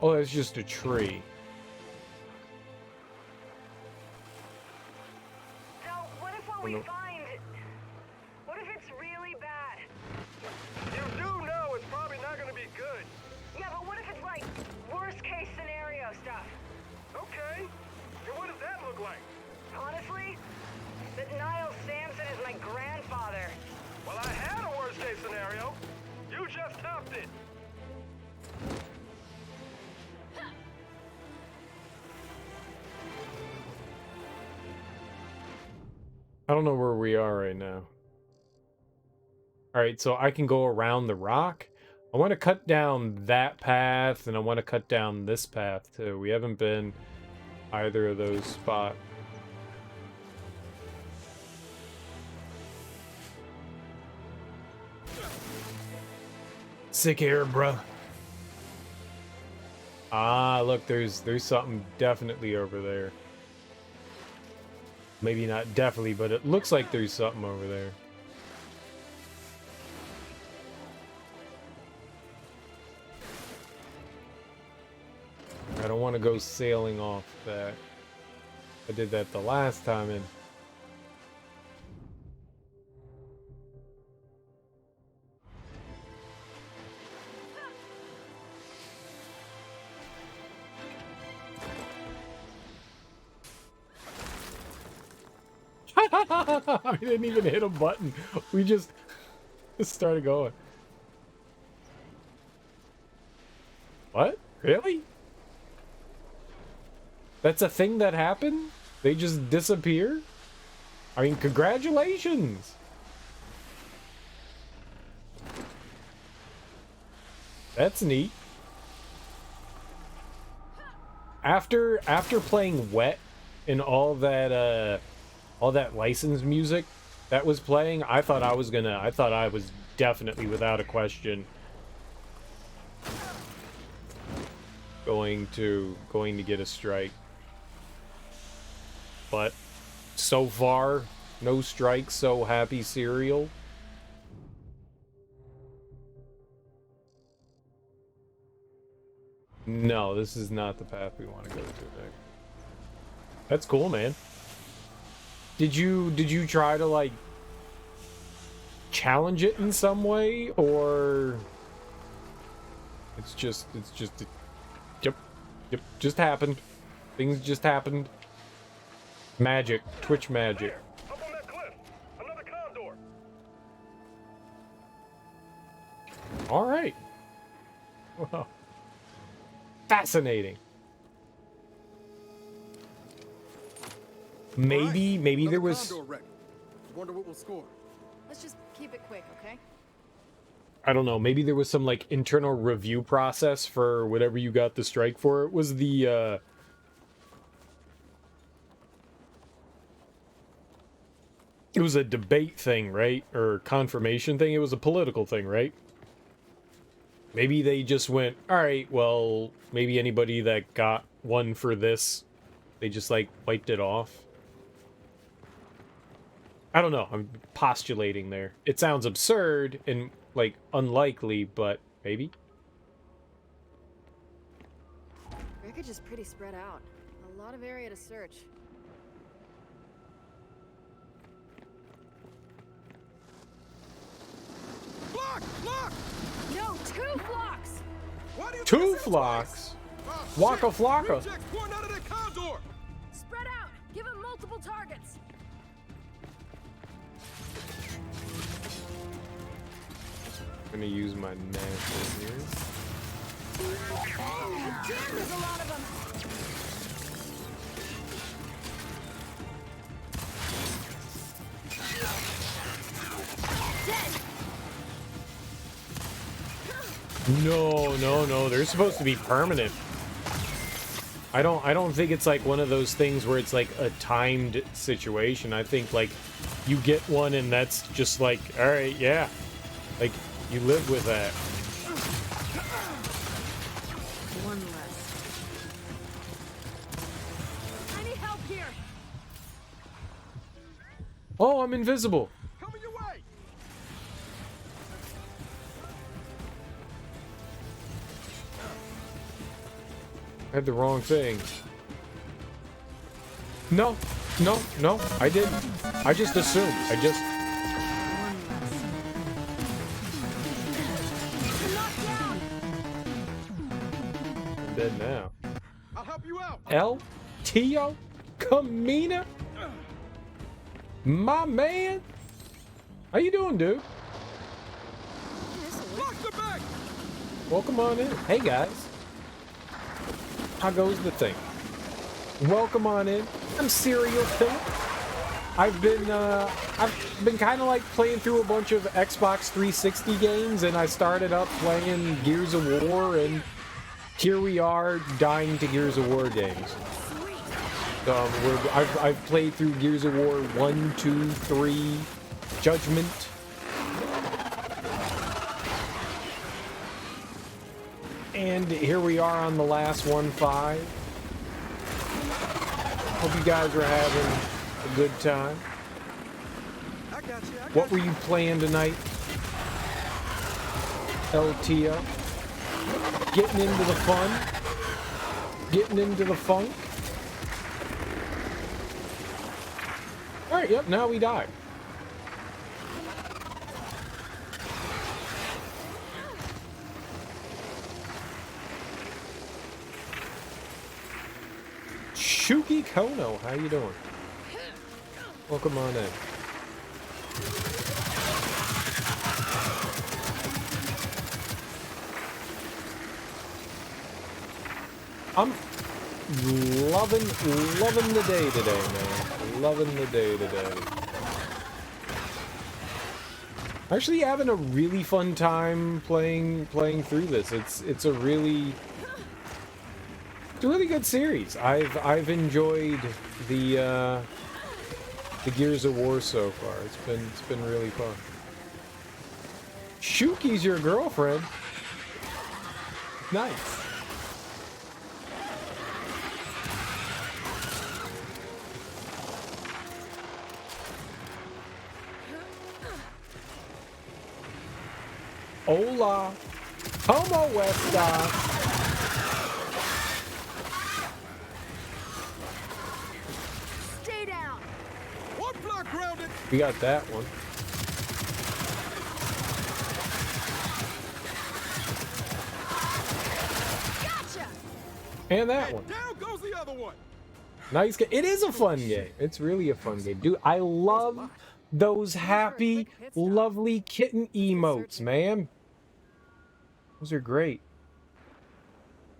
Oh, that's just a tree. So, what if what we find... What if it's really bad? You do know it's probably not gonna be good. Yeah, but what if it's like worst case scenario stuff? Okay. And what does that look like? Honestly, that Niall Sampson is my grandfather. Well, I had a worst case scenario. You just topped it. I don't know where we are right now. Alright, so I can go around the rock. I want to cut down that path, and I want to cut down this path, too. We haven't been either of those spots. Sick air, bruh. Ah, look, there's something definitely over there. Maybe not definitely, but it looks like there's something over there. I don't want to go sailing off that. I did that the last time and I didn't even hit a button. We just started going. What? Really? That's a thing that happened? They just disappear? I mean, congratulations! That's neat. After playing Wet and all that licensed music that was playing, I thought I was definitely, without a question, going to get a strike. But so far, no strikes, so happy cereal. No, this is not the path we want to go to next. That's cool, man. Did you try to, like, challenge it in some way, or it's just yep, just happened. Things just happened. Magic, Twitch magic. Up on that cliff. Another condor. All right. Well, fascinating. Maybe there was. Condor wreck. Wonder what we'll score. Let's just keep it quick, okay? I don't know. Maybe there was some, like, internal review process for whatever you got the strike for. It was the it was a debate thing, right? Or confirmation thing. It was a political thing, right? Maybe they just went, all right, well, maybe anybody that got one for this, they just, like, wiped it off. I don't know. I'm postulating there. It sounds absurd and, like, unlikely, but maybe. Wreckage is pretty spread out. A lot of area to search. Block! Block! No, 2 flocks! Why do you 2 flocks? Oh, Waka shit. flocka. Rejects pouring out of that condor! Spread out! Give him multiple targets! I'm gonna use my natural here. Damn, there's a lot of them! No. They're supposed to be permanent. I don't think it's like one of those things where it's like a timed situation. I think like you get one and that's just like, all right, yeah. Like you live with that. One less. I need help here! Oh, I'm invisible. Coming your way! I had the wrong thing. No, I didn't. I just assumed. One less. Knocked down! I'm dead now. I'll help you out! El Tio Camina, my man. How you doing, dude? Block! Welcome on in. Hey guys. How goes the thing? Welcome on in. I'm Serial Philip. I've been kind of like playing through a bunch of Xbox 360 games, and I started up playing Gears of War, and here we are dying to Gears of War games. I've played through Gears of War 1, 2, 3, Judgment. And here we are on the last one, 5. Hope you guys are having a good time. What were you playing tonight? LTO. Getting into the fun. Getting into the funk. Alright, yep, now we die. Shuki Kono, how you doing? Welcome on in. I'm loving the day today, man. Loving the day today. Actually having a really fun time playing through this. It's a really good series. I've enjoyed the Gears of War so far. It's been really fun. Shuki's your girlfriend. Nice. Hola. Como estas? Stay down. One block grounded. We got that one. Gotcha. And that one. Down goes the other one. Nice game. It is a fun game. It's really a fun game. Dude, I love those happy, lovely kitten emotes, man. Those are great.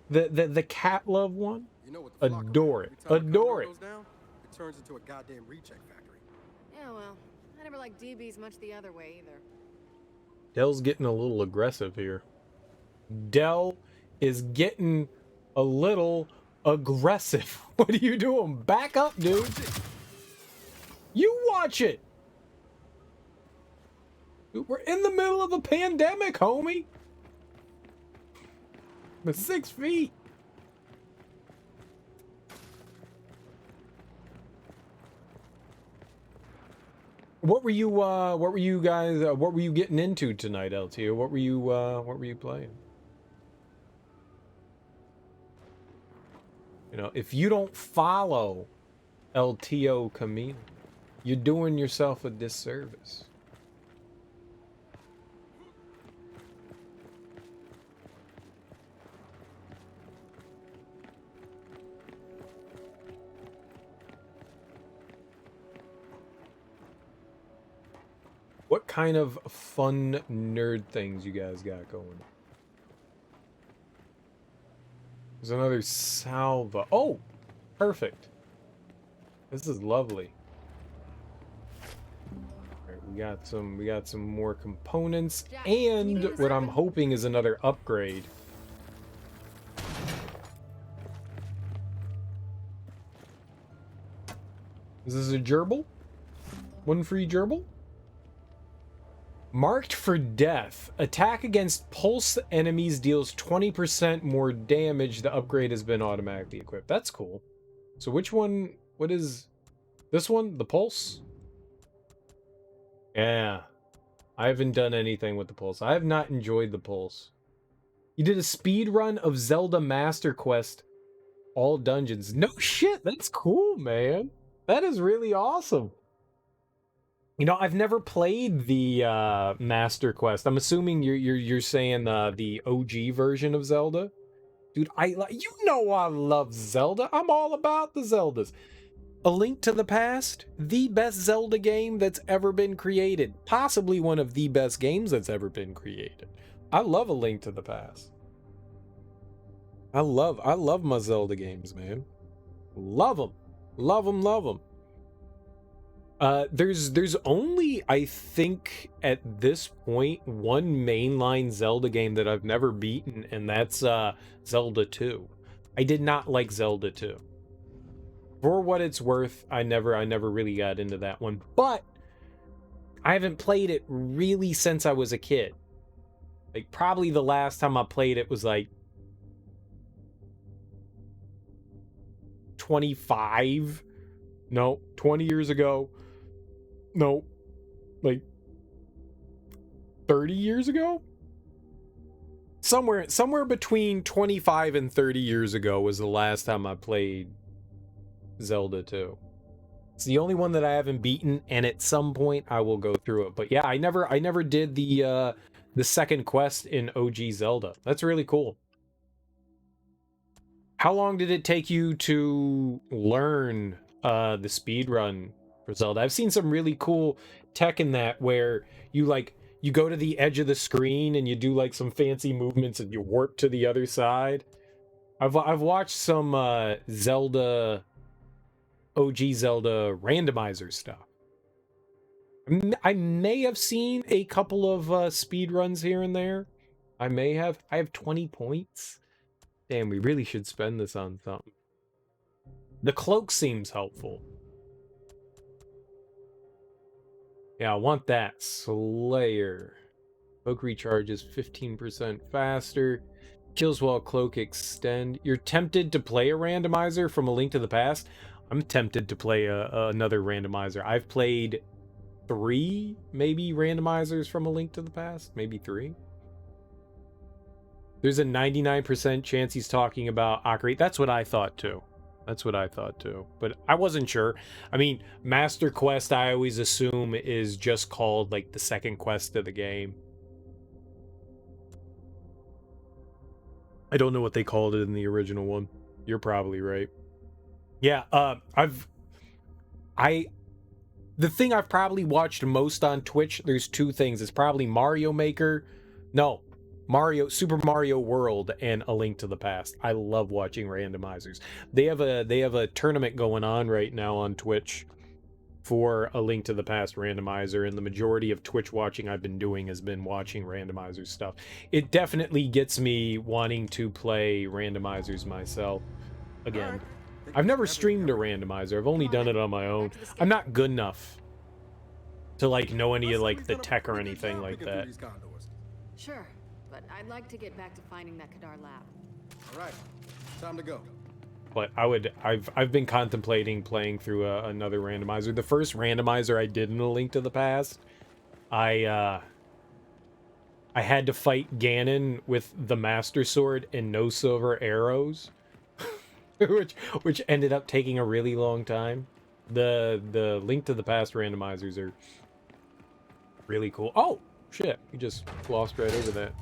The cat love one? You know what the flock Adore are. it. Every time the Adore cover it. goes down, it turns into a goddamn recheck factory. Yeah, well, I never liked DBs much the other way either. Dell's getting a little aggressive here. Dell is getting a little aggressive. What are you doing? Back up, dude. You watch it. Dude, we're in the middle of a pandemic, homie. With 6 feet. What were you guys what were you getting into tonight, LTO? What were you playing? You know, if you don't follow LTO Camino, you're doing yourself a disservice. What kind of fun nerd things you guys got going? There's another salva. Oh, perfect. This is lovely. All right, we got some more components, and what I'm hoping is another upgrade. Is this a gerbil? One free gerbil? Marked for death. Attack against pulse enemies deals 20% more damage. The upgrade has been automatically equipped. That's cool. So which one? What is this one? The pulse? Yeah. I haven't done anything with the pulse. I have not enjoyed the pulse. You did a speed run of Zelda Master Quest. All dungeons. No shit. That's cool, man. That is really awesome. You know, I've never played the Master Quest. I'm assuming you're saying the OG version of Zelda, dude. You know I love Zelda. I'm all about the Zeldas. A Link to the Past, the best Zelda game that's ever been created, possibly one of the best games that's ever been created. I love A Link to the Past. I love my Zelda games, man. Love them. Love them, love them. There's only, I think, at this point, one mainline Zelda game that I've never beaten, and that's Zelda 2. I did not like Zelda 2. For what it's worth, I never really got into that one. But I haven't played it really since I was a kid. Like, probably the last time I played it was like 25. No, 20 years ago. No, like 30 years ago? Somewhere between 25 and 30 years ago was the last time I played Zelda 2. It's the only one that I haven't beaten, and at some point I will go through it. But yeah, I never did the second quest in OG Zelda. That's really cool. How long did it take you to learn the speed run for Zelda? I've seen some really cool tech in that where you go to the edge of the screen and you do like some fancy movements and you warp to the other side. I've watched some OG Zelda randomizer stuff. I may have seen a couple of speed runs here and there. I have 20 points. Damn, we really should spend this on something. The cloak seems helpful. Yeah, I want that. Slayer. Cloak recharges 15% faster. Kills while cloak extend. You're tempted to play a randomizer from A Link to the Past? I'm tempted to play another randomizer. I've played 3, maybe, randomizers from A Link to the Past. Maybe 3. There's a 99% chance he's talking about Ocarina. That's what I thought too. But I wasn't sure. I mean, Master Quest, I always assume, is just called like the second quest of the game. I don't know what they called it in the original one. You're probably right. Yeah, the thing I've probably watched most on Twitch, there's 2 things. It's probably Super Mario World and A Link to the Past. I love watching randomizers. They have a tournament going on right now on Twitch for A Link to the Past randomizer, and the majority of Twitch watching I've been doing has been watching randomizer stuff. It definitely gets me wanting to play randomizers myself again. I've never streamed a randomizer. I've only done it on my own. I'm not good enough to like know any of like the tech or anything like that. Sure, but I'd like to get back to finding that Kadar lab. All right, time to go. But I've been contemplating playing through another randomizer. The first randomizer I did in A Link to the Past, I had to fight Ganon with the Master Sword and no silver arrows, which ended up taking a really long time. The Link to the Past randomizers are really cool. Oh shit! You just glossed right over that.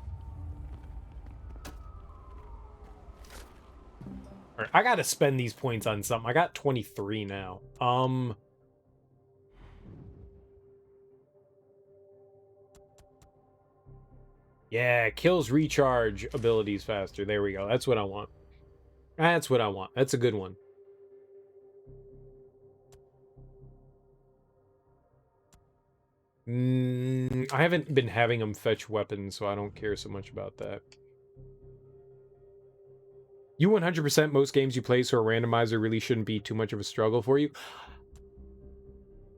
All right, I gotta spend these points on something. I got 23 now. Yeah, kills recharge abilities faster. There we go. That's what I want. That's what I want. That's a good one. I haven't been having them fetch weapons, so I don't care so much about that. You 100% most games you play, so a randomizer really shouldn't be too much of a struggle for you.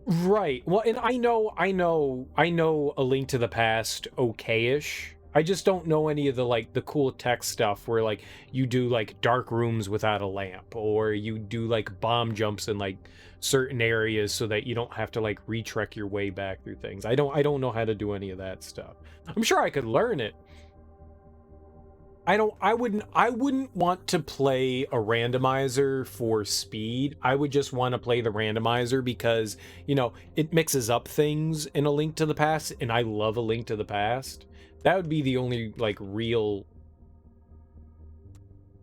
Right. Well, and I know A Link to the Past okay-ish. I just don't know any of the cool tech stuff where like you do like dark rooms without a lamp, or you do like bomb jumps in like certain areas so that you don't have to like retrek your way back through things. I don't know how to do any of that stuff. I'm sure I could learn it. I wouldn't want to play a randomizer for speed. I would just want to play the randomizer because, you know, it mixes up things in A Link to the Past, and I love A Link to the Past. That would be the only like real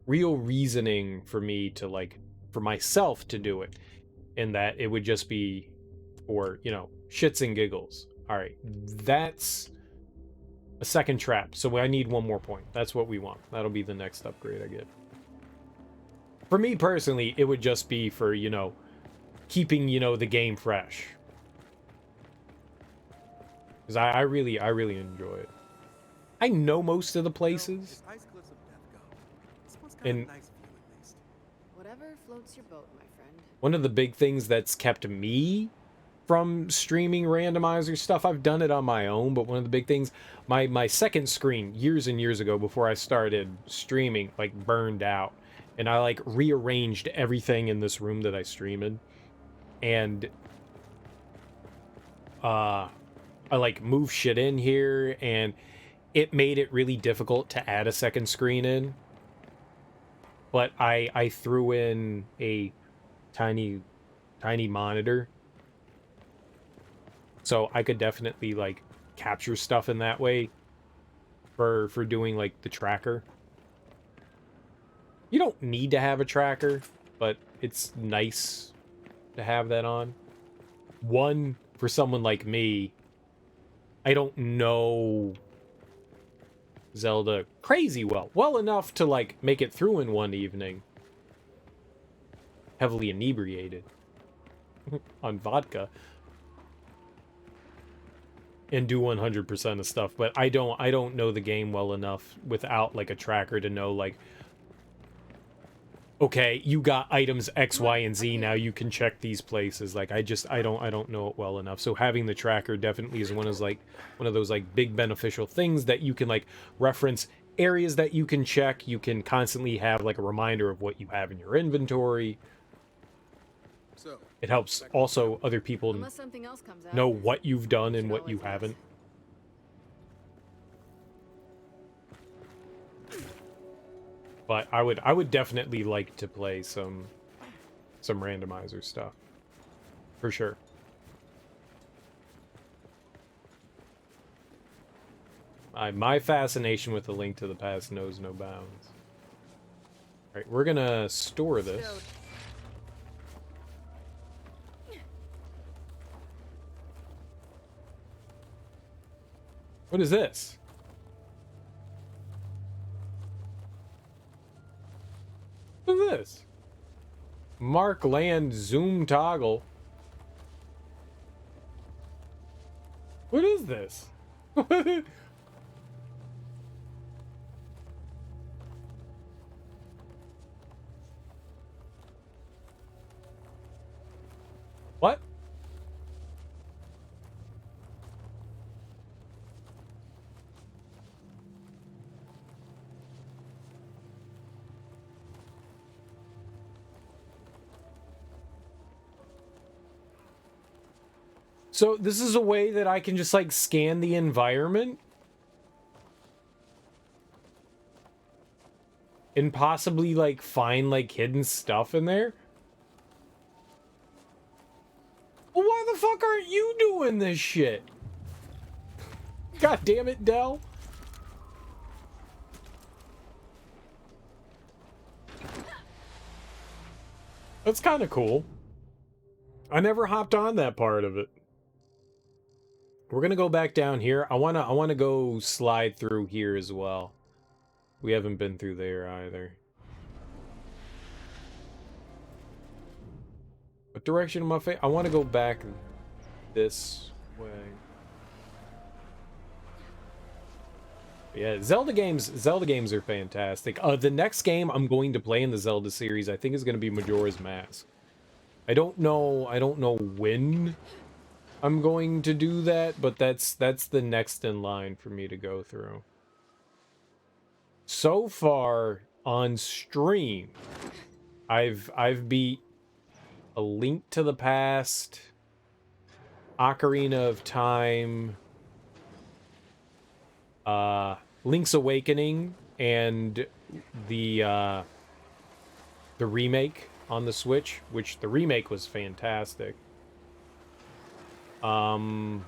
reasoning for me to like for myself to do it, in that it would just be for, you know, shits and giggles. All right, that's A second trap. So I need 1 more point. That's what we want. That'll be the next upgrade I get. For me personally, it would just be for, you know, keeping, you know, the game fresh. Because I really enjoy it. I know most of the places. Ice cliffs of death go. This one's got And a nice view at least. Whatever floats your boat, my friend. one of the big things that's kept me from streaming randomizer stuff, I've done it on my own, but one of the big things, my second screen years and years ago before I started streaming, like, burned out. And I, like, rearranged everything in this room that I stream in. And I, like, moved shit in here, and it made it really difficult to add a second screen in. But I threw in a tiny monitor, so I could definitely, like, capture stuff in that way for doing, like, the tracker. You don't need to have a tracker, but it's nice to have that on. One, for someone like me, I don't know Zelda crazy well enough to, like, make it through in one evening, heavily inebriated on vodka, and do 100% of stuff. But I don't know the game well enough without, like, a tracker to know, like, okay, you got items X, Y, and Z, now you can check these places. Like, I don't know it well enough. So having the tracker definitely is one of those, like, big beneficial things that you can, like, reference areas that you can check. You can constantly have, like, a reminder of what you have in your inventory. So, It helps also other people Unless something else comes out. know what you've done and Should what you always ask. haven't. But I would definitely like to play some randomizer stuff. For sure. My fascination with the Link to the Past knows no bounds. Alright, we're gonna store this. Stowed. What is this? What is this? Mark land zoom toggle. What is this? What? So this is a way that I can just, like, scan the environment and possibly, like, find, like, hidden stuff in there? Well, why the fuck aren't you doing this shit? God damn it, Dell. That's kind of cool. I never hopped on that part of it. We're gonna go back down here. I wanna go slide through here as well. We haven't been through there either. What direction am I facing? I want to go back this way. Yeah, Zelda games are fantastic. The next game I'm going to play in the Zelda series, I think, is going to be Majora's Mask. I don't know when I'm going to do that, but that's the next in line for me to go through. So far on stream, I've beat A Link to the Past, Ocarina of Time, Link's Awakening, and the remake on the Switch, which the remake was fantastic. Alright,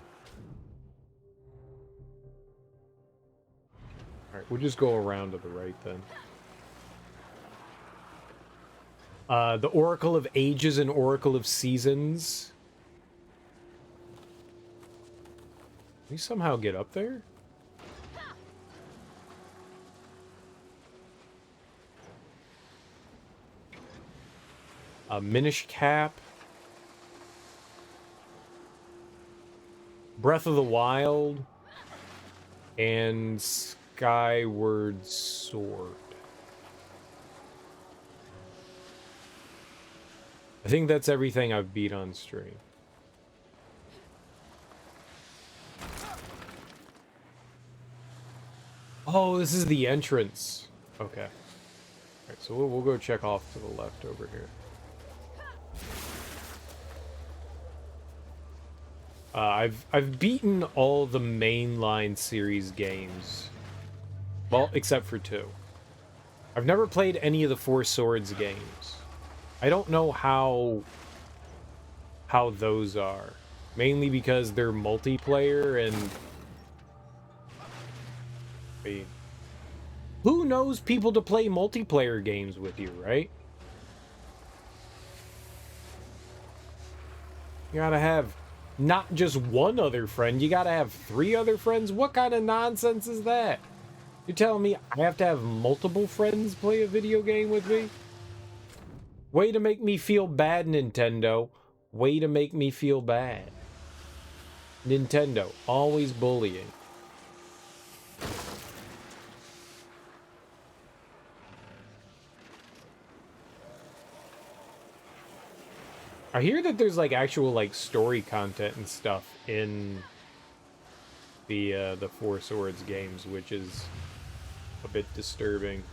we'll just go around to the right then. The Oracle of Ages and Oracle of Seasons. Can we somehow get up there? Minish Cap. Breath of the Wild. And Skyward Sword. I think that's everything I've beat on stream. Oh, this is the entrance. Okay. Alright, so we'll go check off to the left over here. I've beaten all the mainline series games. Well, except for 2. I've never played any of the Four Swords games. I don't know how those are. Mainly because they're multiplayer and... Wait. Who knows people to play multiplayer games with you, right? You gotta have not just one other friend, you gotta have 3 other friends? What kind of nonsense is that? You're telling me I have to have multiple friends play a video game with me? Way to make me feel bad, Nintendo. Way to make me feel bad. Nintendo, always bullying. I hear that there's like actual like story content and stuff in the Four Swords games, which is a bit disturbing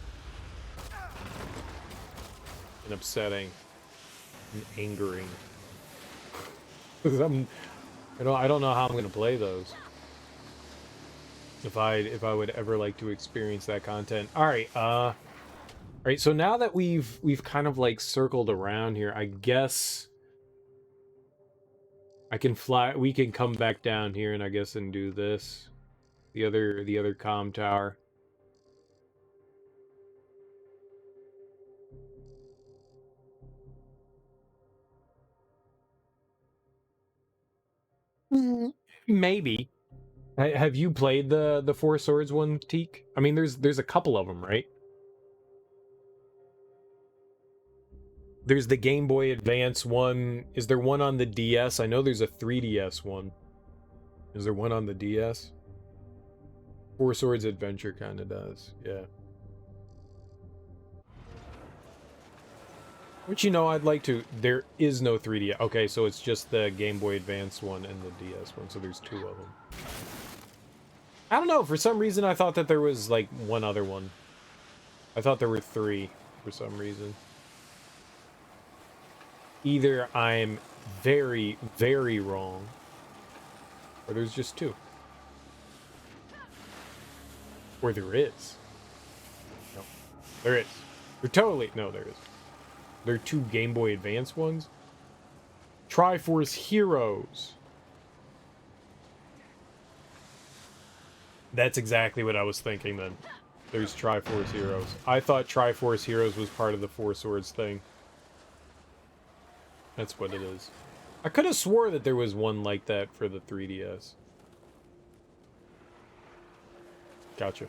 and upsetting and angering. 'Cause I don't know how I'm gonna play those. If I would ever like to experience that content. All right, so now that we've kind of like circled around here, I guess I can fly. We can come back down here and I guess and do this. The other comm tower. Maybe. Have you played the Four Swords one, Teak? I mean, there's a couple of them, right? There's the Game Boy Advance one. Is there one on the DS? I know there's a 3DS one. Is there one on the DS? Four Swords Adventure kind of does, yeah. Which, you know, I'd like to... There is no 3DS. Okay, so it's just the Game Boy Advance one and the DS one, so there's 2 of them. I don't know, for some reason I thought that there was, like, one other one. I thought there were 3, for some reason. Either I'm very, very wrong, or there's just 2. Or there is. No, there is. There totally... No, there is. There are 2 Game Boy Advance ones. Triforce Heroes. That's exactly what I was thinking then. There's Triforce Heroes. I thought Triforce Heroes was part of the Four Swords thing. That's what it is. I could have swore that there was one like that for the 3DS. Gotcha.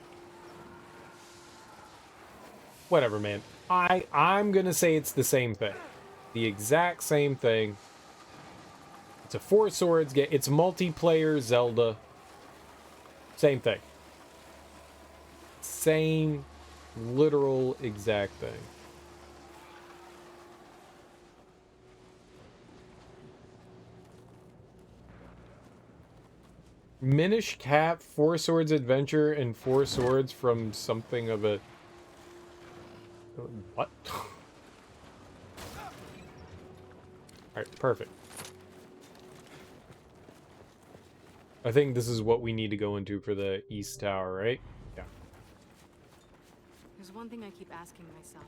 Whatever, man. I'm gonna say it's the same thing. The exact same thing. It's a Four Swords game. It's multiplayer Zelda. Same thing. Same literal exact thing. Minish Cap, Four Swords Adventure, and Four Swords from something of a... What? Alright, perfect. I think this is what we need to go into for the East Tower, right? Yeah. There's one thing I keep asking myself.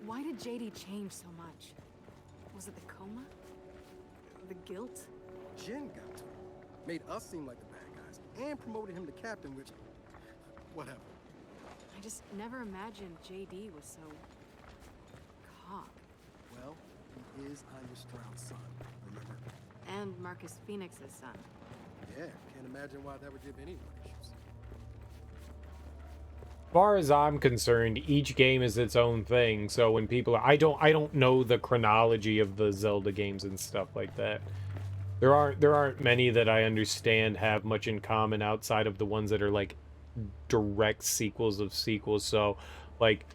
Why did JD change so much? Was it the coma? The guilt? Jin got to him. Made us seem like the bad guys, and promoted him to captain, which... whatever. I just never imagined JD was so... cock. Well, he is Anya Stroud's son, remember? And Marcus Phoenix's son. Yeah, can't imagine why that would give anyone issues. far as I'm concerned, each game is its own thing. So when people are, I don't know the chronology of the Zelda games and stuff like that. There aren't many that I understand have much in common outside of the ones that are like direct sequels of sequels. So like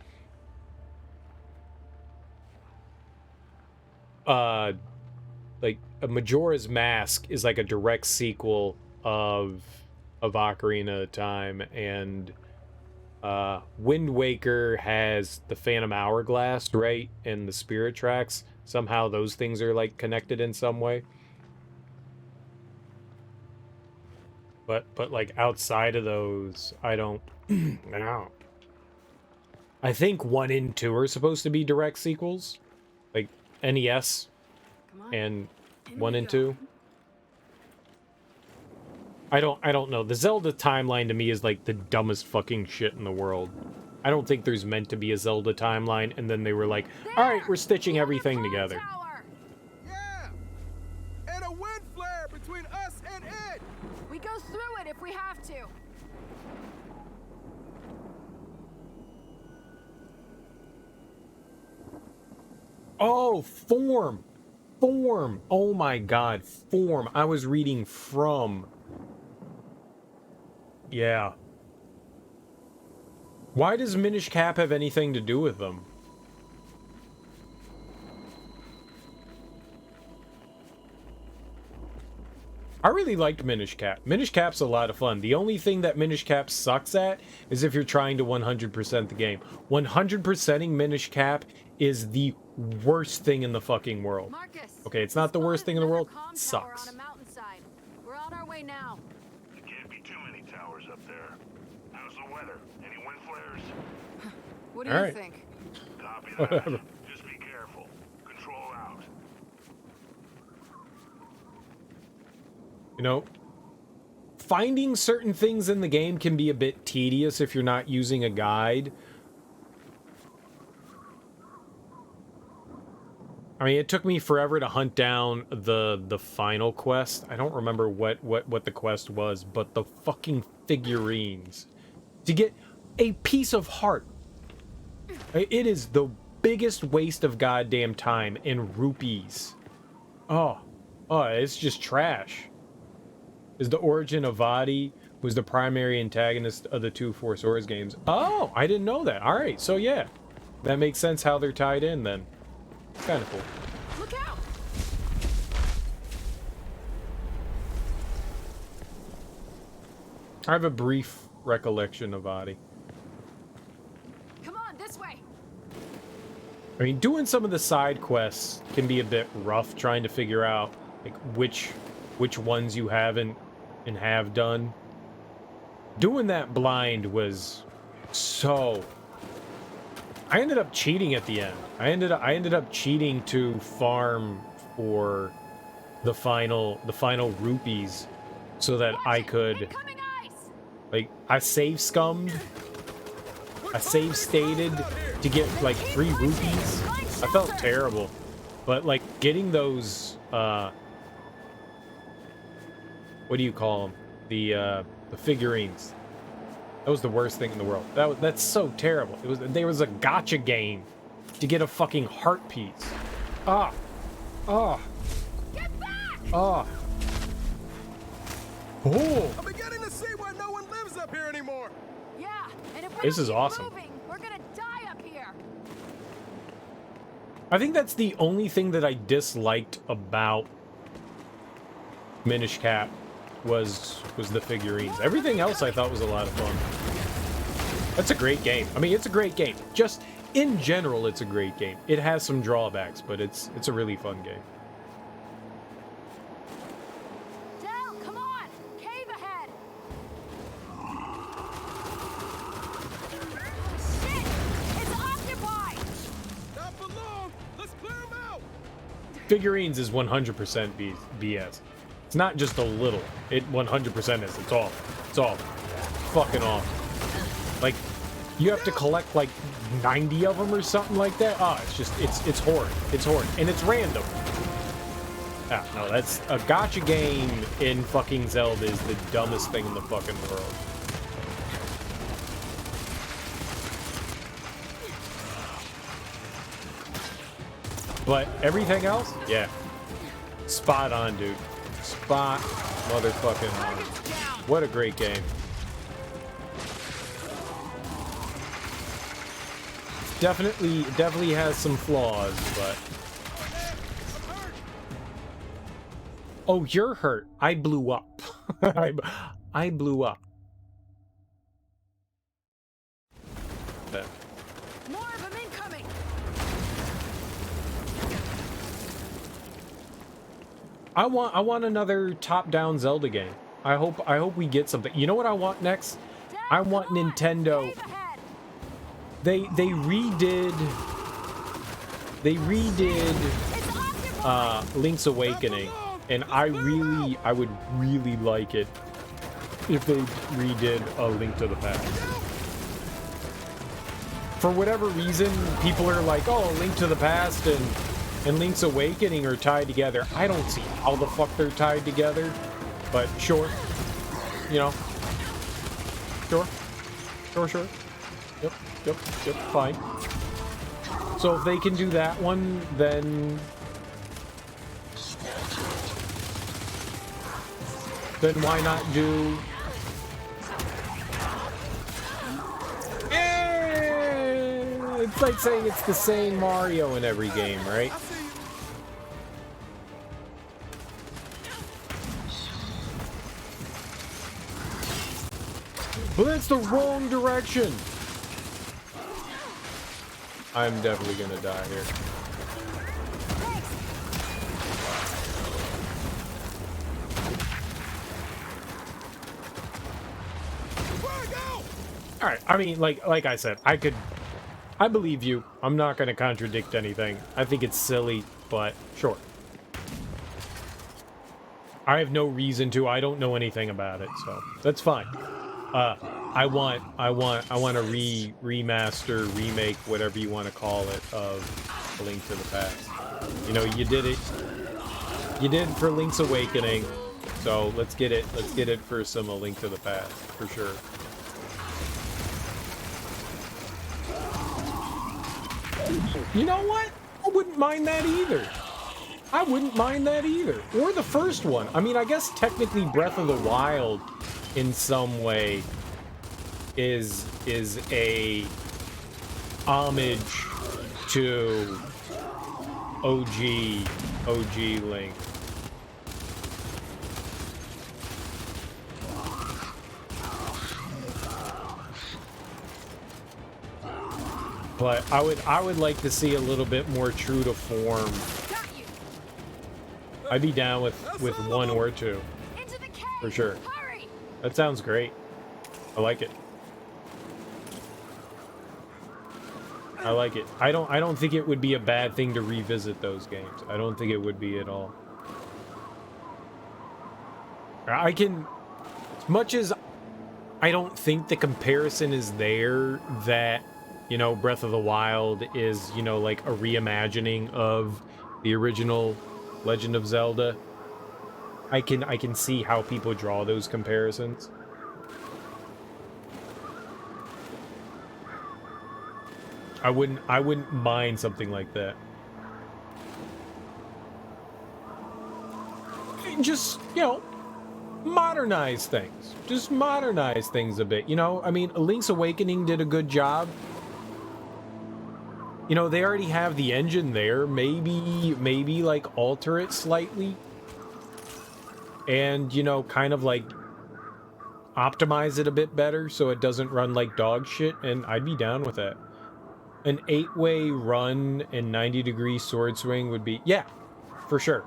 a Majora's Mask is like a direct sequel of Ocarina of Time, and Wind Waker has the Phantom Hourglass, right? And the Spirit Tracks. Somehow those things are like connected in some way. But like outside of those, I don't know. I think 1 and 2 are supposed to be direct sequels. Like NES and 1 and 2. I don't know. The Zelda timeline to me is like the dumbest fucking shit in the world. I don't think there's meant to be a Zelda timeline, and then they were like, all right, we're stitching everything together. Yeah! And a wind flare between us and it! We go through it if we have to. Oh, form. Form. Oh my god, form. I was reading from. Yeah. Why does Minish Cap have anything to do with them? I really liked Minish Cap. Minish Cap's a lot of fun. The only thing that Minish Cap sucks at is if you're trying to 100% the game. 100%ing Minish Cap is the worst thing in the fucking world. Marcus, Okay, it's not the worst thing in the world. It It sucks. on a mountainside. We're on our way now. There can't be too many towers up there. How's the weather? Any wind flares? What do All you right. think? Copy that. Whatever. Just be careful. Control out. You know, finding certain things in the game can be a bit tedious if you're not using a guide. I mean, it took me forever to hunt down the final quest. I don't remember what the quest was, but the fucking figurines. To get a piece of heart. It is the biggest waste of goddamn time in rupees. Oh, it's just trash. Is the origin of Vadi, who's the primary antagonist of the two Four Swords games. Oh, I didn't know that. All right, so yeah. That makes sense how they're tied in then. Kind of cool. Look out! I have a brief recollection of Adi. Come on, this way. I mean, doing some of the side quests can be a bit rough, trying to figure out like which ones you haven't and have done. Doing that blind was so. I ended up cheating at the end. I ended up cheating to farm for the final rupees so that I could Incoming ice! like I save scummed. I save stated to get like 3 rupees. I felt terrible. But like getting those what do you call them? The figurines. That was the worst thing in the world. That's so terrible. There was a gotcha game to get a fucking heart piece. Get back! Oh. I'm beginning to see why no one lives up here anymore. Yeah, and if we This don't is keep awesome. moving, we're gonna die up here. I think that's the only thing that I disliked about Minish Cap was the figurines. Everything else I thought was a lot of fun. That's a great game. I mean, it's a great game. Just in general, it's a great game. It has some drawbacks, but it's a really fun game. Dell, come on! Cave ahead! Shit! It's occupied! Not for long. Let's clear them out. Figurines is 100% BS. It's not just a little. It 100% is. It's all. It's all. Fucking awful. Like, you have to collect like 90 of them or something like that. Oh, it's horrid. It's horrid. And it's random. Ah, no, that's a gotcha game in fucking Zelda is the dumbest thing in the fucking world. But everything else, yeah. Spot on, dude. Spot motherfucking on. What a great game. Definitely has some flaws, but... Oh, you're hurt. I blew up. I blew up. More of them incoming. I want another top-down Zelda game. I hope we get something. You know what I want next? I want Nintendo. They redid Link's Awakening, and I would really like it if they redid A Link to the Past. For whatever reason, people are like, oh, Link to the Past and Link's Awakening are tied together. I don't see how the fuck they're tied together, but sure. You know. Sure. Yep, fine. So if they can do that one, then why not do... It's like saying it's the same Mario in every game, right? But that's the wrong direction! I'm definitely gonna die here. Alright, I mean, like I said, I believe you. I'm not gonna contradict anything. I think it's silly, but sure. I have no reason to. I don't know anything about it, so that's fine. I want a remaster, remake, whatever you want to call it, of A Link to the Past. You know, you did it for Link's Awakening, so let's get it for some A Link to the Past, for sure. You know what? I wouldn't mind that either. Or the first one. I mean, I guess technically Breath of the Wild in some way is a homage to OG Link. But I would like to see a little bit more true to form. I'd be down with one or two. For sure. That sounds great. I like it. I don't think it would be a bad thing to revisit those games. I don't think it would be at all. As much as I don't think the comparison is there that, you know, Breath of the Wild is, you know, like a reimagining of the original Legend of Zelda. I can see how people draw those comparisons. I wouldn't mind something like that. Just, you know, modernize things. Just modernize things a bit, you know? I mean, Link's Awakening did a good job. You know, they already have the engine there. Maybe like alter it slightly. And, you know, kind of like optimize it a bit better so it doesn't run like dog shit, and I'd be down with that. An 8-way run and 90-degree sword swing would be... Yeah, for sure.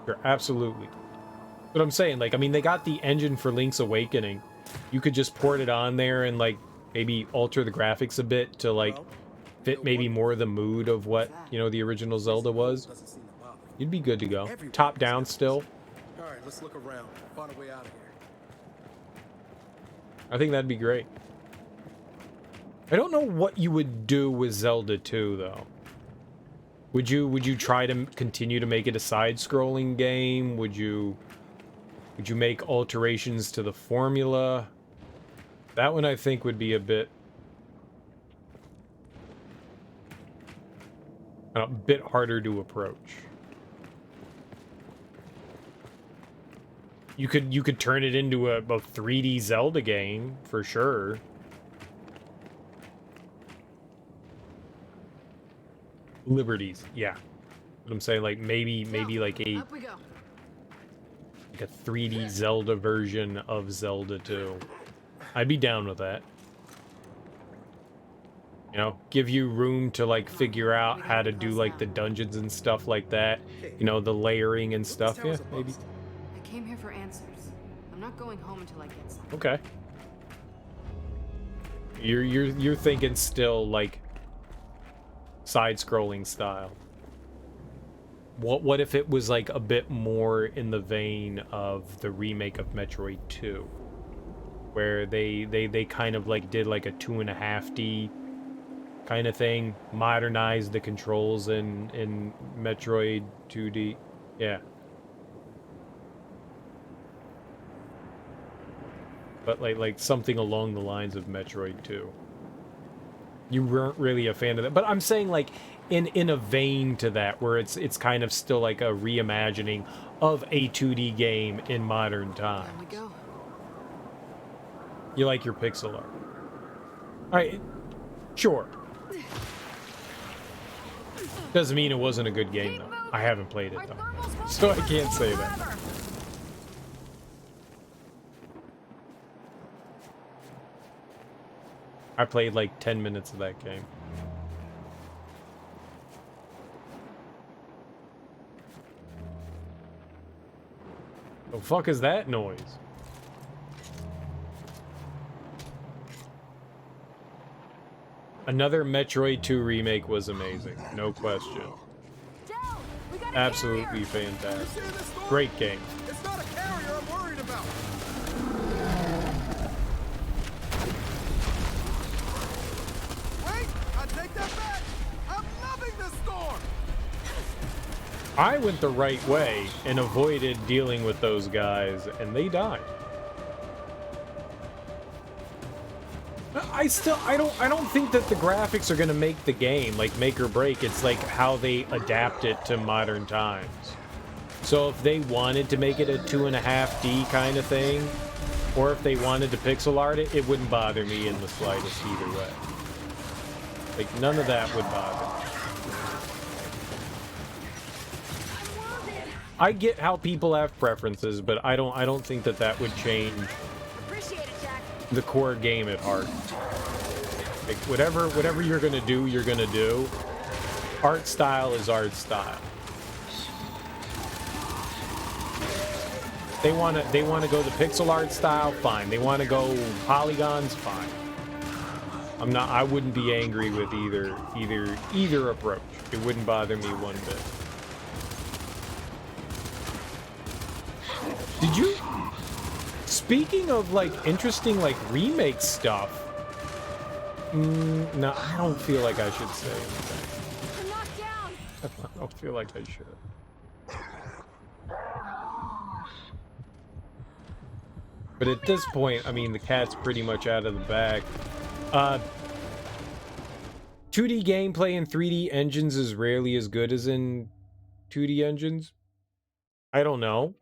Sure, absolutely. But I'm saying, like, I mean, they got the engine for Link's Awakening. You could just port it on there and, like, maybe alter the graphics a bit to, like, fit maybe more of the mood of what, you know, the original Zelda was. You'd be good to go. Top down still. All right, let's look around. Find a way out of here. I think that'd be great. I don't know what you would do with Zelda 2, though. Would you try to continue to make it a side-scrolling game? Would you make alterations to the formula? That one I think would be a bit... a bit harder to approach. You could turn it into a 3D Zelda game for sure. Liberties, yeah. But I'm saying like maybe like a Up we go. 3D Zelda version of Zelda 2. I'd be down with that. You know, give you room to like figure out how to do like the dungeons and stuff like that. You know, the layering and stuff. Yeah, maybe. I came here for answers. I'm not going home until I get some. Okay. You're thinking still like side-scrolling style. What if it was like a bit more in the vein of the remake of Metroid 2, where they kind of like did like a 2.5D kind of thing, modernized the controls in Metroid 2D. Yeah. But like something along the lines of Metroid 2. You weren't really a fan of that, but I'm saying like in a vein to that, where it's kind of still like a reimagining of a 2D game in modern times. Here we go. You like your pixel art. Alright, sure. Doesn't mean it wasn't a good game though. I haven't played it though, so I can't say that. I played like 10 minutes of that game. The fuck is that noise? Another Metroid 2 remake was amazing, no question. Absolutely fantastic. Great game. It's not a carrier I'm worried about. Wait, I take that back. I'm loving this storm. I went the right way and avoided dealing with those guys, and they died. I don't think that the graphics are gonna make the game, like make or break. It's like how they adapt it to modern times. So if they wanted to make it a 2.5D kind of thing, or if they wanted to pixel art it, it wouldn't bother me in the slightest either way. Like none of that would bother me. I get how people have preferences, but I don't think that that would change the core game at heart. Like whatever you're gonna do, you're gonna do. Art style is art style. They wanna go the pixel art style, fine. They wanna go polygons, fine. I wouldn't be angry with either approach. It wouldn't bother me one bit. Did you? Speaking of like interesting like remake stuff. No, I don't feel like I should say anything. I don't feel like I should. But at this point, I mean, the cat's pretty much out of the bag. 2D gameplay in 3D engines is rarely as good as in 2D engines. I don't know.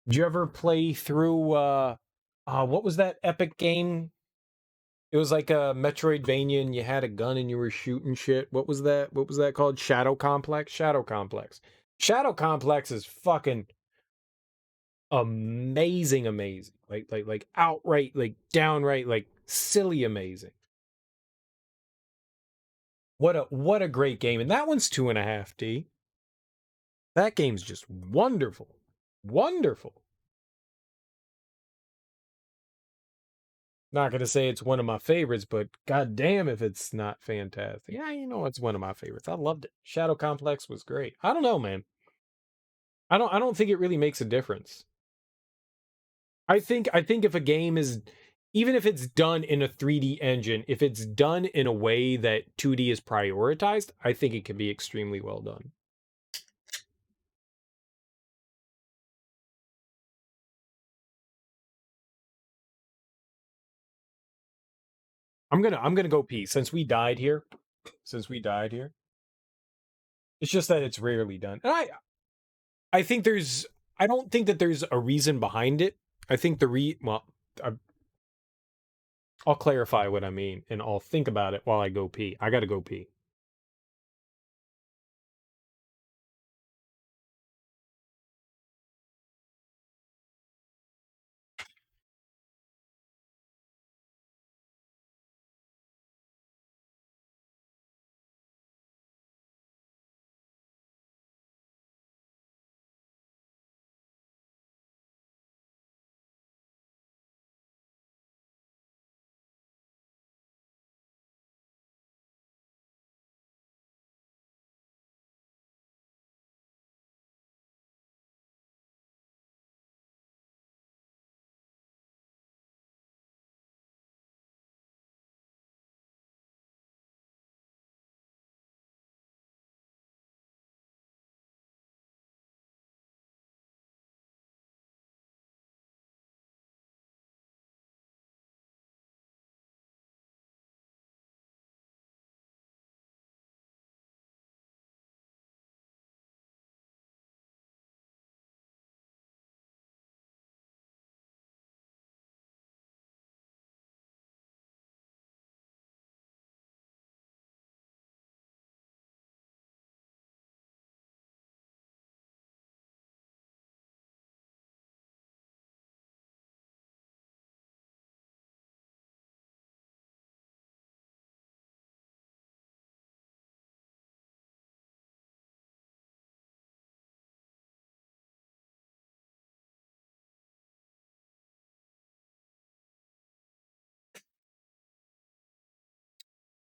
Did you ever play through what was that epic game? It was like a Metroidvania and you had a gun and you were shooting shit. What was that? What was that called? Shadow Complex? Shadow Complex. Shadow Complex is fucking amazing. Like outright, like downright, like silly amazing. What a great game. And that one's 2.5D. That game's just wonderful. Wonderful. Not gonna say it's one of my favorites, but goddamn if it's not fantastic. Yeah, you know it's one of my favorites. I loved it. Shadow Complex was great. I don't know, man. I don't think it really makes a difference. I think if a game is, even if it's done in a 3D engine, if it's done in a way that 2D is prioritized, I think it can be extremely well done. I'm gonna go pee since we died here. since we died here. It's just that it's rarely done. And I think there's, I don't think that there's a reason behind it. I think I'll clarify what I mean, and I'll think about it while I go pee. I gotta go pee.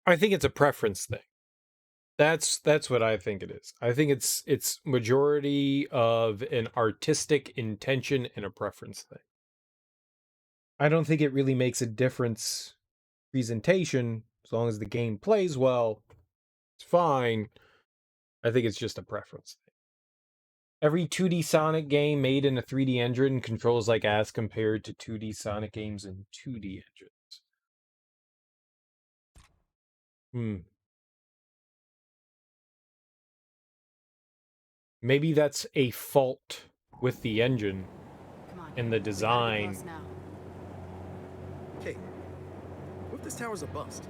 I think it's a preference thing. That's what I think it is. I think it's majority of an artistic intention and a preference thing. I don't think it really makes a difference presentation as long as the game plays well. It's fine. I think it's just a preference thing. Every 2D Sonic game made in a 3D engine controls like as compared to 2D Sonic games in 2D engines. Maybe that's a fault with the engine Come on. and the We gotta be design. close now. Kait, what if this tower's a bust?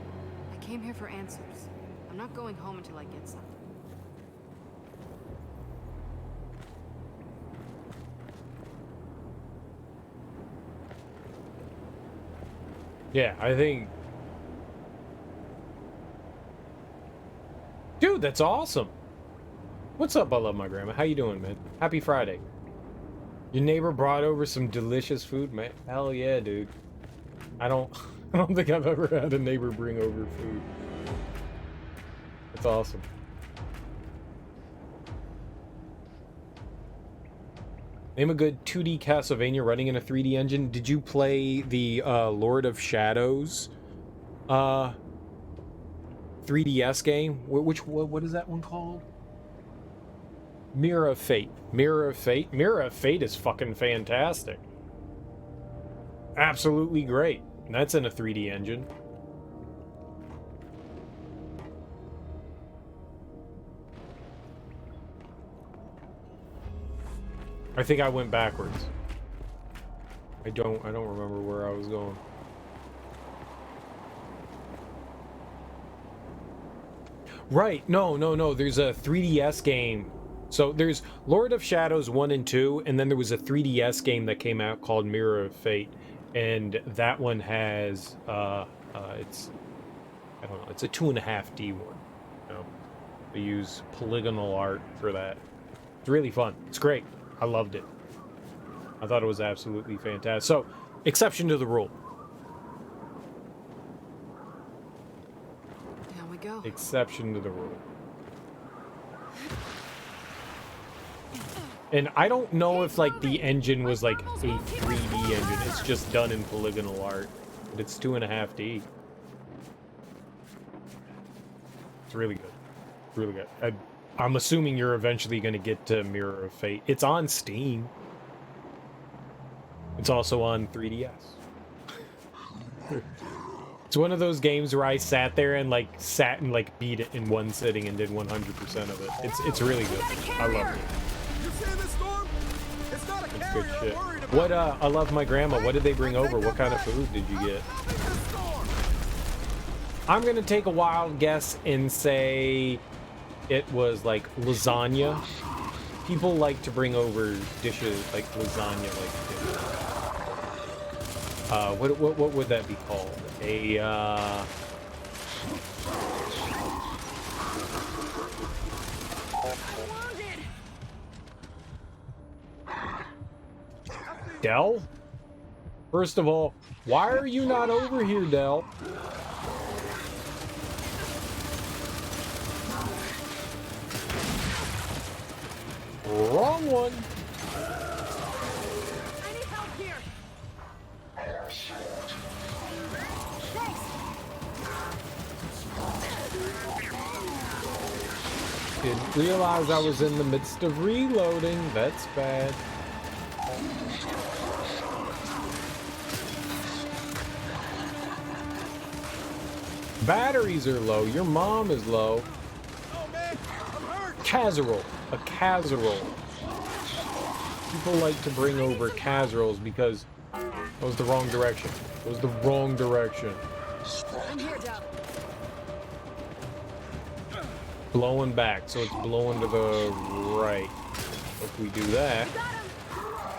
I came here for answers. I'm not going home until I get some. Yeah, I think. Dude, that's awesome. What's up, I love my grandma? How you doing, man? Happy Friday. Your neighbor brought over some delicious food, man. Hell yeah, dude. I don't think I've ever had a neighbor bring over food. That's awesome. Name a good 2D Castlevania running in a 3D engine. Did you play the Lord of Shadows 3DS game? What is that one called? Mirror of Fate. Mirror of Fate. Mirror of Fate is fucking fantastic. Absolutely great. And that's in a 3D engine. I think I went backwards. I don't remember where I was going. Right. No. There's a 3DS game. So there's Lord of Shadows 1 and 2, and then there was a 3DS game that came out called Mirror of Fate. And that one has it's, I don't know, it's a 2.5D one. You know, they use polygonal art for that. It's really fun. It's great. I loved it. I thought it was absolutely fantastic. So, exception to the rule. Down we go. Exception to the rule. And I don't know if, like, the engine was, like, a 3D engine. It's just done in polygonal art. But it's 2.5D. It's really good. Really good. I'm assuming you're eventually going to get to Mirror of Fate. It's on Steam. It's also on 3DS. It's It's one of those games where I sat there and like beat it in one sitting and did 100% of it. It's really good. I love it. You seeing this storm? It's not a It's carrier good I'm shit. worried about. What I love my grandma. What did they bring over? What kind of food did you get? I'm gonna take a wild guess and say it was like lasagna. People like to bring over dishes like lasagna, like dishes. What would that be called? A Dell? First of all, why are you not over here, Dell? Wrong one. I need help here. Didn't realize I was in the midst of reloading. That's bad. Batteries are low. Your mom is low. Oh man, I'm hurt. Casserole. A casserole. People like to bring over casseroles because that was the wrong direction. It was the wrong direction. I'm here, Dell. Blowing back, so it's blowing to the right. If we do that,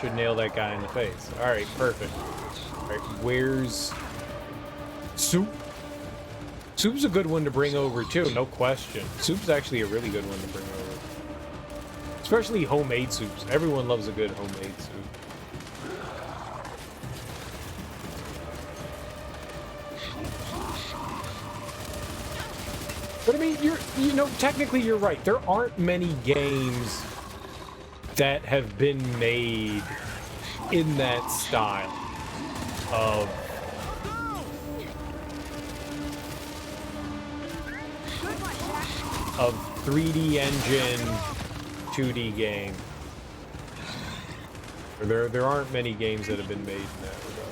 should nail that guy in the face. Alright, perfect. Alright, where's soup? Soup's a good one to bring over too, no question. Soup's actually a really good one to bring over. Especially homemade soups. Everyone loves a good homemade soup. But I mean, you know, technically you're right. There aren't many games that have been made in that style of 3D engine 2D game. There aren't many games that have been made in that regard.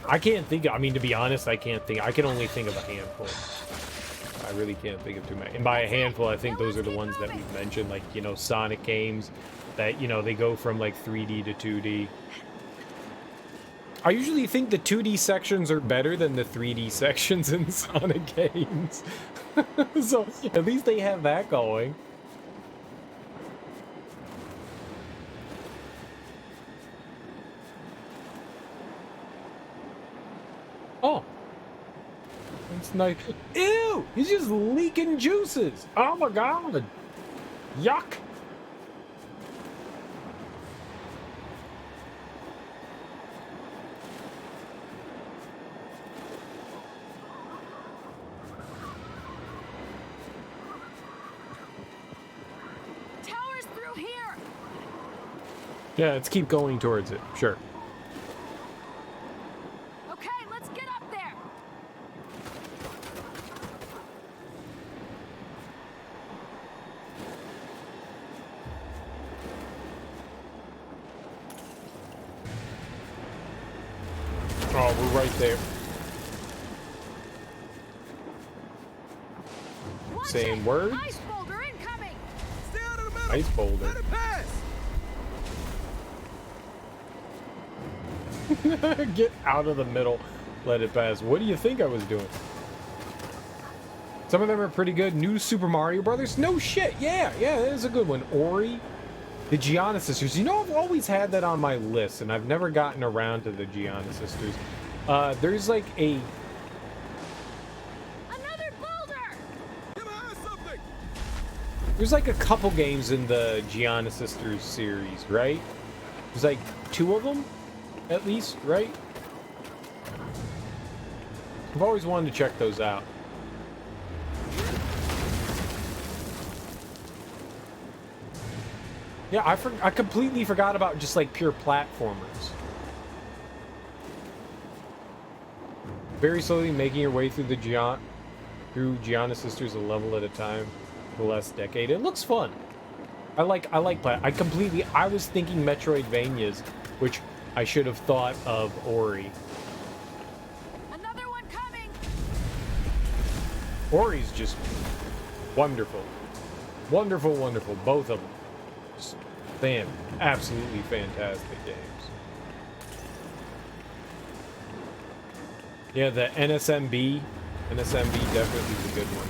I can't think of, I mean, to be honest, I can only think of a handful. I really can't think of too many. And by a handful, I think those are the ones that we've mentioned, like, you know, Sonic games that, you know, they go from like 3D to 2D. I usually think the 2D sections are better than the 3D sections in Sonic games. So at least they have that going. Oh. That's nice. Ew! He's just leaking juices. Oh my god. Yuck. Towers through here. Yeah, let's keep going towards it. Sure. Okay, let's get up there. Oh, we're right there. Watch Same it. words. Ice boulder incoming. Stay out of the middle. Ice boulder. Let it pass. Get out of the middle. Let it pass. What do you think I was doing? Some of them are pretty good. New Super Mario Brothers? No shit. Yeah, that is a good one. Ori. The Gianna Sisters. You know, I've always had that on my list, and I've never gotten around to the Gianna Sisters. There's like a... Another boulder. Get behind something. There's like a couple games in the Gianna Sisters series, right? There's like 2 of them, at least, right? I've always wanted to check those out. Yeah, I completely forgot about just like pure platformers. Very slowly making your way through the Gianna Sisters a level at a time for the last decade. It looks fun. I was thinking Metroidvanias, which I should have thought of Ori. Another one coming! Ori's just wonderful. Wonderful, wonderful. Both of them. Just absolutely fantastic games. Yeah, the NSMB definitely is a good one.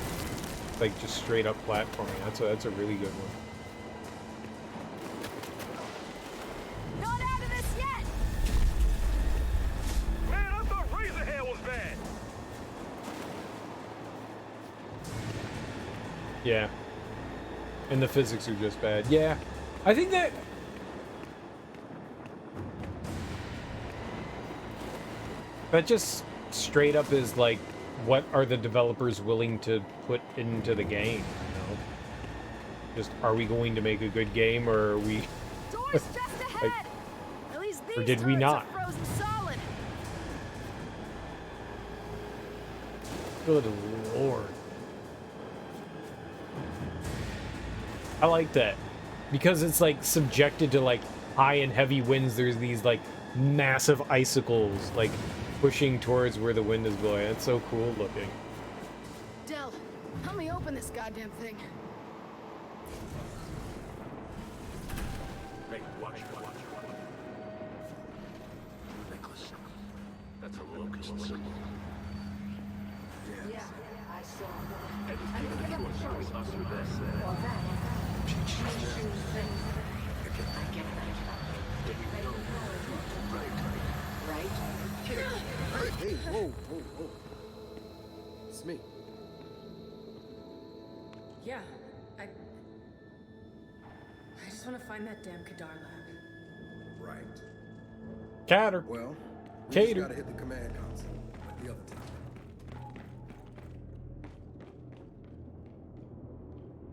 Like just straight up platforming. That's a really good one. Not out of this yet! Man, I thought Razorhead was bad. Yeah. And the physics are just bad. Yeah. I think that just straight up is like, what are the developers willing to put into the game, you know? Just, are we going to make a good game, or are we... Door's just ahead! At least these or did we turrets not? are frozen solid. Good lord. I like that. Because it's like subjected to like high and heavy winds, there's these like massive icicles like pushing towards where the wind is blowing. That's so cool looking. Del, help me open this goddamn thing. Hey, watch. Nicholas, that's a locust symbol. Yeah. And it's giving us us with this. Hey, whoa. It's me. Yeah, I just want to find that damn Kadar lab. Right. Catter. Well, we Kait. just gotta hit the command console like the other time.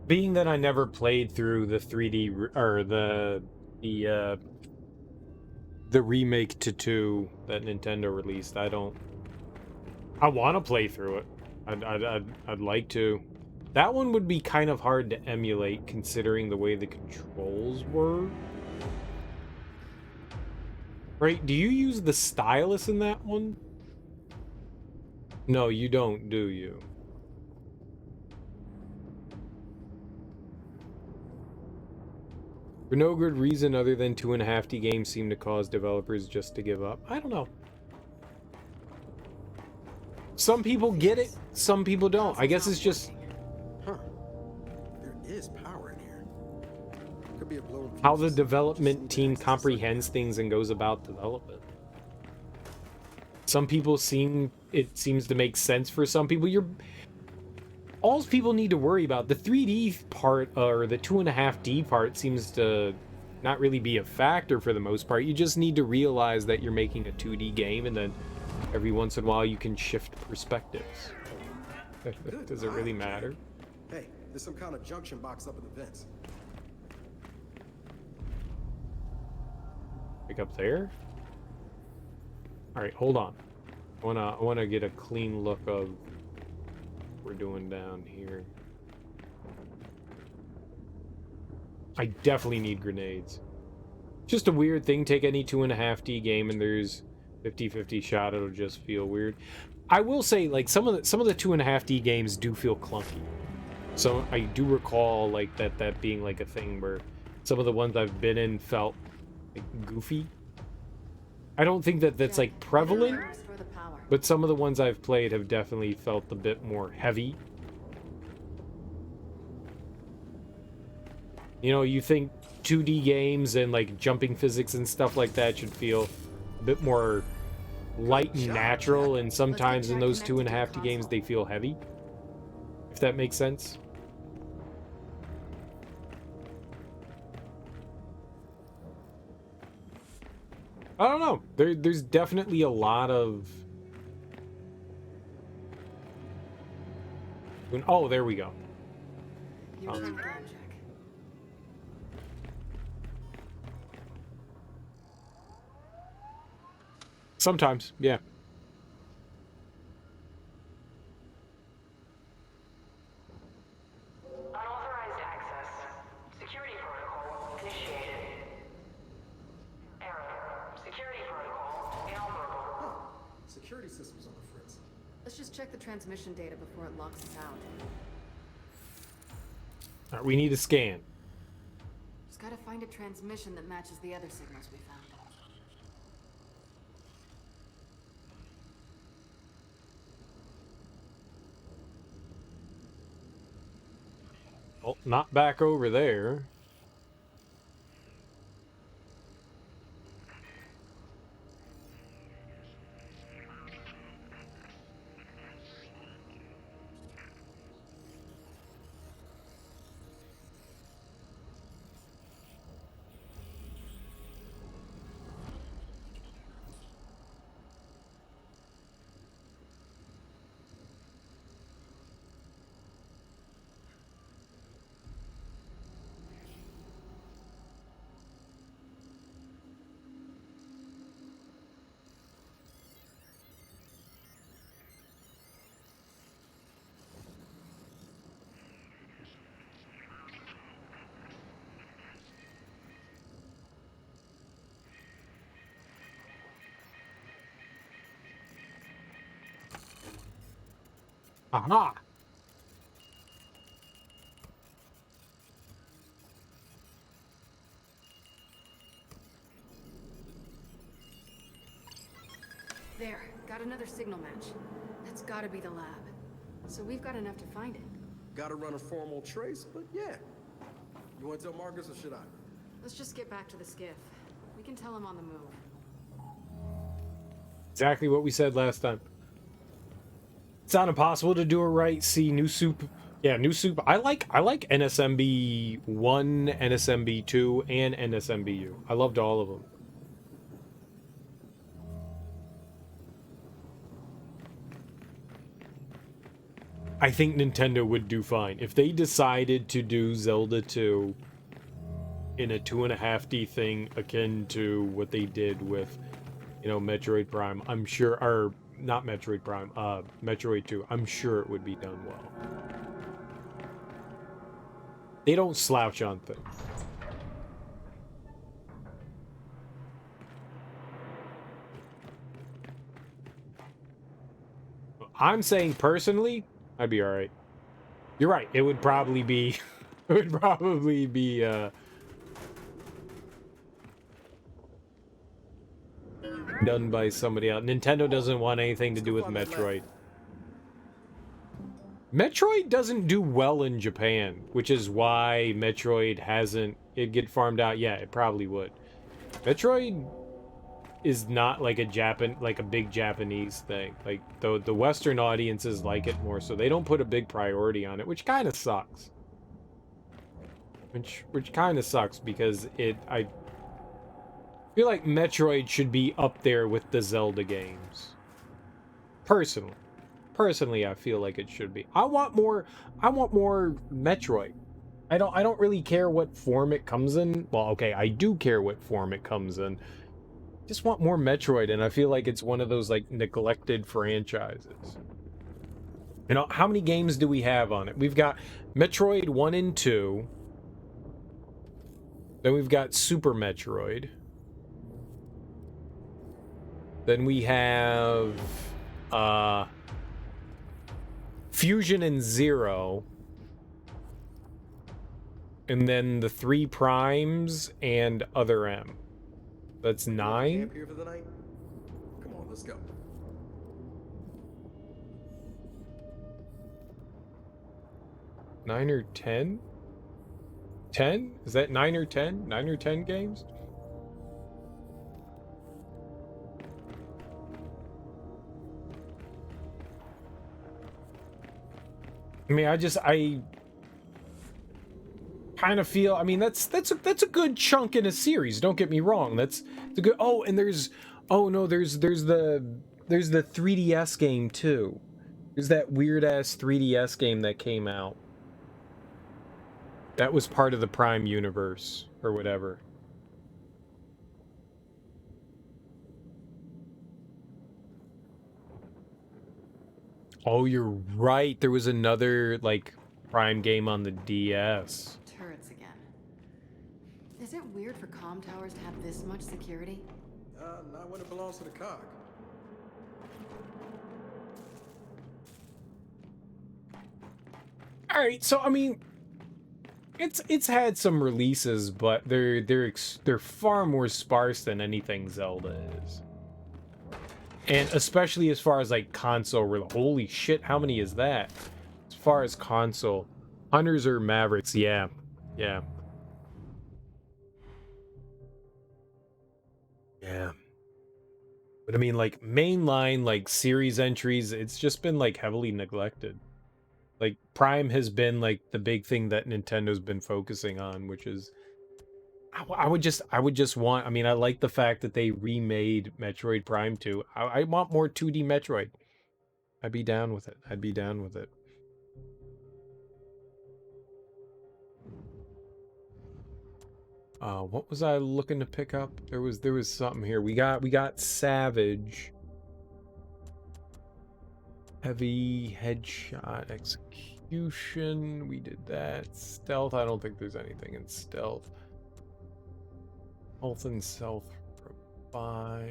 Being that I never played through the 3D or the remake to 2 that Nintendo released, I want to play through it. I'd like to. That one would be kind of hard to emulate considering the way the controls were. Right? Do you use the stylus in that one? No, you don't, do you? For no good reason other than 2.5D games seem to cause developers just to give up. I don't know. Some people get it, some people don't. I guess it's just Huh. There is power in here. Could be a blown fuse how or the something. development Just need team access to comprehends things and goes about development. Some people it seems to make sense for some people. All people need to worry about, the 3D part or the 2.5D part seems to not really be a factor for the most part. You just need to realize that you're making a 2D game, and then every once in a while you can shift perspectives. Does it really matter? Hey, there's some kind of junction box up in the vents. Like up there? Alright, hold on. I wanna get a clean look of what we're doing down here. I definitely need grenades. Just a weird thing, take any 2.5D game and there's 50-50 shot, it'll just feel weird. I will say, like, some of the 2.5D games do feel clunky. So I do recall like that being like a thing where some of the ones I've been in felt like goofy. I don't think that's like prevalent, Restore the power. but some of the ones I've played have definitely felt a bit more heavy. You know, you think 2D games and like jumping physics and stuff like that should feel a bit more light and natural, and sometimes in those 2.5D games they feel heavy. If that makes sense. I don't know. There's definitely a lot of... Oh, there we go. You're Oh. trying to ground check. Sometimes, yeah. Unauthorized access. Security protocol initiated. Error. Security check the transmission data before it locks us out. All right, we need a scan. Just gotta find a transmission that matches the other signals we found. Oh, not back over there. Aha! There, got another signal match. That's gotta be the lab. So we've got enough to find it. Gotta run a formal trace, but yeah. You want to tell Marcus or should I? Let's just get back to the skiff. We can tell him on the move. Exactly what we said last time. It's not impossible to do it right. See, new soup. Yeah, new soup. I like NSMB 1, NSMB 2, and NSMBU. I loved all of them. I think Nintendo would do fine. If they decided to do Zelda 2 in a 2.5D thing akin to what they did with, you know, Metroid Prime, I'm sure, or not Metroid Prime, Metroid 2, I'm sure it would be done well. They don't slouch on things. I'm saying personally, I'd be alright. You're right, it would probably be it would probably be done by somebody else. Nintendo doesn't want anything to do with Metroid. Metroid doesn't do well in Japan, which is why Metroid hasn't it get farmed out. Yeah, it probably would. Metroid is not like a big Japanese thing. Like the Western audiences like it more, so they don't put a big priority on it, which kind of sucks. Which kind of sucks because I feel like Metroid should be up there with the Zelda games. Personally, I feel like it should be. I want more Metroid. I don't really care what form it comes in. Well, okay, I do care what form it comes in. Just want more Metroid, and I feel like it's one of those like neglected franchises. You know, how many games do we have on it? We've got Metroid 1 and 2. Then we've got Super Metroid. Then we have Fusion and Zero. And then the 3 Primes and Other M. That's 9. Camp here for the night? Come on, let's go. Nine or 10? 10? Is that 9 or 10? 9 or 10 games? I mean, I kind of feel, I mean, that's a good chunk in a series, don't get me wrong. That's a good, oh, and there's the 3DS game too. There's that weird ass 3DS game that came out. That was part of the Prime universe or whatever. Oh, you're right. There was another like Prime game on the DS. Turrets again. Is it weird for comm towers to have this much security? Not when it belongs to the cog. All right, so I mean, it's had some releases, but they're far more sparse than anything Zelda is. And especially as far as like console, holy shit, how many is that? As far as console, Hunters or Mavericks, yeah, yeah, yeah. But I mean, like mainline, like series entries, it's just been like heavily neglected. Like Prime has been like the big thing that Nintendo's been focusing on, which is I would just want. I mean, I like the fact that they remade Metroid Prime 2. I want more 2D Metroid. I'd be down with it. I'd be down with it. What was I looking to pick up? There was something here. We got Savage. Heavy headshot execution. We did that. Stealth. I don't think there's anything in stealth. Health and self revive.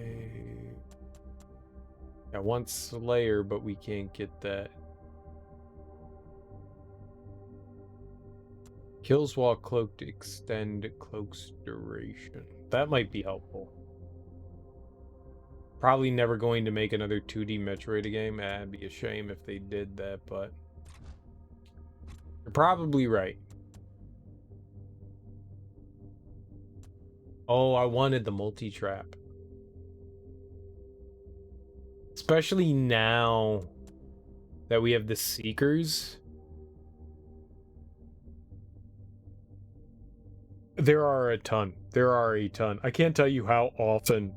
I want Slayer, but we can't get that. Kills while cloaked to extend cloak's duration. That might be helpful. Probably never going to make another 2D Metroid game. It'd be a shame if they did that, but you're probably right. Oh, I wanted the multi-trap. Especially now that we have the Seekers. There are a ton. There are a ton. I can't tell you how often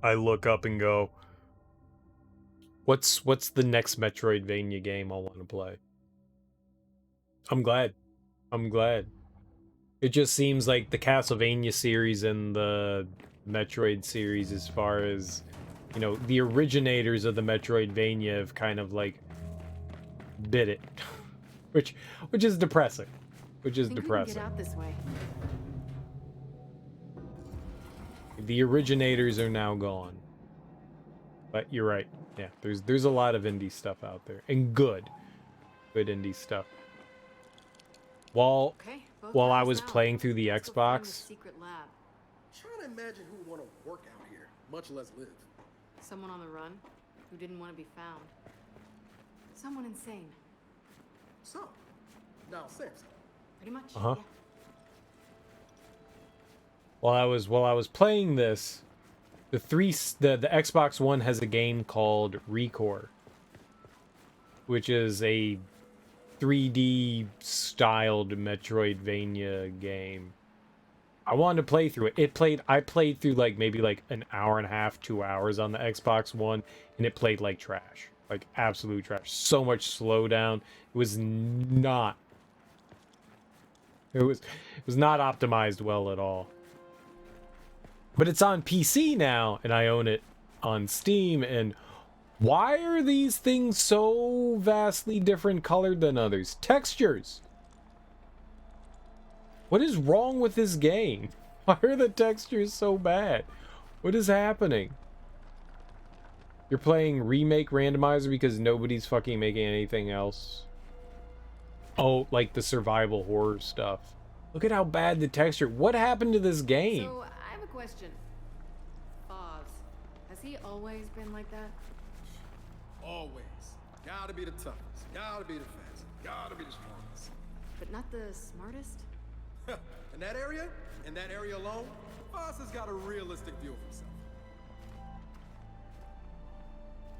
I look up and go, what's the next Metroidvania game I'll want to play? I'm glad. I'm glad. It just seems like the Castlevania series and the Metroid series, as far as, you know, the originators of the Metroidvania have kind of like bit it. which is depressing. Which is depressing. Get out this way. The originators are now gone. But you're right. Yeah, there's a lot of indie stuff out there. And good indie stuff. While I was playing through the Xbox. Secret lab. Trying to imagine who would want to work out here, much less live. Someone on the run who didn't want to be found. Someone insane. So, now Samson. Pretty much. Uh-huh. Yeah. While I was playing this, the Xbox One has a game called Recore, which is a 3D styled Metroidvania game. I wanted to play through it. I played through like maybe like an hour and a half, 2 hours on the Xbox One, and it played like trash. Like absolute trash. So much slowdown. It was not optimized well at all. But it's on PC now, and I own it on Steam, and why are these things so vastly different colored than others? Textures! What is wrong with this game? Why are the textures so bad? What is happening? You're playing Remake Randomizer because nobody's fucking making anything else? Oh, like the survival horror stuff. Look at how bad the texture. What happened to this game? So I have a question. Oz, has he always been like that? Always. Gotta be the toughest. Gotta be the fastest. Gotta be the strongest. But not the smartest? In that area alone, Foss has got a realistic view of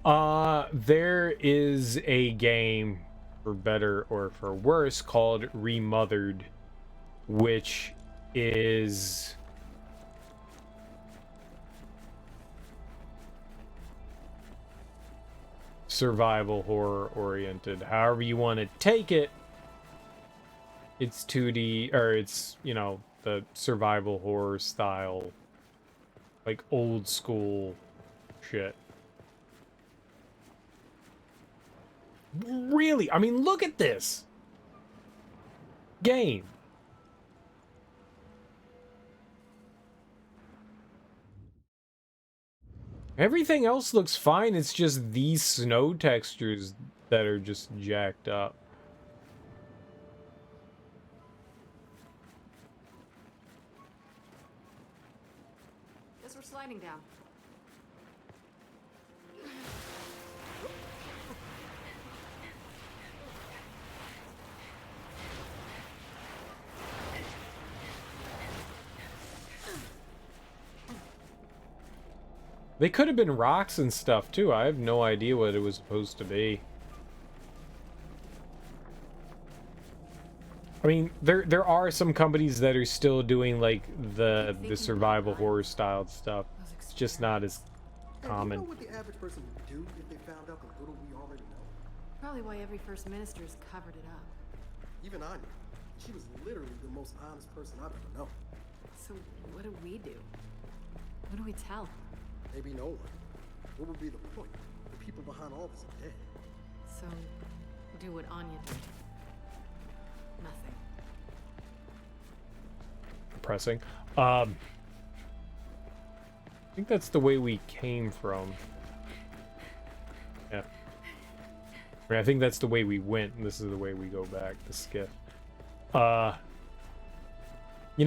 himself. There is a game, for better or for worse, called Remothered, which is survival horror oriented. However you want to take it, it's 2D, or it's, you know, the survival horror style, like old school shit. Really? I mean, look at this game. Everything else looks fine. It's just these snow textures that are just jacked up. sliding down. They could have been rocks and stuff too. I have no idea what it was supposed to be. I mean, there are some companies that are still doing like the survival horror style stuff. It's just not as Hey, common. you know what the average person would do if they found out the little we already know? Probably why every first minister's covered it up. Even Anya. She was literally the most honest person I've ever known. So what do we do? What do we tell? Maybe no one. What would be the point? The people behind all this are dead. So do what Anya did. Nothing. Depressing. I think that's the way we came from. Yeah. I mean, I think that's the way we went, and this is the way we go back, the skiff. You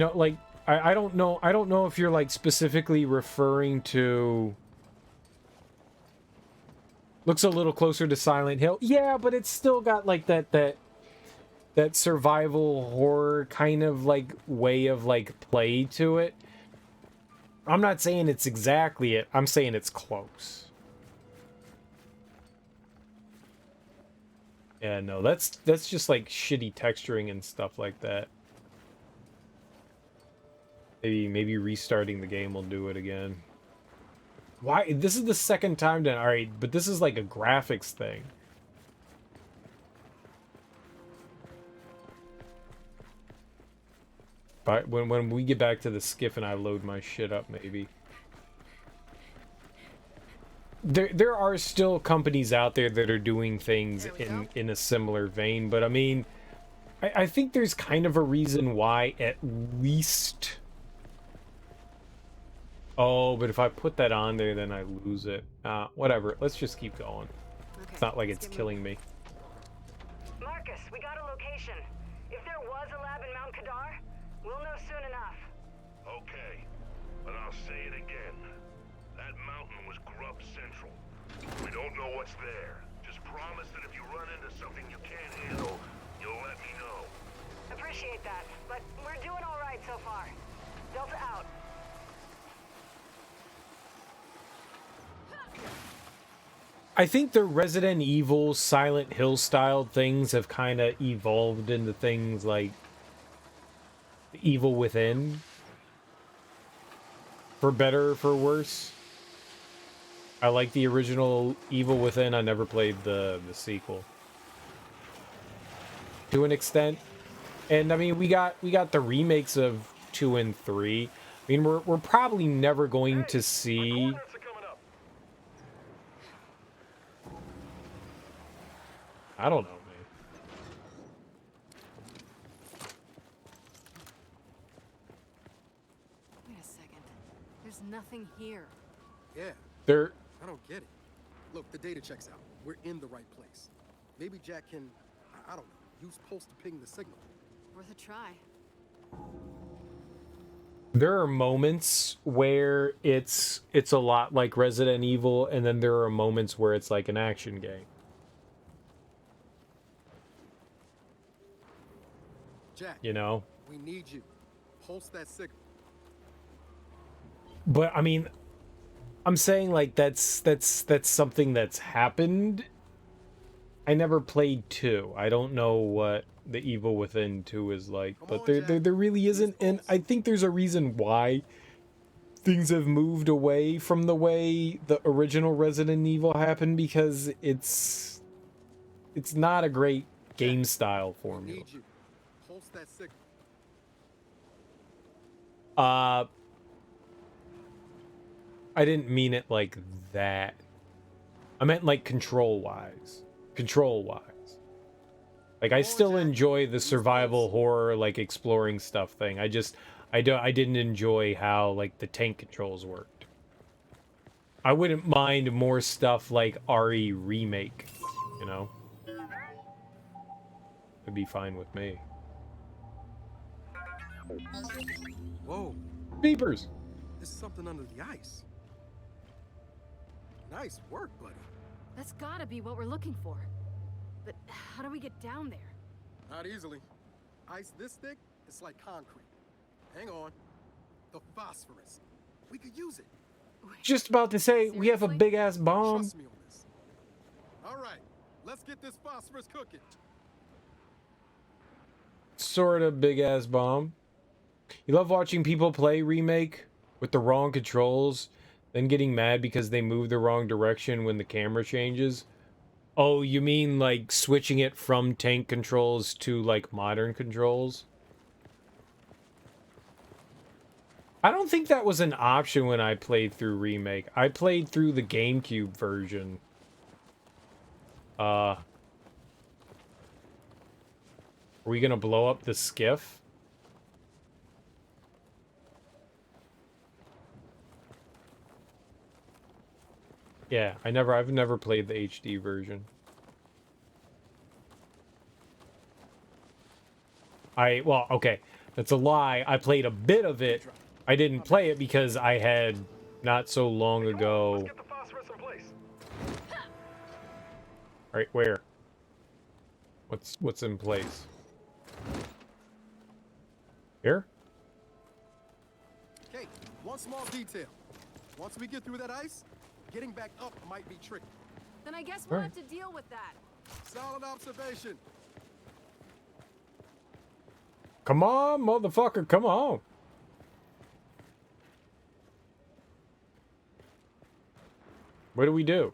know, like, I don't know if you're, like, specifically referring to... Looks a little closer to Silent Hill. Yeah, but it's still got, like, that survival horror kind of, like, way of, like, play to it. I'm not saying it's exactly it. I'm saying it's close. Yeah, no, that's just, like, shitty texturing and stuff like that. Maybe restarting the game will do it again. Why? This is the second time then. All right, but this is like a graphics thing. But when we get back to the skiff and I load my shit up, maybe. There are still companies out there that are doing things in a similar vein, but I mean, I think there's kind of a reason why at least. Oh, but if I put that on there, then I lose it. Whatever. Let's just keep going. Okay, It's not like it's killing me. Marcus, we got a location. If there was a lab in Mount Kadar, we'll know soon enough. Okay, but I'll say it again. That mountain was Grub Central. We don't know what's there. Just promise that if you run into something you can't handle, you'll let me know. Appreciate that, but we're doing all right so far. Delta out. I think the Resident Evil, Silent Hill style things have kind of evolved into things like Evil Within. For better or for worse. I like the original Evil Within. I never played the sequel. To an extent. And I mean, we got the remakes of 2 and 3. I mean, we're probably never going to see... I don't know, man. Wait a second. There's nothing here. Yeah, There... I don't get it. Look, the data checks out. We're in the right place. Maybe Jack can, I don't know, use pulse to ping the signal. Worth a try. There are moments where it's a lot like Resident Evil, and then there are moments where it's like an action game. Jack, You know? we need you. Pulse that signal. But I mean, I'm saying like that's something that's happened. I never played 2. I don't know what the Evil Within 2 is like, but there really isn't, and I think there's a reason why things have moved away from the way the original Resident Evil happened, because it's not a great game style We formula. need you. Pulse that signal. I didn't mean it like that. I meant like control-wise. Control-wise. Like, I still enjoy the survival horror, like, exploring stuff thing. I didn't enjoy how, like, the tank controls worked. I wouldn't mind more stuff like RE Remake, you know? It'd be fine with me. Whoa, Beepers! is something under the ice. Nice work, buddy. That's gotta be what we're looking for. But how do we get down there? Not easily. Ice this thick, it's like concrete. Hang on. The phosphorus. We could use it. Just about to say, we have a Seriously? big ass bomb. Trust me on this. All right, let's get this phosphorus cooking. Sort of big ass bomb. You love watching people play Remake with the wrong controls, then getting mad because they move the wrong direction when the camera changes. Oh, you mean like switching it from tank controls to like modern controls? I don't think that was an option when I played through Remake. I played through the GameCube version. Are we gonna blow up the skiff? Yeah, I've never played the HD version. Well, okay, that's a lie. I played a bit of it. I didn't play it because I had not so long ago. Let's get the phosphorus in place. All right, where? What's in place? Here? Kate, one small detail. Once we get through that ice, getting back up might be tricky. Then I guess we'll Right. have to deal with that. Solid observation. Come on, motherfucker, come on. What do we do?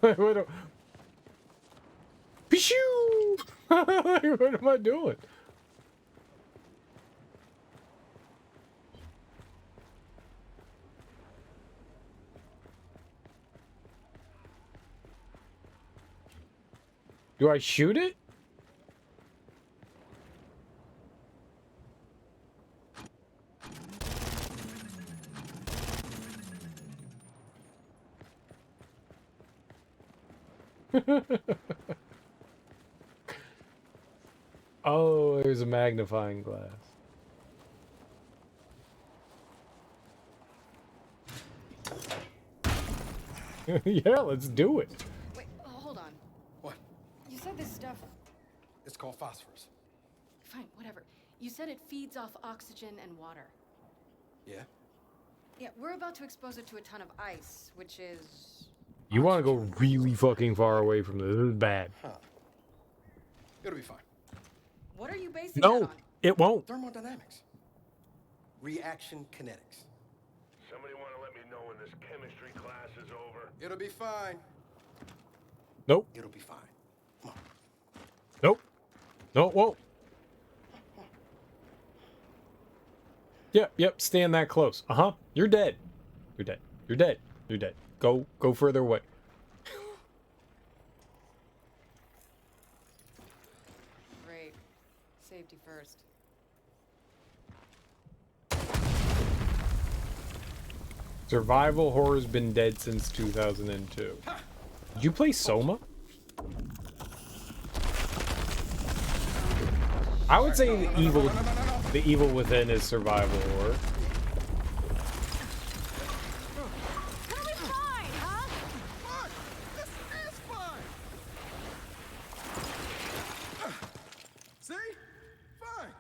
What do... Pshoo! What am I doing? Do I shoot it? Oh, there's a magnifying glass. Yeah, let's do it. Wait, hold on. What? You said this stuff... It's called phosphorus. Fine, whatever. You said it feeds off oxygen and water. Yeah? Yeah, we're about to expose it to a ton of ice, which is... You want to go really fucking far away from this. This is bad. Huh. It'll be fine. What are you basing No, that on? it won't. Thermodynamics. Reaction kinetics. Somebody want to let me know when this chemistry class is over? It'll be fine. Nope. It'll be fine. Come on. Nope. No, it won't. Yep, stand that close. Uh-huh. You're dead. You're dead. You're dead. You're dead. Go further away. Great. Safety first. Survival horror's been dead since 2002. Did you play Soma? I would say the evil within is survival horror. It'll be fine, huh? Fine! This is fine! See? Fine!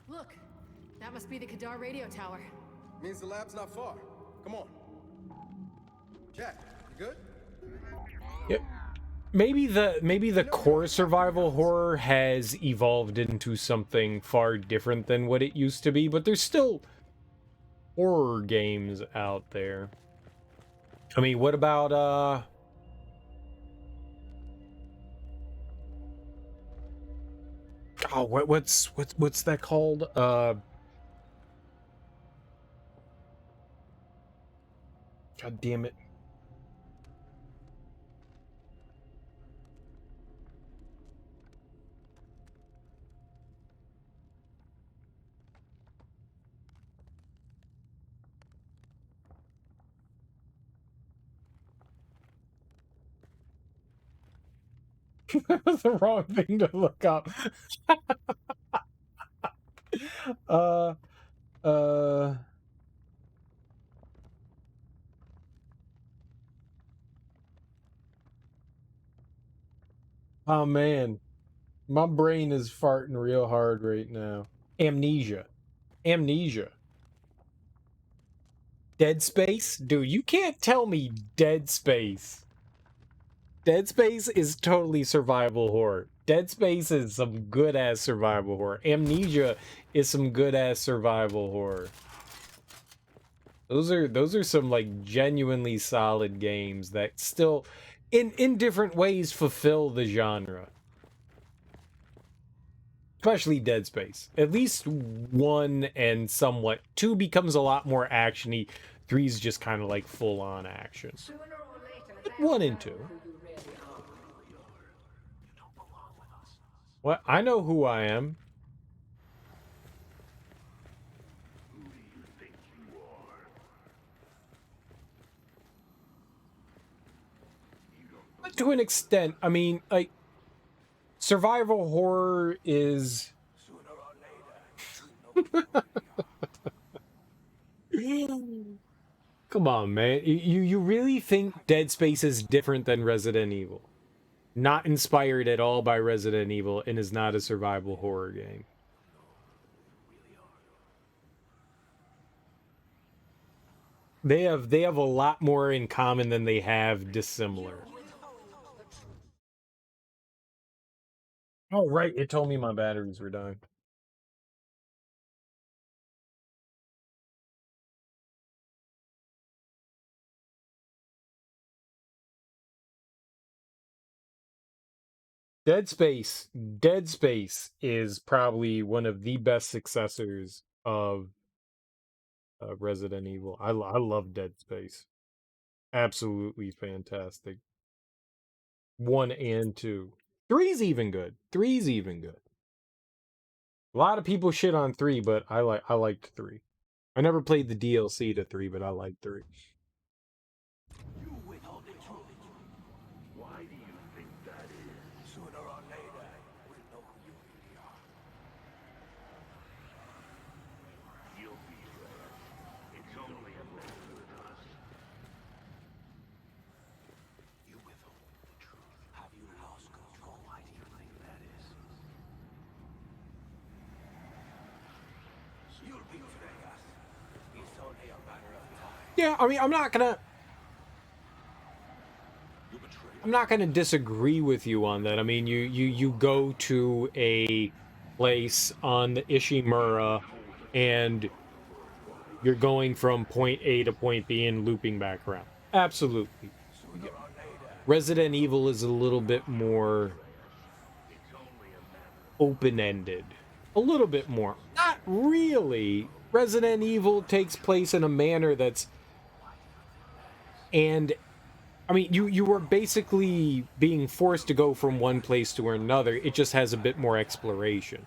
Look, that must be the Kadar radio tower. Means the lab's not far. Come on. Jack, you good? Yep. Maybe the core survival horror has evolved into something far different than what it used to be, but there's still horror games out there. I mean, what about oh, what's that called? God damn it. That was the wrong thing to look up. uh, uh. Oh man, my brain is farting real hard right now. Amnesia. Amnesia. Dead Space? Dude, you can't tell me Dead Space. Dead Space is totally survival horror. Dead Space is some good ass survival horror. Amnesia is some good ass survival horror. Those are some like genuinely solid games that still in different ways fulfill the genre. Especially Dead Space. At least 1 and somewhat 2 becomes a lot more actiony. 3 is just kind of like full on action. But 1 and 2. What? I know who I am. But to an extent, I mean, like, survival horror is... Come on, man. You really think Dead Space is different than Resident Evil? Not inspired at all by Resident Evil and is not a survival horror game. They have a lot more in common than they have dissimilar. Oh, right. It told me my batteries were dying. Dead Space is probably one of the best successors of Resident Evil. I love Dead Space. Absolutely fantastic. 1 and 2. 3's even good. 3's even good. A lot of people shit on 3, but I liked 3. I never played the DLC to 3, but I liked 3. Why do you think that is? Sooner or later, we'll know who you really are. You'll be there. It's only a matter of us. You withhold the truth. Have you lost control? Why do you think that is? You'll betray us. It's only a matter of time. Yeah, I mean, I'm not gonna disagree with you on that. I mean, you go to a place on the Ishimura and you're going from point A to point B and looping back around. Absolutely. Resident Evil is a little bit more open-ended. A little bit more. Not really. Resident Evil takes place in a manner that's... And... I mean, you were basically being forced to go from one place to another. It just has a bit more exploration.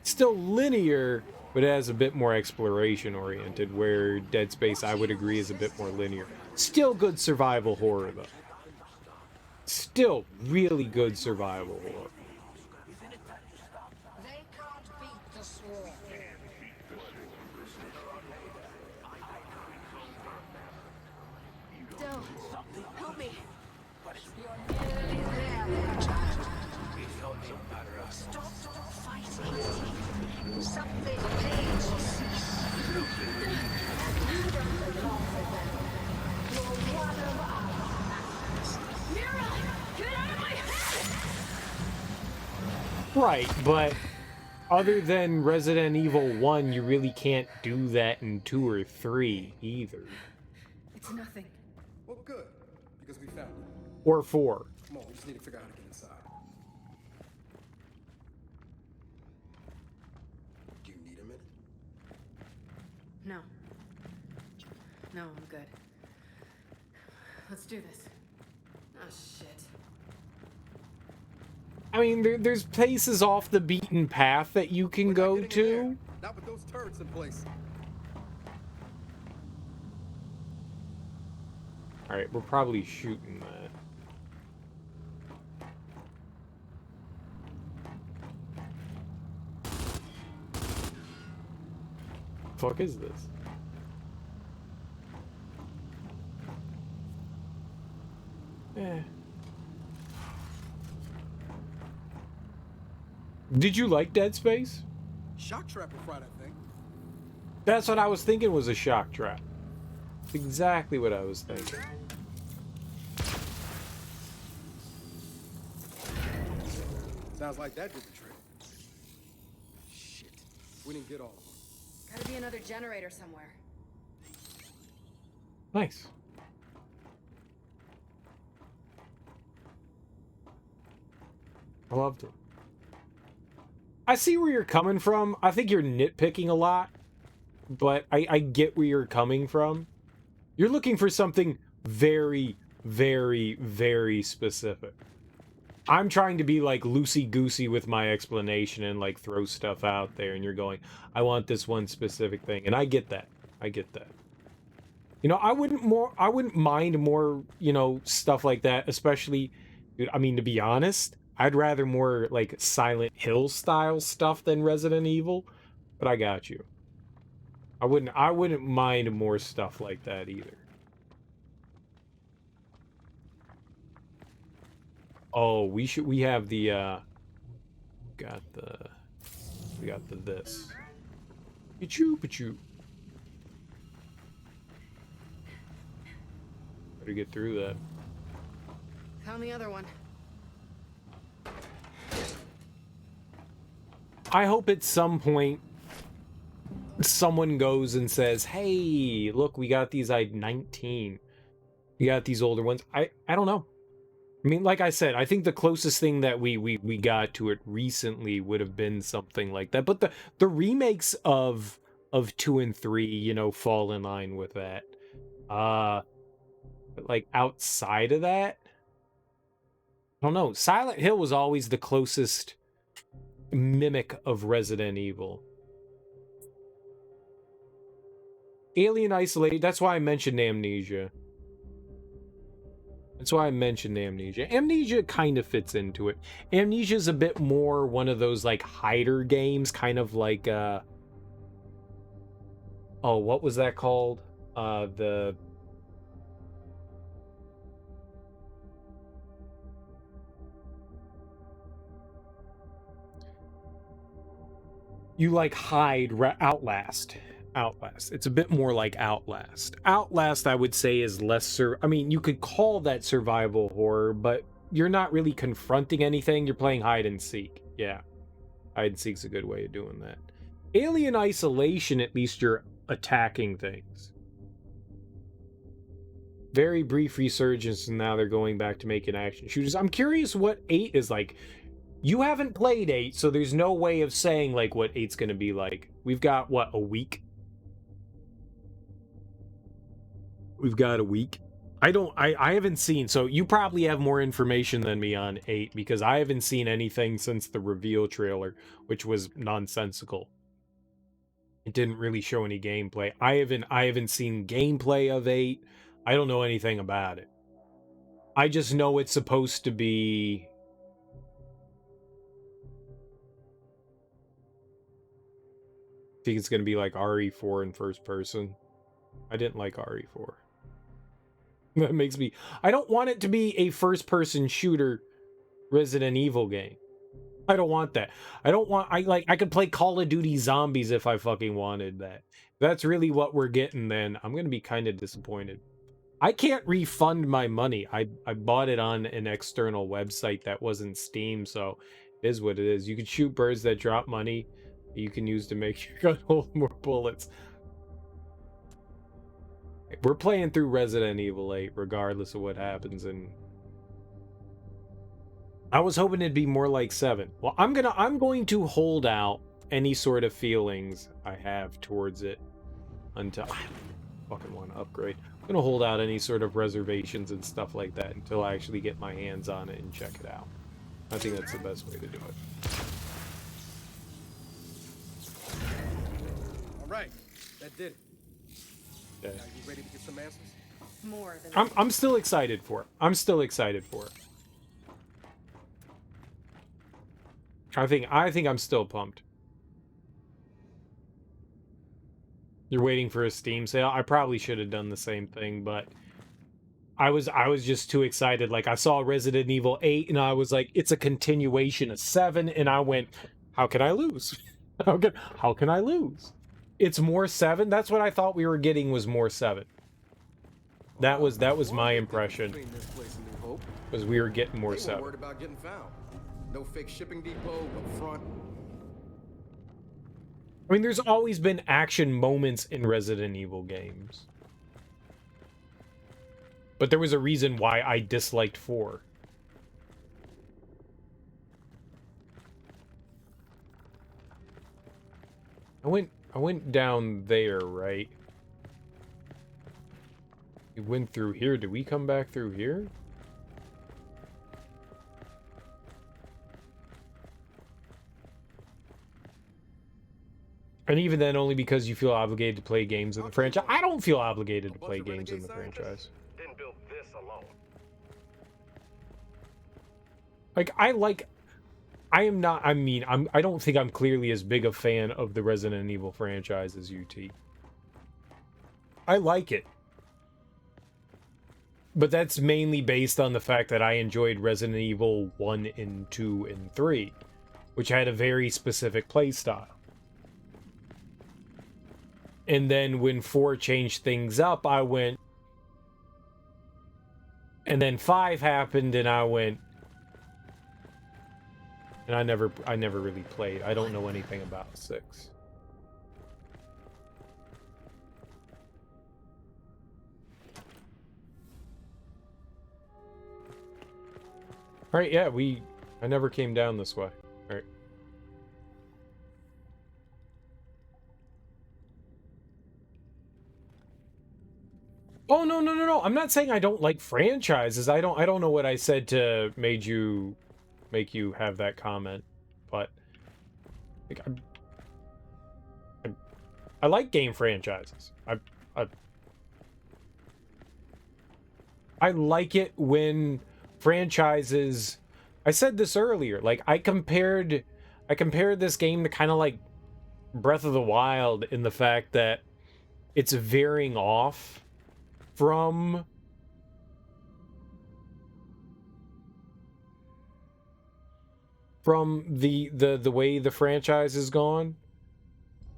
Still linear, but it has a bit more exploration-oriented, where Dead Space, I would agree, is a bit more linear. Still good survival horror, though. Still really good survival horror. Right, but other than Resident Evil 1, you really can't do that in 2 or 3 either. It's nothing. Well, good, because we found it. Or 4. Come on, we just need to figure out how to get inside. Do you need a minute? No. No, I'm good. Let's do this. Oh, shit. I mean, there's places off the beaten path that you can go to. Not with those turrets in place. Alright, we're probably shooting that. fuck is this? Eh. Did you like Dead Space? Shock trap or fried, I think. That's what I was thinking was a shock trap. That's exactly what I was thinking. Sounds like that did the trick. Shit. We didn't get all of them. Gotta be another generator somewhere. Nice. I loved it. I see where you're coming from. I think you're nitpicking a lot, but I get where you're coming from. You're looking for something very, very, very specific. I'm trying to be like loosey-goosey with my explanation and like throw stuff out there, and you're going, I want this one specific thing, and I get that. I get that. You know, I wouldn't mind more, you know, stuff like that, especially, dude, I mean, to be honest, I'd rather more like Silent Hill style stuff than Resident Evil, but I got you. I wouldn't mind more stuff like that either. Oh, we have the we got the this. Pichu. Better get through that. Found the other one. I hope at some point someone goes and says, hey, look, we got these 19. We got these older ones. I don't know. I mean, like I said, I think the closest thing that we got to it recently would have been something like that. But the remakes of 2 and 3, you know, fall in line with that. But like outside of that, I don't know. Silent Hill was always the closest mimic of Resident Evil. Alien Isolation, that's why I mentioned Amnesia. Amnesia kind of fits into it. Amnesia's a bit more one of those like hider games, kind of like oh, what was that called? You like hide Outlast. It's a bit more like Outlast. Outlast, I would say, is less I mean, you could call that survival horror, but you're not really confronting anything. You're playing hide and seek. Yeah. Hide and seek's a good way of doing that. Alien Isolation, at least you're attacking things. Very brief resurgence, and now they're going back to making action shooters. I'm curious what 8 is like. You haven't played 8, so there's no way of saying, like, what 8's gonna be like. We've got, what, a week? We've got a week. I haven't seen, so you probably have more information than me on 8, because I haven't seen anything since the reveal trailer, which was nonsensical. It didn't really show any gameplay. I haven't seen gameplay of 8. I don't know anything about it. I just know it's supposed to be... I think it's going to be like RE4 in first person. I didn't like RE4. That makes me... I don't want it to be a first-person shooter Resident Evil game. I don't want that. I could play Call of Duty Zombies if I fucking wanted that. If that's really what we're getting, then I'm going to be kind of disappointed. I can't refund my money. I bought it on an external website that wasn't Steam, so it is what it is. You can shoot birds that drop money you can use to make your gun hold more bullets. We're playing through Resident Evil 8 regardless of what happens, and I was hoping it'd be more like 7. Well, I'm going to hold out any sort of feelings I have towards it until I fucking want to upgrade. I'm gonna hold out any sort of reservations and stuff like that until I actually get my hands on it and check it out. I think that's the best way to do it. All right, that did it. Yeah. Now you ready to get some answers? More than I'm still excited for it. I'm still excited for it. I think I'm still pumped. You're waiting for a Steam sale. I probably should have done the same thing, but I was just too excited. Like, I saw Resident Evil 8 and I was like, it's a continuation of 7, and I went, how can I lose? how can I lose? It's more 7? That's what I thought we were getting, was more 7. That was my impression. Between this place and New Hope, Was we were getting more they weren't 7. worried about getting found. No fake shipping depot up front. I mean, there's always been action moments in Resident Evil games. But there was a reason why I disliked 4. I went down there, right? We went through here. Did we come back through here? And even then, only because you feel obligated to play games in the franchise. I don't feel obligated to play games in the franchise. Didn't build this alone. I don't think I'm clearly as big a fan of the Resident Evil franchise as UT. I like it. But that's mainly based on the fact that I enjoyed Resident Evil 1 and 2 and 3, which had a very specific playstyle. And then when 4 changed things up, I went... And then 5 happened, and I went... And I never really played. I don't know anything about 6. Alright, yeah, I never came down this way. Alright. Oh, no. I'm not saying I don't like franchises. I don't know what I said to make you have that comment, but like, I like game franchises. I like it when franchises... I said this earlier, like, I compared this game to kind of like Breath of the Wild in the fact that it's veering off from the way the franchise is gone.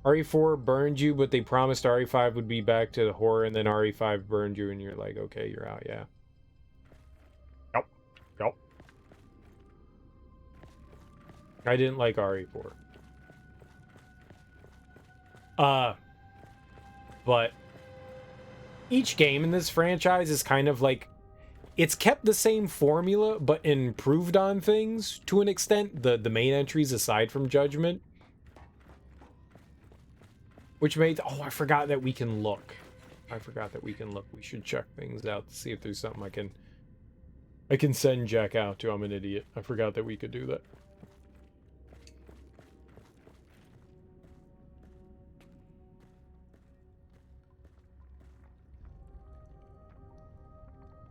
RE4 burned you, but they promised RE5 would be back to the horror, and then RE5 burned you, and you're like, okay, you're out, yeah. Yep. I didn't like RE4. But each game in this franchise is kind of like, it's kept the same formula, but improved on things to an extent. The main entries aside from Judgment. Which made... Oh, I forgot that we can look. We should check things out to see if there's something I can send Jack out to. I'm an idiot. I forgot that we could do that.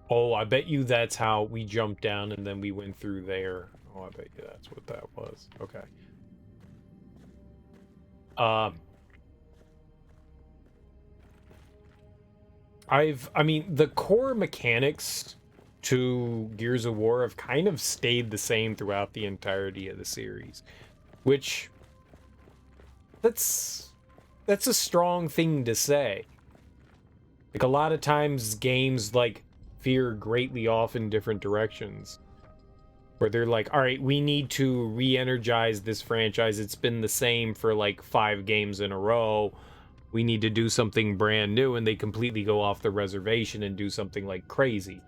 Oh, I bet you that's how we jumped down and then we went through there. Oh, I bet you that's what that was. Okay. I mean, the core mechanics to Gears of War have kind of stayed the same throughout the entirety of the series, which that's a strong thing to say. Like, a lot of times games like veer greatly off in different directions, where they're like, all right, we need to re-energize this franchise. It's been the same for like 5 games in a row. We need to do something brand new, and they completely go off the reservation and do something like crazy.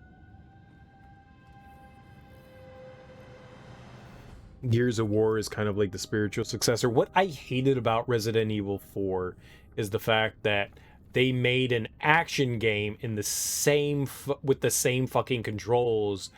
Gears of War is kind of like the spiritual successor. What I hated about Resident Evil 4 is the fact that they made an action game in the same with the same fucking controls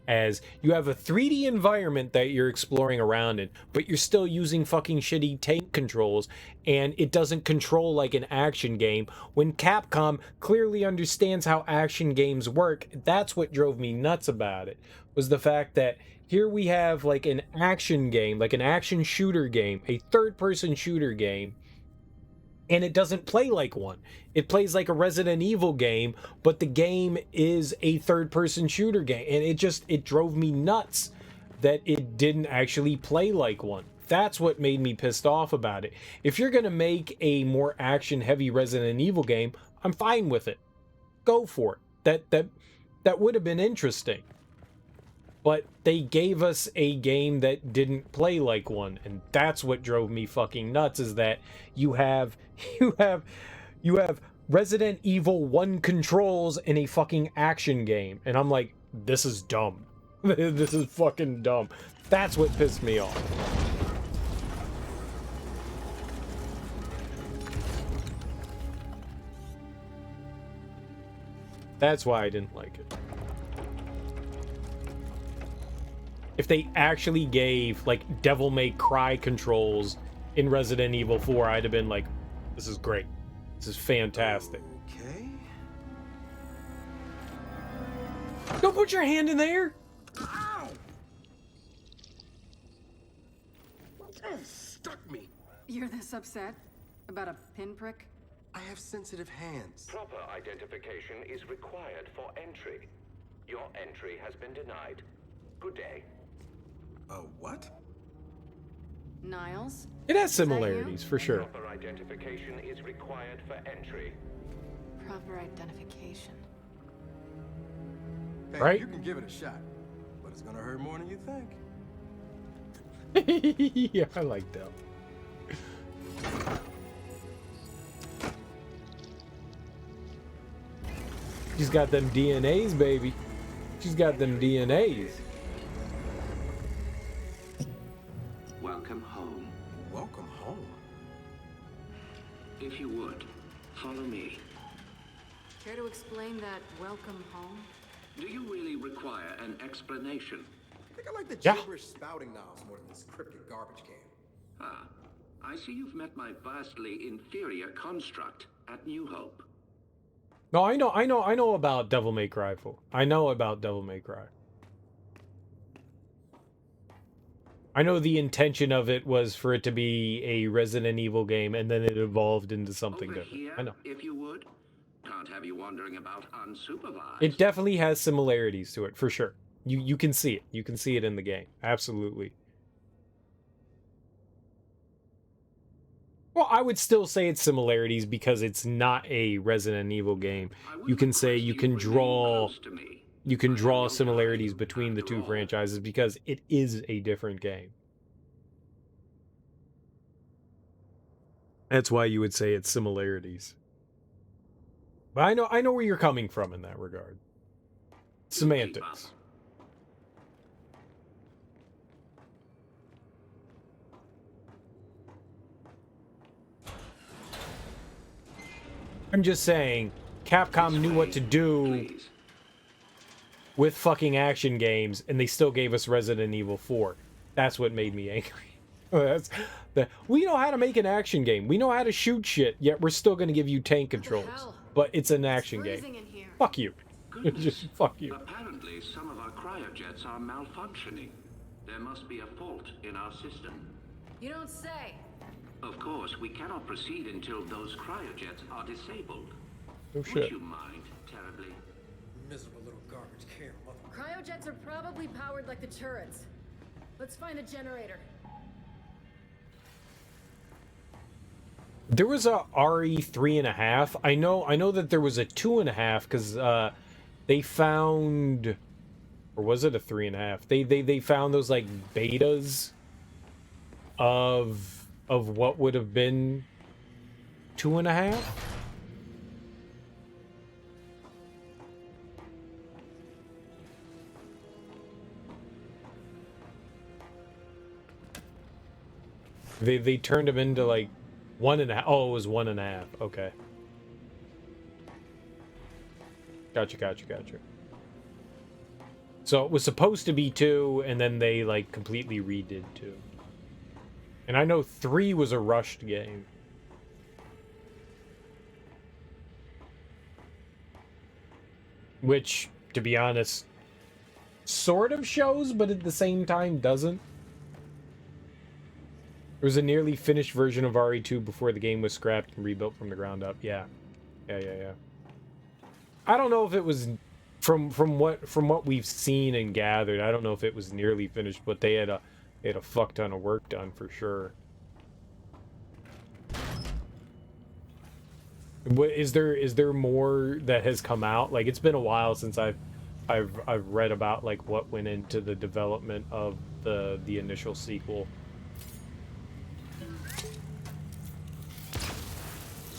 as... You have a 3D environment that you're exploring around in, but you're still using fucking shitty tank controls, and it doesn't control like an action game. When Capcom clearly understands how action games work, that's what drove me nuts about it, was the fact that here we have like an action game, like an action shooter game, a third-person shooter game, and it doesn't play like one. It plays like a Resident Evil game, but the game is a third-person shooter game, and it drove me nuts that it didn't actually play like one. That's what made me pissed off about it. If you're gonna make a more action-heavy Resident Evil game, I'm fine with it. Go for it. That would have been interesting. But they gave us a game that didn't play like one, and that's what drove me fucking nuts, is that you have Resident Evil 1 controls in a fucking action game. And I'm like, this is dumb. This is fucking dumb. That's what pissed me off. That's why I didn't like it. If they actually gave, like, Devil May Cry controls in Resident Evil 4, I'd have been like, this is great. This is fantastic. Okay. Don't put your hand in there! Ow! That stuck me. You're this upset? About a pinprick? I have sensitive hands. Proper identification is required for entry. Your entry has been denied. Good day. What? Niles? It has similarities, for sure. Proper identification is required for entry. Proper identification. Hey, Right? you can give it a shot, but it's gonna hurt more than you think. Yeah, I like that. She's got them DNAs, baby. She's got them DNAs. Welcome home. Welcome home. If you would, follow me. Care to explain that welcome home? Do you really require an explanation? I think I like the Yeah. gibberish spouting knobs more than this cryptic garbage can. Ah, I see you've met my vastly inferior construct at New Hope. No, I know about Devil May Cry 4. I know about Devil May Cry. I know the intention of it was for it to be a Resident Evil game, and then it evolved into something Over different. here, I know. if you would. Can't have you wandering about unsupervised. It definitely has similarities to it, for sure. You can see it. You can see it in the game. Absolutely. Well, I would still say it's similarities because it's not a Resident Evil game. You can say you can draw similarities between the two franchises because it is a different game. That's why you would say it's similarities. But I know where you're coming from in that regard. Semantics. I'm just saying, Capcom knew what to do Please. with fucking action games, and they still gave us Resident Evil 4. That's what made me angry. We know how to make an action game. We know how to shoot shit, yet we're still going to give you tank controls. hell? But it's an action Freezing game. in here. Fuck you. Goodness. Just fuck you. Apparently, some of our cryojets are malfunctioning. There must be a fault in our system. You don't say. Of course, we cannot proceed until those cryojets are disabled. Oh Would shit. you mind terribly? Miserable little garbage can, mother. Cryojets are probably powered like the turrets. Let's find a generator. There was a RE 3.5. I know that there was a 2.5 because they found, or was it a 3.5? They found those like betas of what would have been 2.5. They turned them into like 1.5. Oh, it was 1.5. Okay. Gotcha. So it was supposed to be 2, and then they like completely redid 2. And I know 3 was a rushed game. Which, to be honest, sort of shows, but at the same time doesn't. There was a nearly finished version of RE2 before the game was scrapped and rebuilt from the ground up. Yeah. Yeah. I don't know if it was from what we've seen and gathered. I don't know if it was nearly finished, but they had a fuck ton of work done for sure. What is there more that has come out? Like, it's been a while since I've read about like what went into the development of the initial sequel.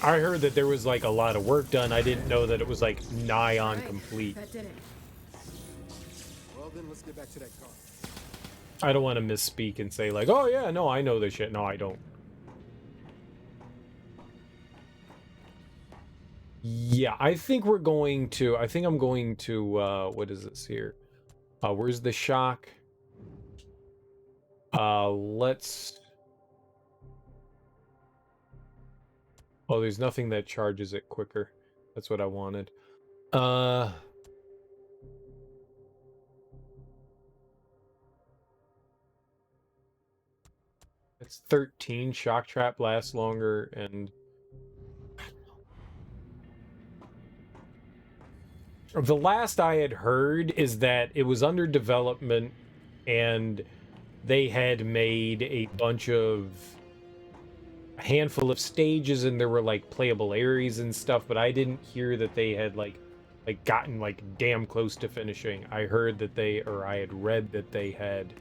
I heard that there was like a lot of work done. I didn't know that it was like nigh on complete. That did it. Well, then let's get back to that car. I don't want to misspeak and say like, oh yeah, no, I know this shit. No, I don't. Yeah, I think I'm going to, what is this here? Where's the shock? Let's... Oh, there's nothing that charges it quicker. That's what I wanted. It's 13. Shock trap lasts longer, and the last I had heard is that it was under development and they had made a handful of stages and there were like playable areas and stuff, but I didn't hear that they had like gotten like damn close to finishing. I heard that I had read that they had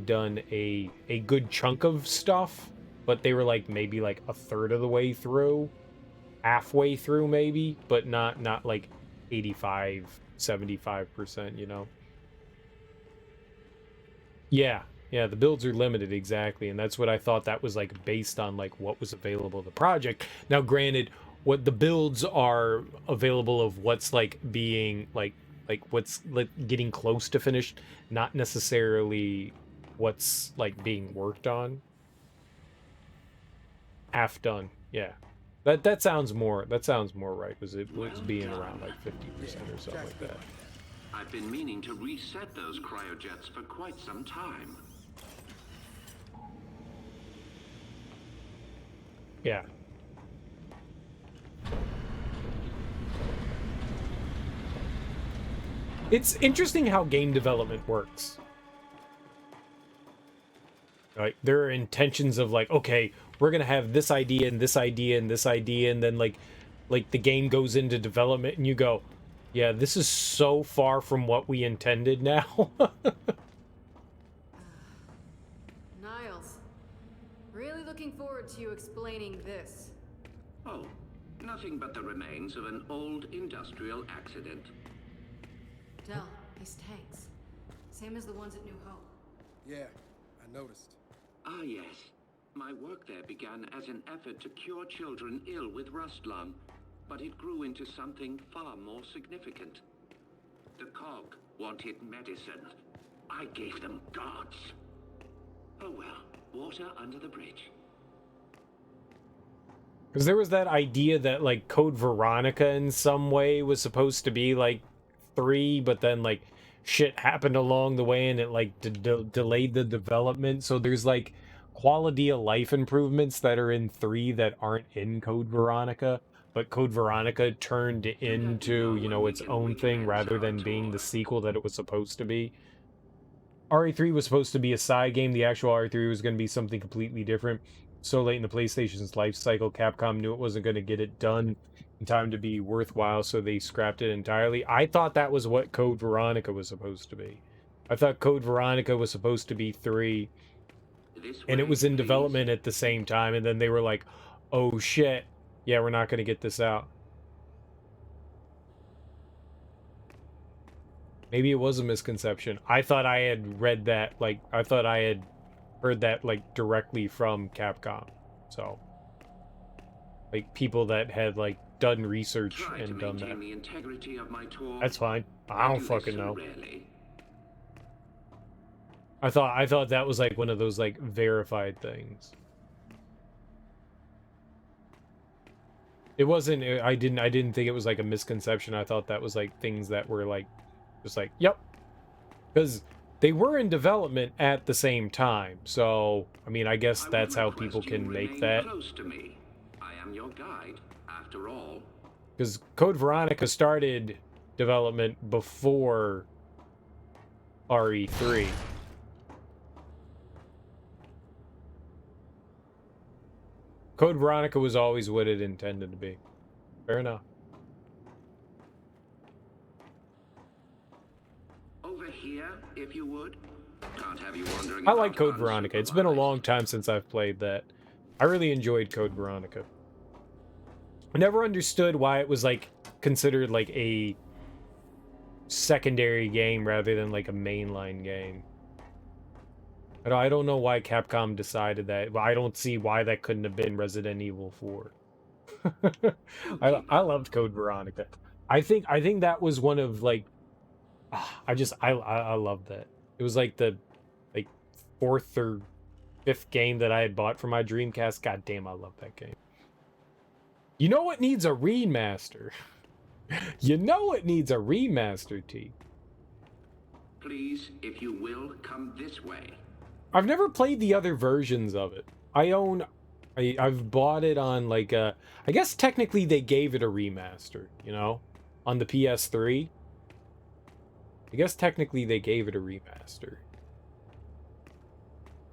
done a good chunk of stuff, but they were like maybe like a third of the way through. Halfway through maybe, but not like 85-75%, you know. Yeah, the builds are limited, exactly, and that's what I thought that was like based on like what was available in the project. Now granted, what the builds are available of what's like being like what's like getting close to finished, not necessarily what's like being worked on. Half done, yeah. That sounds more right, because it was being around like 50% or something like that. I've been meaning to reset those cryojets for quite some time. Yeah. It's interesting how game development works. Like, there are intentions of like, okay, we're gonna have this idea and this idea and this idea, and then like the game goes into development and you go, yeah, this is so far from what we intended now. Niles, really looking forward to you explaining this. Oh, nothing but the remains of an old industrial accident. Del, these tanks. Same as the ones at New Hope. Yeah, I noticed. Ah, yes. My work there began as an effort to cure children ill with rust lung, but it grew into something far more significant. The cog wanted medicine. I gave them gods. Oh well, water under the bridge. Because there was that idea that like Code Veronica in some way was supposed to be like 3, but then like shit happened along the way and it like delayed the development. So there's like quality of life improvements that are in 3 that aren't in Code Veronica, but Code Veronica turned into, you know, its own thing rather than being the sequel that it was supposed to be. RE3 was supposed to be a side game. The actual RE3 was going to be something completely different. So late in the PlayStation's life cycle, Capcom knew it wasn't going to get it done in time to be worthwhile, so they scrapped it entirely. I thought that was what Code Veronica was supposed to be. I thought Code Veronica was supposed to be 3, and it was in development at the same time, and then they were like, oh shit, yeah, we're not going to get this out. Maybe it was a misconception. I thought I had read that, like, I thought I had heard that, like, directly from Capcom. So, like, people that had, like, done research and done that. The integrity of my tour. That's fine. I don't fucking know. I thought that was, like, one of those, like, verified things. It wasn't, I didn't think it was, like, a misconception. I thought that was, like, things that were, like, just like, yep. Because they were in development at the same time. So, I mean, I guess that's how people can make that. Close to me. I am your guide, after all. Because Code Veronica started development before RE3. Code Veronica was always what it intended to be. Fair enough. Over here, if you would. Can't have you wandering I like about Code Veronica. It's been a unsupervised. long time since I've played that. I really enjoyed Code Veronica. I never understood why it was like considered like a secondary game rather than like a mainline game. I don't know why Capcom decided that. I don't see why that couldn't have been Resident Evil 4. I loved Code Veronica. I think that was one of like I loved that. It was like the fourth or fifth game that I had bought for my Dreamcast. God damn, I love that game. You know what needs a remaster? You know it needs a remaster, T. Please, if you will, come this way. I've never played the other versions of it. I've bought it on like I guess technically they gave it a remaster, you know, on the PS3. I guess technically they gave it a remaster.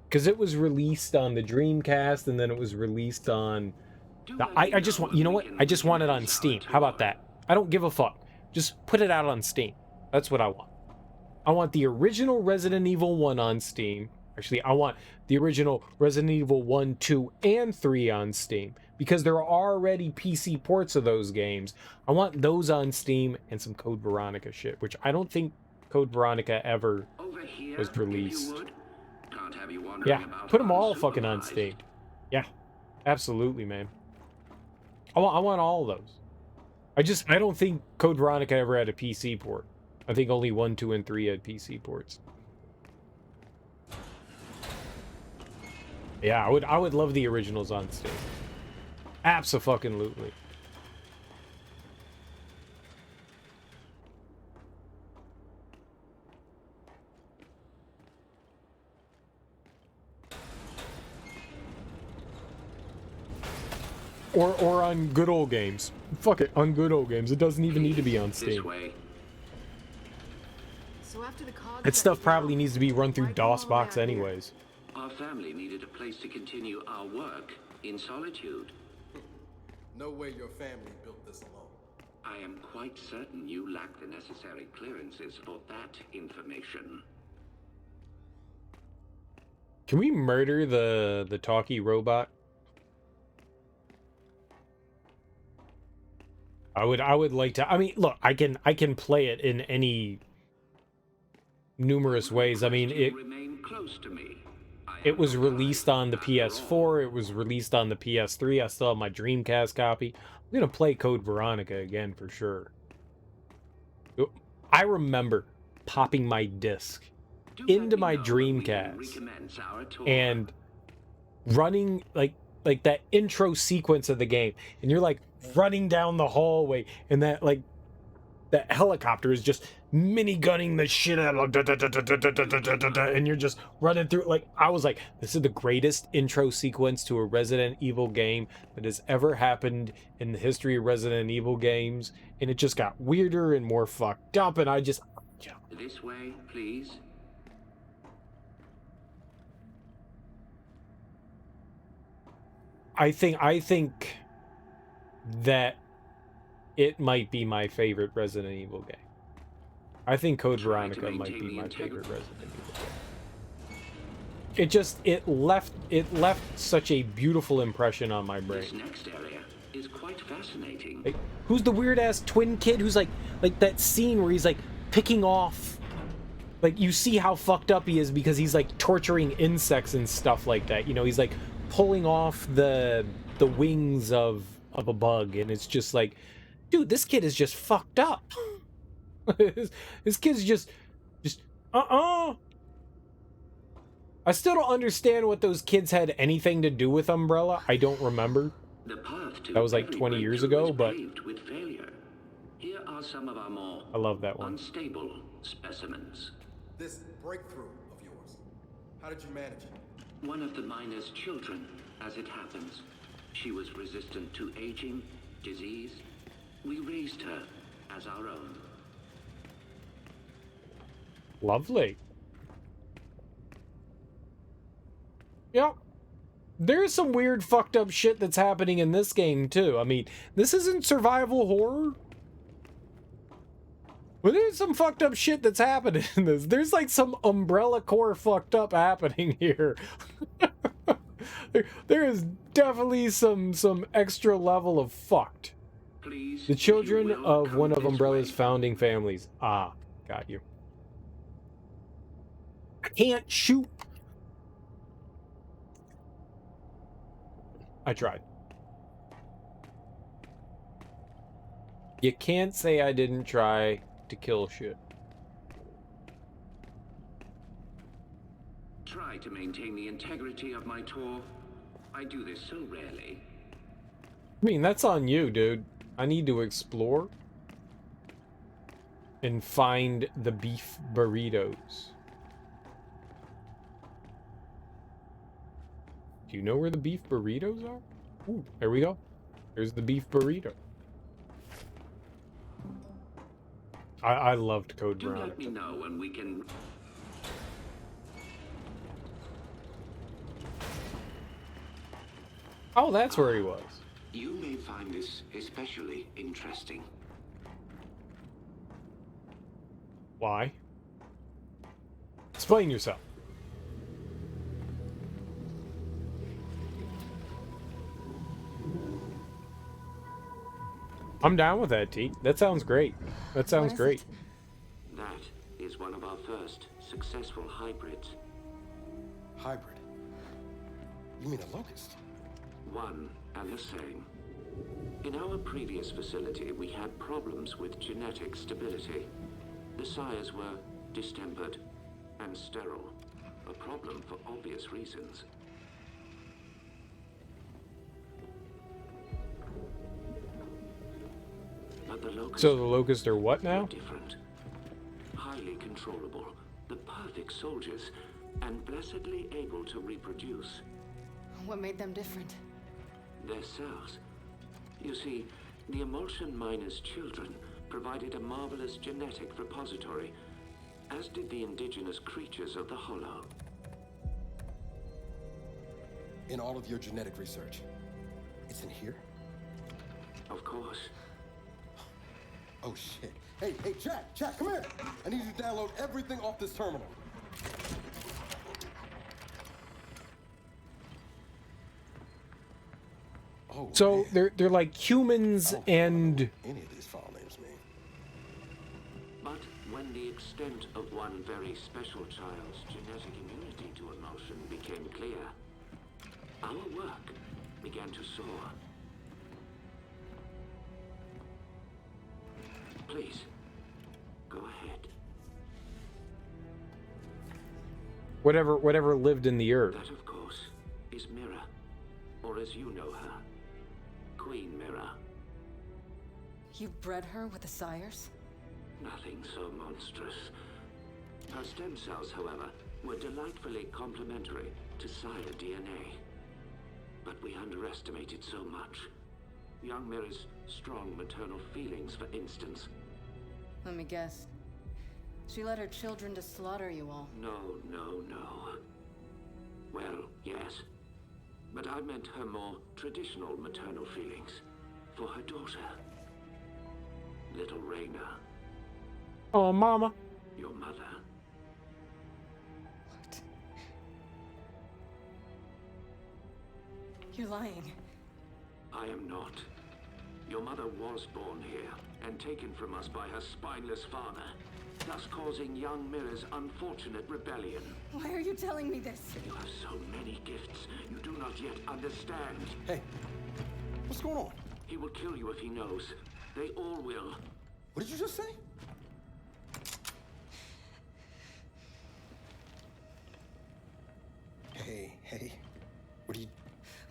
Because it was released on the Dreamcast and then it was released on I just want, you know what? I just want it on Steam. How about that? I don't give a fuck. Just put it out on Steam. That's what I want. I want the original Resident Evil 1 on Steam. Actually, I want the original Resident Evil 1, 2, and 3 on Steam. Because there are already PC ports of those games. I want those on Steam and some Code Veronica shit. Which I don't think Code Veronica ever was released. Yeah, put them all fucking on Steam. Yeah, absolutely, man. I want all of those. I don't think Code Veronica ever had a PC port. I think only 1, 2, and 3 had PC ports. Yeah, I would love the originals on Steam. Abso-fucking-lutely. Or on good old games. Fuck it, on good old games. It doesn't even need to be on Steam. So after the cogs That stuff probably needs to be run through DOSBox anyways. Our family needed a place to continue our work in solitude. No way your family built this alone. I am quite certain you lack the necessary clearances for that information. Can we murder the talkie robot? I would like to. I mean, look, I can play it in any numerous ways. I mean, it was released on the PS4, it was released on the PS3. I still have my Dreamcast copy. I'm gonna play Code Veronica again for sure. I remember popping my disc into my Dreamcast and running like that intro sequence of the game, and you're like running down the hallway, and that helicopter is just minigunning the shit out of, and you're just running through. Like, I was like, this is the greatest intro sequence to a Resident Evil game that has ever happened in the history of Resident Evil games, and it just got weirder and more fucked up, and I just, you know. This way, please. I think that it might be my favorite Resident Evil game. I think Code Veronica might be my favorite Resident Evil game. It left such a beautiful impression on my brain. This next area is quite fascinating. Like, who's the weird ass twin kid who's like that scene where he's like picking off, like, you see how fucked up he is because he's like torturing insects and stuff like that. You know, he's like pulling off the wings of a bug, and it's just like, dude, this kid is just fucked up. This kid's just I still don't understand what those kids had anything to do with Umbrella. I don't remember. That was like 20 years ago, but with failure. Here are some of our more I love that one. Unstable specimens. This breakthrough of yours. How did you manage it? One of the miner's children, as it happens. She was resistant to aging, disease. We raised her as our own. Lovely. Yeah. There's some weird fucked up shit that's happening in this game too. I mean, this isn't survival horror. But there's some fucked up shit that's happening in this. There's like some Umbrella Corps fucked up happening here. There is definitely some extra level of fucked. Please, The children of one of Umbrella's founding families. Ah, got you. I can't shoot. I tried. You can't say I didn't try to kill shit. Try to maintain the integrity of my tour. I do this so rarely. I mean, that's on you, dude. I need to explore and find the beef burritos. Do you know where the beef burritos are? Ooh, there we go. There's the beef burrito. I loved Code Do Brown. let me know when we can... Oh, that's where he was. You may find this especially interesting. Why? Explain yourself. I'm down with that, T. That sounds great. That sounds great. That is one of our first successful hybrids. Hybrid? You mean a locust? One and the same. In our previous facility, we had problems with genetic stability. The sires were distempered and sterile. A problem for obvious reasons. But the locusts So the locusts are what now? different. Highly controllable, the perfect soldiers, and blessedly able to reproduce. What made them different? Their cells. You see, the emulsion miner's children provided a marvelous genetic repository, as did the indigenous creatures of the Hollow. In all of your genetic research, it's in here? Of course. Oh shit. Hey, chat, come here! I need you to download everything off this terminal. Oh, So man. they're like humans and Any of these file names mean. But when the extent of one very special child's genetic immunity to emulsion became clear, our work began to soar. Please, go ahead. whatever lived in the earth. That, of course, is Mira, or as you know her, Queen Mira. You bred her with the sires? Nothing so monstrous. Her stem cells, however, were delightfully complementary to sire DNA. But we underestimated so much. Young Mira's strong maternal feelings, for instance. Let me guess. She led her children to slaughter you all. No. Well, yes. But I meant her more traditional maternal feelings for her daughter. Little Raina, Oh, mama. your mother. What? You're lying. I am not. Your mother was born here and taken from us by her spineless father, thus causing young Mira's unfortunate rebellion. Why are you telling me this? You have so many gifts you do not yet understand. Hey, what's going on? He will kill you if he knows. They all will. What did you just say? Hey, what are you...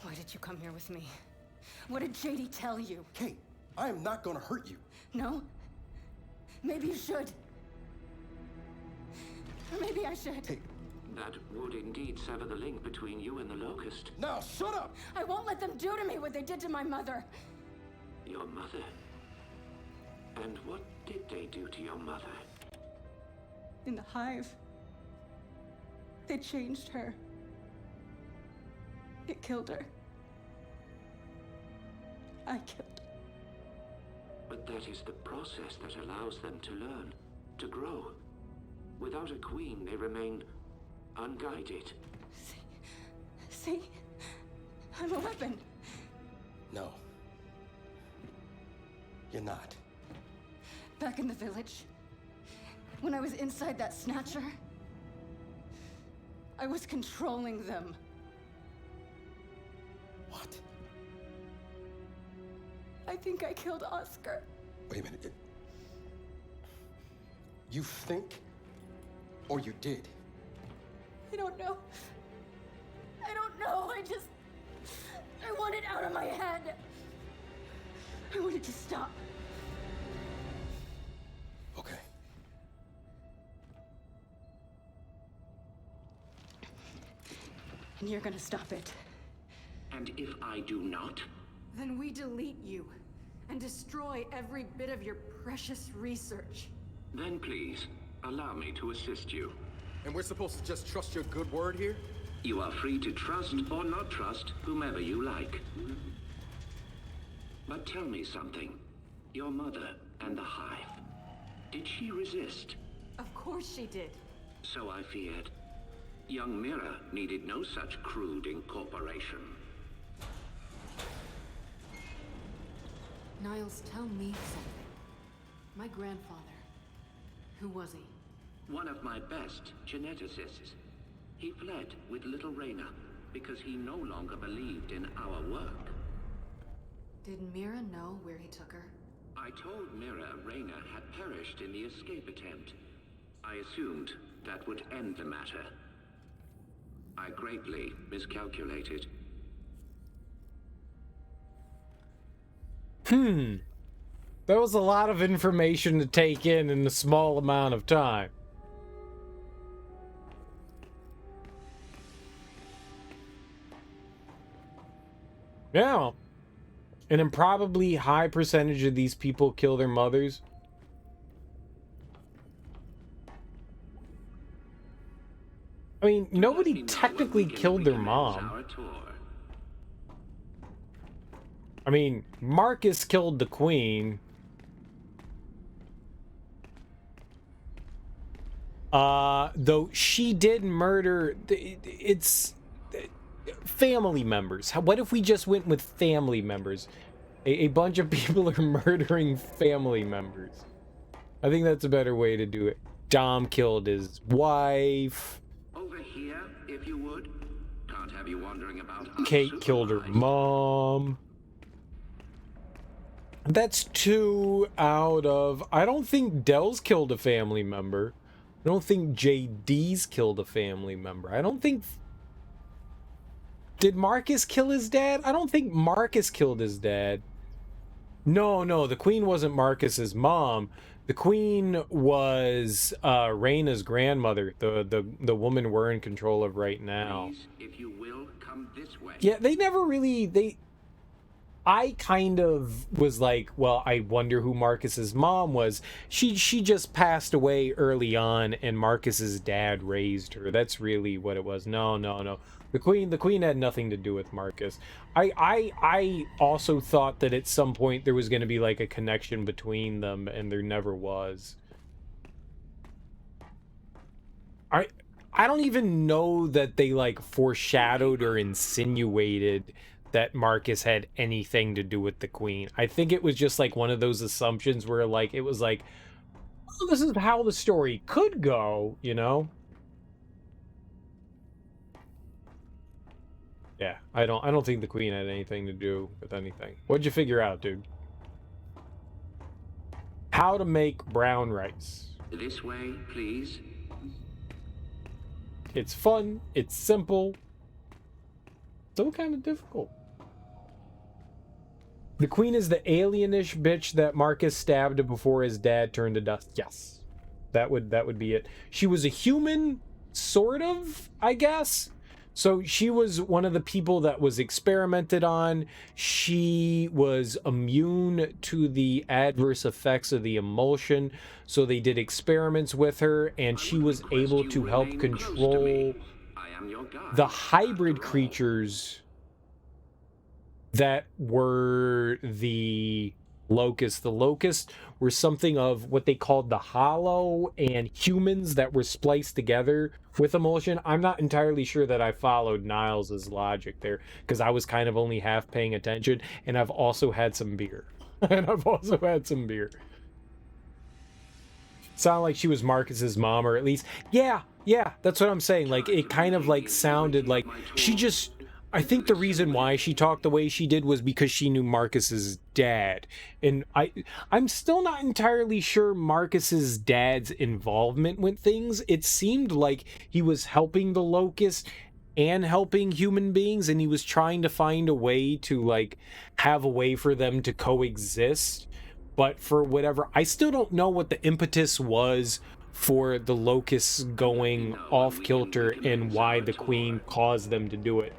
Why did you come here with me? What did JD tell you? Kate, I am not gonna hurt you. No? Maybe you should. Or I should. Hey, That would indeed sever the link between you and the Locust. now shut up! I won't let them do to me what they did to my mother. Your mother? And what did they do to your mother? In the hive, they changed her. It killed her. I killed her. But that is the process that allows them to learn, to grow. Without a queen, they remain unguided. See? I'm a weapon. No. You're not. Back in the village, when I was inside that snatcher, I was controlling them. What? I think I killed Oscar. Wait a minute. You think? Or you did? I don't know. I don't know. I want it out of my head. I want it to stop. Okay. And you're gonna stop it. And if I do not? Then we delete you and destroy every bit of your precious research. Then please, allow me to assist you. And we're supposed to just trust your good word here? You are free to trust or not trust whomever you like. But tell me something. Your mother and the hive. Did she resist? Of course she did. So I feared. Young Mira needed no such crude incorporation. Niles, tell me something. My grandfather. Who was he? One of my best geneticists. He fled with little Reyna because he no longer believed in our work. Did Mira know where he took her? I told Mira Reyna had perished in the escape attempt. I assumed that would end the matter. I greatly miscalculated. That was a lot of information to take in a small amount of time. Yeah. An improbably high percentage of these people kill their mothers. I mean, nobody technically killed their mom. I mean, Marcus killed the queen. Though she did murder, it's family members. What if we just went with family members? A bunch of people are murdering family members. I think that's a better way to do it. Dom killed his wife. Over here, if you would. Can't have you wondering about Kate killed her mom. That's 2 out of... I don't think Dell's killed a family member. I don't think JD's killed a family member. I don't think... Did Marcus kill his dad? I don't think Marcus killed his dad. No, the queen wasn't Marcus's mom. The queen was Reyna's grandmother, the woman we're in control of right now. Please, if you will, come this way. Yeah, they never really... I kind of was like, well, I wonder who Marcus's mom was. She just passed away early on, and Marcus's dad raised her. That's really what it was. No. The queen had nothing to do with Marcus. I also thought that at some point there was going to be like a connection between them, and there never was. I don't even know that they like foreshadowed or insinuated that Marcus had anything to do with the queen. I think it was just like one of those assumptions where like it was like, oh, this is how the story could go, you know? Yeah, I don't think the queen had anything to do with anything. What'd you figure out, dude? How to make brown rice. This way, please. It's fun, it's simple, still kind of difficult. The queen is the alienish bitch that Marcus stabbed before his dad turned to dust. Yes. That would be it. She was a human sort of, I guess. So she was one of the people that was experimented on. She was immune to the adverse effects of the emulsion. So they did experiments with her, and she was able to help control the hybrid creatures that were the locusts. The locusts were something of what they called the hollow, and humans that were spliced together with emulsion. I'm not entirely sure that I followed Niles's logic there, because I was kind of only half paying attention, and I've also had some beer. Sounded like she was Marcus's mom, or at least, yeah, that's what I'm saying. Like, it kind of like sounded like she just, I think the reason why she talked the way she did was because she knew Marcus's dad. And I'm still not entirely sure Marcus's dad's involvement with things. It seemed like he was helping the Locust and helping human beings, and he was trying to find a way to like have a way for them to coexist. But for whatever, I still don't know what the impetus was for the Locusts going off kilter and why the Queen caused them to do it.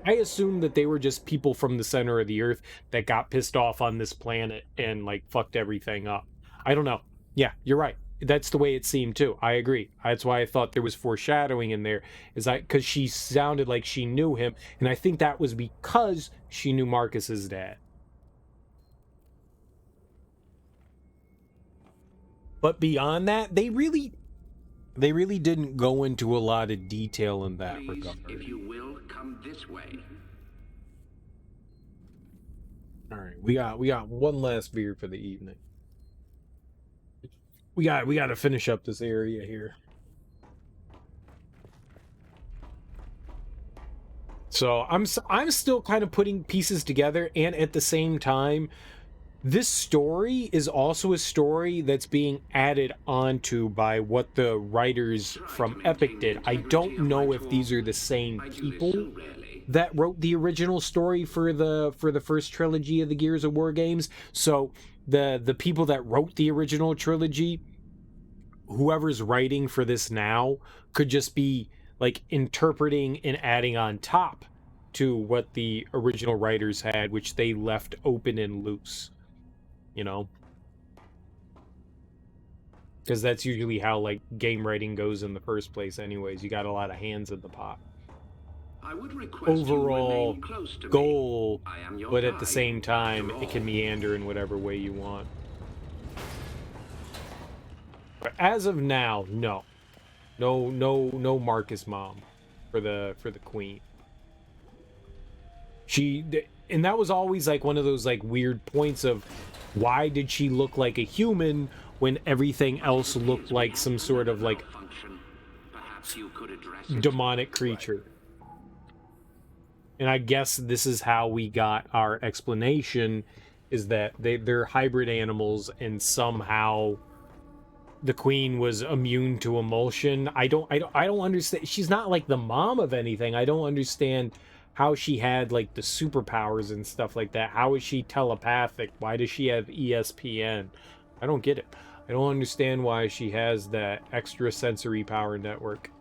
I assume that they were just people from the center of the earth that got pissed off on this planet and like fucked everything up. I don't know. Yeah, you're right. That's the way it seemed too. I agree. That's why I thought there was foreshadowing in there, because she sounded like she knew him, and I think that was because she knew Marcus's dad. But beyond that, they really didn't go into a lot of detail in that regard. If you will, come this way. All right, we got one last beer for the evening. We got to finish up this area here. So I'm still kind of putting pieces together, and at the same time, this story is also a story that's being added onto by what the writers from Epic did. I don't know if these are the same people that wrote the original story for the first trilogy of the Gears of War games. So the people that wrote the original trilogy, whoever's writing for this now, could just be like interpreting and adding on top to what the original writers had, which they left open and loose. You know, because that's usually how like game writing goes in the first place anyways. You got a lot of hands in the pot. I would request overall close to goal, but at the guide, same time it can meander in whatever way you want. But as of now, no Marcus mom for the Queen. And that was always like one of those like weird points of, why did she look like a human when everything else looked like some sort of like demonic creature? And I guess this is how we got our explanation, is that they're hybrid animals, and somehow the Queen was immune to emulsion. I don't understand. She's not like the mom of anything. I don't understand how she had like the superpowers and stuff like that. How is she telepathic? Why does she have ESPN? I don't get it. I don't understand why she has that extra sensory power network.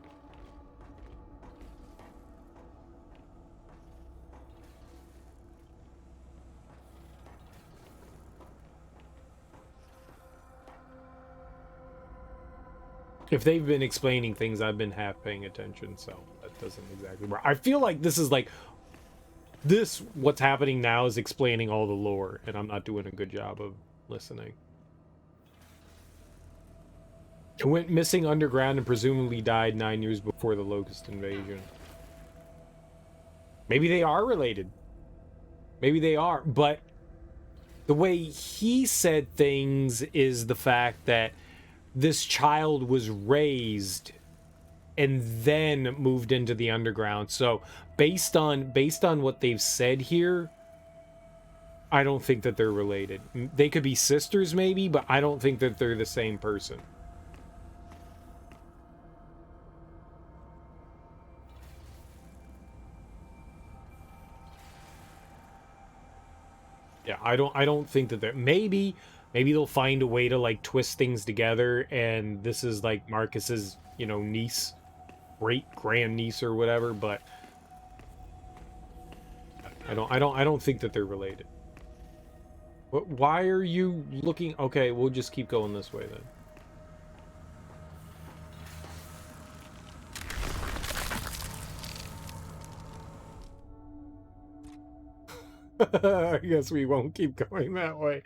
If they've been explaining things, I've been half paying attention, so that doesn't exactly work. I feel like this is like, what's happening now is explaining all the lore, and I'm not doing a good job of listening. It went missing underground and presumably died 9 years before the Locust invasion. Maybe they are related. Maybe they are, but the way he said things is the fact that this child was raised and then moved into the underground. So based on what they've said here, I don't think that they're related. They could be sisters maybe, but I don't think that they're the same person. Yeah, I don't think that they're, maybe they'll find a way to like twist things together, and this is like Marcus's, niece great grandniece or whatever, but I don't think that they're related. What? Why are you looking? Okay, we'll just keep going this way then. I guess we won't keep going that way.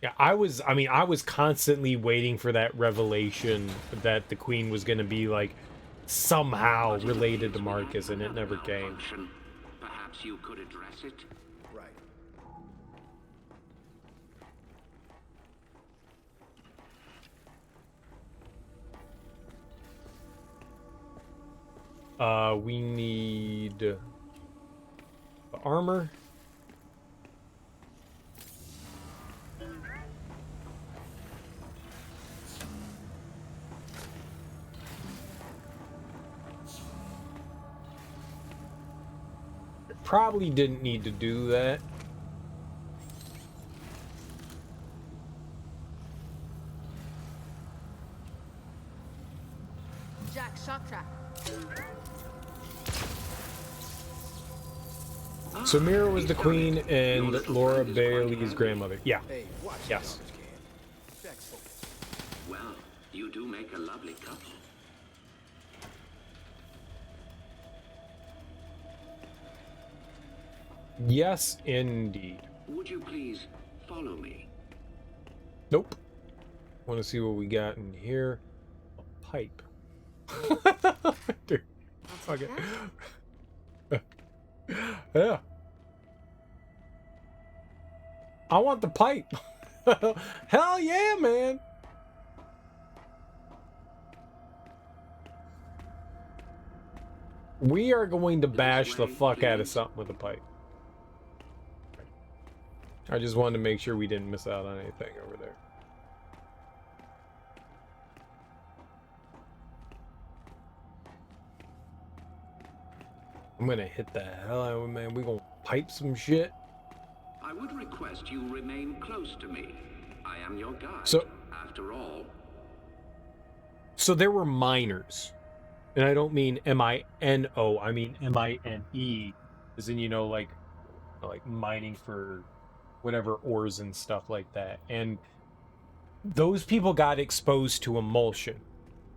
Yeah, I was constantly waiting for that revelation that the queen was going to be like somehow related to Marcus, and it never came. Perhaps you could address it? Right. We need armor. Probably didn't need to do that. Jack, shock trap. So Mira was the queen and Laura Bailey's grandmother. Yeah. Hey, watch Yes. it, garbage can. Back focus. Well, you do make a lovely couple. Yes, indeed. Would you please follow me? Nope. Want to see what we got in here? A pipe. Dude. Okay. Yeah. I want the pipe. Hell yeah, man. We are going to bash the fuck out of something with a pipe. I just wanted to make sure we didn't miss out on anything over there. I'm gonna hit the hell out of it, man. We gonna pipe some shit. I would request you remain close to me. I am your guide, So- after all. So there were miners. And I don't mean M-I-N-O, I mean M-I-N-E. As in, you know, like mining for whatever ores and stuff like that. And those people got exposed to emulsion.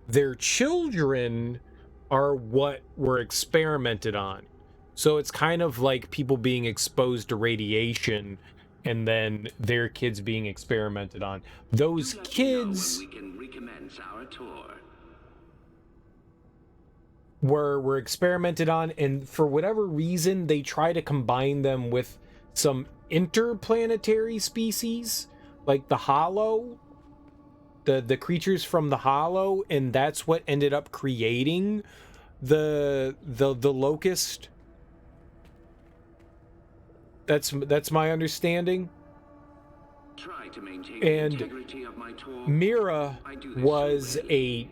Their children are what were experimented on. So it's kind of like people being exposed to radiation and then their kids being experimented on. Those Do let me know kids when we can recommence our tour. were experimented on, and for whatever reason they try to combine them with some interplanetary species like the Hollow, the creatures from the Hollow, and that's what ended up creating the locust. That's my understanding. Try to maintain And the integrity of my tour. Mira I do this was so rarely.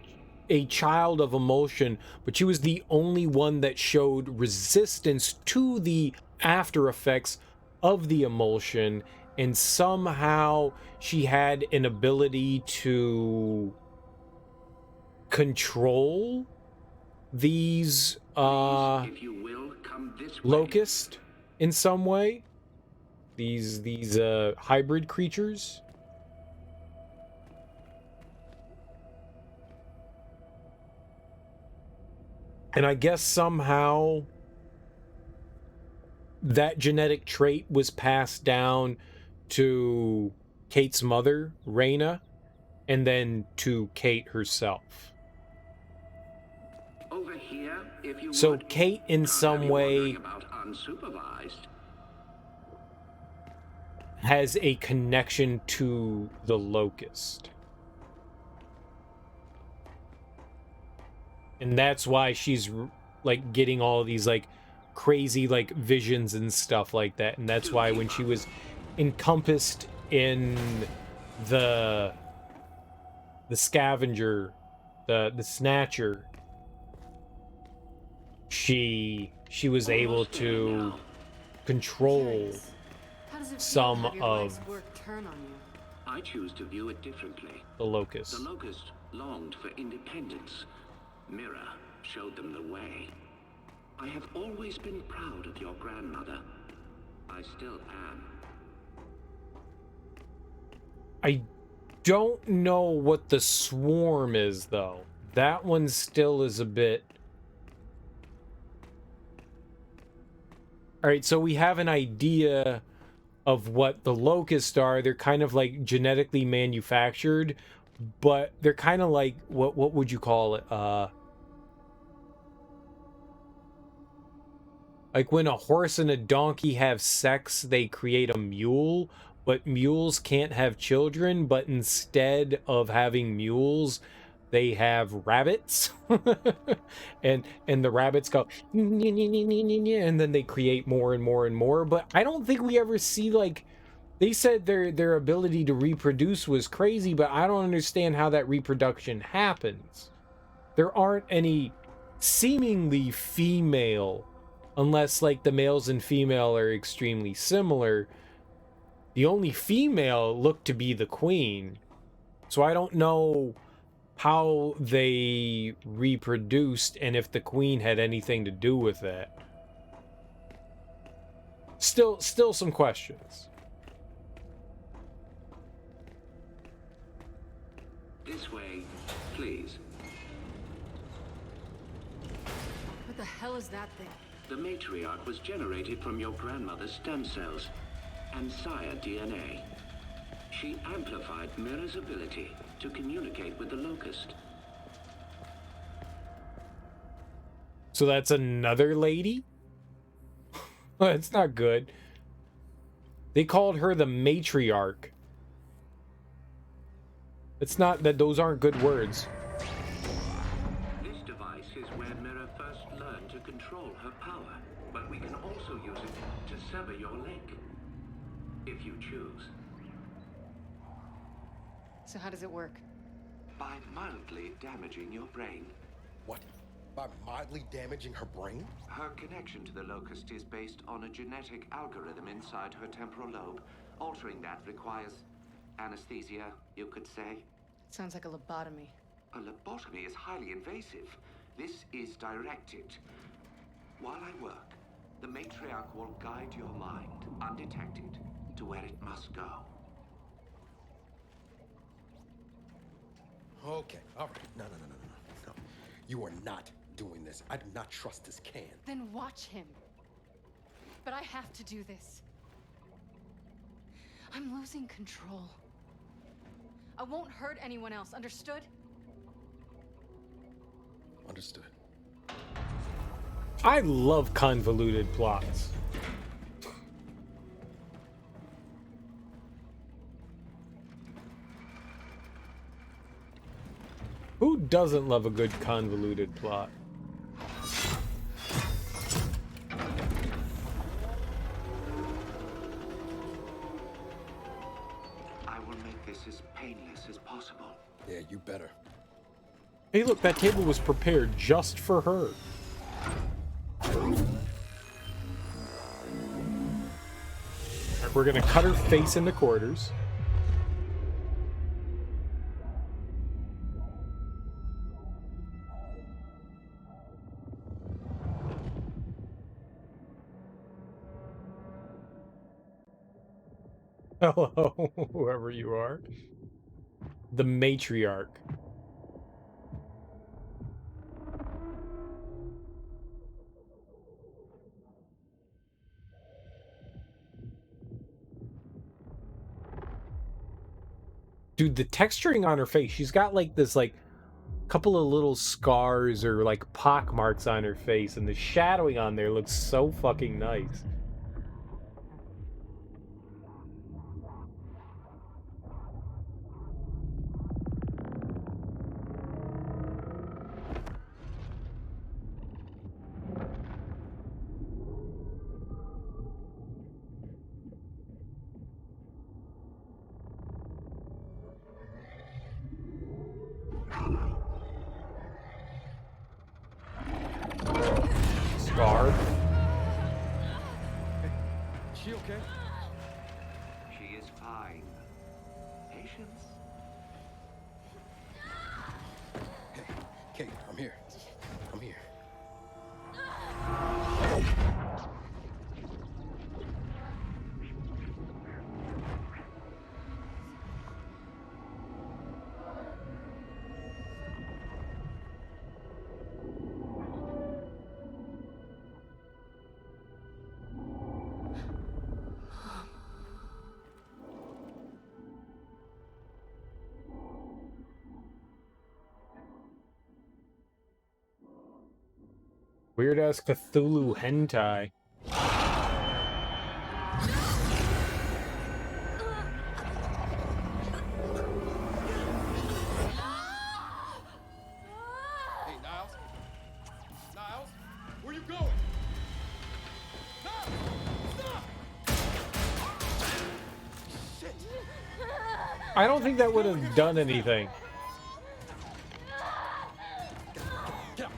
a child of emulsion, but she was the only one that showed resistance to the after effects of the emulsion, and somehow she had an ability to control these If you will, come this way. locust in some way. These hybrid creatures. And I guess somehow that genetic trait was passed down to Kait's mother, Reyna, and then to Kait herself. Over here, if you So would. Kait, in Not some have you way, wondering about unsupervised. has a connection to the locust. And that's why she's like getting all of these like crazy like visions and stuff like that. And that's why when she was encompassed in the scavenger, the snatcher, she was able Almost there to now. control Curious. How does it feel some to have your of life's work turn on you? I choose to view it differently. the Locust. The Locust longed for independence. Mira showed them the way. I have always been proud of your grandmother. I still am. I don't know what the swarm is, though. That one still is a bit... Alright, so we have an idea of what the locusts are. They're kind of like genetically manufactured, but they're kind of like, what would you call it? Like when a horse and a donkey have sex, they create a mule, but mules can't have children, but instead of having mules, they have rabbits. and the rabbits go and then they create more and more and more. But I don't think we ever see, like, they said their ability to reproduce was crazy, but I don't understand how that reproduction happens. There aren't any seemingly female, unless like the males and female are extremely similar. The only female looked to be the queen. So I don't know how they reproduced and if the queen had anything to do with that. Still some questions. This way, please. What the hell is that thing? The matriarch was generated from your grandmother's stem cells and sire DNA. She amplified Mira's ability to communicate with the Locust. So that's another lady? That's not good. They called her the matriarch. It's not that those aren't good words. This device is where Mira first learned to control her power, but we can also use it to sever your link, if you choose. So how does it work? By mildly damaging your brain. What? By mildly damaging her brain? Her connection to the Locust is based on a genetic algorithm inside her temporal lobe. Altering that requires anesthesia, you could say. Sounds like a lobotomy. A lobotomy is highly invasive. This is directed. While I work, the matriarch will guide your mind, undetected, to where it must go. Okay, all right. No. You are not doing this. I do not trust this can. Then watch him. But I have to do this. I'm losing control. I won't hurt anyone else, understood? Understood. I love convoluted plots. Who doesn't love a good convoluted plot? I will make this as painless as possible. Yeah, you better. Hey, look, that table was prepared just for her. Alright, we're gonna cut her face into quarters. Hello, whoever you are. The matriarch. Dude, the texturing on her face, she's got like this like couple of little scars or like pock marks on her face, and the shadowing on there looks so fucking nice. Scar. she okay? She is fine. Patience. Hey, Kate, I'm here. I'm here. Weird ass Cthulhu hentai. Hey, Niles? Niles? Where you going? Niles! Stop! Shit! I don't think that would have done anything. Get out!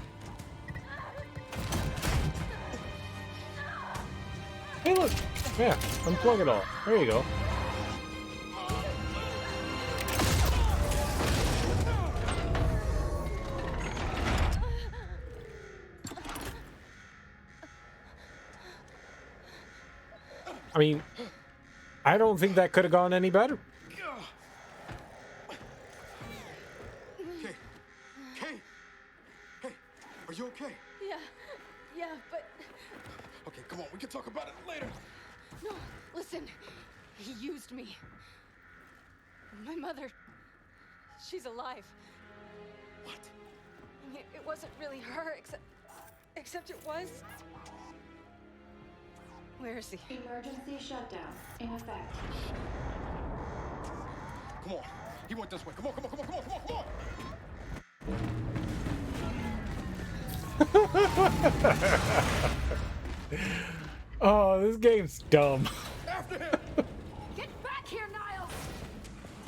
Hey, look. Yeah, unplug it all. There you go. I mean, I don't think that could have gone any better. Kate! Kate! Hey, are you okay? Yeah, but Okay, come on, we can talk about it later. no, listen. He used me. My mother, she's alive. What? I mean, it wasn't really her, except it was. Where is he? Emergency shutdown in effect. Come on. He went this way. Come on, come on, come on, come on, come on, come on! Oh, this game's dumb. After him! Get back here, Niles!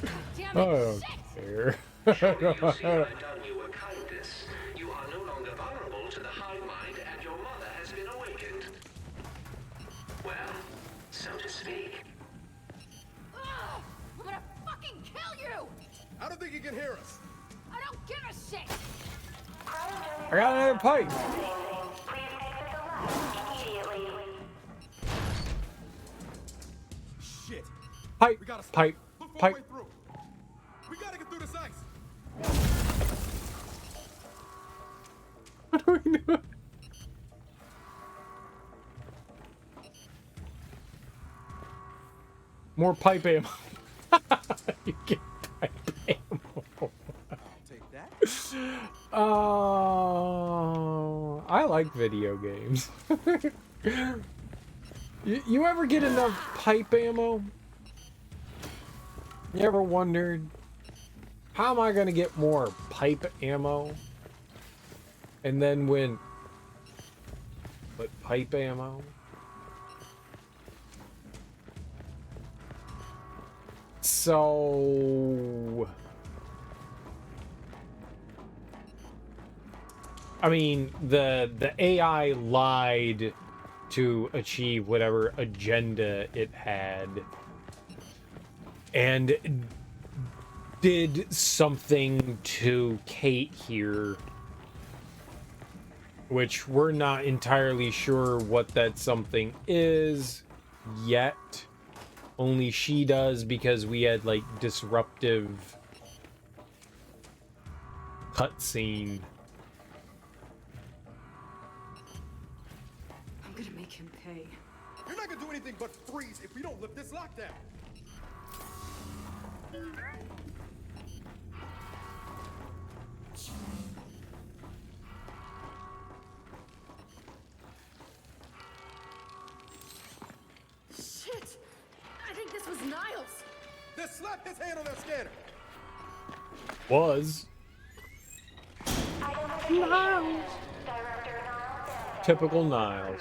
God damn I it! don't Shit! care. Surely you see I've done you a kindness. You are no longer vulnerable to the hive mind, and your mother has been awakened. Well, so to speak. Ugh, I'm gonna fucking kill you! I don't think he can hear us. I don't give a shit! I got another pipe. Please exit the lab immediately. Shit. Pipe. We gotta stop. Pipe. Look for a Pipe. way through. We gotta get through this ice. What are we doing? More pipe ammo. You get pipe ammo. I'll take that. I like video games. You ever get enough pipe ammo? You ever wondered, how am I gonna get more pipe ammo? And then but pipe ammo? So, I mean, the AI lied to achieve whatever agenda it had, and did something to Kait here, which we're not entirely sure what that something is yet. Only she does, because we had like disruptive cutscene. I'm gonna make him pay. You're not gonna do anything but freeze if we don't lift this lockdown. Shit! I think this was Niles! Then slap his hand on that scanner. Was Niles. Director Niles. typical Niles.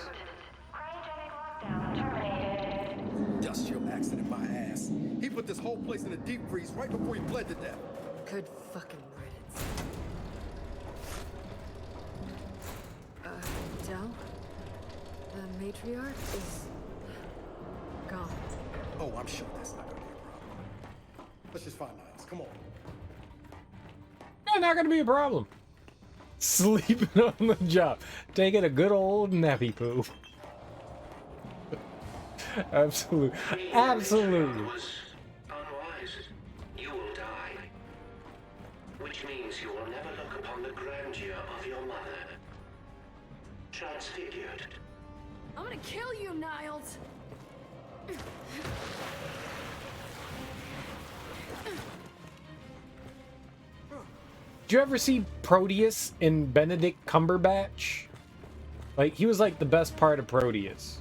Cryogenic lockdown terminated. Dust your accent in my ass. He put this whole place in a deep freeze right before he bled to death. Good fucking riddance. Del? The matriarch is... I'm sure that's not gonna be a problem. Let's just find Niles. Come on. Yeah, not gonna be a problem. Sleeping on the job. Taking a good old nappy poo. Absolutely. Absolutely. Was unwise. You will die. Which means you will never look upon the grandeur of your mother. Transfigured. I'm gonna kill you, Niles! Did you ever see Proteus in Benedict Cumberbatch? Like, he was like the best part of Proteus.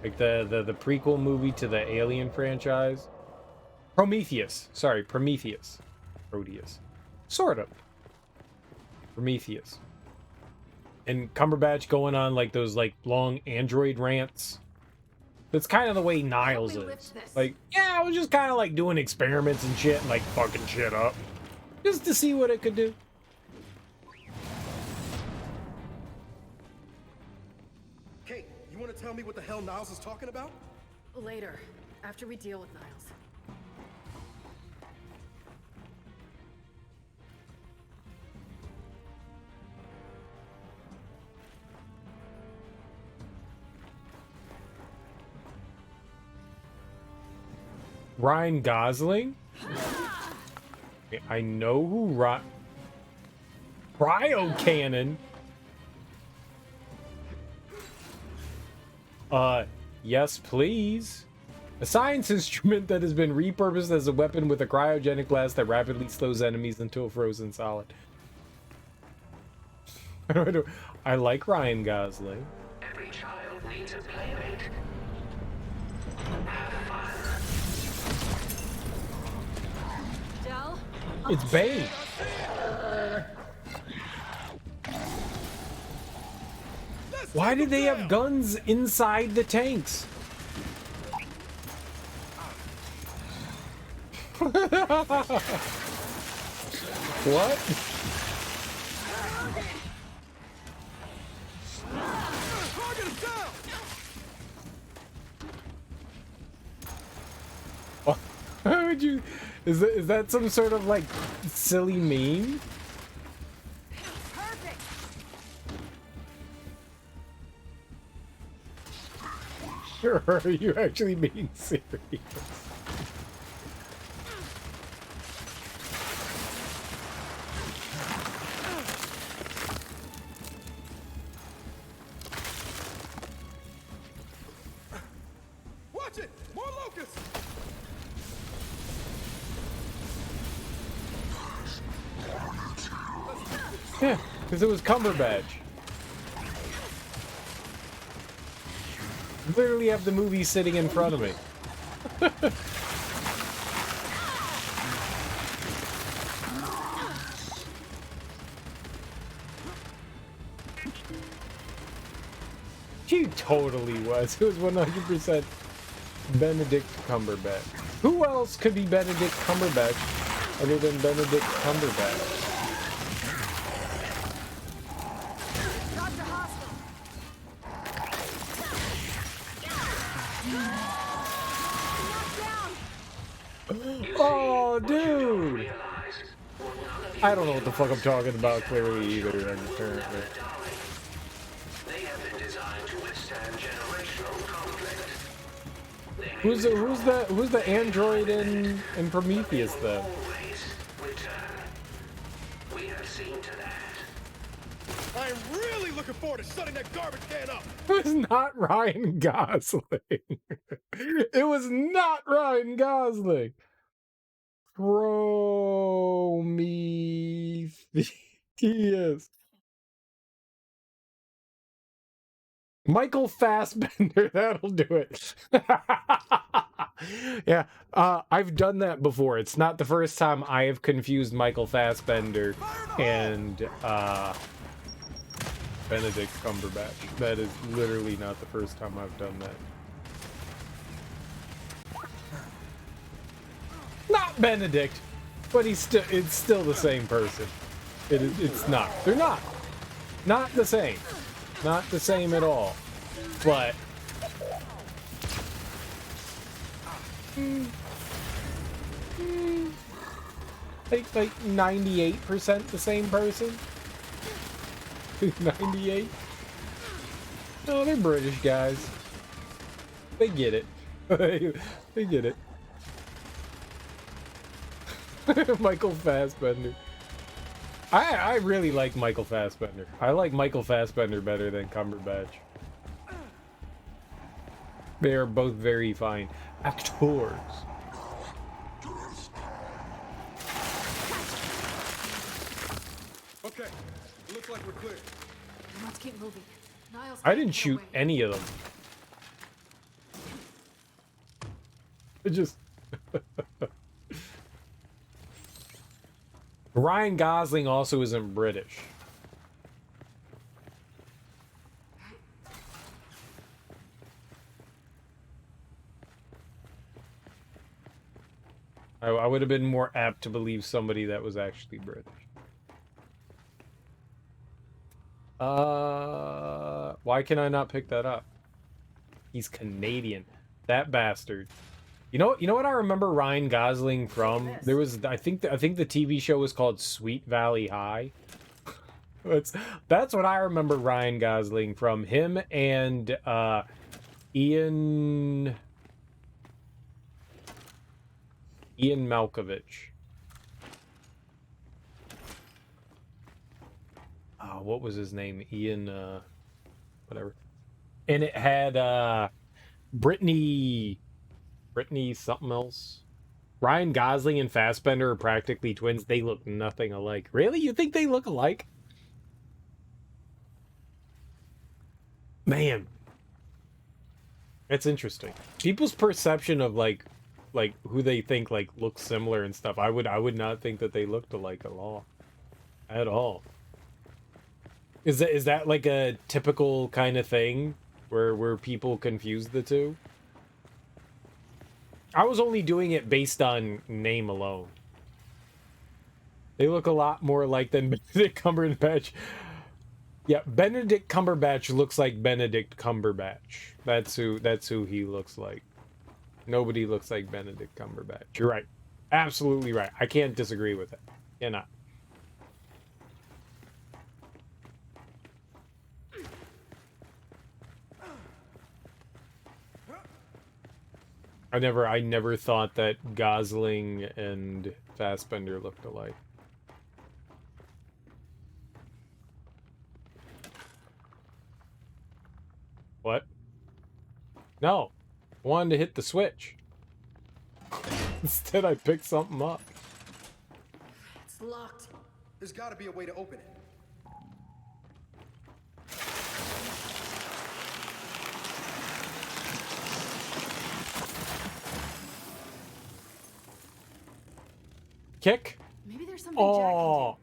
Like the prequel movie to the Alien franchise. Prometheus. Sorry, Prometheus. Proteus. Sort of. Prometheus. And Cumberbatch going on like those like long android rants. That's kind of the way Niles is. Like, yeah, I was just kind of like doing experiments and shit and like fucking shit up. Just to see what it could do. Kate, you want to tell me what the hell Niles is talking about? Later, after we deal with Niles. Ryan Gosling? I know who Cryo Cannon. Yes, please. A science instrument that has been repurposed as a weapon with a cryogenic blast that rapidly slows enemies into a frozen solid. I like Ryan Gosling. Every child needs a playmate. Have fun. Del? It's Bane. Why did they have guns inside the tanks? What? Why would you? Is that some sort of like silly meme? Perfect! Or are you actually being serious? Watch it! More locusts! Yeah, because it was Cumberbatch. Literally have the movie sitting in front of me. She totally was. It was 100% Benedict Cumberbatch. Who else could be Benedict Cumberbatch other than Benedict Cumberbatch? Dr. Hostile! Knocked down! Oh, dude! I don't know what the fuck I'm talking about clearly either, apparently. They have been designed to withstand generational conflict. Who's the android in Prometheus then? Always return. We have seen to that. I am really looking forward to shutting that garbage can up! It was not Ryan Gosling. It was not Ryan Gosling. Prometheus. Michael Fassbender, that'll do it. Yeah, I've done that before. It's not the first time I have confused Michael Fassbender and Benedict Cumberbatch. That is literally not the first time I've done that. Not Benedict, but it's still the same person. It's not. They're not. Not the same. Not the same at all. But Like 98% the same person. 98. No, they're British guys. They get it. They get it. Michael Fassbender. I really like Michael Fassbender. I like Michael Fassbender better than Cumberbatch. They are both very fine actors. Okay, it looks like we're clear. Let's keep moving. Niles I can't didn't get shoot away. any of them. It just... Ryan Gosling also isn't British. I would have been more apt to believe somebody that was actually British. Why can I not pick that up? He's Canadian. That bastard. You know what I remember Ryan Gosling from? There was I think the TV show was called Sweet Valley High. That's what I remember Ryan Gosling from. Him and Ian Malkovich. What was his name? Ian whatever. And it had Brittany something else. Ryan Gosling and Fassbender are practically twins. They look nothing alike. Really? You think they look alike? Man. That's interesting. People's perception of like who they think like looks similar and stuff. I would not think that they looked alike at all. At all. Is that like a typical kind of thing where people confuse the two? I was only doing it based on name alone. They look a lot more alike than Benedict Cumberbatch. Yeah, Benedict Cumberbatch looks like Benedict Cumberbatch. That's who he looks like. Nobody looks like Benedict Cumberbatch. You're right. Absolutely right. I can't disagree with it. Cannot. I never thought that Gosling and Fassbender looked alike. What? No. I wanted to hit the switch. Instead, I picked something up. It's locked. There's got to be a way to open it. Kick? Maybe there's something Jack can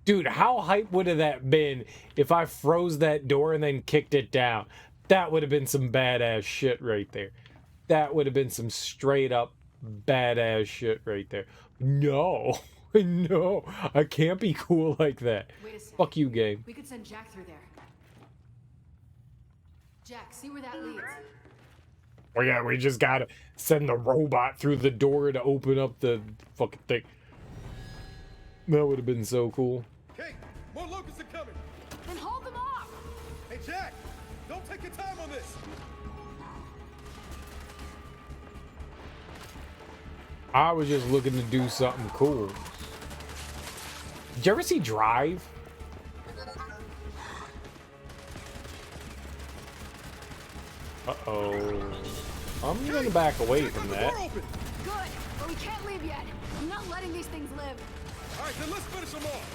do. Dude, how hype would have that been if I froze that door and then kicked it down? That would have been some badass shit right there. That would have been some straight up badass shit right there. No. No. I can't be cool like that. Wait a second. Fuck you, game. We could send Jack through there. Jack, see where that leads. Well, yeah, we just gotta send the robot through the door to open up the fucking thing. That would have been so cool. Kait, more locusts are coming. Then hold them off! Hey, Jack, don't take your time on this. I was just looking to do something cool. Did you ever see Drive? Uh-oh. I'm gonna back away from that. Good, but we can't leave yet. I'm not letting these things live. All right, then let's finish them off.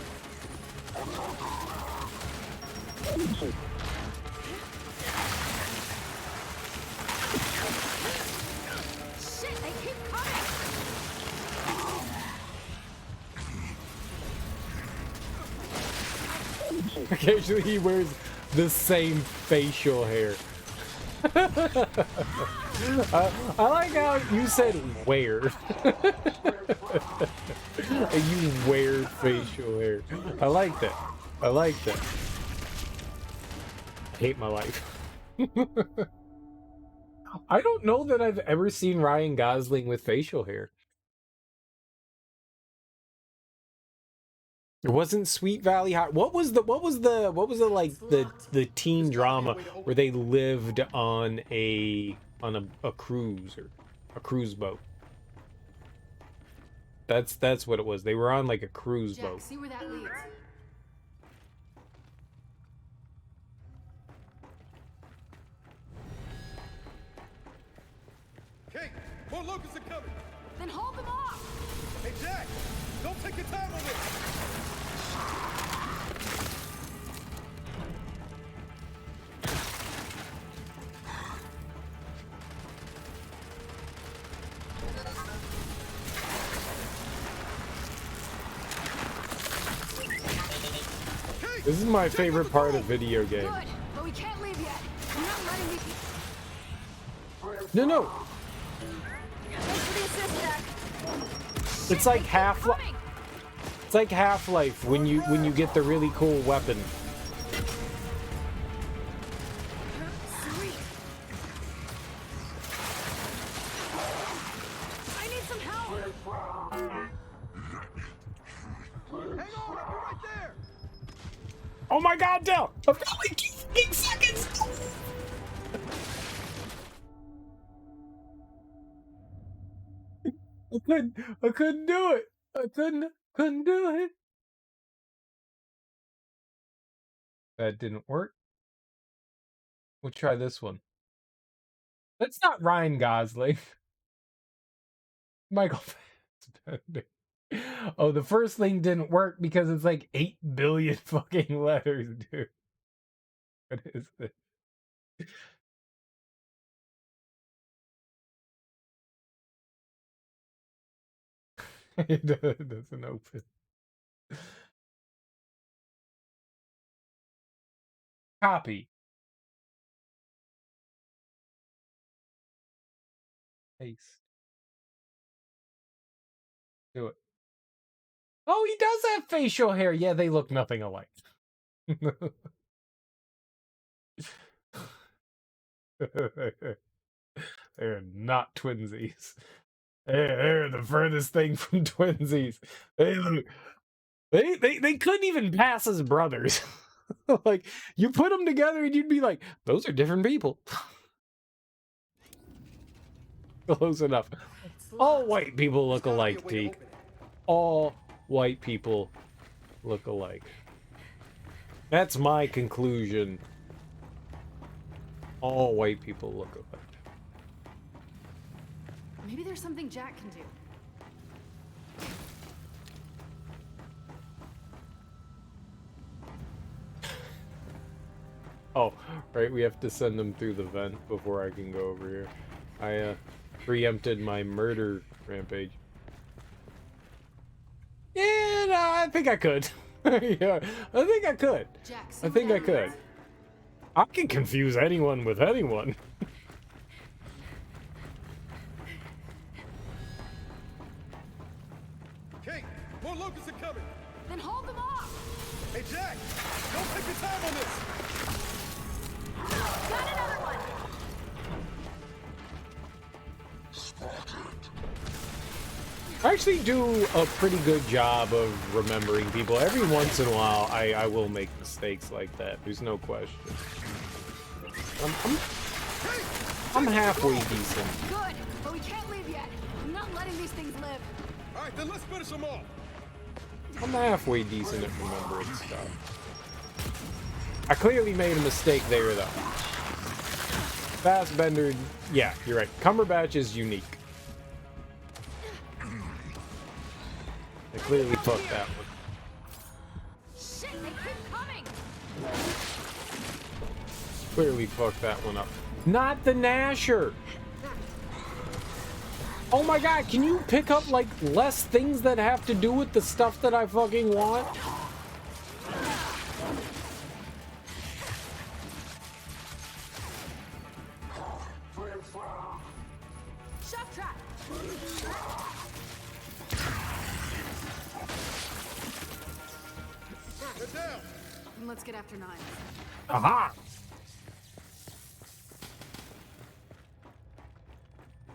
Shit, they keep coming! Occasionally he wears the same facial hair. I like how you said wear. You wear facial hair. I like that. I like that. I hate my life. I don't know that I've ever seen Ryan Gosling with facial hair. It wasn't Sweet Valley High. What was the like the teen drama where they lived on a cruise or a cruise boat? That's what it was. They were on like a cruise boat. See where that leads. Kait, more locusts are coming. Then hold them off. Hey, Jack, don't take your time on this. This is my favorite part of video game. Good, but we can't leave yet. I'm not letting these. No. Thanks for the assist, Jack. It's like Half-Life. It's like Half-Life when you get the really cool weapon. Sweet. I need some help. Hang on, I'll be right there. Oh my god, Del! I've got like 8 seconds! I couldn't do it. I couldn't do it. That didn't work. We'll try this one. That's not Ryan Gosling. Michael Fassbender. Oh, the first thing didn't work because it's like 8 billion fucking letters, dude. What is this? It doesn't open. Copy. Paste. Do it. Oh, he does have facial hair. Yeah, they look nothing alike. They're not twinsies. They're the furthest thing from twinsies. They look. They couldn't even pass as brothers. Like, you put them together and you'd be like, those are different people. Close enough. All white people look alike, Teak. All white people look alike. That's my conclusion. All white people look alike. Maybe there's something Jack can do. Oh, right, we have to send them through the vent before I can go over here. I preempted my murder rampage. Yeah, no, I think I could. Yeah, I think I could. Jack, I think I could. I can confuse anyone with anyone. Kait, more locusts are coming. Then hold them off. Hey, Jack, don't take your time on this. Got another one. I actually do a pretty good job of remembering people. Every once in a while, I will make mistakes like that. There's no question. I'm halfway decent. Good, but we can't leave yet. I'm not letting these things live. All right, then let's finish them off. I'm halfway decent at remembering stuff. I clearly made a mistake there, though. Fassbender, yeah, you're right. Cumberbatch is unique. I clearly fucked that one. Shit, they keep coming. Clearly fucked that one up. Not the Gnasher! Oh my god, can you pick up, like, less things that have to do with the stuff that I fucking want? Shove trap. Get down. And let's get after Nine. Aha!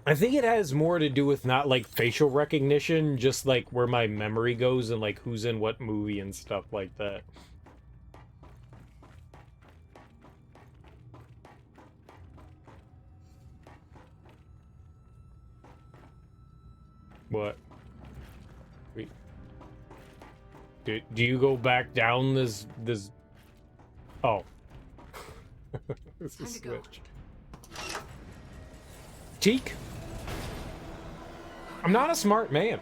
I think it has more to do with not like facial recognition, just like where my memory goes and like who's in what movie and stuff like that. What? Wait. Do you go back down this? Oh. This is switch. Teak? I'm not a smart man.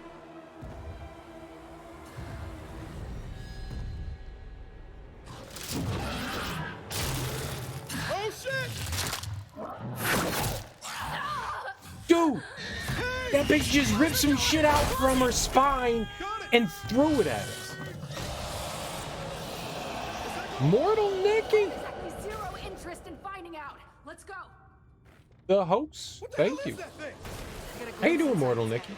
Oh shit! Dude! That bitch just ripped some shit out from her spine and threw it at us. Mortal Nikki? Exactly zero interest in finding out. Let's go. The host. Thank you. How you doing, Mortal Nikki?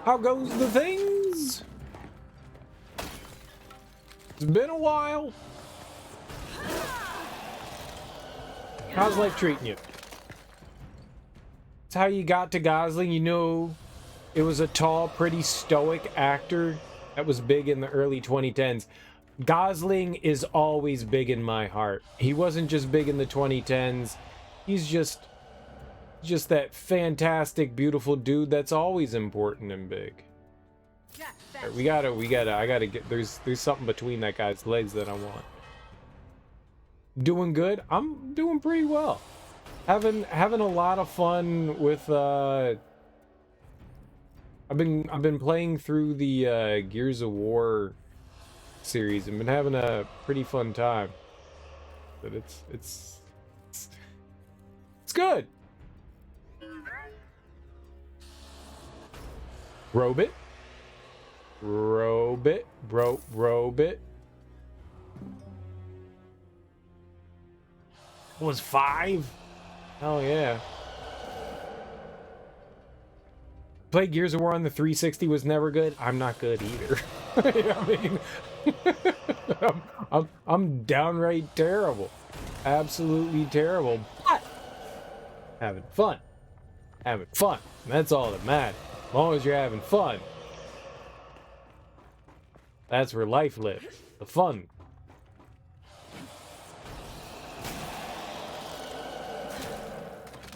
How goes the things? It's been a while. How's life treating you? It's how you got to Gosling. You know, it was a tall, pretty stoic actor that was big in the early 2010s. Gosling is always big in my heart. He wasn't just big in the 2010s. He's just that fantastic, beautiful dude that's always important and big. Right, I gotta get, there's something between that guy's legs that I want. Doing good? I'm doing pretty well. Having a lot of fun with, I've been playing through the, Gears of War series and been having a pretty fun time. But it's good. Robit. Was 5? Oh yeah. Play Gears of War on the 360 was never good. I'm not good either. I mean, I'm downright terrible. Absolutely terrible. But having fun. Having fun. That's all that matters. As long as you're having fun. That's where life lives. The fun.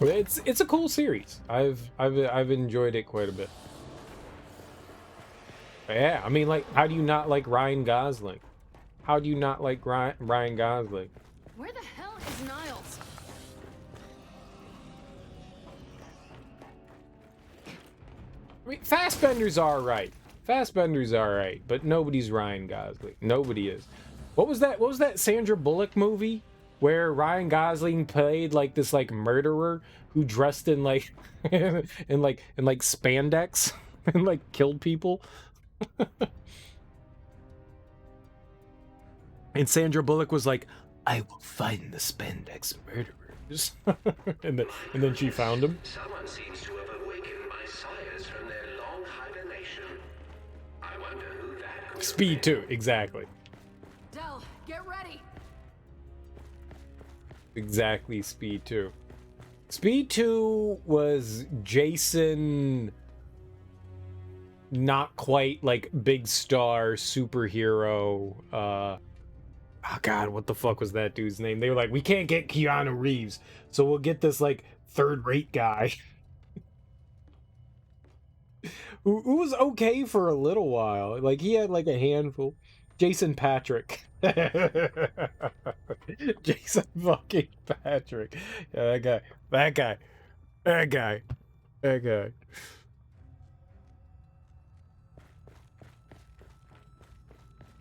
It's a cool series. I've enjoyed it quite a bit. But yeah, I mean, like, how do you not like Ryan Gosling? How do you not like Ryan Gosling? Where the hell is Niles? I mean, Fassbender's alright. Fassbender's alright, but nobody's Ryan Gosling. Nobody is. What was that Sandra Bullock movie where Ryan Gosling played like this like murderer who dressed in like in spandex and like killed people? And Sandra Bullock was like, "I will find the spandex murderers." and then she found him. Someone seems to have awakened my sires from their long hibernation. I wonder who that could Speed 2, exactly. Del, get ready. Exactly, Speed 2. Speed 2 was Jason, not quite like big star superhero. Oh God, what the fuck was that dude's name? They were like, we can't get Keanu Reeves, so we'll get this like third-rate guy who was okay for a little while. Like he had like a handful. Jason Patrick. Jason fucking Patrick. Yeah, that guy.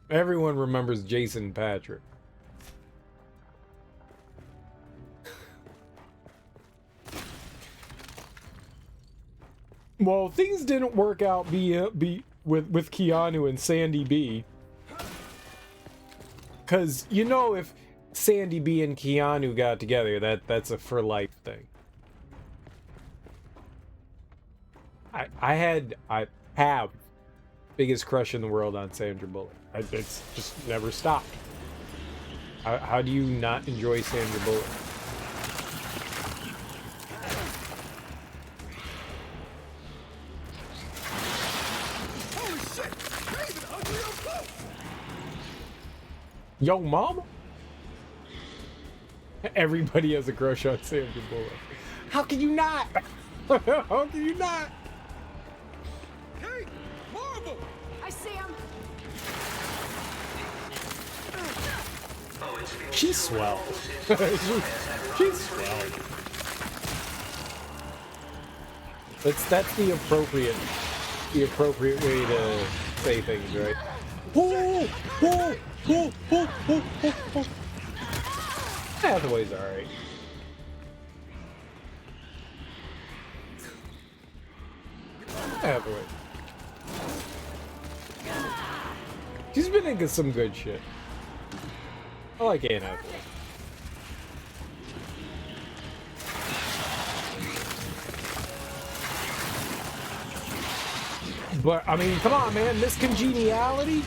Everyone remembers Jason Patrick. Well, things didn't work out with Keanu and Sandy B. Because, you know, if Sandy B and Keanu got together, that's a for life thing. I have biggest crush in the world on Sandra Bullock. It's just never stopped. How do you not enjoy Sandra Bullock? Yo, mama. Everybody has a crush on Sandra Bullock. How can you not? How can you not? Hey, Marvel! I see him. She's swell. She's swell. That's the appropriate way to say things, right? Whoa, whoa, whoa, whoa, whoa, whoa, whoa. Hathaway's alright. Hathaway. She's been in some good shit. I like Anne Hathaway. But I mean, come on, man, this congeniality.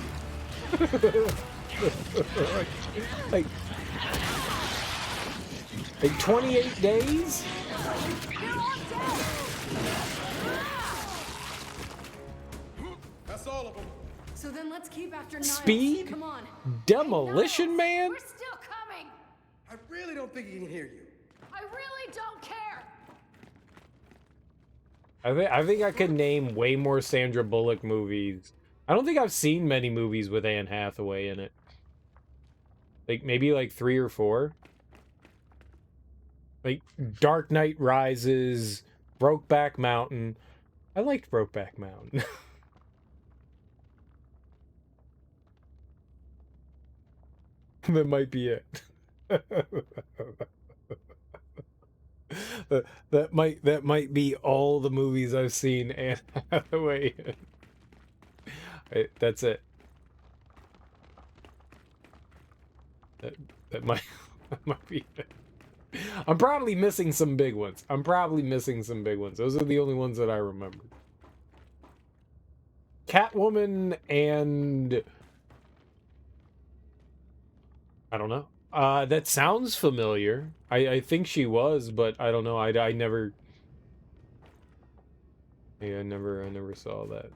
like 28 days. That's all of them. So then let's keep after Niles. Speed? Come on. Demolition Man? We're still coming. I really don't think he can hear you. I really don't care. I think I could name way more Sandra Bullock movies. I don't think I've seen many movies with Anne Hathaway in it. Like maybe like 3 or 4. Like Dark Knight Rises, Brokeback Mountain. I liked Brokeback Mountain. That might be it. that might be all the movies I've seen Anne Hathaway in. That's it. That might be it. I'm probably missing some big ones. Those are the only ones that I remember. Catwoman and I don't know. That sounds familiar. I think she was, but I don't know. I never. Yeah, I never saw that.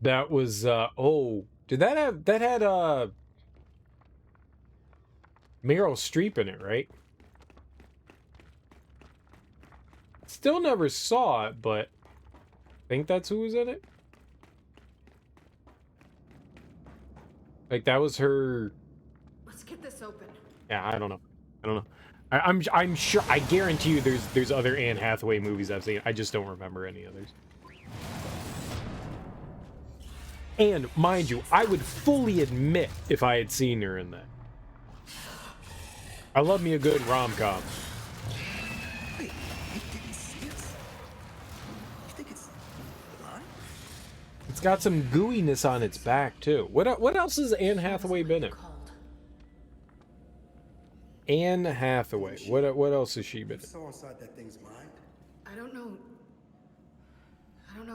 That was oh, did that had Meryl Streep in it, right? Still never saw it, but I think that's who was in it. Like that was her. Let's get this open. Yeah, I don't know. I'm sure. I guarantee you, there's other Anne Hathaway movies I've seen. I just don't remember any others. And mind you, I would fully admit if I had seen her in that. I love me a good rom-com. Wait, you didn't see us? You think it's blind? It's got some gooiness on its back too. What else has Anne Hathaway been in? Anne Hathaway. What else has she been in? Saw inside that thing's mind. I don't know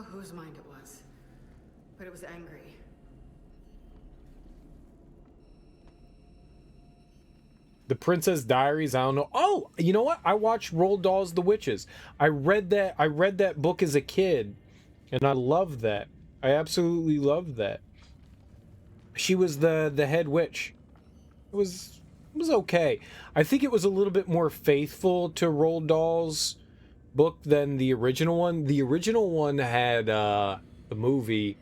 whose mind it was, but it was angry. The Princess Diaries, I don't know. Oh, you know what? I watched Roald Dahl's The Witches. I read that book as a kid, and I loved that. I absolutely loved that. She was the head witch. It was okay. I think it was a little bit more faithful to Roald Dahl's book than the original one. The original one had the movie.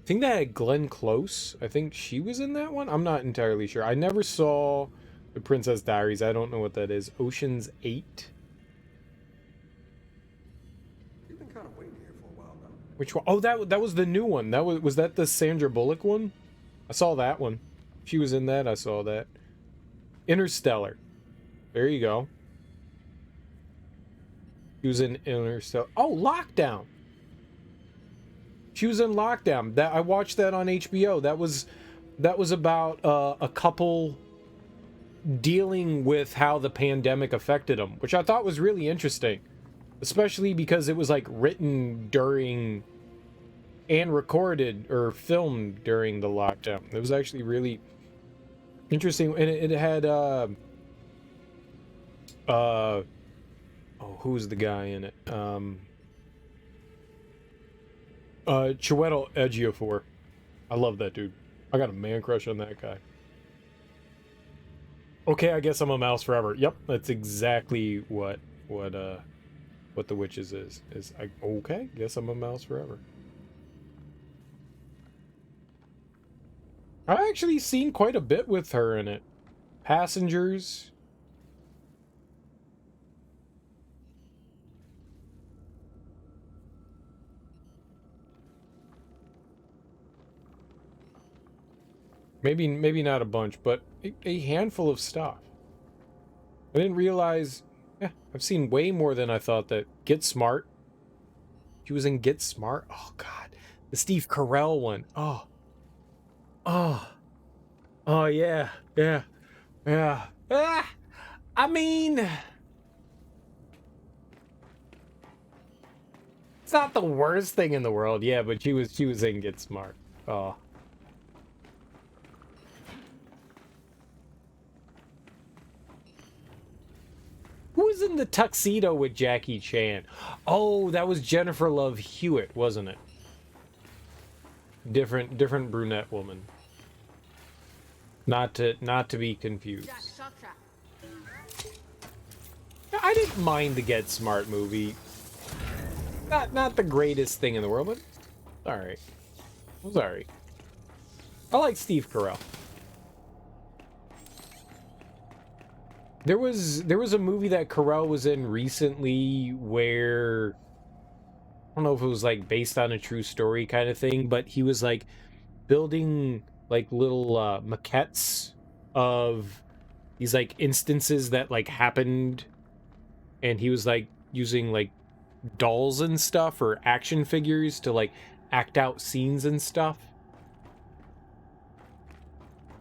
I think that had Glenn Close. I think she was in that one. I'm not entirely sure. I never saw The Princess Diaries. I don't know what that is. Ocean's 8? You've been kind of waiting here for a while now. Which one? Oh, that was the new one. Was that the Sandra Bullock one? I saw that one. She was in that. I saw that. Interstellar. There you go. She was in Interstellar. Oh, Lockdown. She was in Lockdown. That I watched that on HBO. That was about a couple dealing with how the pandemic affected them, which I thought was really interesting, especially because it was like written during and recorded or filmed during the lockdown. It was actually really interesting, and it had Oh, who's the guy in it? Chiwetel Ejiofor. I love that dude. I got a man crush on that guy. Okay, I guess I'm a mouse forever. Yep, that's exactly what the witches is. Okay, guess I'm a mouse forever. I've actually seen quite a bit with her in it. Passengers. Maybe not a bunch, but a handful of stuff. I didn't realize. Yeah, I've seen way more than I thought. That Get Smart. She was in Get Smart. Oh God, the Steve Carell one. Oh, oh, oh yeah, yeah, yeah. Ah, I mean, it's not the worst thing in the world. Yeah, but she was in Get Smart. Oh. Who was in the tuxedo with Jackie Chan? Oh, that was Jennifer Love Hewitt, wasn't it? Different brunette woman. Not to be confused. I didn't mind the Get Smart movie. Not the greatest thing in the world, but all right. It was all right. I like Steve Carell. There was a movie that Carell was in recently where I don't know if it was like based on a true story kind of thing, but he was like building like little maquettes of these like instances that like happened, and he was like using like dolls and stuff or action figures to like act out scenes and stuff.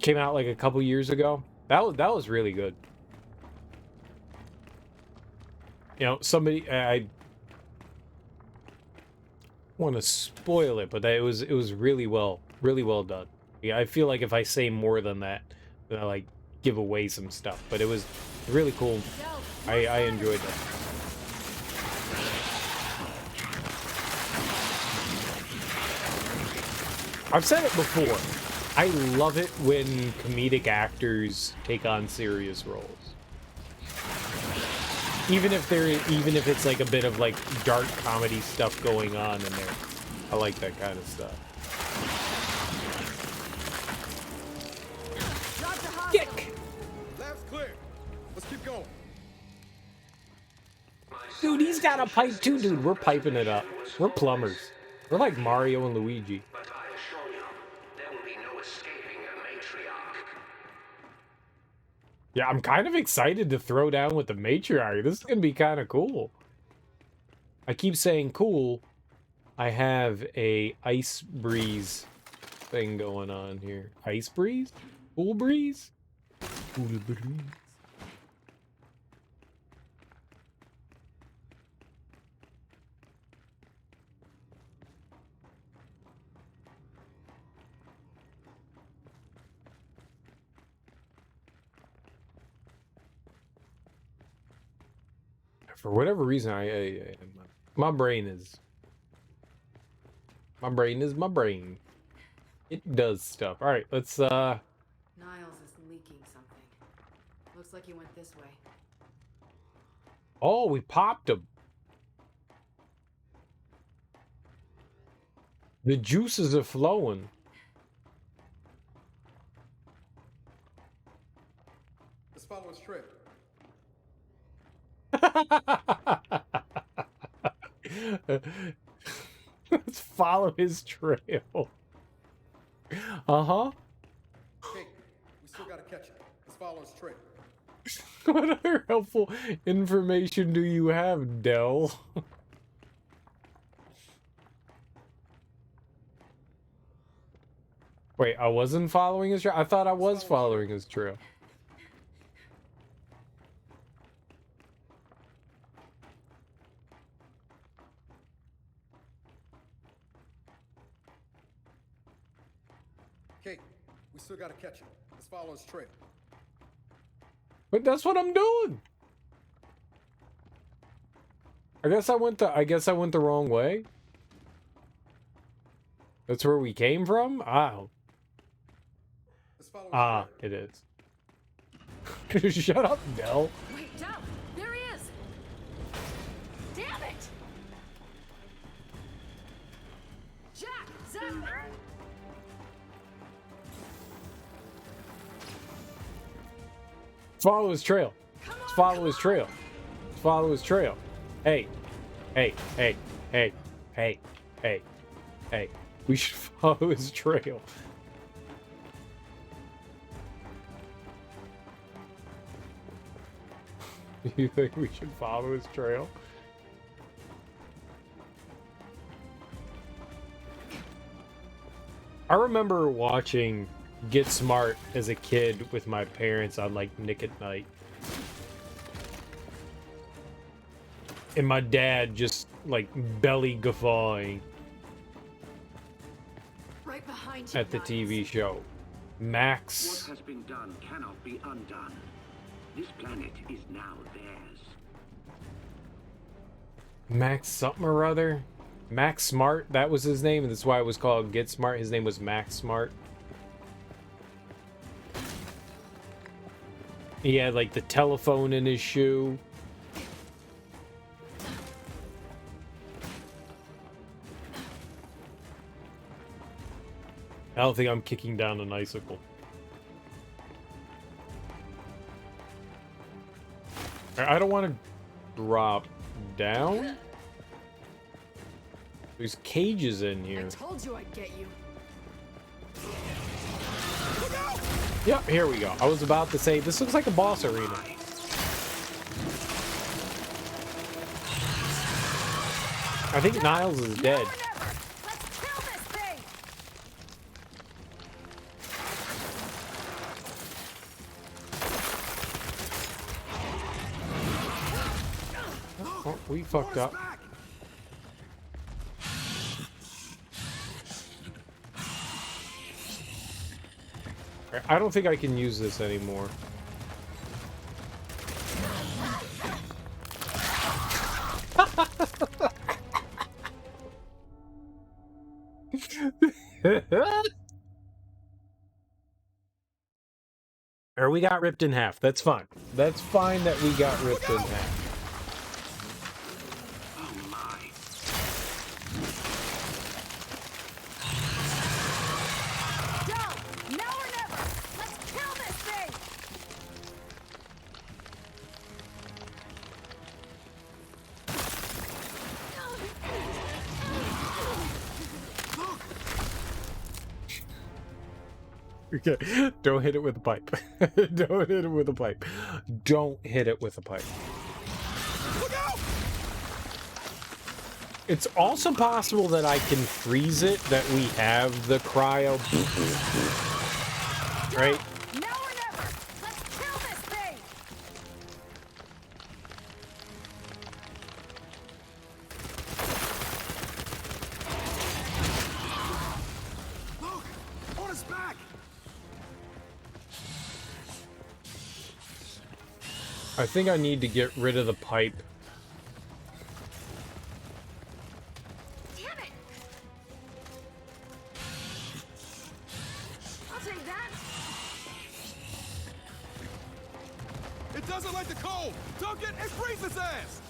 Came out like a couple years ago. That was really good. You know, somebody I want to spoil it, but it was really well done. Yeah, I feel like if I say more than that, then I like give away some stuff. But it was really cool. I enjoyed that. I've said it before. I love it when comedic actors take on serious roles. Even if it's like a bit of like dark comedy stuff going on in there. I like that kind of stuff. Kick! Lab's clear. Let's keep going. Dude, he's got a pipe too, dude. We're piping it up. We're plumbers. We're like Mario and Luigi. But I assure you, there will be no escaping a matriarch. Yeah, I'm kind of excited to throw down with the matriarch. This is gonna be kind of cool. I keep saying cool. I have a ice breeze thing going on here. Ice breeze? Cool breeze? Cool breeze. For whatever reason, my brain is my brain. It does stuff. All right, let's Niles is leaking something. Looks like he went this way. Oh, we popped him. The juices are flowing. Let's follow his trail. Let's follow his trail. Uh-huh. Kait, we still gotta catch him. Let's follow his trail. What other helpful information do you have, Dell? Wait, I wasn't following his trail? I thought I was following his trail. Kait, we still gotta catch him. Let's follow his trail. But that's what I'm doing. I guess I went the wrong way. That's where we came from? Oh. Let's follow his Ah, trail. it is. Shut up, Dell. Wait, Del! There he is! Damn it! Jack! Zap! Follow his trail. Let's follow his trail. Let's follow his trail. Hey. Hey. Hey. Hey. Hey. Hey. Hey. We should follow his trail. You think we should follow his trail? I remember watching Get Smart as a kid with my parents on like Nick at Night. And my dad just like belly guffawing Right behind you at the guys. TV show. What Max. has been done cannot be undone. This planet is now theirs. Max something or other. Max Smart, that was his name, and that's why it was called Get Smart. His name was Max Smart. He had like the telephone in his shoe. I don't think I'm kicking down an icicle. I don't want to drop down. There's cages in I here. told you I'd get you. Yep, here we go. I was about to say, this looks like a boss arena. I think Niles is dead. Let's kill this thing! Oh, we fucked up. I don't think I can use this anymore. Or we got ripped in half. That's fine. That's fine that we got ripped in half. Oh my. Go! Now or never! Let's kill this thing! Okay, don't hit it with a pipe. Don't hit it with a pipe. Don't hit it with a pipe. It's also possible that I can freeze it, that we have the cryo. Right? Now or never! Let's kill this thing! Look! On his back! I think I need to get rid of the pipe. Damn it! I'll take that! It doesn't like the cold! Dunk it and freeze his ass!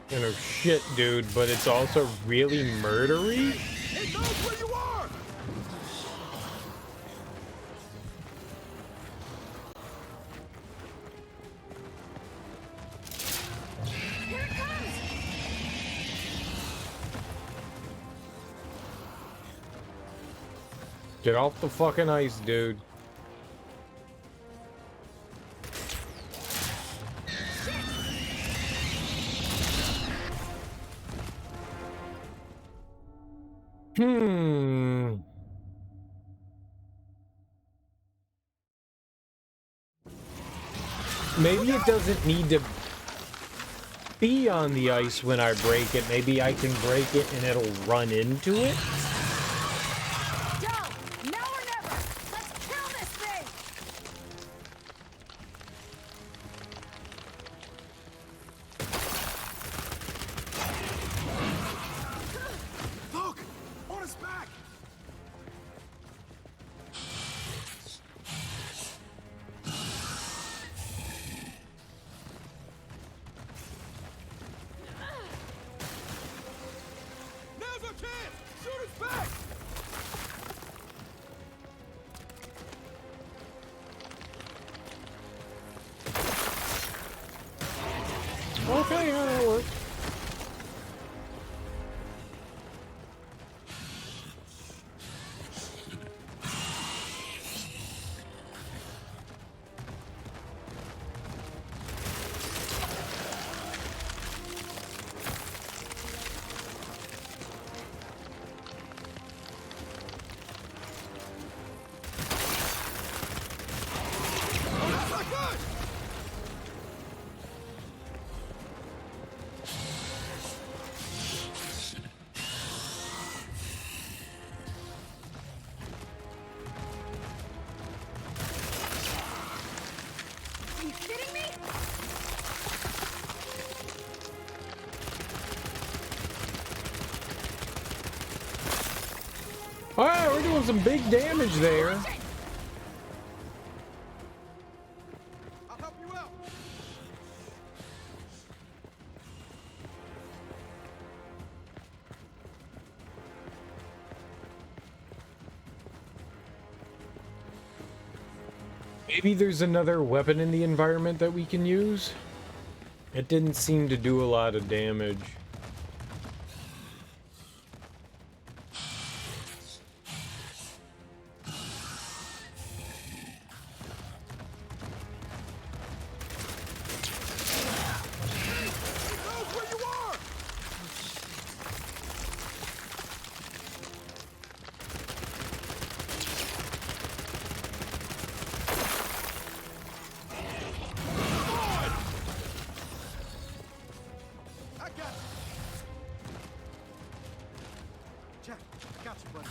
You know, shit, dude, but it's also really murdery? It knows where you are! Here it comes! Get off the fucking ice, dude. Maybe it doesn't need to be on the ice when I break it. Maybe I can break it and it'll run into it. Go! Now or never! Let's kill this thing! chance! Shoot us back! Okay, yeah, that'll work. Are you kidding me? Alright, we're doing some big damage there. I'll help you out. Maybe there's another weapon in the environment that we can use? It didn't seem to do a lot of damage. Jack, I got you, buddy.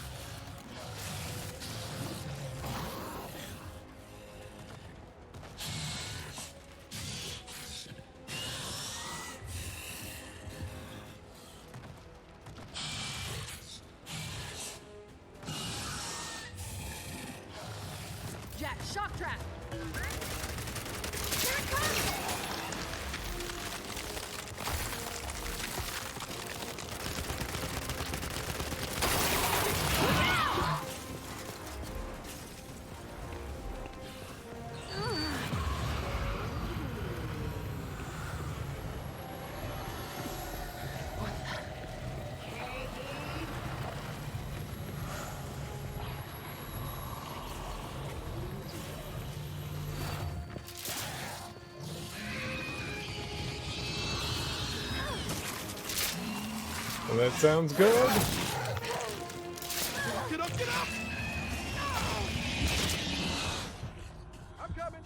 Jack, shock trap! Here it comes! Well, that sounds good. Get up, get up! I'm coming.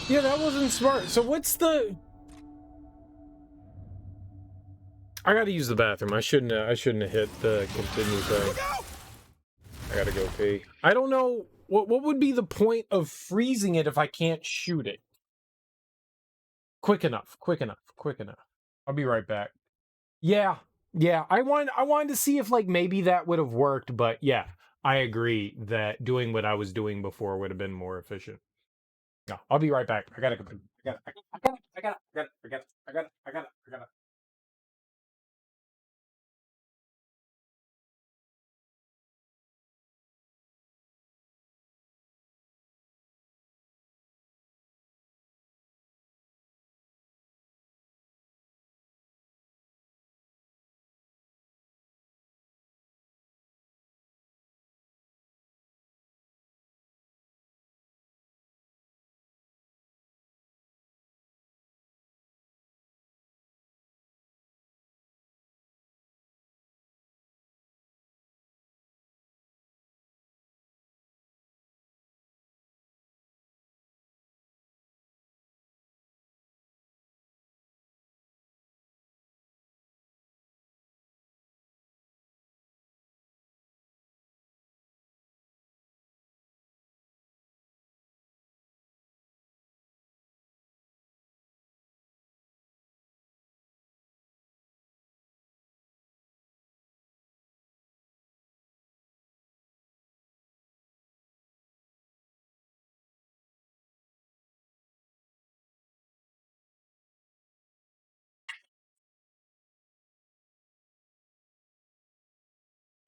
Yeah, that wasn't smart. So what's the... I gotta use the bathroom. I shouldn't have hit the continue thing. I gotta go pee. I don't know what would be the point of freezing it if I can't shoot it. Quick enough. I'll be right back. Yeah. I wanted to see if like maybe that would have worked, but yeah, I agree that doing what I was doing before would have been more efficient. No, I'll be right back. I gotta go. I got it.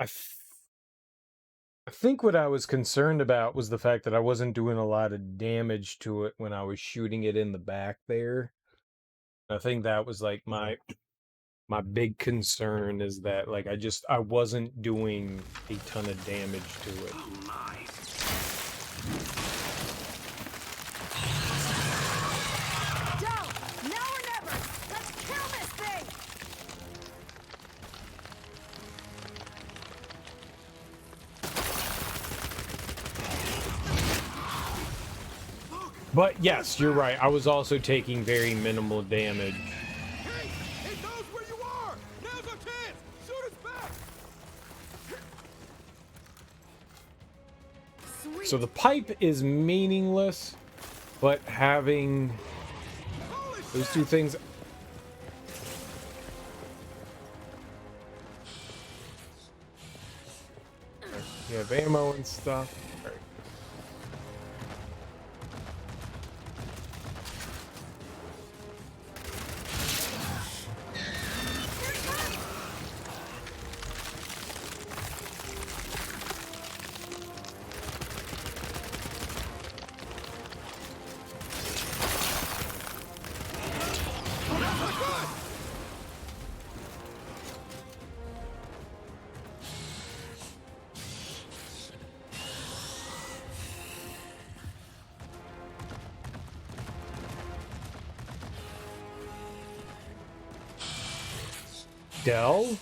I think what I was concerned about was the fact that I wasn't doing a lot of damage to it when I was shooting it in the back there. I think that was like my big concern is that like I wasn't doing a ton of damage to it. Oh my. Joe, now or never! Let's kill this thing! But yes, you're right. I was also taking very minimal damage. Hey! He knows where you are! Now's our chance! Shoot us back! Sweet. So the pipe is meaningless, but having those two things. You have ammo and stuff. All right. Dell?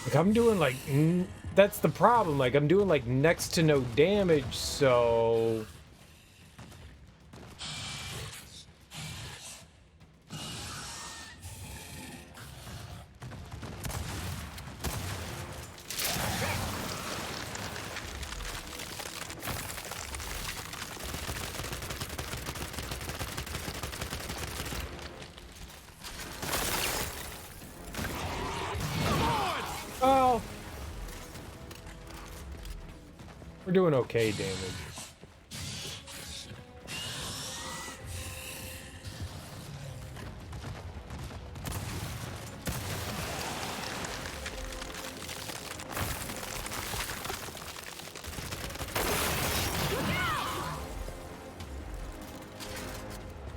Like I'm doing like that's the problem. Like I'm doing like next to no damage, so oh, we're doing okay damage.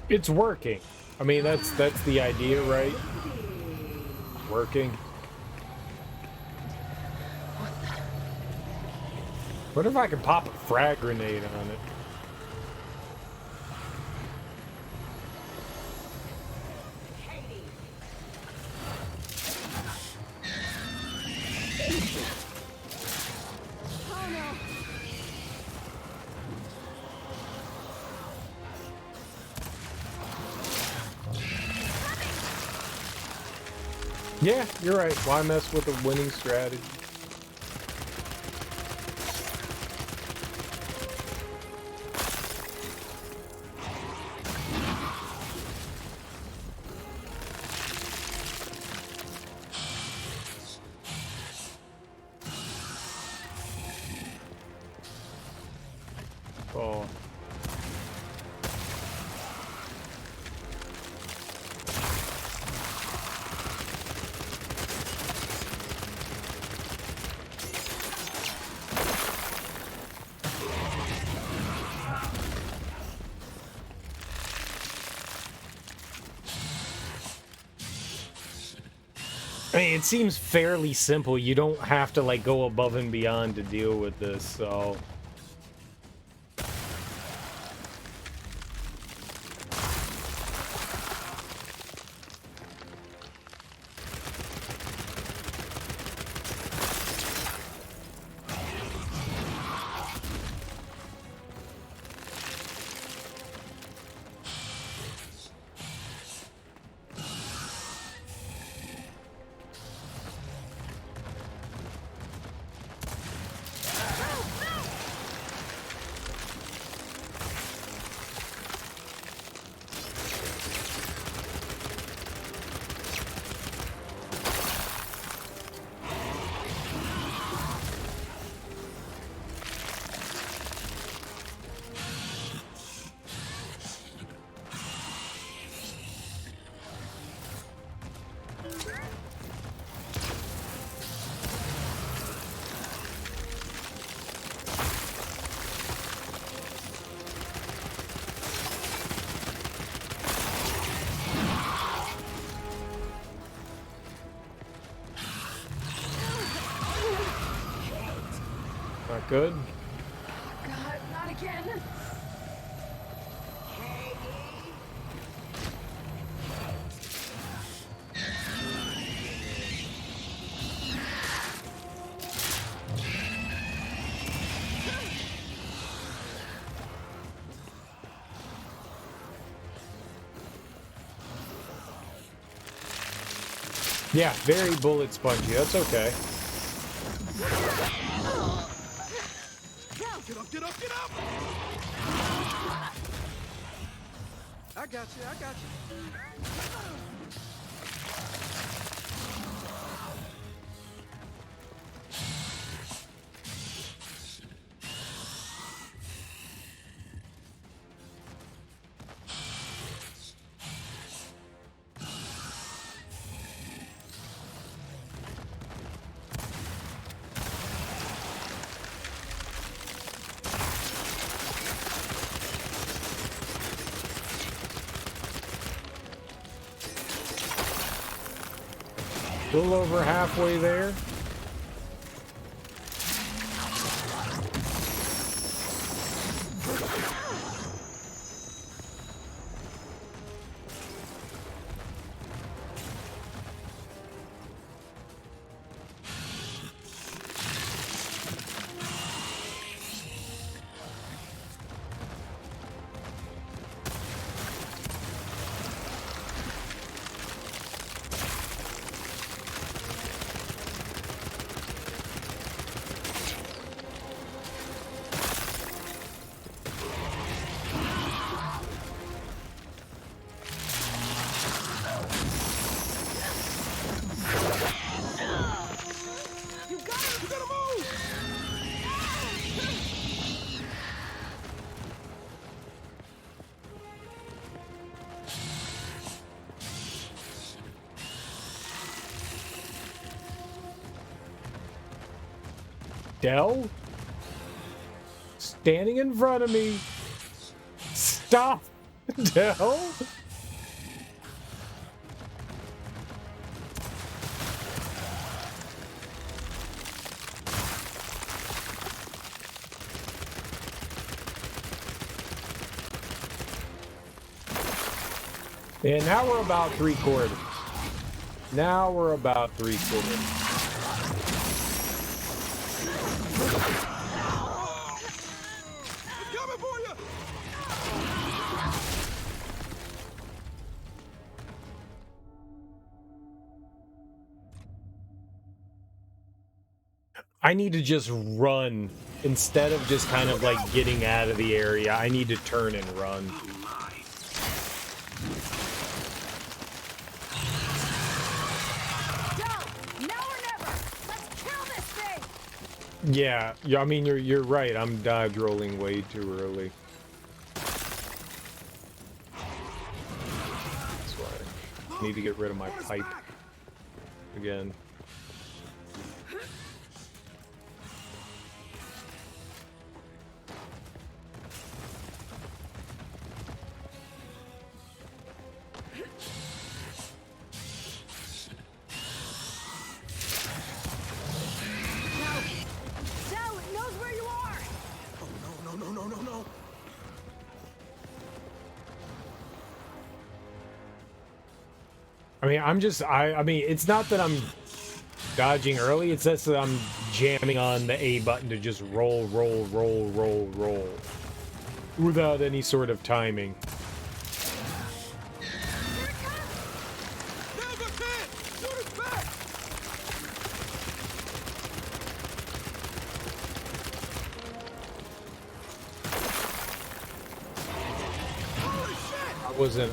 It's working. I mean, that's the idea, right? Working. What if I could pop a frag grenade on it? Yeah, you're right. Why mess with a winning strategy? Oh. I mean, it seems fairly simple. You don't have to like go above and beyond to deal with this, so good. God, not again. Yeah, very bullet spongy. That's okay. Get up, get up, get up! I got you, I got you. A little over halfway there. Dell? Standing in front of me. Stop, Dell. And now we're about 3/4. Now we're about 3/4. I need to just run instead of just kind of like getting out of the area. I need to turn and run. Yeah, I mean you're right. I'm dive rolling way too early. That's why I need to get rid of my pipe again. I mean, I mean, it's not that I'm dodging early, it's just that I'm jamming on the A button to just roll without any sort of timing.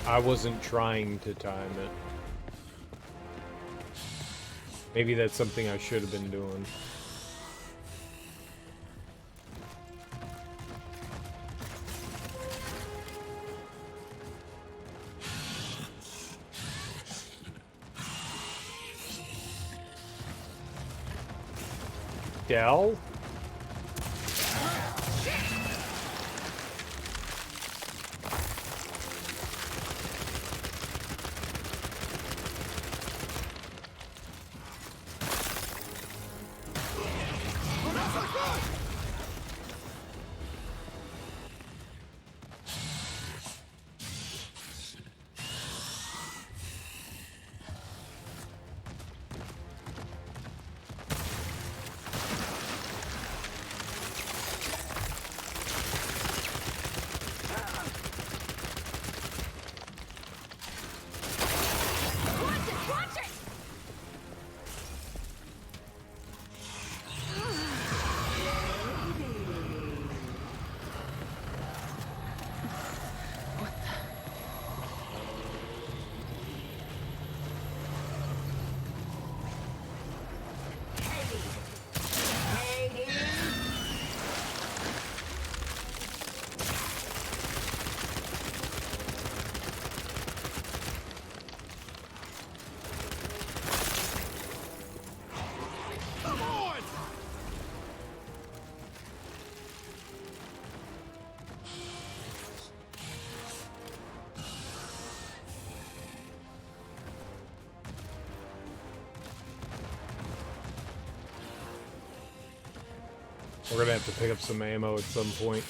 I wasn't trying to time it. Maybe that's something I should have been doing. Dell? We're gonna have to pick up some ammo at some point.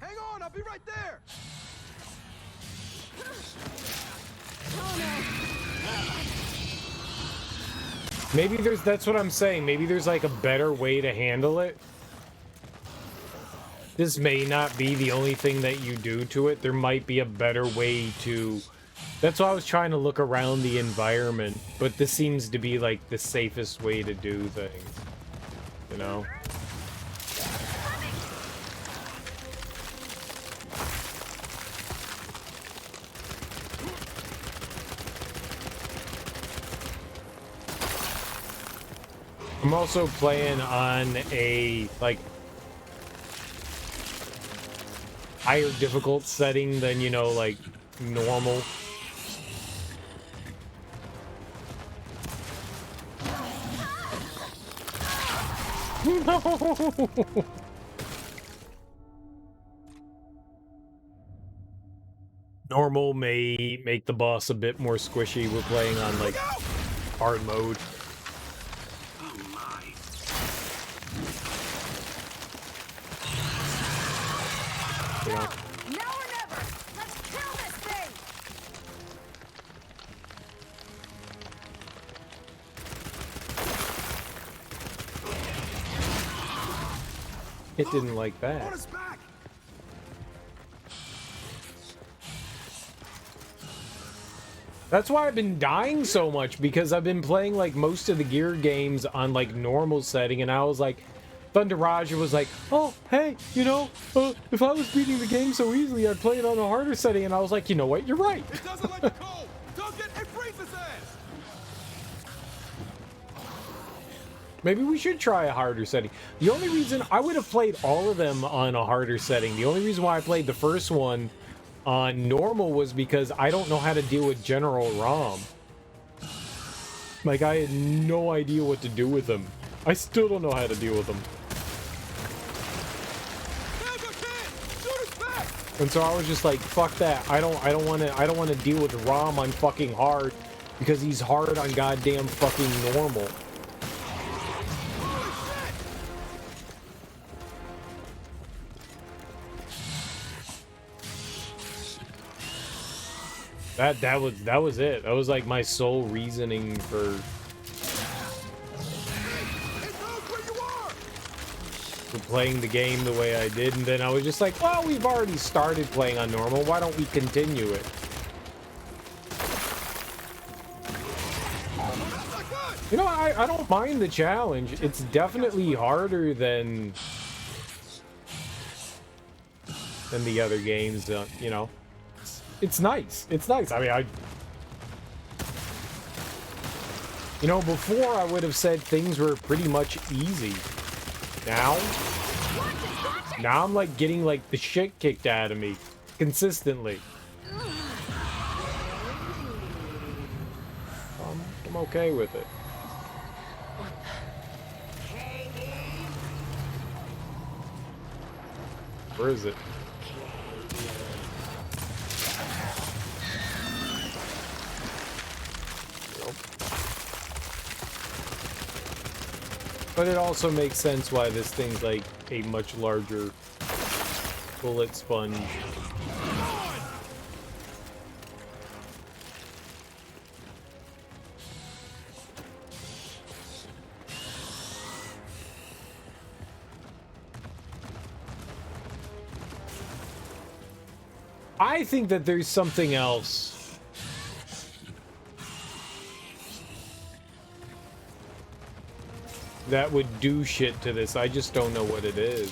Hang on, I'll be right there. Maybe that's what I'm saying. Maybe there's like a better way to handle it. This may not be the only thing that you do to it. There might be a better way to... That's why I was trying to look around the environment, but this seems to be like the safest way to do things. You know? I'm also playing on a, like, higher difficult setting than, you know, like, normal. No! Normal may make the boss a bit more squishy. We're playing on, like, hard mode. You know? Now or never! Let's kill this thing! It didn't like that. That's why I've been dying so much, because I've been playing like most of the Gear games on like normal setting, and I was like, Thunder Raja was like, oh, hey, you know, if I was beating the game so easily, I'd play it on a harder setting, and I was like, you know what, you're right. It doesn't like the cold. Dunk it and freeze his ass. Maybe we should try a harder setting. The only reason I would have played all of them on a harder setting, the only reason why I played the first one on normal was because I don't know how to deal with General Rom. Like, I had no idea what to do with him. I still don't know how to deal with him. And so I was just like, fuck that. I don't want to deal with Rom on fucking hard, because he's hard on goddamn fucking normal. That was it. That was like my sole reasoning for playing the game the way I did, and then I was just like, well, we've already started playing on normal, why don't we continue it? You know, I don't mind the challenge. It's definitely harder than the other games, you know. It's nice. It's nice. I mean, you know, before I would have said things were pretty much easy. Now I'm like getting like the shit kicked out of me consistently. I'm okay with it. Where is it? But it also makes sense why this thing's like a much larger bullet sponge. I think that there's something else. that would do shit to this. I just don't know what it is.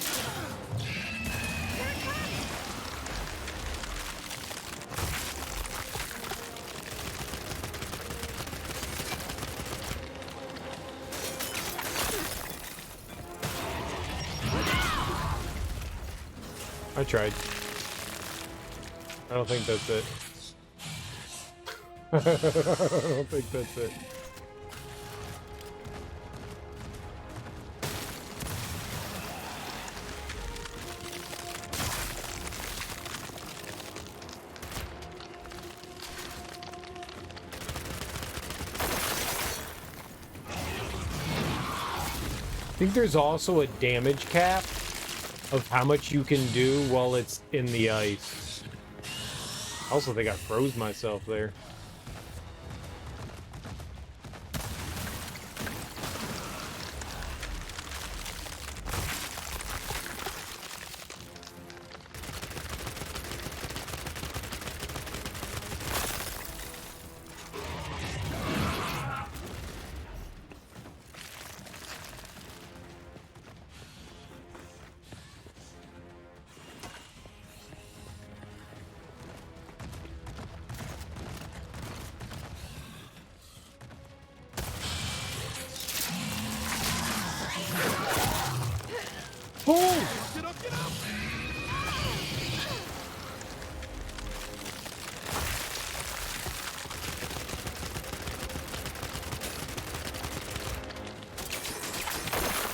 I tried. I don't think that's it. I don't think that's it. I think there's also a damage cap of how much you can do while it's in the ice. I also think I froze myself there.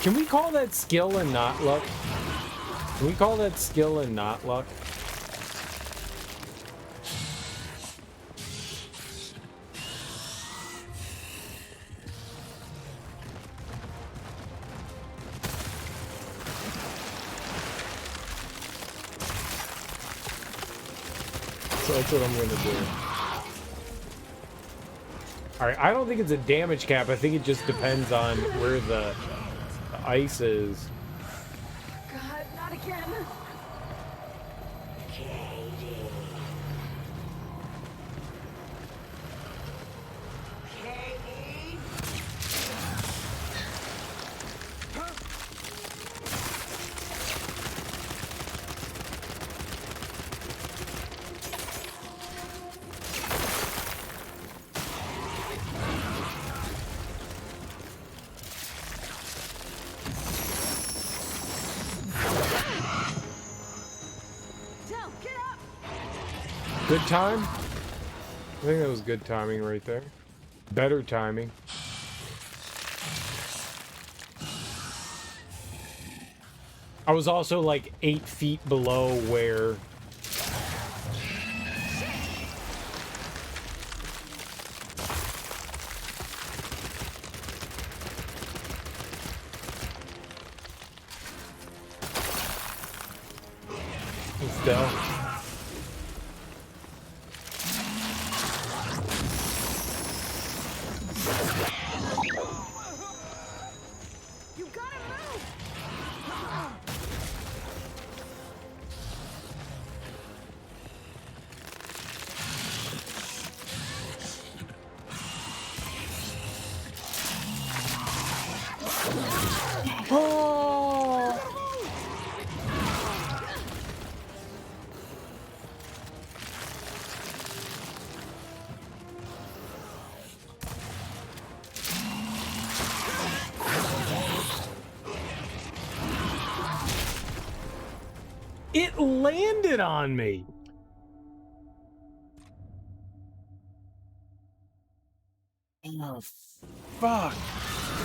Can we call that skill and not luck? Can we call that skill and not luck? So that's what I'm gonna do. Alright, I don't think it's a damage cap. I think it just depends on where the ice is. God, not again. Good time? I think that was good timing right there. Better timing. I was also like 8 feet below where... Still. It landed on me. Oh, fuck.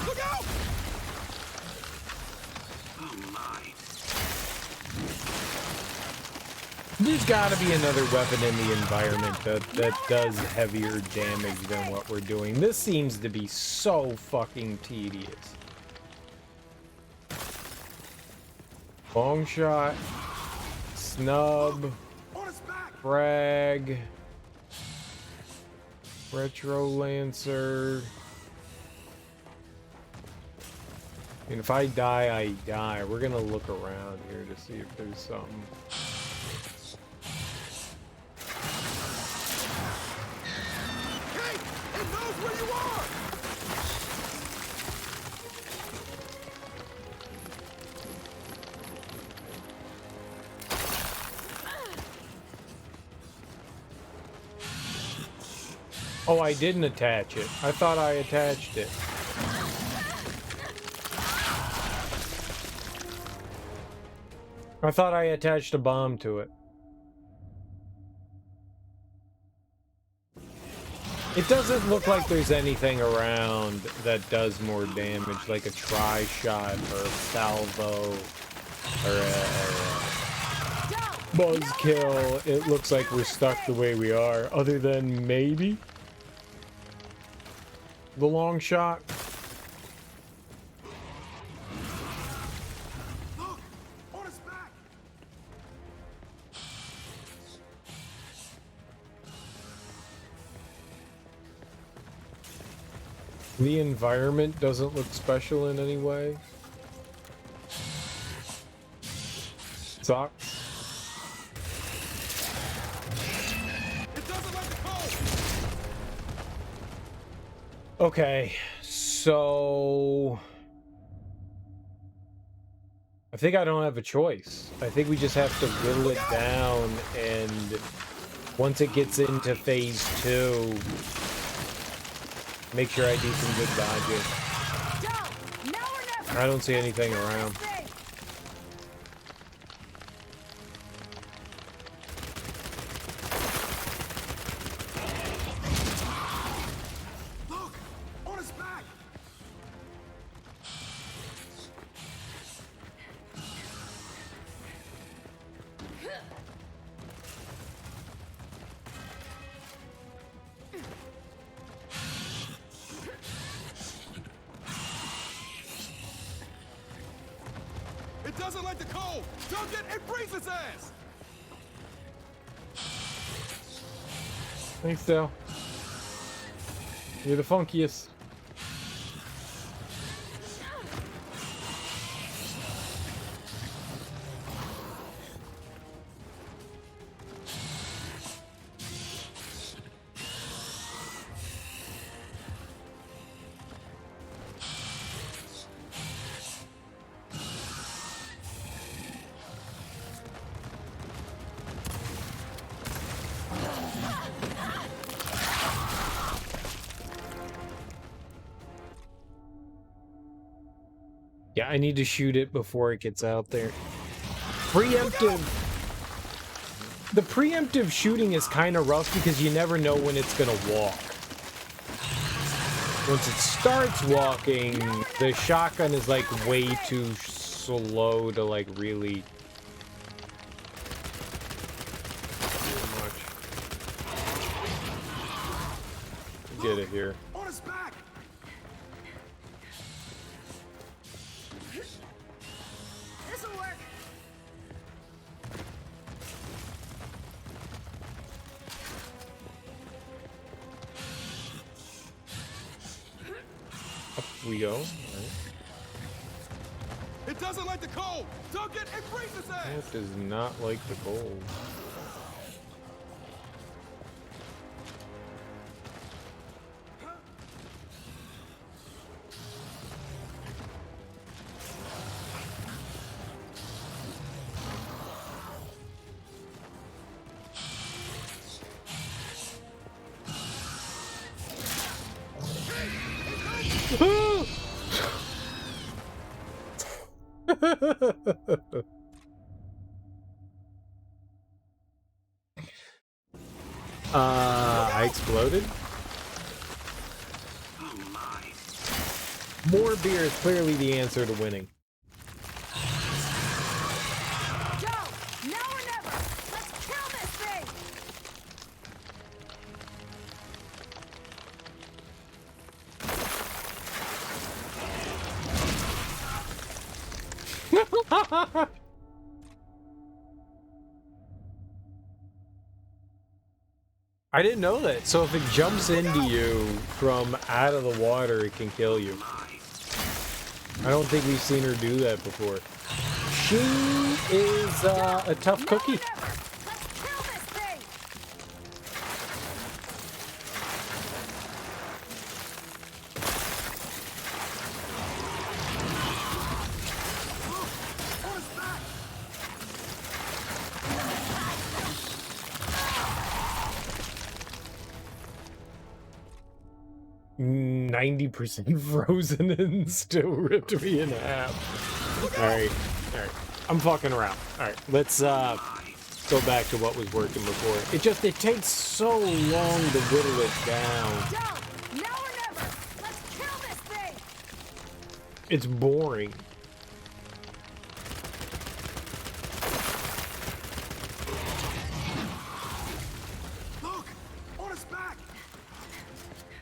Look out! Oh my. There's gotta be another weapon in the environment that does heavier damage than what we're doing. This seems to be so fucking tedious. Long shot. Snub. Frag. Retro Lancer. I mean, if I die, I die. We're gonna look around here to see if there's something. Kait! It knows where you are! Oh, I didn't attach it. I thought I attached it. I thought I attached a bomb to it. It doesn't look like there's anything around that does more damage, like a tri-shot or a salvo or a buzzkill. It looks like we're stuck the way we are, other than maybe the long shot. Look! On his back! The environment doesn't look special in any way. Sucks. It doesn't like the cold! Okay, so I think I don't have a choice. I think we just have to whittle it down, and once it gets into phase 2, make sure I do some good dodging. I don't see anything around. Look! On his back! It doesn't like the cold! Don't get it freeze its ass! Thanks, Dale. You're the funkiest. Yeah, I need to shoot it before it gets out there. Preemptive. The preemptive shooting is kind of rough because you never know when it's gonna walk. Once it starts walking, the shotgun is like way too slow to like really do much. Get it here. On his back! This'll work. Up we go. All right. It doesn't like the cold! Don't get it freeze its ass! That does not like the cold. I exploded. Oh my. More beer is clearly the answer to winning. Go! Now or never! Let's kill this thing! I didn't know that. So if it jumps into you from out of the water, it can kill you. I don't think we've seen her do that before. She is a tough cookie. Let's kill this thing! On his back! 90% frozen and still ripped me in half. Alright, alright. I'm fucking around. Alright, let's go back to what was working before. It takes so long to whittle it down. Now or never! Let's kill this thing! It's boring. Look! On his back!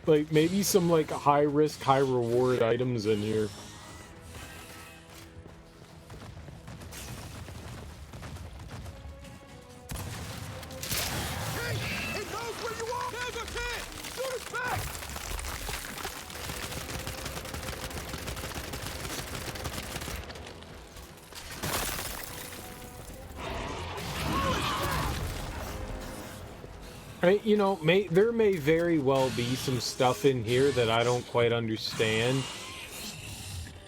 Like, maybe some, like, high-risk, high-reward items in here. He knows where you are! There's a kid! Shoot his back! You know, there may very well be some stuff in here that I don't quite understand.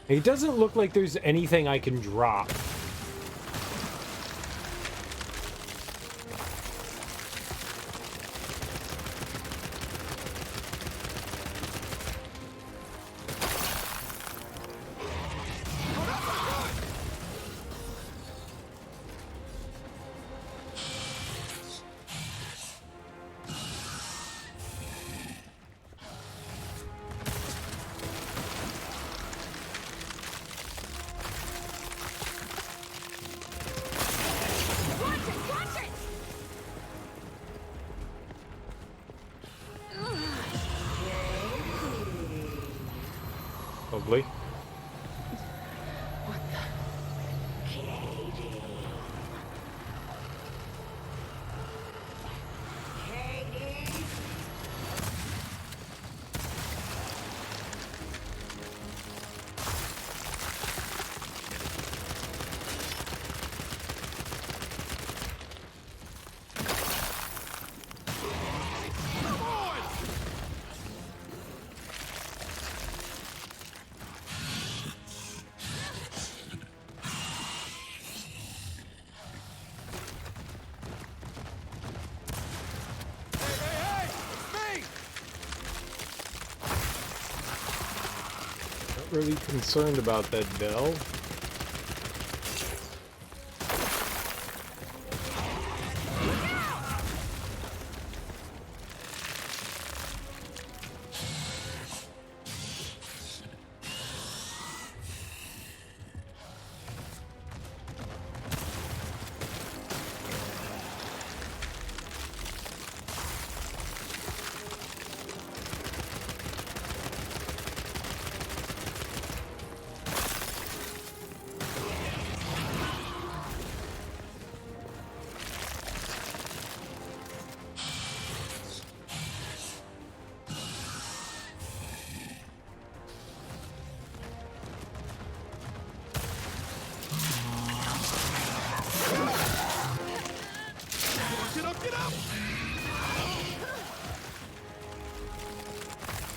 It doesn't look like there's anything I can drop. Lovely. Really concerned about that bell.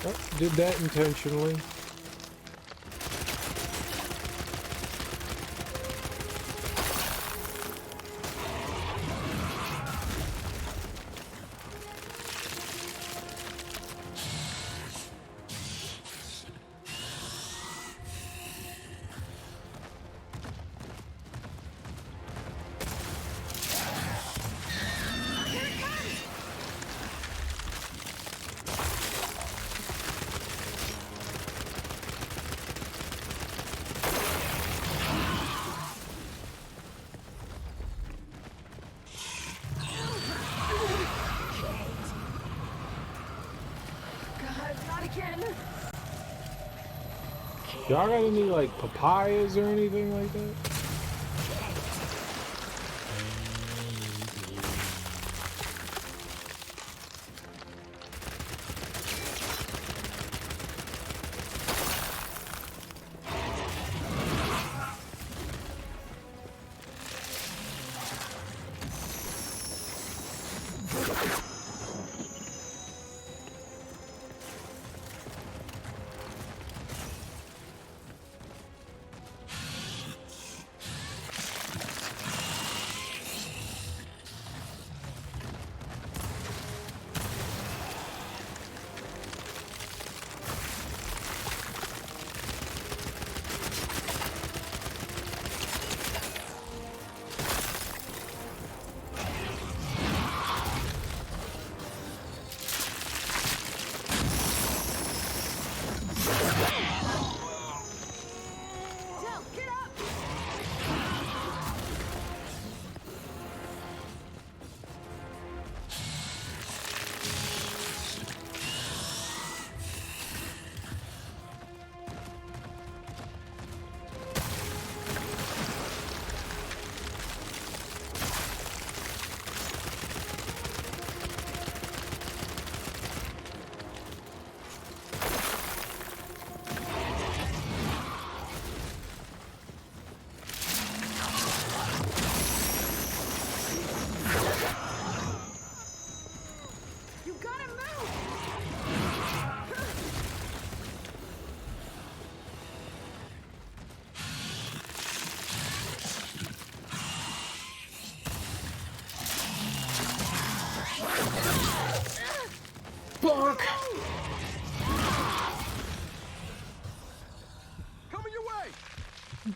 Oh, did that intentionally. Y'all got any, like, papayas or anything like that?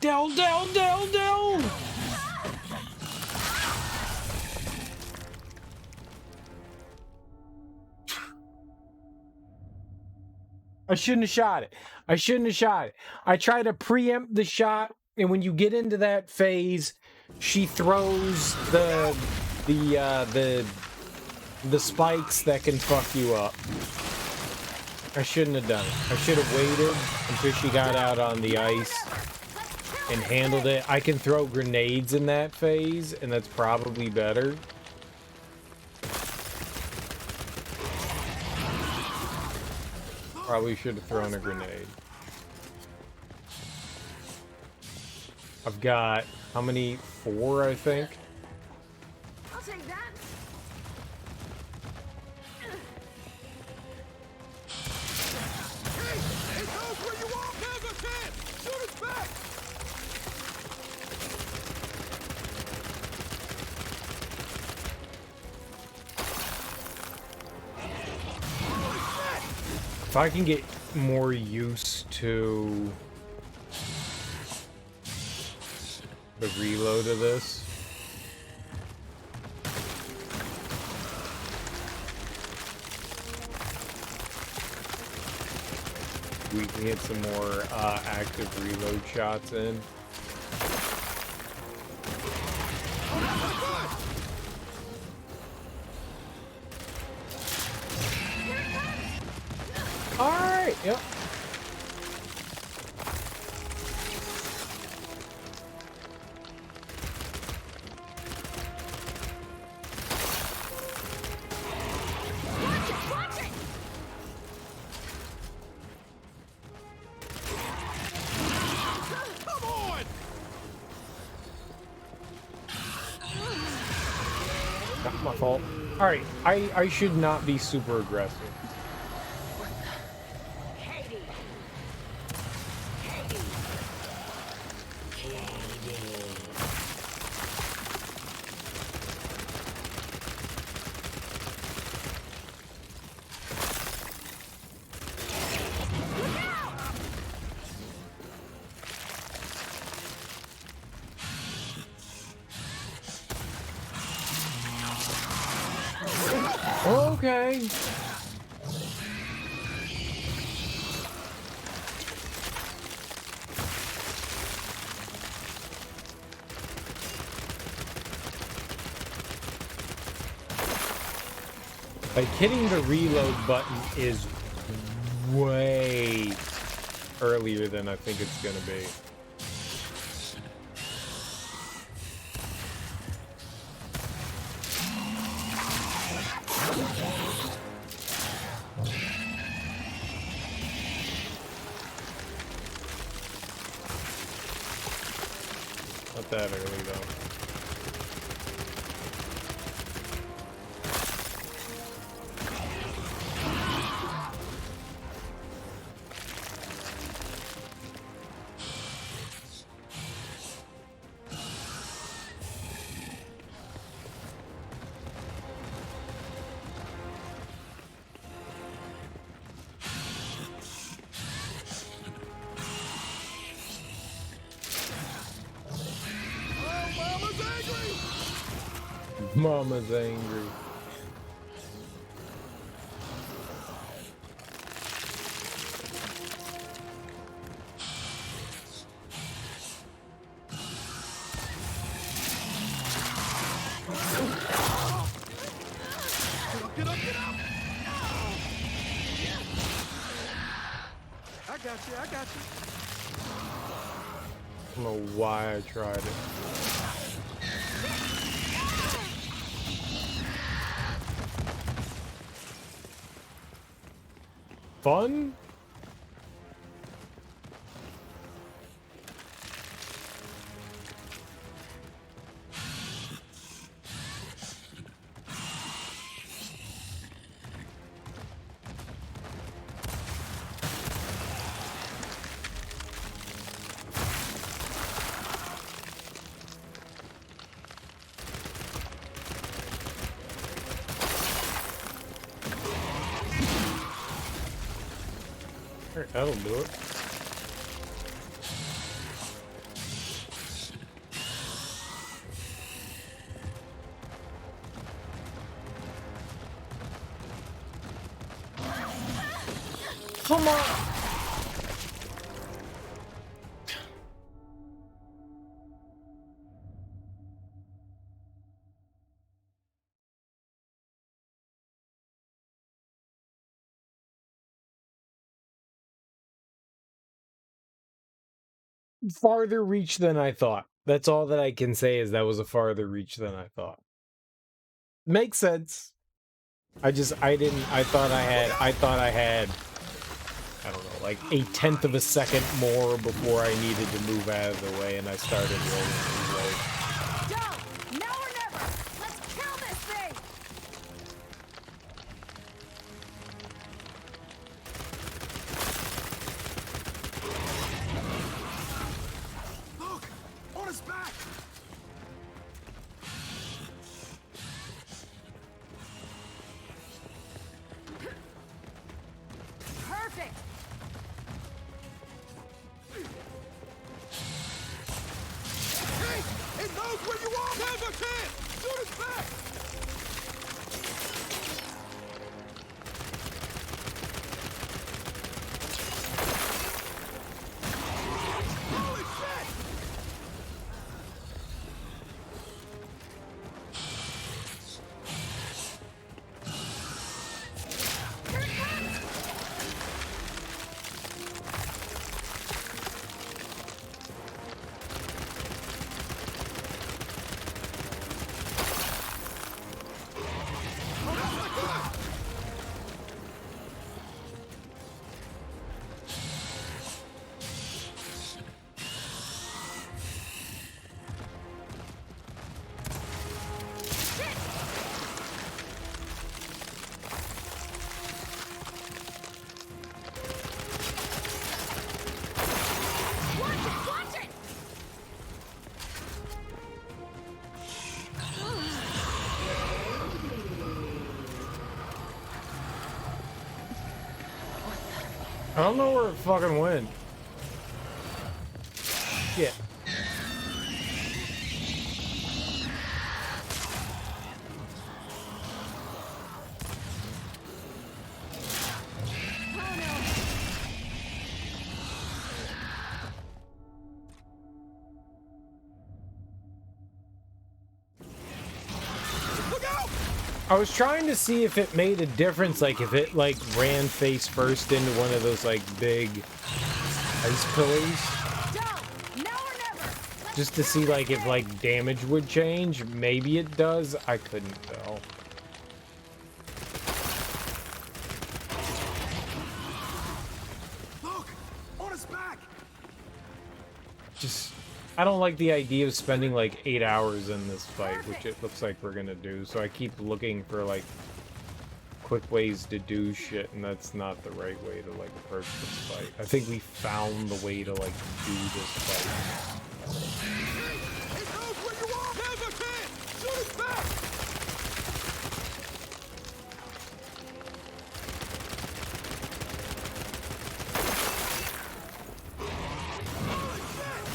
Down, down, down, down! I shouldn't have shot it. I shouldn't have shot it. I try to preempt the shot, and when you get into that phase, she throws the spikes that can fuck you up. I shouldn't have done it. I should have waited until she got out on the ice and handled it. I can throw grenades in that phase, and that's probably better. Probably should have thrown a grenade. I've got, how many? 4, I think. I'll take that. It goes where you walk, has a chance! Shoot us back! If I can get more used to the reload of this. We can get some more active reload shots in. Alright, yep. Not my fault. Alright, I should not be super aggressive. Okay. Like, hitting the reload button is way earlier than I think it's gonna be. Not that early, though. Mama's angry. Get up, get up! I got you, I got you. I don't know why I tried it. Fun? Alright, that'll do it. come on. Farther reach than I thought. That's all that I can say is that was a farther reach than I thought. Makes sense. I thought I had, I don't know, like 1/10 of a second more before I needed to move out of the way, and I started rolling too late. Go! Now or never! Let's kill this thing! Look! On his back! Perfect! Hey! It knows where you are! Never can! Shoot his back! Holy shit! Watch it! I don't know where it fucking went. Shit. I was trying to see if it made a difference, like if it like ran face first into one of those like big ice pillars, just to see like if like damage would change. Maybe it does. I couldn't tell. Look! On his back! Just, I don't like the idea of spending like 8 hours in this fight, which it looks like we're gonna do. So I keep looking for like quick ways to do shit, and that's not the right way to like approach this fight. I think we found the way to like do this fight. It knows where you are! Never can! Shoot his back! Holy shit!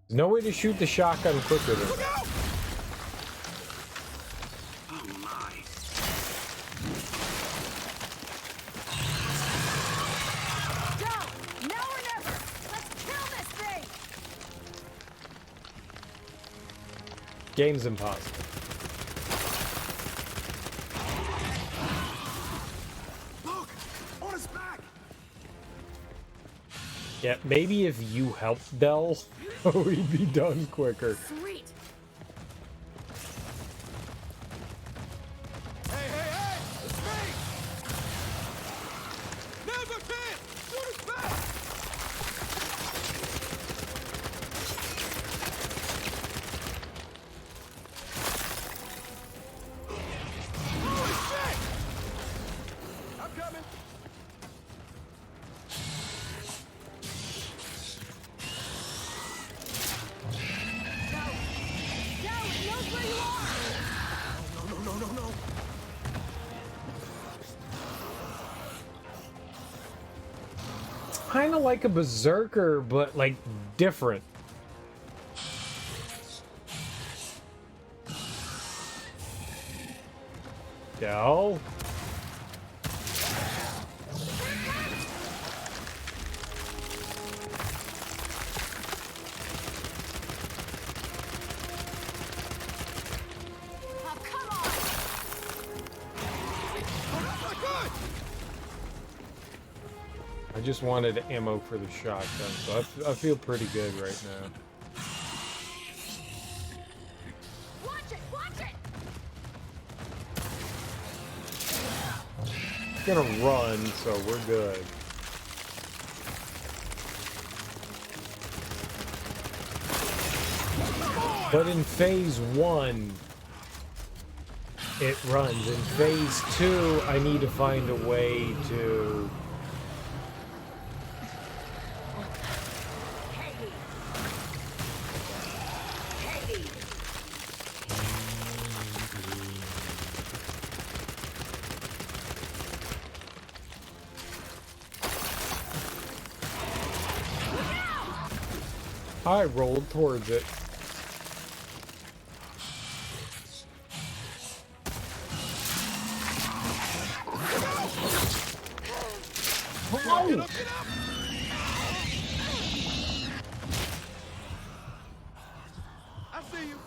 There's no way to shoot the shotgun quicker than Look that. out! Oh my. Go! Now or never! Let's kill this thing! Game's impossible. Look! On his back! Yeah, maybe if you helped Dell, we'd be done quicker. Sweet! Hey, hey, hey! It's me! Never can! Shoot his back! Holy shit! I'm coming! kind of like a berserker, but like different. Go. I just wanted ammo for the shotgun, so I feel pretty good right now. Watch it! Watch it! Gonna run, so we're good. But in phase 1, it runs. In phase 2, I need to find a way to... I rolled towards it. Oh! I see you.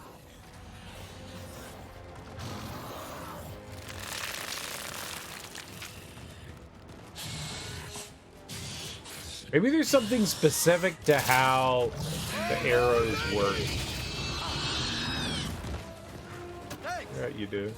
Maybe there's something specific to how the arrows work. Yeah, you do.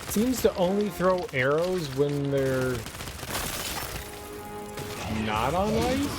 Seems to only throw arrows when they're not on ice?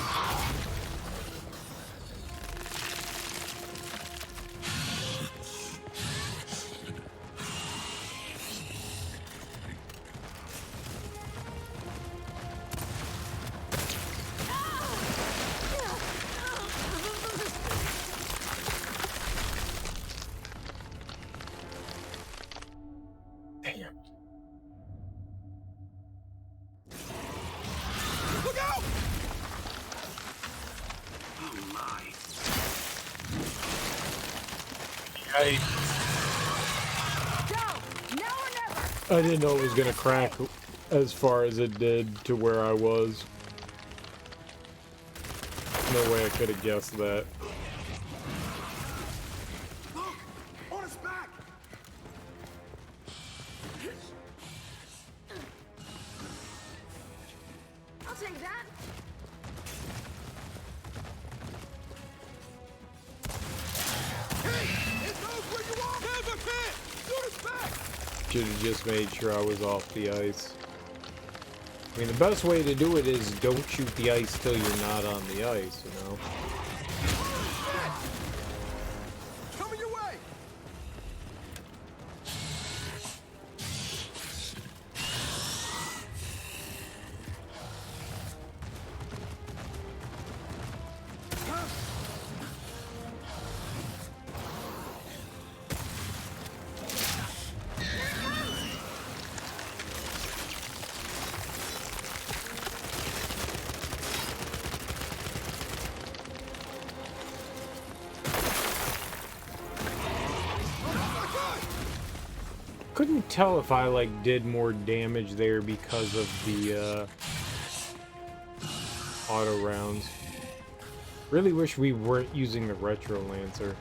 I didn't know it was gonna crack as far as it did to where I was. No way I could have guessed that. Look! On his back! I'll take that. Hey! It knows where you are! Never can! Shoot his back! Should have just made sure I was off the ice. I mean, the best way to do it is don't shoot the ice till you're not on the ice, you know? Coming your way! Couldn't tell if I like did more damage there because of the auto rounds. Really wish we weren't using the retro lancer.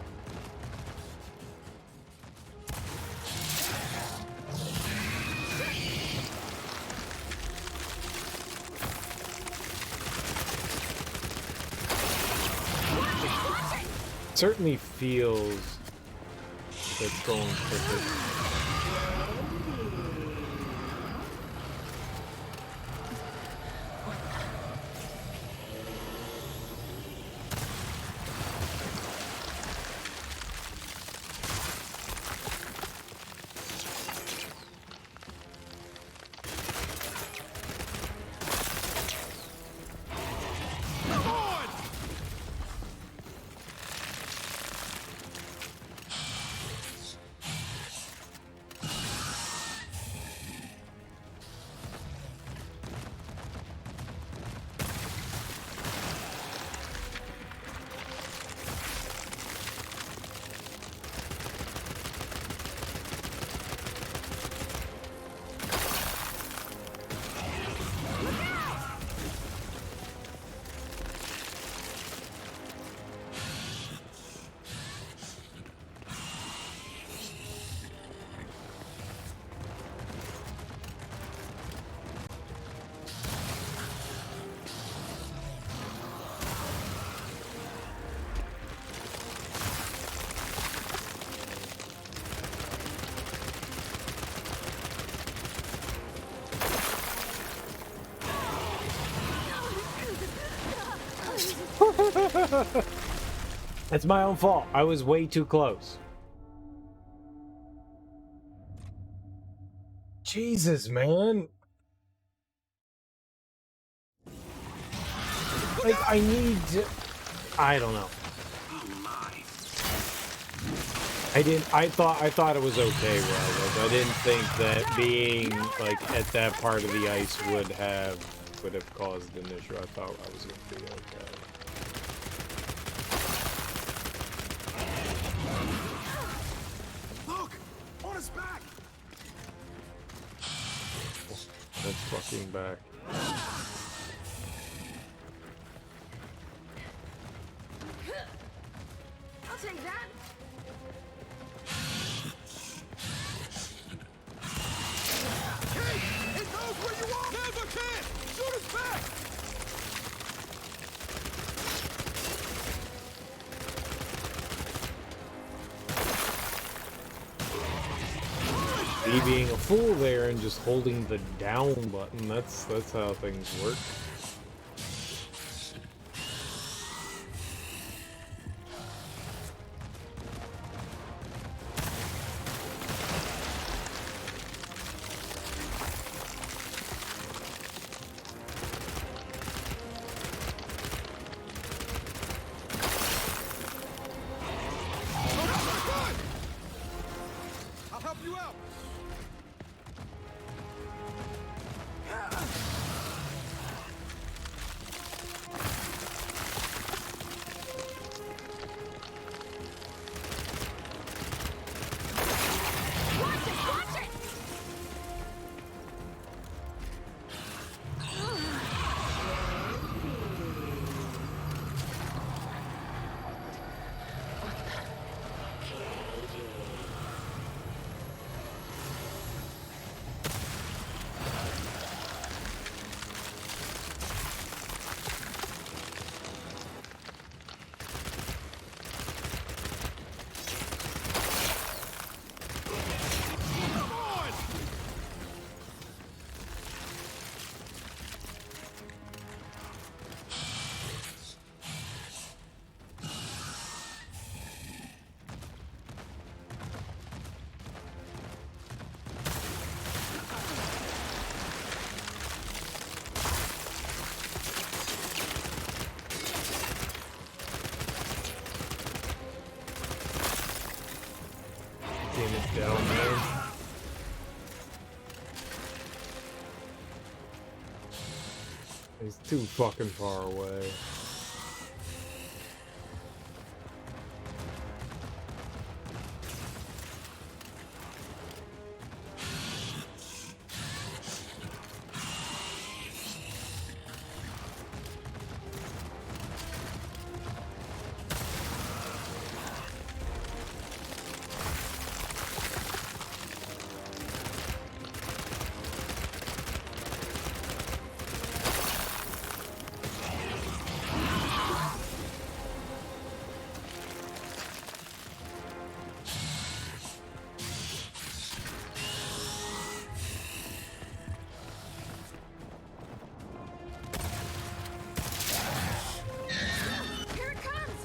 Certainly feels like it's going quicker. That's my own fault. I was way too close. Jesus, man. Like, I need to... I don't know. I thought it was okay where I was. I didn't think that being, like, at that part of the ice would have caused an issue. I thought I was gonna be okay. Look! On his back! That's fucking back. I'll take that. Kait! It knows where you are! Never can! Shoot us back! Me being a fool there and just holding the down button, that's how things work. I'll help you out! Watch it! Watch it! Damn it down, man. He's too fucking far away. Here it comes!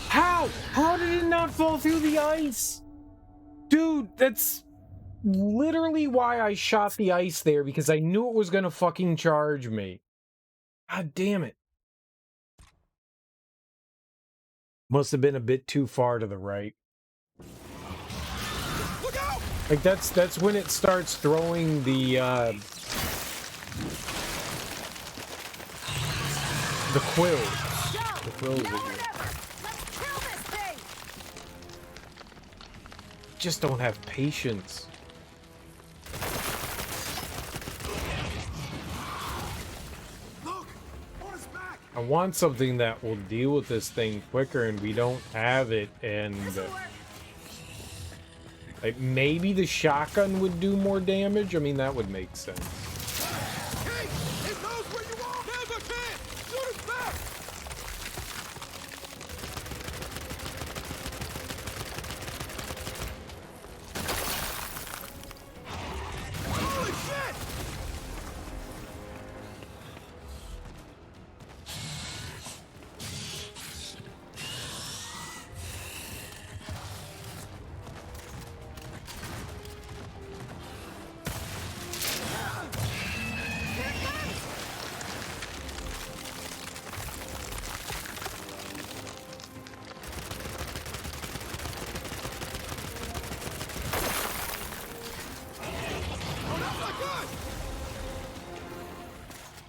How? How did it not fall through the ice? Dude, that's literally why I shot the ice there, because I knew it was gonna fucking charge me. God damn it. Must have been a bit too far to the right. Look out! Like, that's when it starts throwing the quills. The quills at you. Let's kill this thing! Just don't have patience. Look! On his back! I want something that will deal with this thing quicker, and we don't have it, and like, maybe the shotgun would do more damage? I mean, that would make sense.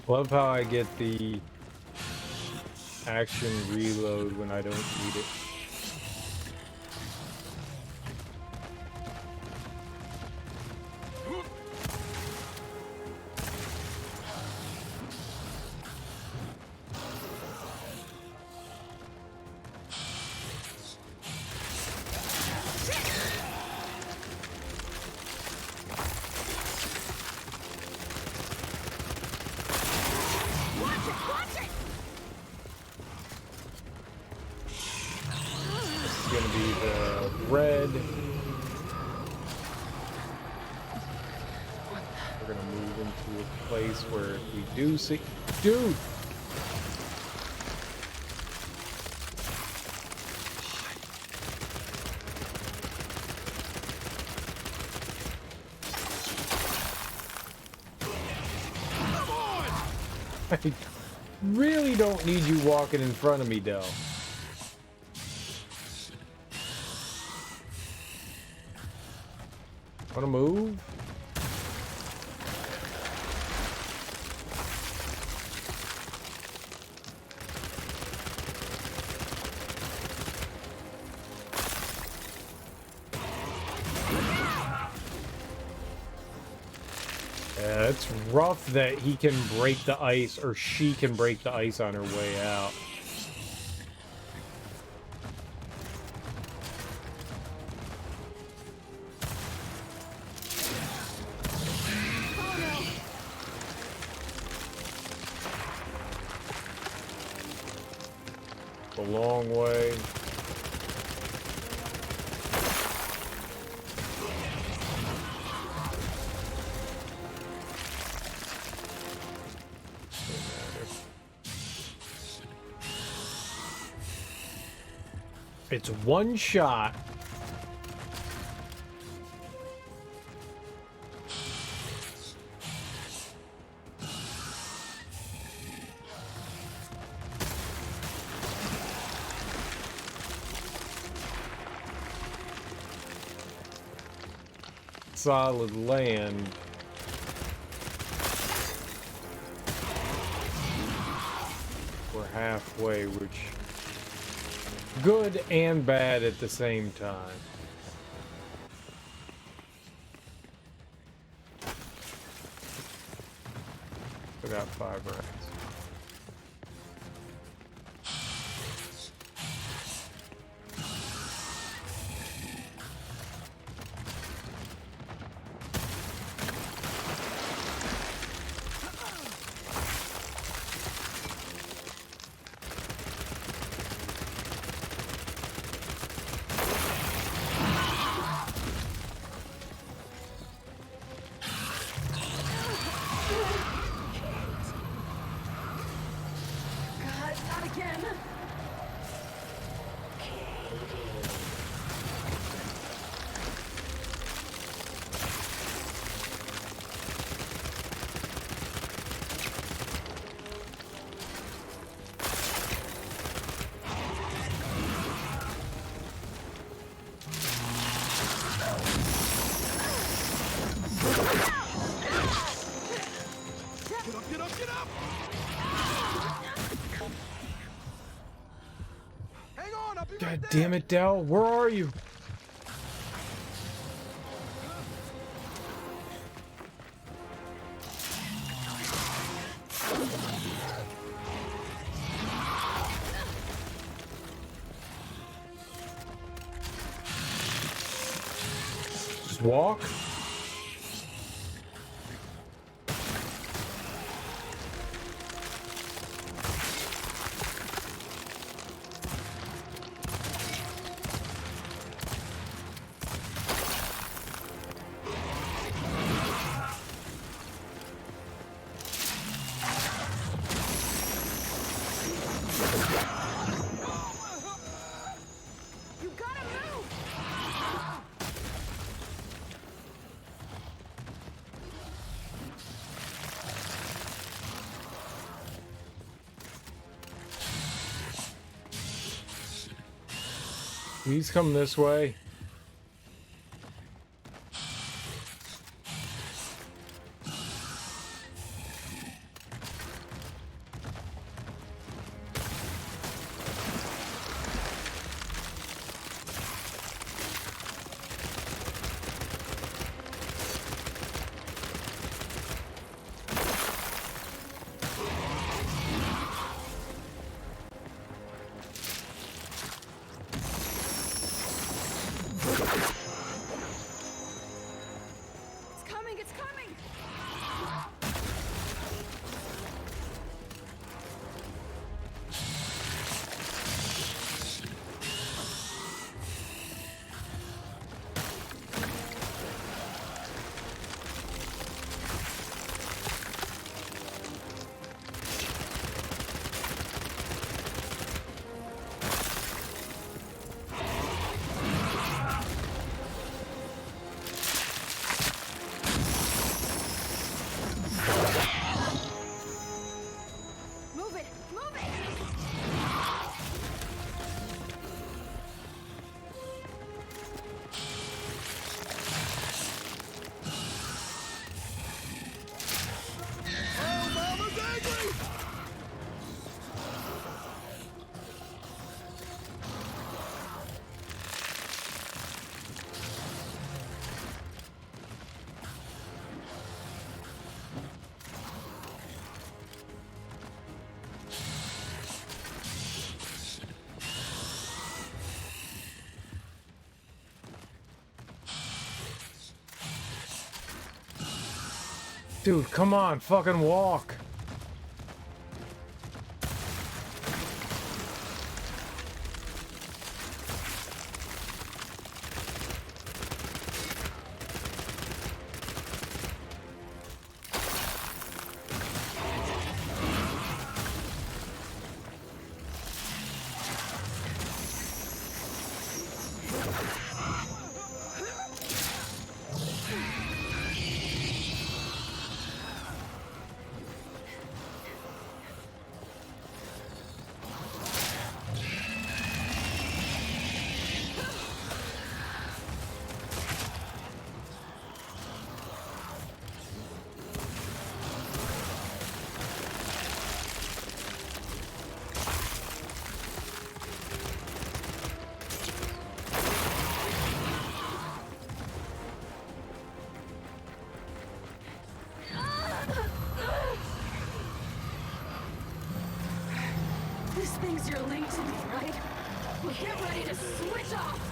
Love how I get the action reload when I don't need it. Gonna be the red. We're gonna move into a place where if we do see, dude. I really don't need you walking in front of me, Del. Wanna move? Yeah, it's rough that he can break the ice, or she can break the ice on her way out. A long way. It's one shot. Solid land. We're halfway, which good and bad at the same time. We got 5 rounds. God damn it, Del, where are you? Just walk? Please come this way. Dude, come on, fucking walk. This thinks you're linked to me, right? Well, get ready to switch off!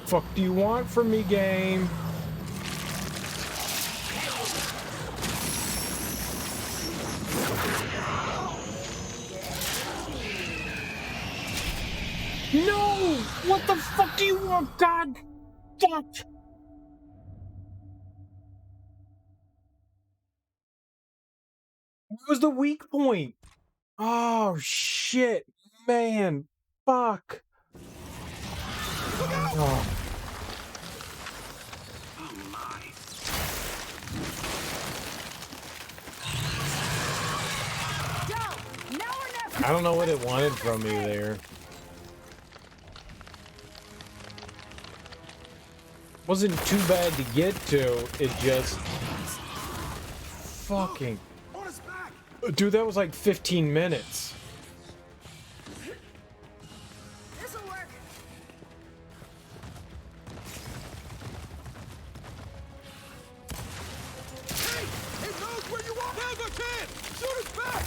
Fuck do you want from me, game? No! What the fuck do you want, God? Fuck! What was the weak point? Oh, shit. Man. Fuck. Oh. I don't know what it wanted from me there. Wasn't too bad to get to, it just... Fucking... Dude, that was like 15 minutes. This'll work. Hey! It knows where you are! Now's our chance! Shoot us back!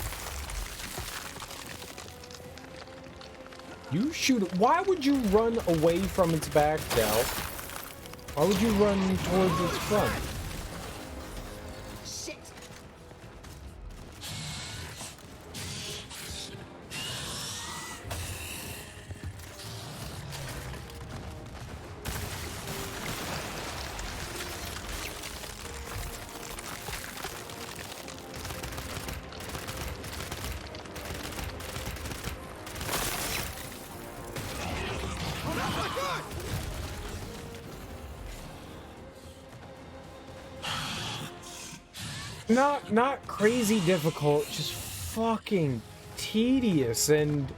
You shoot it. Why would you run away from its back, Del? Why would you run towards its front? Shit. Not crazy difficult, just fucking tedious and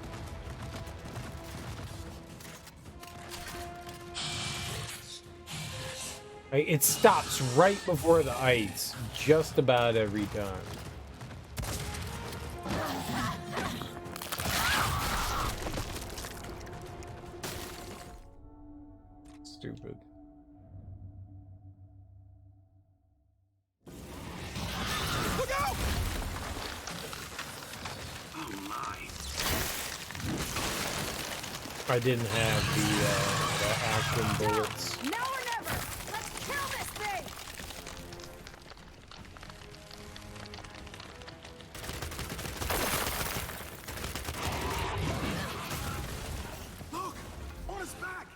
it stops right before the ice just about every time. Stupid. I didn't have the action bullets. Now or never! Let's kill this thing! Look! On his back!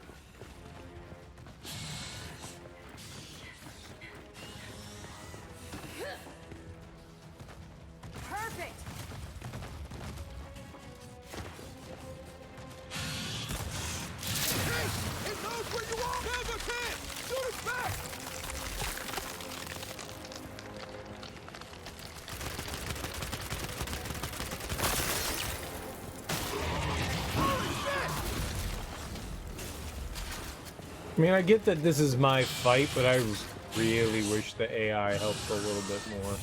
Perfect! I mean, I get that this is my fight, but I really wish the AI helped a little bit more.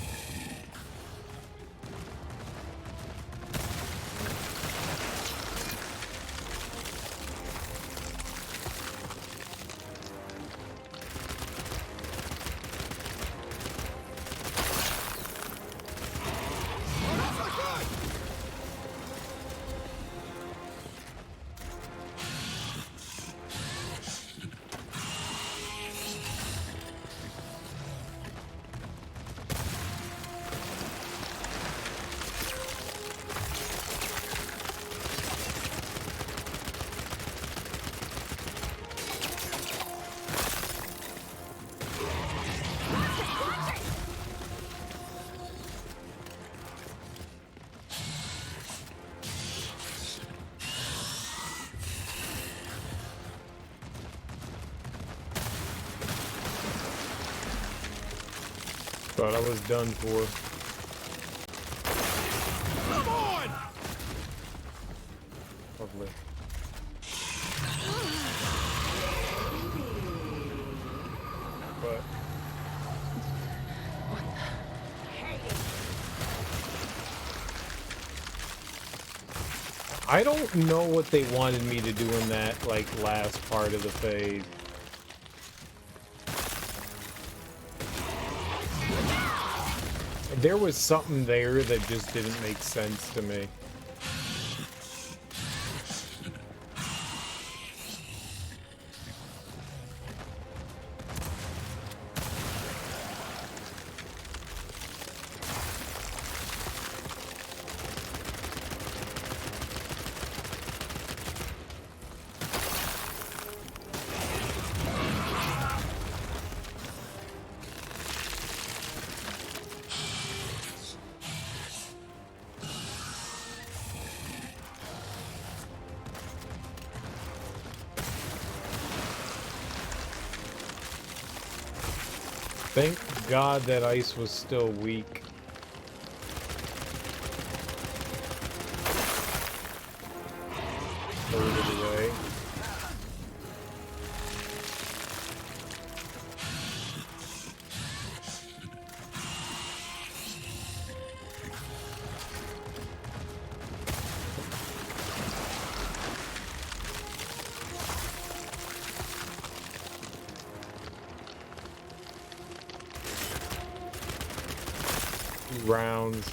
Thought I was done for. Come on! Lovely. But I don't know what they wanted me to do in that like last part of the phase. There was something there that just didn't make sense to me. Thank God that ice was still weak. Lowered it away. Rounds.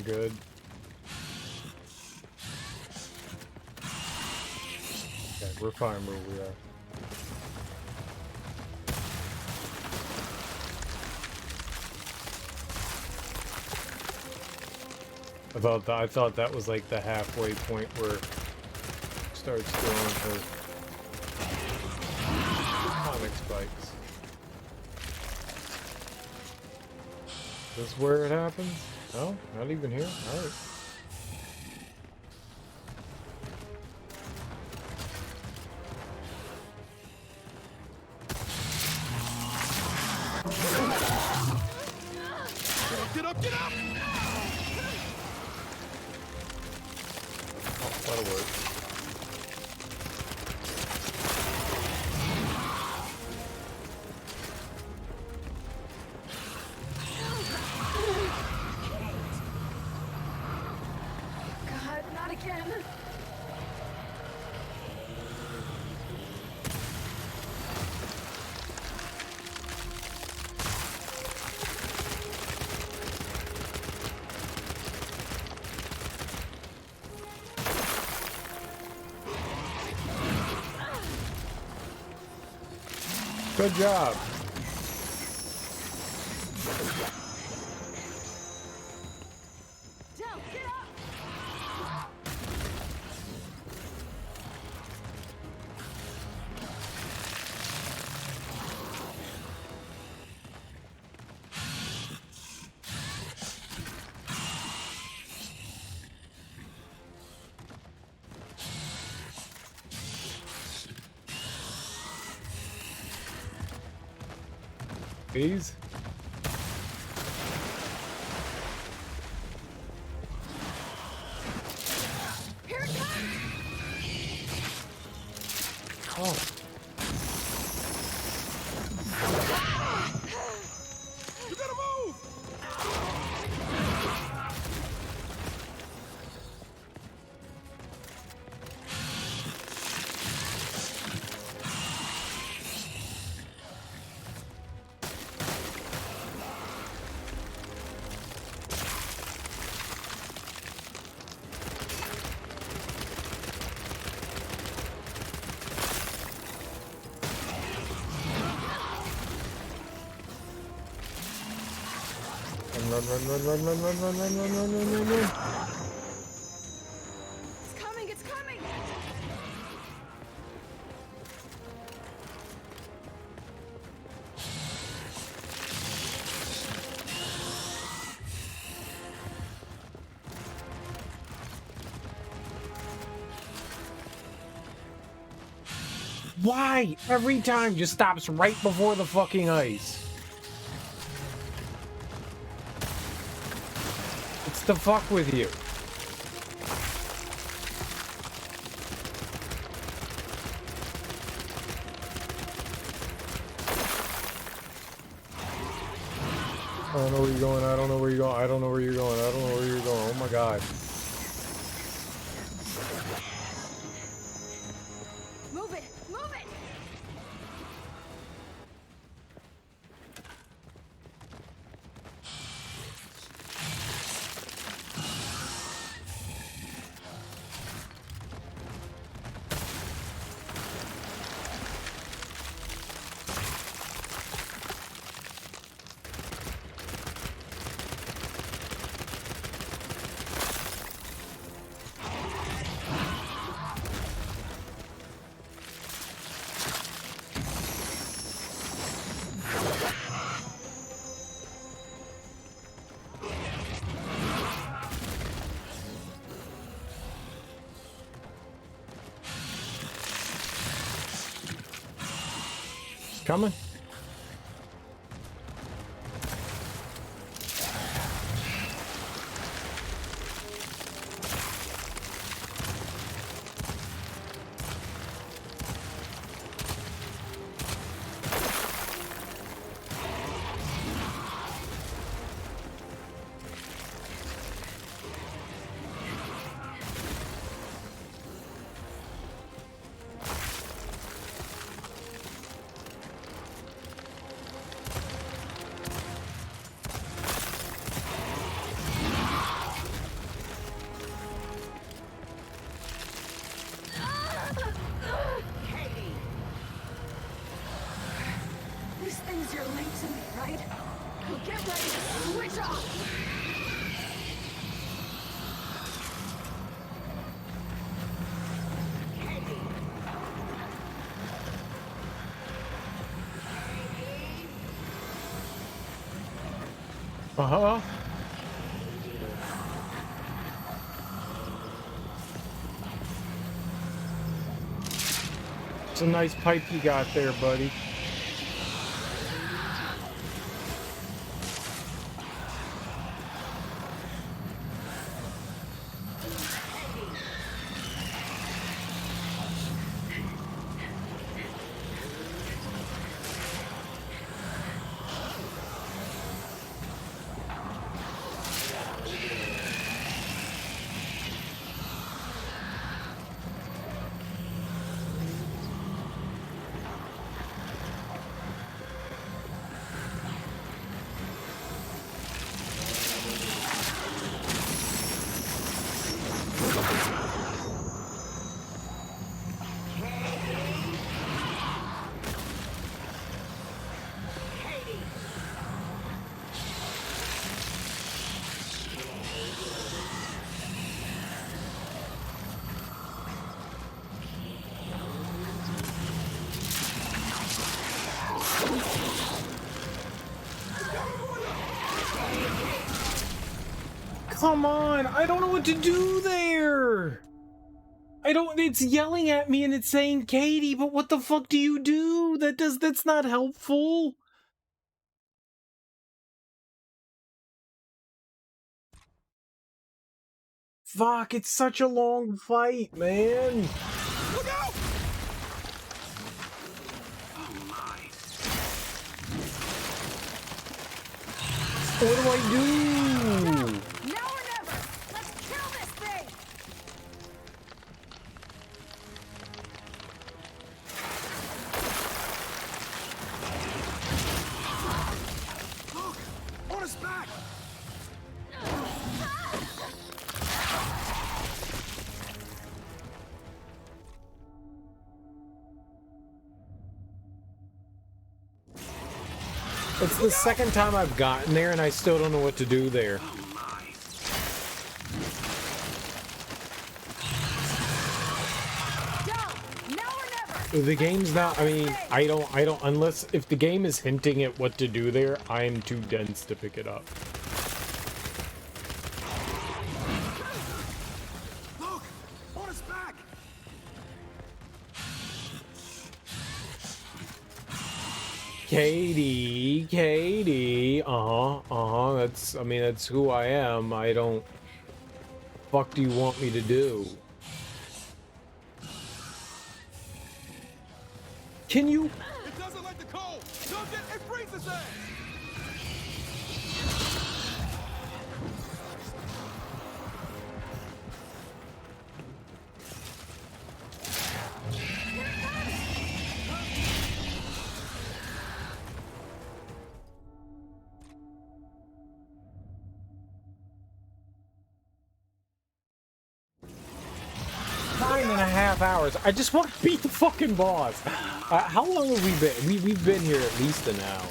Good. Okay, we're fine where we are. I thought that was like the halfway point where it starts throwing her comic spikes. Is this where it happens? No, not even here. All right. Get up, get up! Oh, that'll work. Good job. please. Here it comes! Oh. You gotta move! Run. It's coming, it's coming! Why? Every time just stops right before the fucking ice. It's to fuck with you. I don't know where you're going. I don't know where you're going. I don't know where you're going. I don't know where you're going. Oh my god. Move it! Move it! Coming. These things you're linked to me, right? Well, get ready to switch off! Uh-huh. It's a nice pipe you got there, buddy. Come on, I don't know what to do there. It's yelling at me and it's saying Katie, but what the fuck do you do? That's not helpful. Fuck, it's such a long fight, man. Look out! Oh my. What do I do? Now or never! Let's kill this thing! Look! On his back! It's the second time I've gotten there and I still don't know what to do there. Oh my. Go! Now or never! The game's not, I mean, I don't, unless, if the game is hinting at what to do there, I'm too dense to pick it up. Look! On his back! Katie, that's, I mean, that's who I am. I don't, fuck do you want me to do? Can you? It doesn't like the cold! Don't get it freezes it! Nine and a half hours. I just want to beat the fucking boss. How long have we been? We've been here at least an hour.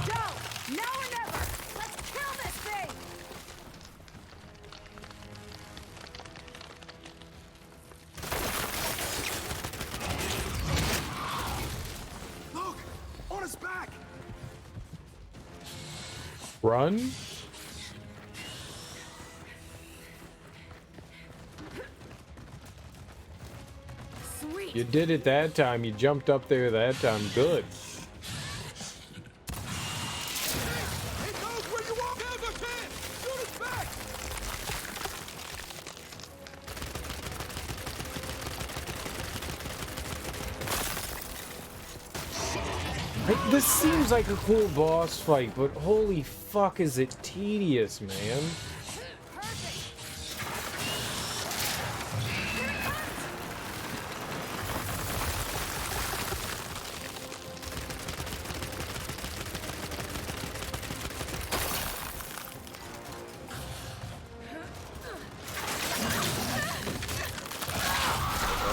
Go! Now or never! Let's kill this thing! Look! On his back! Run? Sweet! You did it that time. You jumped up there that time. Good. He knows where you are! Now's our chance! Shoot his back! This seems like a cool boss fight, but holy fuck is it tedious, man.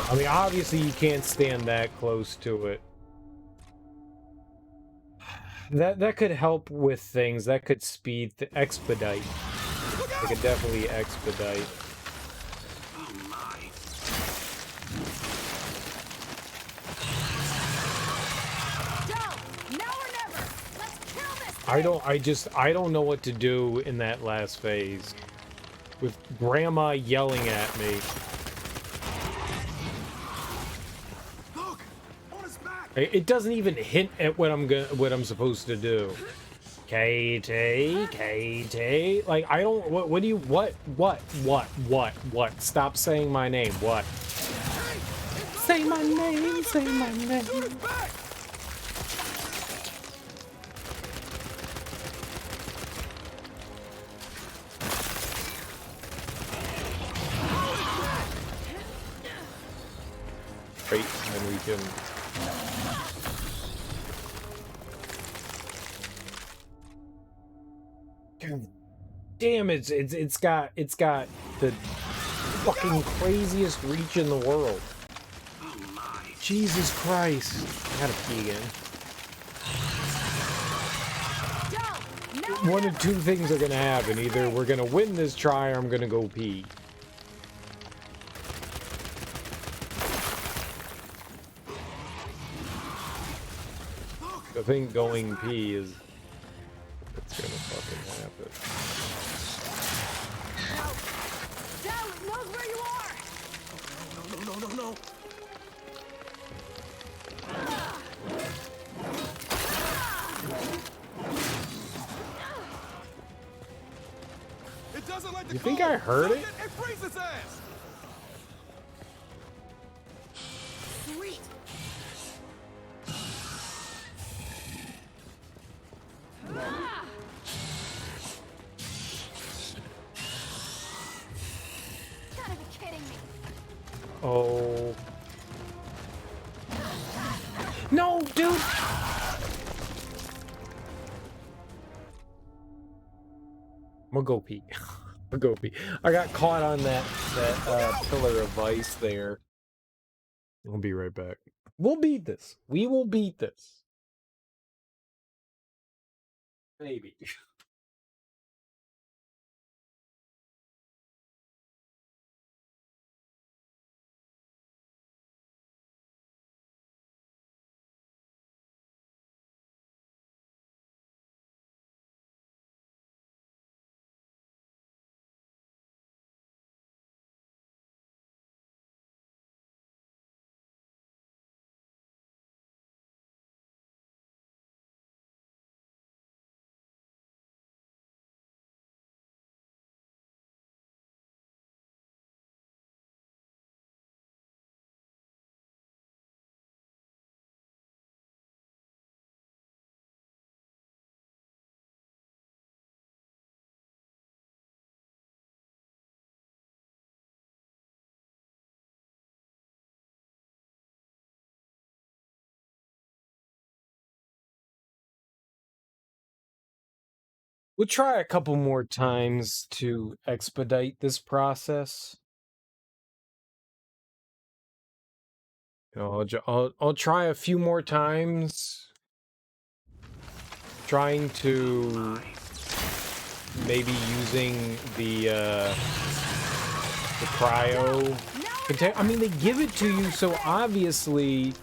I mean, obviously you can't stand that close to it. That could help with things. That could expedite. It could definitely expedite. Oh my. Go! Now or never! Let's kill this thing! I don't know what to do in that last phase. With Grandma yelling at me. Look! On his back! It doesn't even hint at what I'm supposed to do. Katie. Like, I don't, what do you, what? Stop saying my name, what? Say my name, say my name. Shoot his back! Great, and we can... God damn, it's got the fucking craziest reach in the world. Oh my. Jesus Christ. I gotta pee again. Go! Now or One of two things are gonna happen. Either we're gonna win this try or I'm gonna go pee. I think going pee is... it's gonna fucking happen. Dal, it knows where you are! No. You think I heard it? Sweet. Ah! Gotta be kidding me. Oh. No, dude! I'm gonna go pee. I'm gonna go pee. I got caught on that pillar of ice there. We'll be right back. We'll beat this. We will beat this. Maybe. We'll try a couple more times to expedite this process. You know, I'll try a few more times, trying to maybe using the cryo container. I mean, they give it to you, so obviously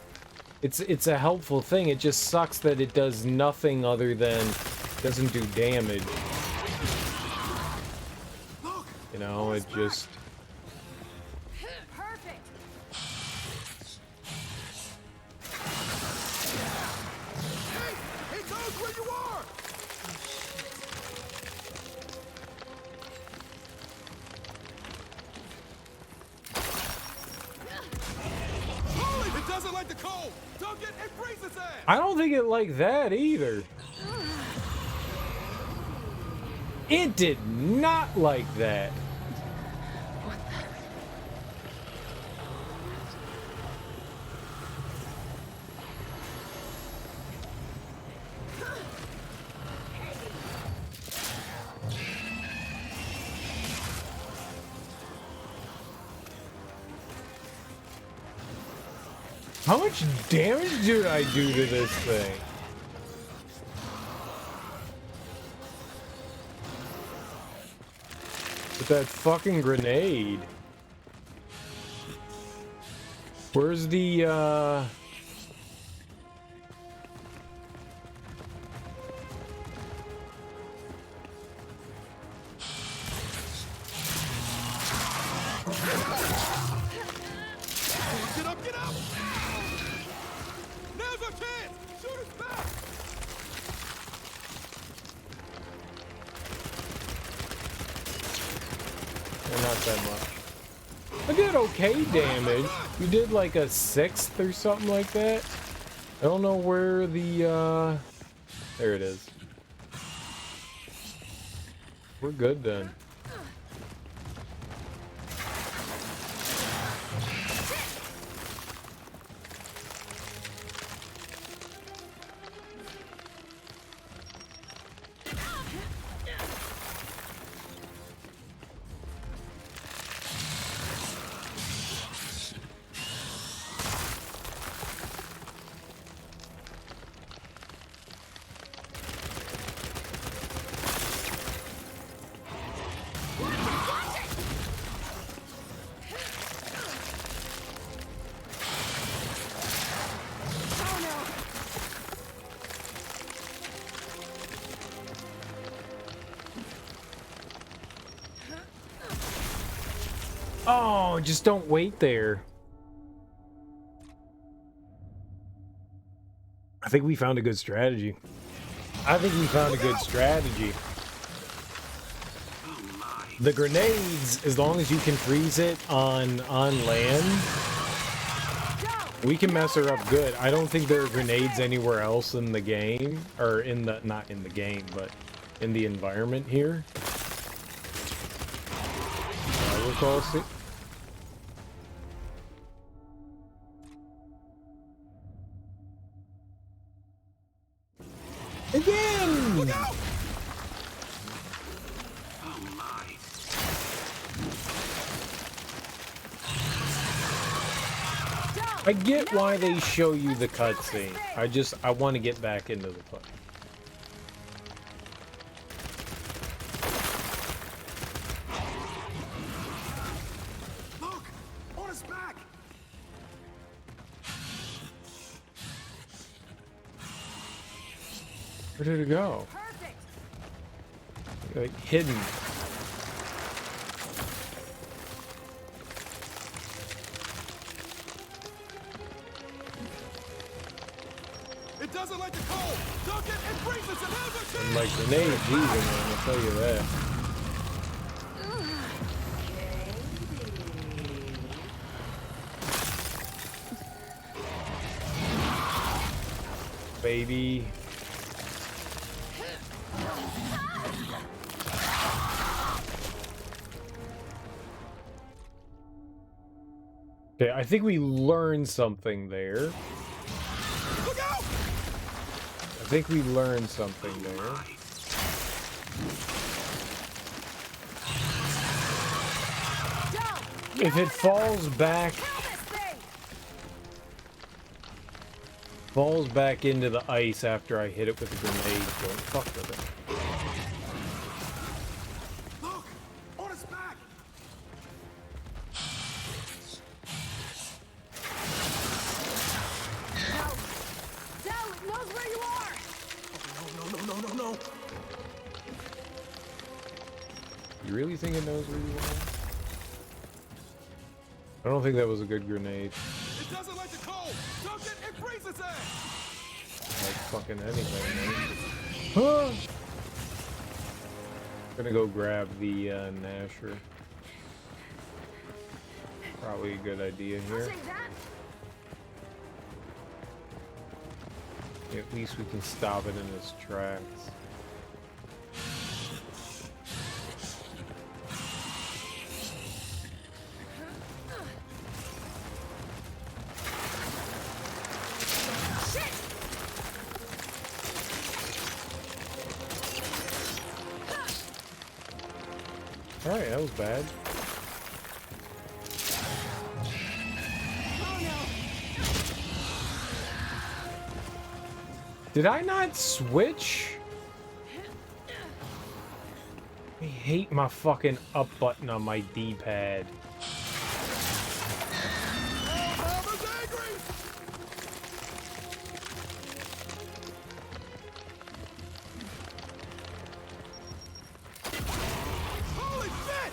it's a helpful thing. It just sucks that it does nothing other than doesn't do damage. You know, it just. Perfect. Hey, tell us where you are! Holy, it doesn't like the cold! Don't get it freezes its ass! I don't think it like that either. It did not like that. How much damage did I do to this thing? With that fucking grenade. Where's the, Get up! Now's our chance! Shoot us back! not that much. I did okay damage. You did like a 6th or something like that. I don't know where the, there it is. We're good then. Oh, just don't wait there. I think we found a good strategy. Oh my. The grenades, as long as you can freeze it on land, we can mess her up good. I don't think there are grenades anywhere else in the game, or in the, not in the game, but in the environment here. I recall see. Again! Look out! Oh my. I get why they show you the cutscene. I want to get back into the play. Look! On his back! Where did it go? Like hidden. It doesn't like the cold! Duck it and freeze it! And like grenades either, man, I'll tell you that. Baby. Okay, I think we learned something there. Look out! I think we learned something there. If it falls back into the ice after I hit it with a grenade, don't fuck with it. Look! On his back! Dell, it knows where you are! No. You really think it knows where you are? I don't think that was a good grenade. It doesn't like the cold! Duck it and freeze its ass! Like fucking anything, man. Huh. Gonna go grab the Nasher. Probably a good idea here. At least we can stop it in its tracks. Alright, that was bad. Did I not switch? I hate my fucking up button on my D-pad. Holy shit!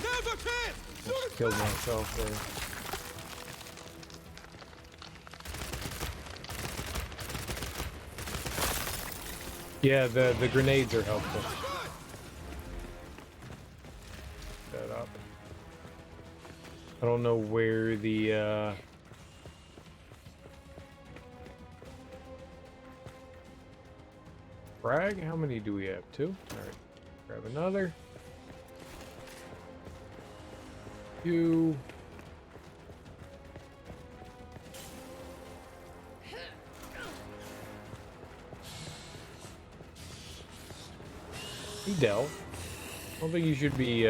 Now's our chance! Killed myself there. Yeah, the grenades are helpful. Set up. I don't know where the frag? How many do we have? 2? Alright. Grab another. 2. Hey, Del. I don't think you should be,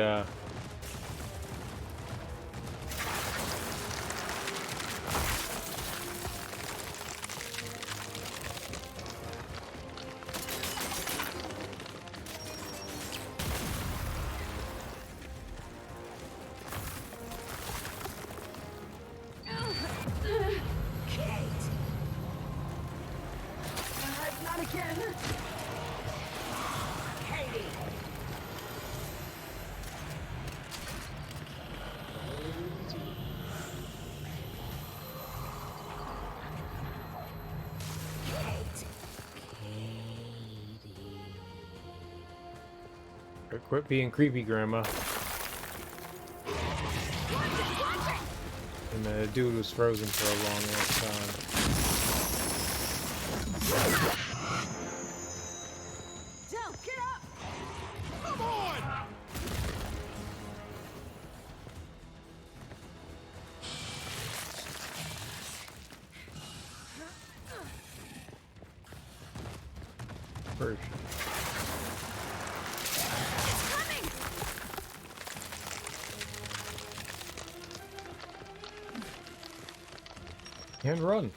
Quit being creepy, Grandma. And the dude was frozen for a long ass time. Del, get up! Come on! First. It's coming! And run.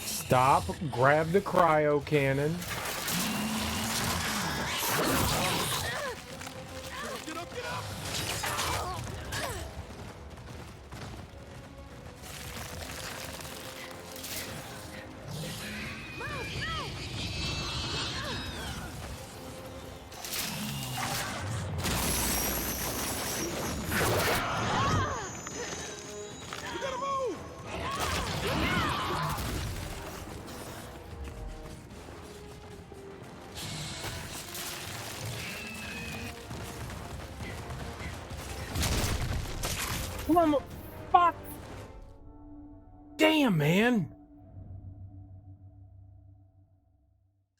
Stop, grab the cryo cannon. Get up, get up! You gotta move! Come on, fuck! Damn, man!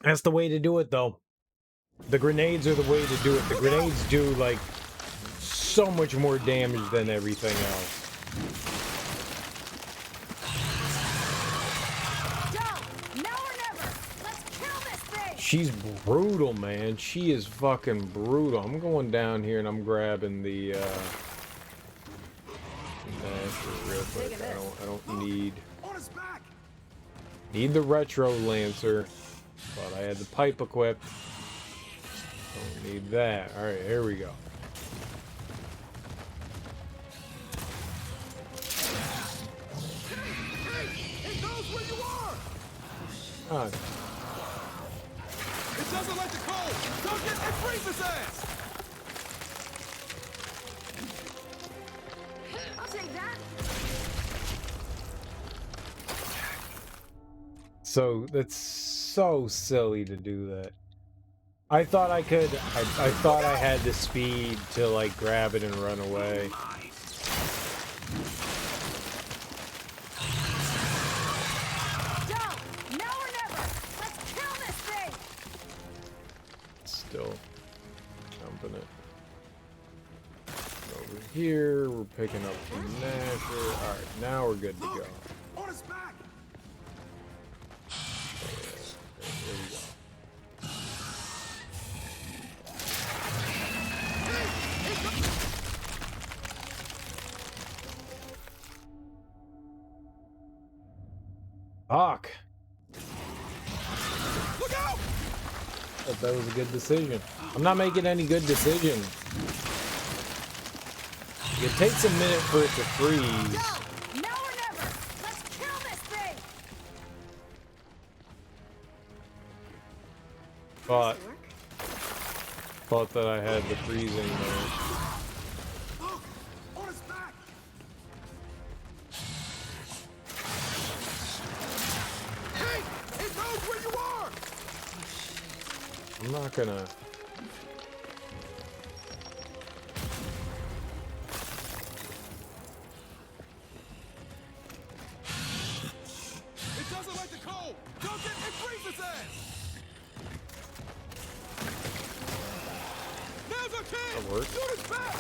That's the way to do it, though. The grenades are the way to do it. The grenades do, like, so much more damage than everything else. Del, now or never! Let's kill this thing! She's brutal, man. She is fucking brutal. I'm going down here and I'm grabbing the Nasher real quick. I don't need On his back! the retro lancer, but I had the pipe equipped. Don't need that. All right, here we go. It knows where you are! Ah, It doesn't like the cold! Don't get it, freeze his ass! I'll take that! so that's so silly to do that. I thought I could. I thought I had the speed to like grab it and run away. Del, now or never! Let's kill this thing! Still jumping it. Over here, we're picking up the Nasher. All right, now we're good to go. On his back! There we go. Fuck. Look out! Thought that was a good decision. I'm not making any good decisions. It takes a minute for it to freeze. Del, now or never! Let's kill this thing! But thought that I had the freezing there. Look! On his back! Hey! It knows where you are! I'm not gonna. It doesn't like the cold! Don't get it, freeze his ass! Now's our chance! That works. Shoot his back!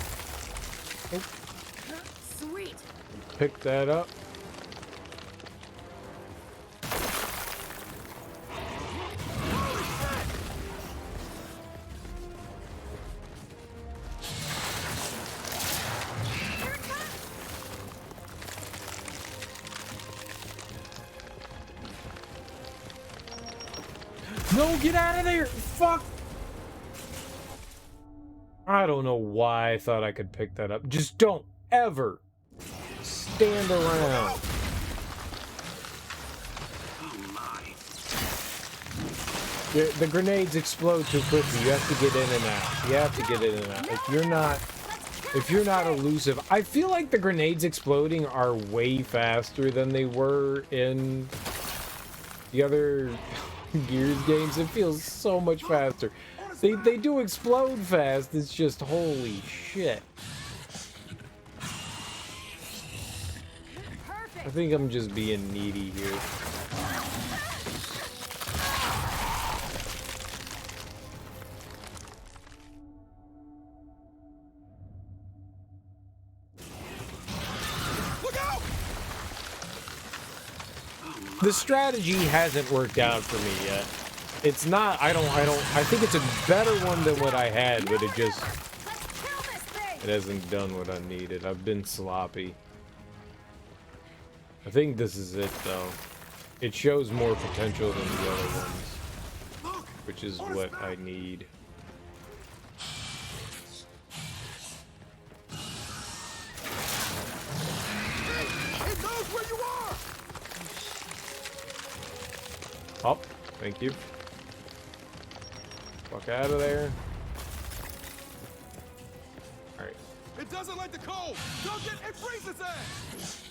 Sweet! Pick that up. Holy shit! Here it comes! No, get out of there! Fuck! I don't know why I thought I could pick that up. Just don't ever stand around. The grenades explode too quickly. You have to get in and out. You have to get in and out. If you're not... Let's If you're not elusive, I feel like the grenades exploding are way faster than they were in the other Gears games. It feels so much faster. They do explode fast. It's just holy shit. I think I'm just being needy here. The strategy hasn't worked out for me yet. It's not, I think it's a better one than what I had, but it hasn't done what I needed. I've been sloppy. I think this is it, though. It shows more potential than the other ones, which is what I need. It knows where you are! Oh, thank you. Fuck out of there. Alright. It doesn't like the cold! Don't get it freezes its ass!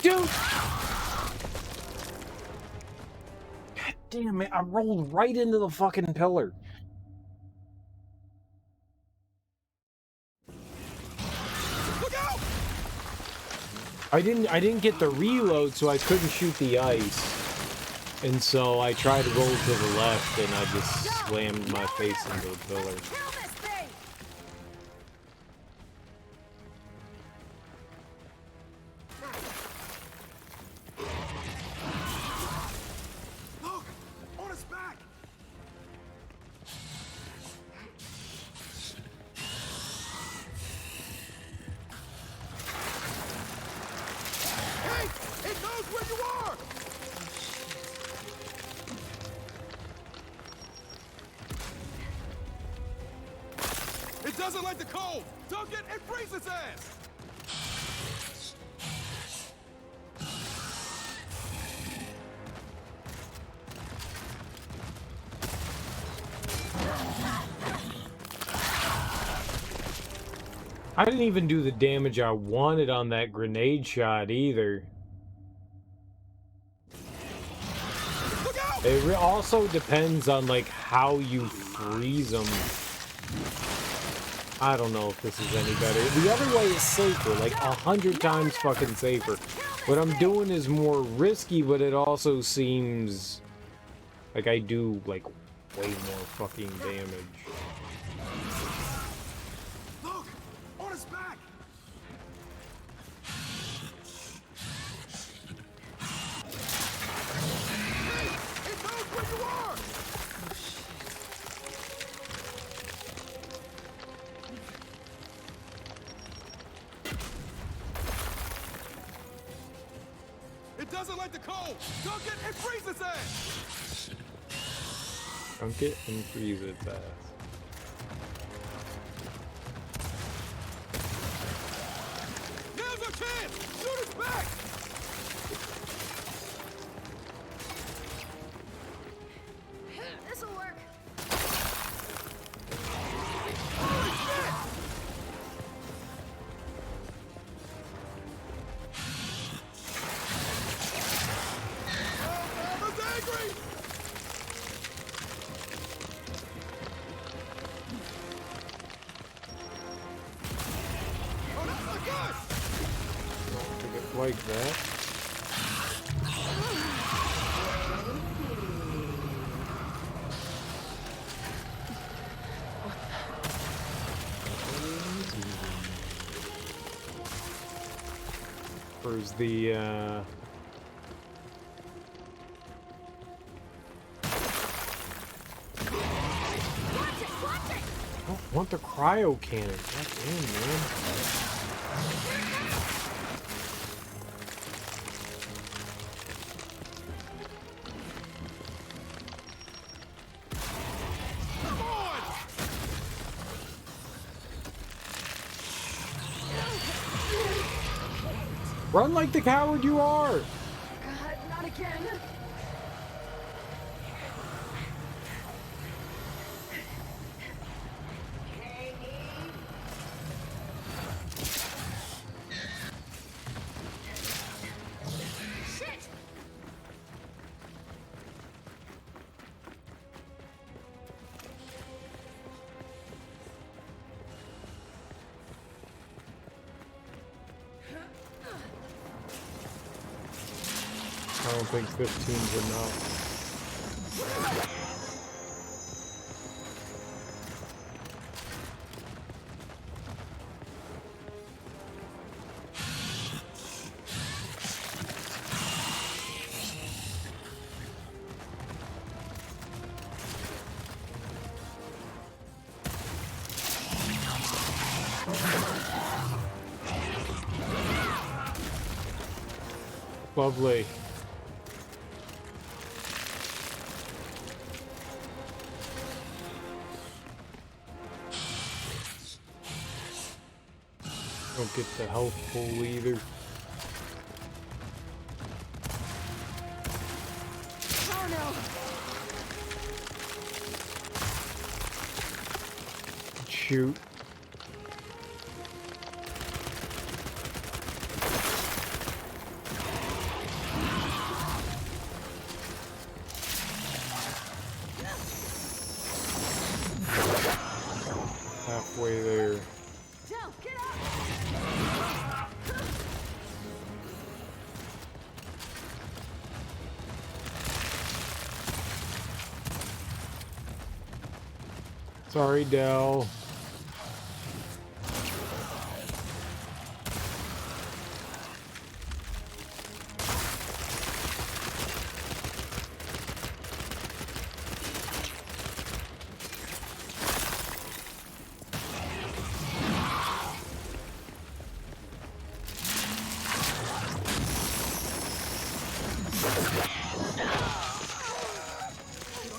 Dude! God damn it, I rolled right into the fucking pillar. I didn't get the reload, so I couldn't shoot the ice. And so I tried to roll to the left, and I just slammed my face into the pillar. Look! On its back! Hey! It knows where you are! It doesn't like the cold! Don't get it freezes its ass! I didn't even do the damage I wanted on that grenade shot either. It also depends on like how you freeze them. I don't know if this is any better. The other way is safer, like 100 times fucking safer. What I'm doing is more risky, but it also seems like I do like way more fucking damage. Look! On its back! Hey! It knows where you are! It doesn't like the cold! Don't get it freezes its ass! Dunk it and freeze its ass. Now's our chance! Shoot its back! This'll work. Holy shit! Oh, it's angry! Oh, that's not good! Like that. Where's the I don't want the cryo cannon. God damn, man. Come on! Run like the coward you are! God, not again. again. Shit! I don't think 15's enough. Lovely. Don't get the health pool either. Oh no! Shoot. Halfway there. Del, get up! Sorry, Del.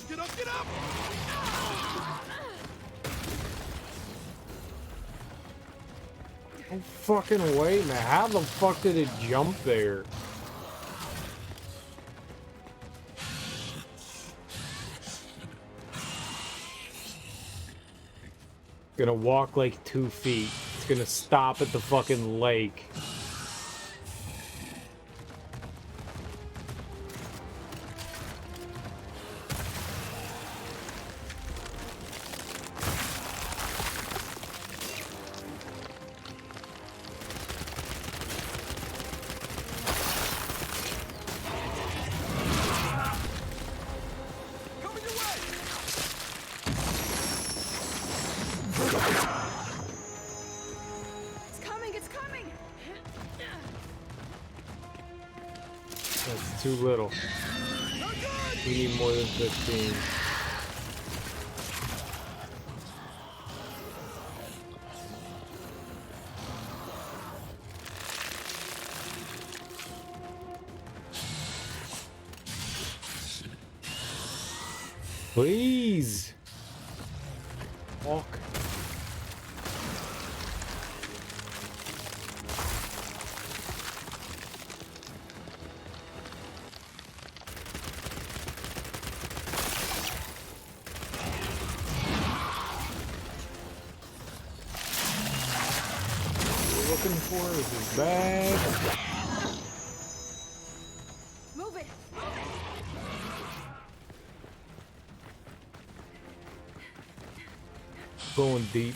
Get up, get up! No fucking way, man. How the fuck did it jump there? Gonna walk like 2 feet. It's gonna stop at the fucking lake. Coming your way! It's coming, it's coming! That's too little. We need more than 15. Please. Walk. Looking for is his bag. Move it! Going deep.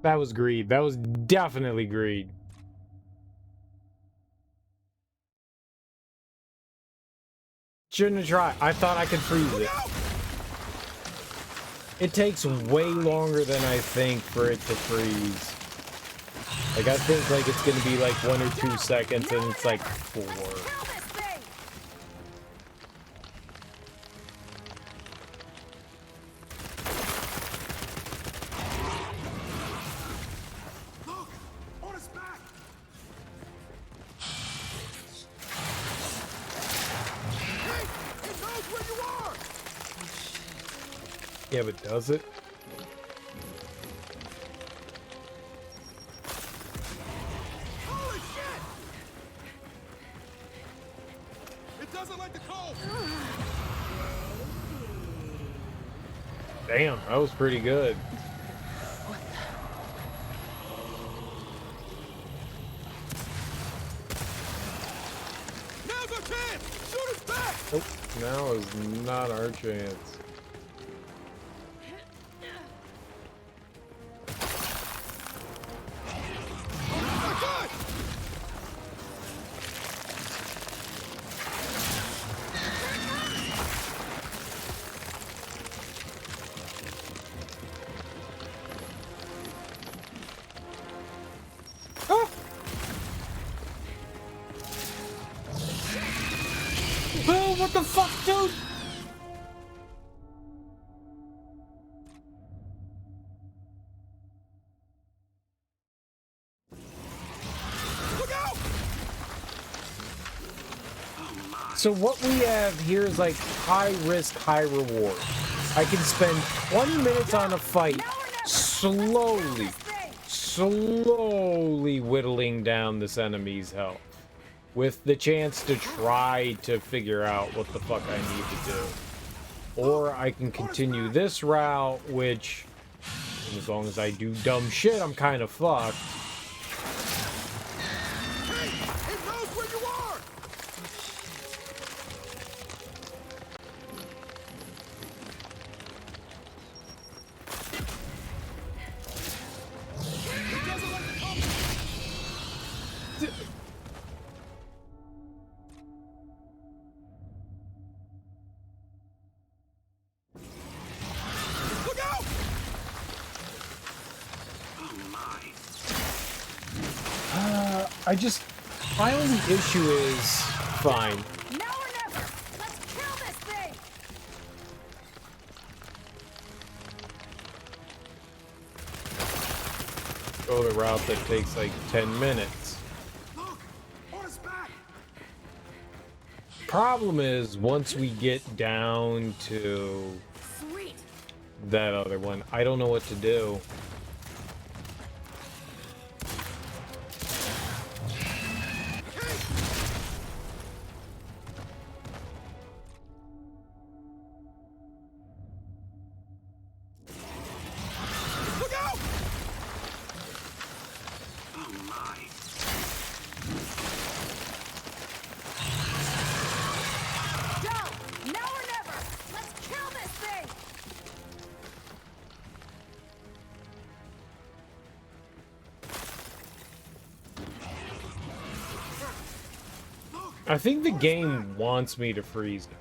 That was greed. That was definitely greed. Shouldn't have tried. I thought I could freeze it. It takes way longer than I think for it to freeze. Like, I think, like, it's gonna be, like, 1 or 2 seconds, and it's, like, 4. Look! On his back! Hey! It knows where you are! Yeah, but does it? Holy shit! It doesn't like the cold! Damn, that was pretty good. Now's our chance! Shoot us back! Nope, now is not our chance. Oh, God! Ah! Oh, what the fuck, dude? Look out! So what we have here is like high risk, high reward. I can spend 20 minutes on a fight, slowly whittling down this enemy's health, with the chance to try to figure out what the fuck I need to do. Or I can continue this route, which, as long as I do dumb shit, I'm kind of fucked. Hey! It knows where you are! It doesn't like the cold! Look out! My only issue is, fine. Now or never! Let's kill this thing! Go the route that takes like 10 minutes. Look! On his back! Problem is, once we get down to Sweet! that other one, I don't know what to do. Look out! Oh my. Go! Now or never! Let's kill this thing! I think the game wants me to freeze it.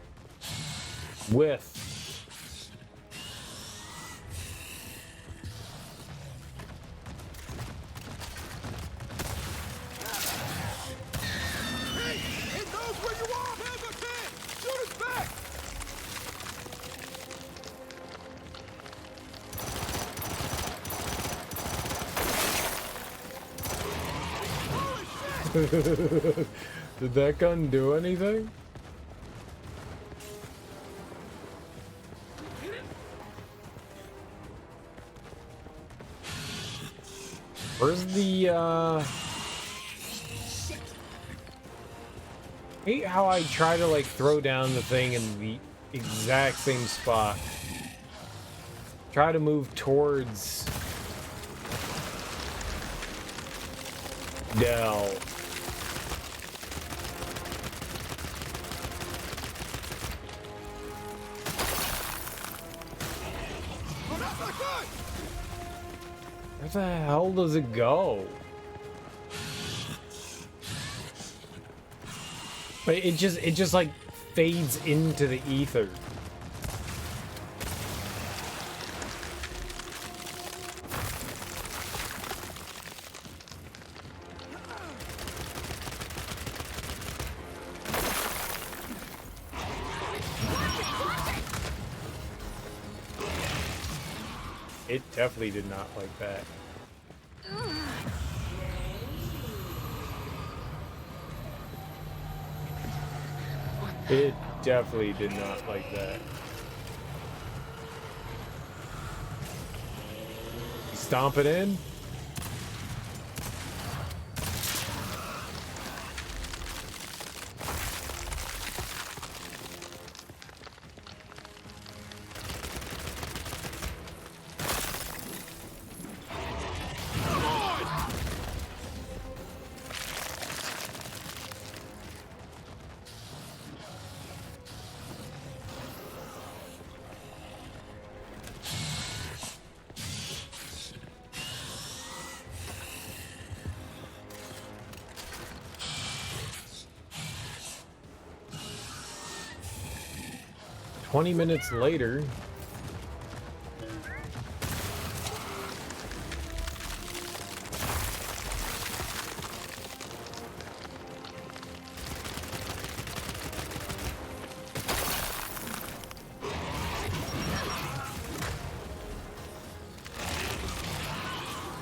With. Hey! It knows where you are! Now's our chance! Shoot us back! Holy shit! Did that gun do anything? Where's the, hate how I try to, like, throw down the thing in the exact same spot. Try to move towards Dell. Oh, that's not good! Where the hell does it go? But it just like fades into the ether. It definitely did not like that. It definitely did not like that. Stomp it in. Minutes later.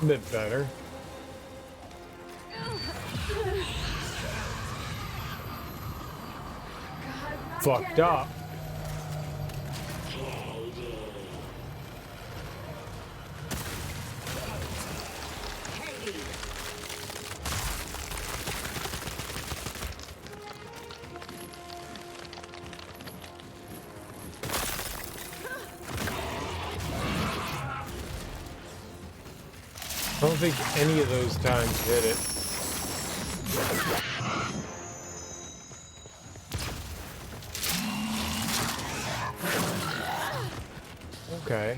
A bit better. Fucked up. I don't think any of those times hit it. Okay.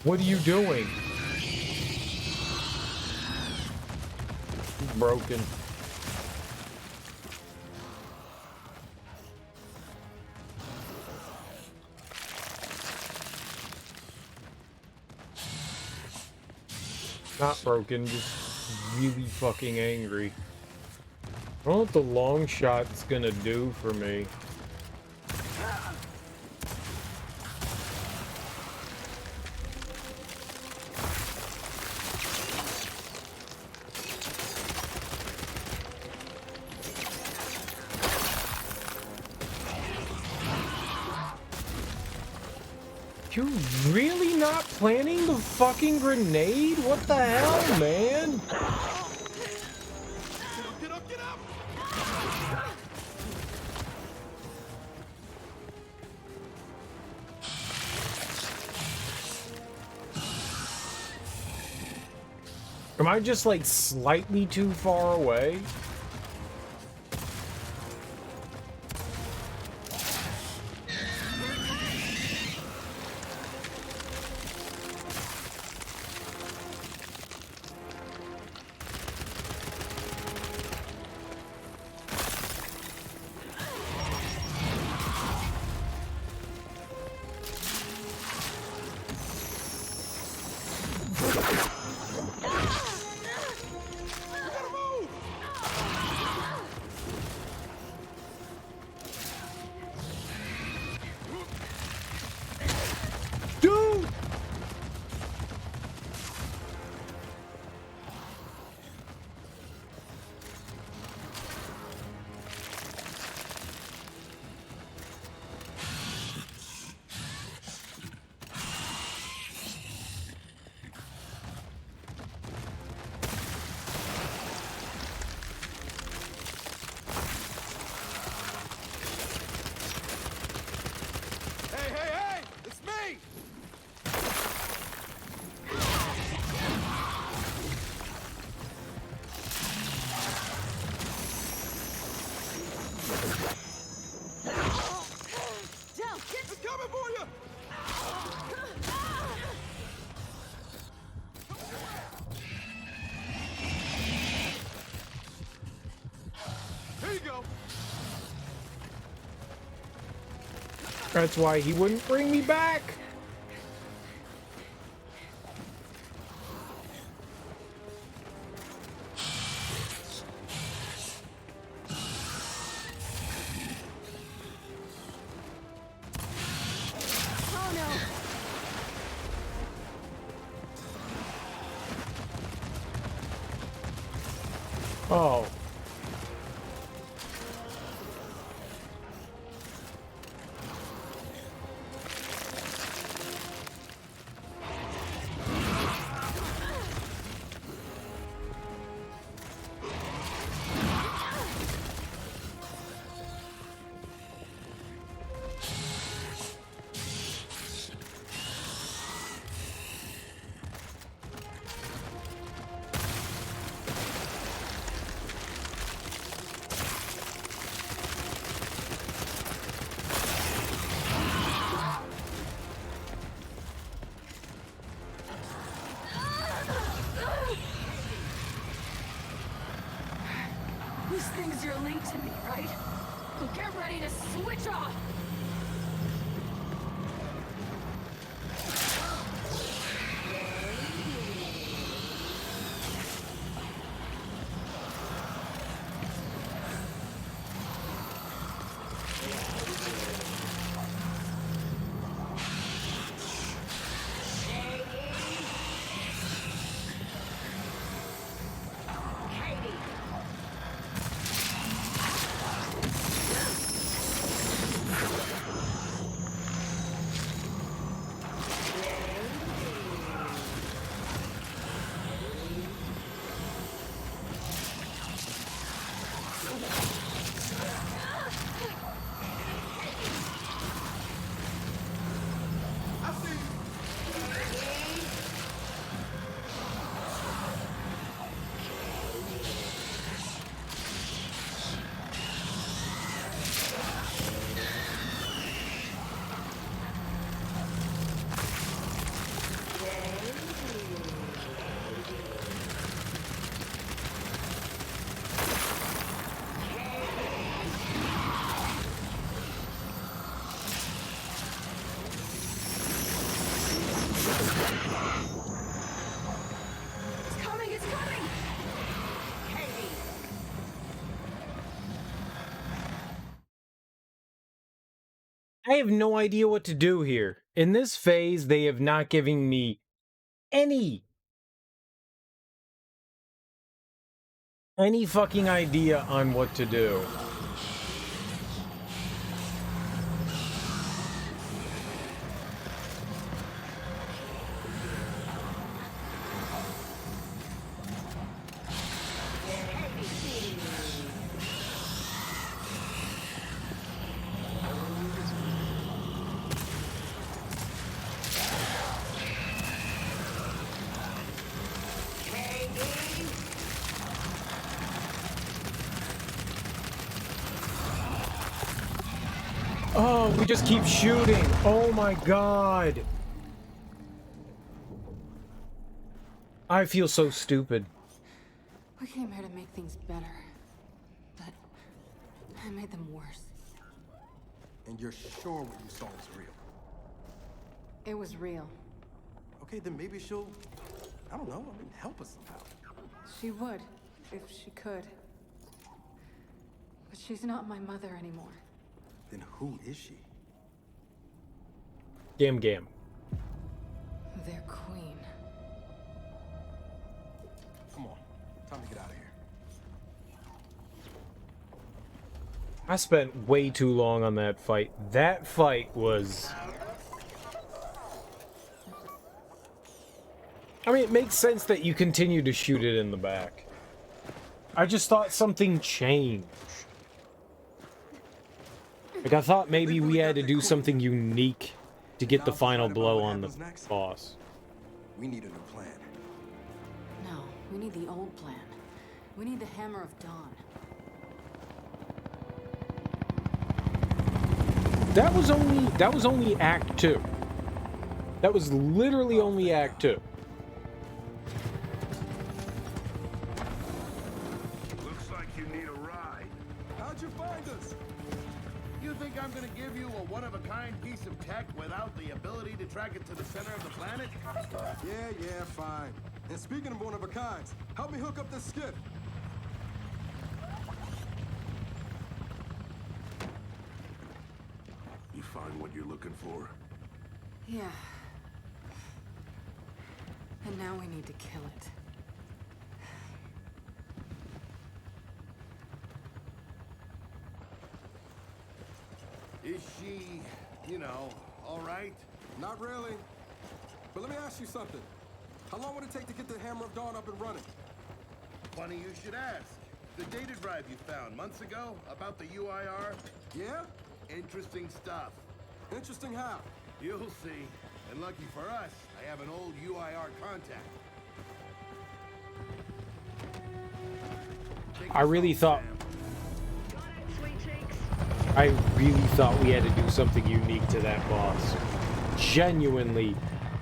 What are you doing? Broken. Not broken, just really fucking angry. I don't know what the long shot's gonna do for me. You're really not planning the fucking grenade? What the hell, man? Get up, get up! Am I just like slightly too far away? That's why he wouldn't bring me back. Oh. These things are linked to me, right? Well, get ready to switch off! I have no idea what to do here. In this phase, they have not given me any fucking idea on what to do. Oh, we just keep shooting. Oh my god. I feel so stupid. We came here to make things better, but I made them worse. And you're sure what you saw was real? It was real. Okay, then maybe she'll, I don't know, help us somehow. She would, if she could. But she's not my mother anymore. Then who is she? Gam. Their queen. Come on, time to get out of here. I spent way too long on that fight. That fight was... I mean, it makes sense that you continue to shoot it in the back. I just thought something changed. Like, I thought maybe we had to do something unique to get the final blow on the boss. We need a new plan. No, we need the old plan. We need the Hammer of Dawn. That was only Act 2. That was literally only Act 2. Looks like you need a ride. How'd you find us? You think I'm gonna give you a one-of-a-kind piece of tech without the ability to track it to the center of the planet? Yeah, fine. And speaking of one-of-a-kinds, help me hook up this skiff. You find what you're looking for? Yeah. And now we need to kill it. Is she, you know, all right? Not really. But let me ask you something. How long would it take to get the Hammer of Dawn up and running? Funny you should ask. The data drive you found months ago about the UIR? Yeah? Interesting stuff. Interesting how? You'll see. And lucky for us, I have an old UIR contact. Take I really yourself, thought... Sam. Got it, sweet cheeks. I really thought we had to do something unique to that boss. Genuinely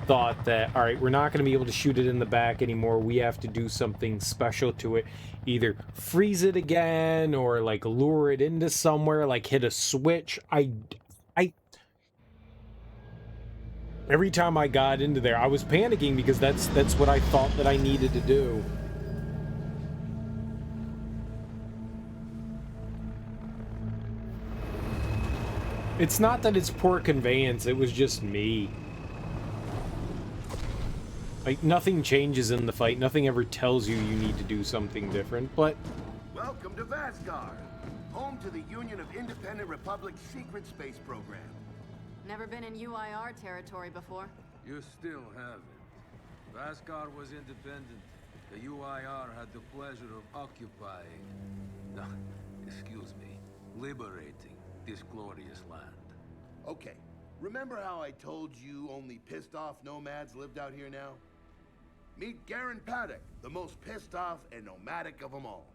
thought that, alright, we're not going to be able to shoot it in the back anymore. We have to do something special to it. Either freeze it again or like lure it into somewhere, like hit a switch. Every time I got into there, I was panicking because that's what I thought that I needed to do. It's not that it's poor conveyance, it was just me. Like, nothing changes in the fight, nothing ever tells you you need to do something different, but... Welcome to Vasgar, home to the Union of Independent Republic's secret space program. Never been in UIR territory before. You still haven't. Vasgar was independent. The UIR had the pleasure of occupying... No, excuse me, liberating this glorious land. Okay, remember how I told you only pissed-off nomads lived out here now? Meet Garen Paddock, the most pissed-off and nomadic of them all.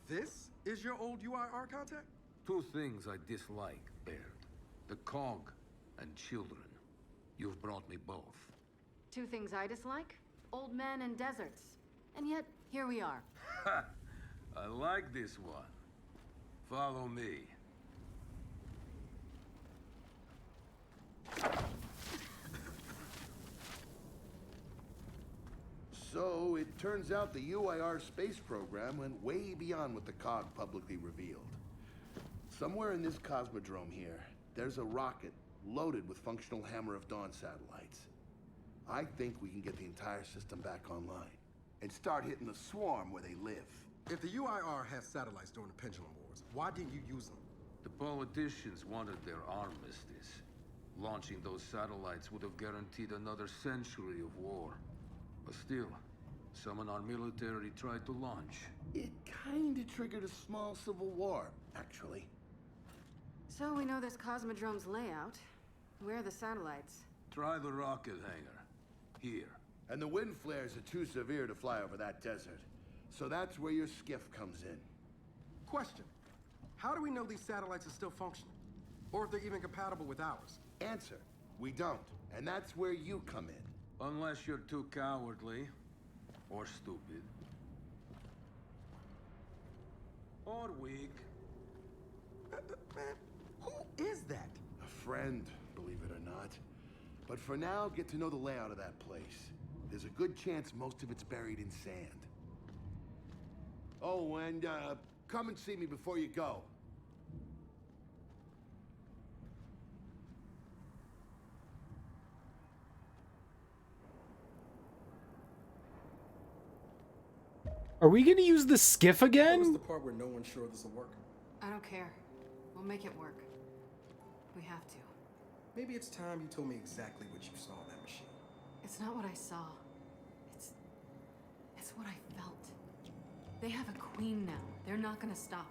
This is your old UIR contact? Two things I dislike, Baird. The cog and children. You've brought me both. Two things I dislike? Old men and deserts. And yet, here we are. Ha! I like this one. Follow me. So, it turns out the UIR space program went way beyond what the COG publicly revealed. Somewhere in this cosmodrome here, there's a rocket loaded with functional Hammer of Dawn satellites. I think we can get the entire system back online and start hitting the swarm where they live. If the UIR has satellites during the Pendulum Wars, why didn't you use them? The politicians wanted their armistice. Launching those satellites would have guaranteed another century of war. But still, some in our military tried to launch. It kinda triggered a small civil war, actually. So we know this Cosmodrome's layout. Where are the satellites? Try the rocket hangar. Here. And the wind flares are too severe to fly over that desert. So that's where your skiff comes in. Question. How do we know these satellites are still functioning? Or if they're even compatible with ours? Answer. We don't. And that's where you come in. Unless you're too cowardly. Or stupid. Or weak. Man, who is that? A friend, believe it or not. But for now, get to know the layout of that place. There's a good chance most of it's buried in sand. Oh, and come and see me before you go. Are we gonna use the skiff What was again? the part where no one's sure this will work? I don't care. We'll make it work. We have to. Maybe it's time you told me exactly what you saw in that machine. It's not what I saw. It's what I felt. They have a queen now. They're not gonna stop.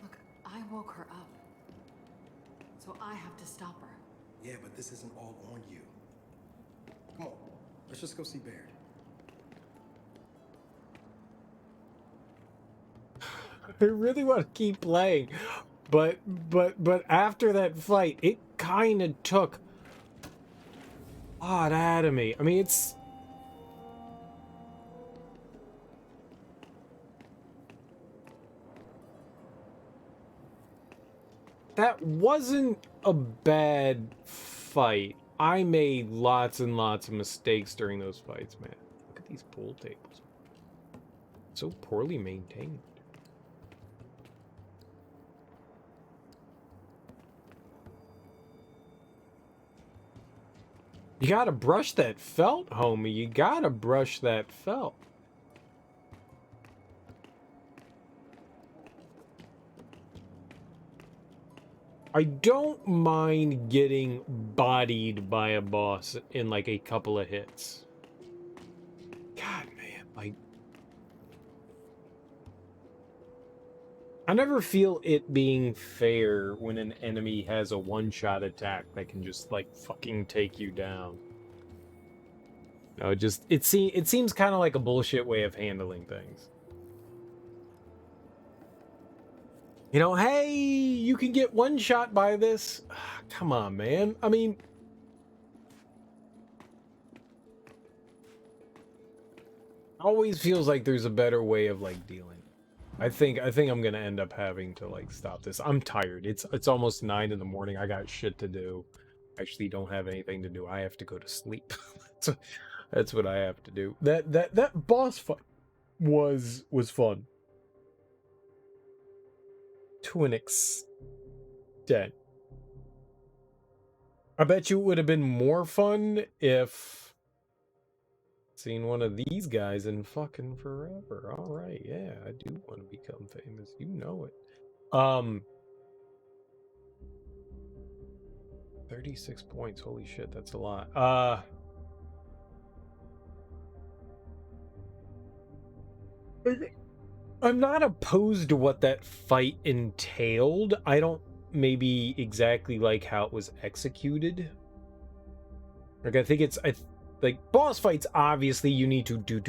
Look, I woke her up. So I have to stop her. Yeah, but this isn't all on you. Come on, let's just go see Baird. I really want to keep playing, but after that fight, it kind of took a lot out of me. I mean, it's... that wasn't a bad fight. I made lots and lots of mistakes during those fights, man. Look at these pool tables. So poorly maintained. You gotta brush that felt, homie. You gotta brush that felt. I don't mind getting bodied by a boss in like a couple of hits. God, man, like... I never feel it being fair when an enemy has a one-shot attack that can just, like, fucking take you down. No, it seems kind of like a bullshit way of handling things. You know, hey, you can get one shot by this. Come on, man. I mean, always feels like there's a better way of like dealing. I think I'm gonna end up having to like stop this. I'm tired. It's almost 9 in the morning. I got shit to do. Actually, don't have anything to do. I have to go to sleep. That's what I have to do. That boss fight was fun. To an extent. I bet you it would have been more fun if seen one of these guys in fucking forever. All right, yeah, I do want to become famous. You know it. 36 points. Holy shit, that's a lot. I'm not opposed to what that fight entailed. I don't maybe exactly like how it was executed. Like, I think it's... like, boss fights, obviously, you need to do.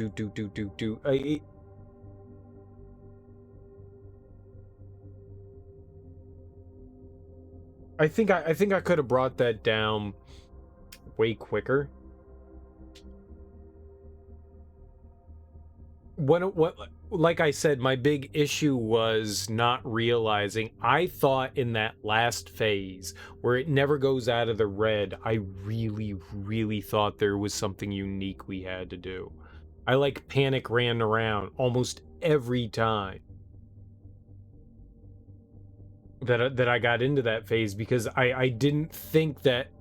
I think I could have brought that down way quicker. Like I said, my big issue was not realizing. I thought in that last phase where it never goes out of the red, I really thought there was something unique we had to do. I like panic ran around almost every time that I got into that phase because I didn't think that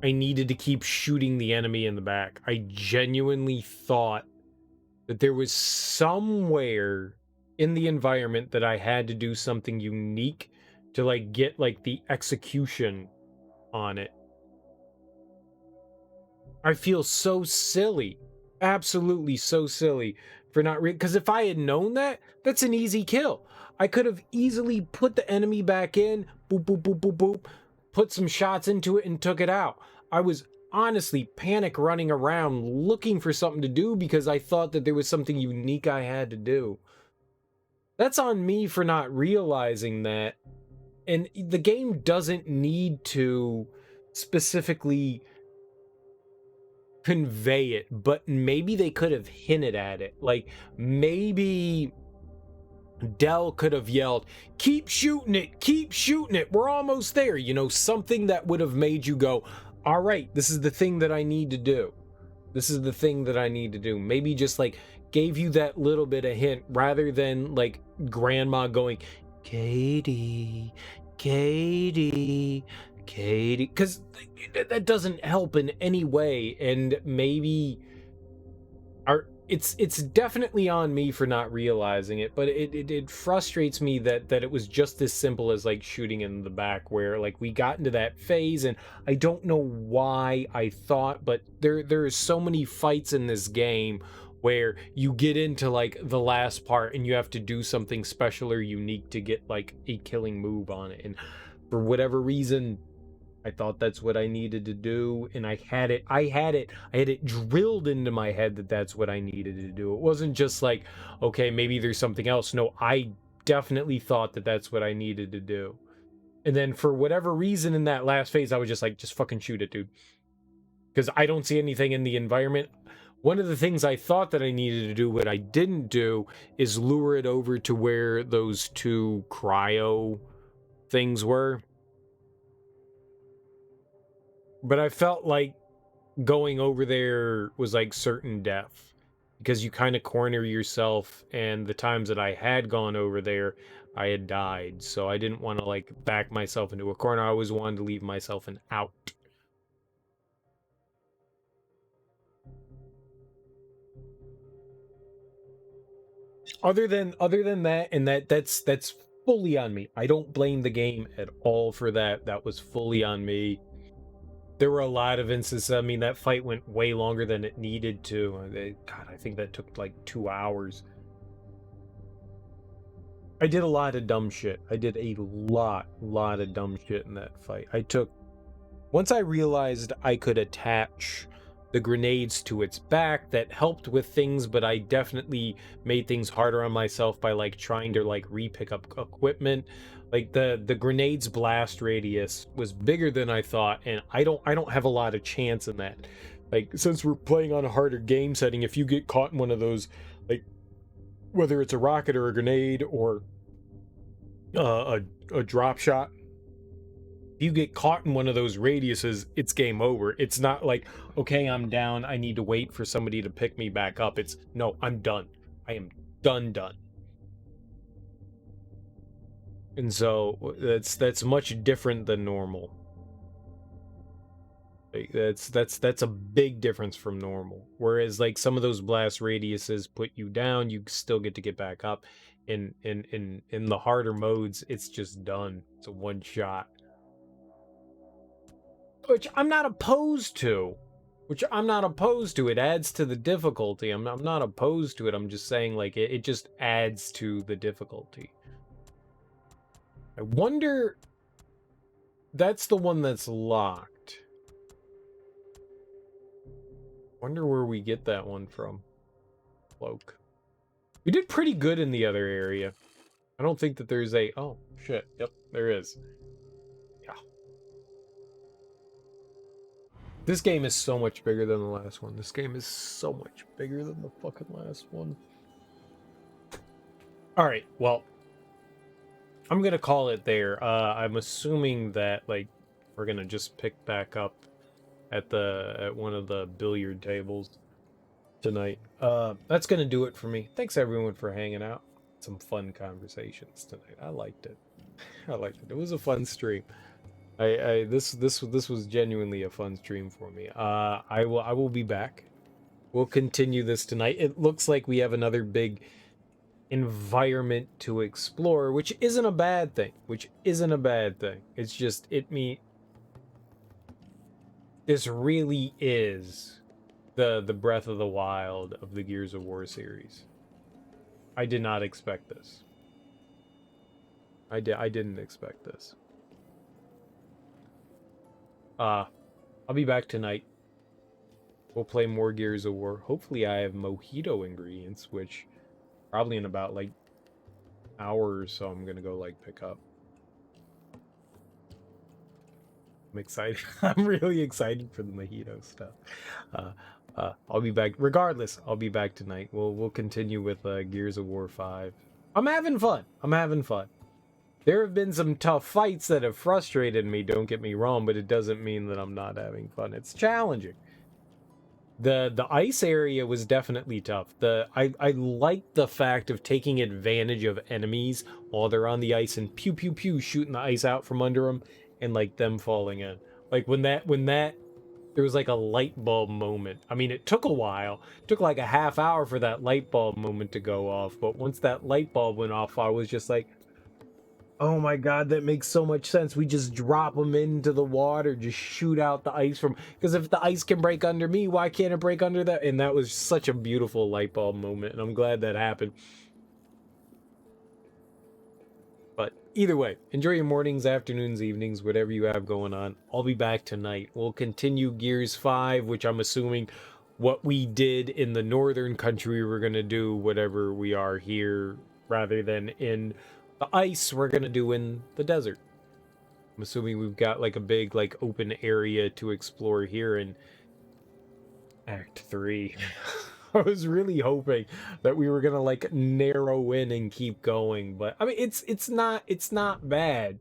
I needed to keep shooting the enemy in the back. I genuinely thought that there was somewhere in the environment that I had to do something unique to like get like the execution on it. I feel so silly, absolutely so silly for not because if I had known that, that's an easy kill. I could have easily put the enemy back in, boop, boop, boop, boop, boop, put some shots into it and took it out. I was honestly panic running around looking for something to do because I thought that there was something unique I had to do. That's on me for not realizing that. And the game doesn't need to specifically convey it, but maybe they could have hinted at it. Like, maybe Dell could have yelled, keep shooting it, we're almost there. You know, something that would have made you go, all right, this is the thing that I need to do. This is the thing that I need to do. Maybe just like gave you that little bit of hint rather than like grandma going, Katie, because that doesn't help in any way. And maybe it's definitely on me for not realizing it, but it frustrates me that it was just as simple as like shooting in the back, where like we got into that phase and I don't know why I thought, but there are so many fights in this game where you get into like the last part and you have to do something special or unique to get like a killing move on it, and for whatever reason I thought that's what I needed to do, and I had it drilled into my head that that's what I needed to do. It wasn't just like, okay, maybe there's something else. No, I definitely thought that that's what I needed to do. And then for whatever reason in that last phase, I was just like, just fucking shoot it, dude. Because I don't see anything in the environment. One of the things I thought that I needed to do, what I didn't do, is lure it over to where those two cryo things were. But I felt like going over there was like certain death, because you kind of corner yourself, and the times that I had gone over there, I had died. So I didn't want to like back myself into a corner. I always wanted to leave myself an out. Other than that, and that's fully on me. I don't blame the game at all for that. That was fully on me. There were a lot of instances. I mean, that fight went way longer than it needed to. God, I think that took like 2 hours. I did a lot of dumb shit. I did a lot of dumb shit in that fight. Once I realized I could attach the grenades to its back, that helped with things, but I definitely made things harder on myself by like trying to like re-pick up equipment. Like the grenade's blast radius was bigger than I thought, and I don't have a lot of chance in that. Like, since we're playing on a harder game setting, if you get caught in one of those, like whether it's a rocket or a grenade or a drop shot, if you get caught in one of those radiuses, it's game over. It's not like, okay, I'm down, I need to wait for somebody to pick me back up. It's, no, I'm done. I am done. And so that's much different than normal. Like, that's a big difference from normal. Whereas like some of those blast radiuses put you down, you still get to get back up. In the harder modes, it's just done. It's a one shot. Which I'm not opposed to. It adds to the difficulty. I'm not opposed to it. I'm just saying, like, it just adds to the difficulty. I wonder... That's the one that's locked. Wonder where we get that one from. Cloak. We did pretty good in the other area. I don't think that there's a... Oh, shit. Yep, there is. Yeah. This game is so much bigger than the last one. This game is so much bigger than the fucking last one. Alright, well, I'm gonna call it there. I'm assuming that, like, we're gonna just pick back up at one of the billiard tables tonight. That's gonna do it for me. Thanks everyone for hanging out. Some fun conversations tonight. I liked it. It was a fun stream. This was genuinely a fun stream for me. I will be back. We'll continue this tonight. It looks like we have another big environment to explore, which isn't a bad thing. It's just this really is the Breath of the Wild of the Gears of War series. I did not expect this. I didn't expect this. I'll be back tonight. We'll play more Gears of War. Hopefully I have mojito ingredients, which probably in about like an hour or so I'm gonna go like pick up. I'm excited. I'm really excited for the mojito stuff. I'll be back. Regardless, I'll be back tonight. We'll continue with Gears of War 5. I'm having fun. There have been some tough fights that have frustrated me, don't get me wrong, but it doesn't mean that I'm not having fun. It's challenging. The ice area was definitely tough. I like the fact of taking advantage of enemies while they're on the ice and pew pew pew shooting the ice out from under them and like them falling in. Like when that there was like a light bulb moment. I mean, it took a while. It took like a half hour for that light bulb moment to go off, but once that light bulb went off, I was just like, oh my god, that makes so much sense. We just drop them into the water, just shoot out the ice from... Because if the ice can break under me, why can't it break under that? And that was such a beautiful light bulb moment, and I'm glad that happened. But either way, enjoy your mornings, afternoons, evenings, whatever you have going on. I'll be back tonight. We'll continue Gears 5, which I'm assuming what we did in the northern country, we're going to do whatever we are here, rather than in... the ice we're gonna do in the desert. I'm assuming we've got like a big like open area to explore here in Act 3. I was really hoping that we were gonna like narrow in and keep going, but I mean it's not bad.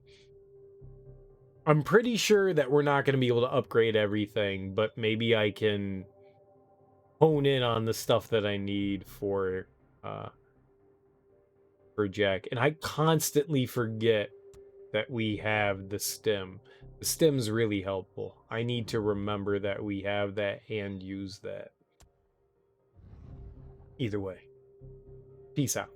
I'm pretty sure that we're not going to be able to upgrade everything, but maybe I can hone in on the stuff that I need for Jack. And I constantly forget that we have the stem. The stem's really helpful. I need to remember that we have that and use that. Either way. Peace out.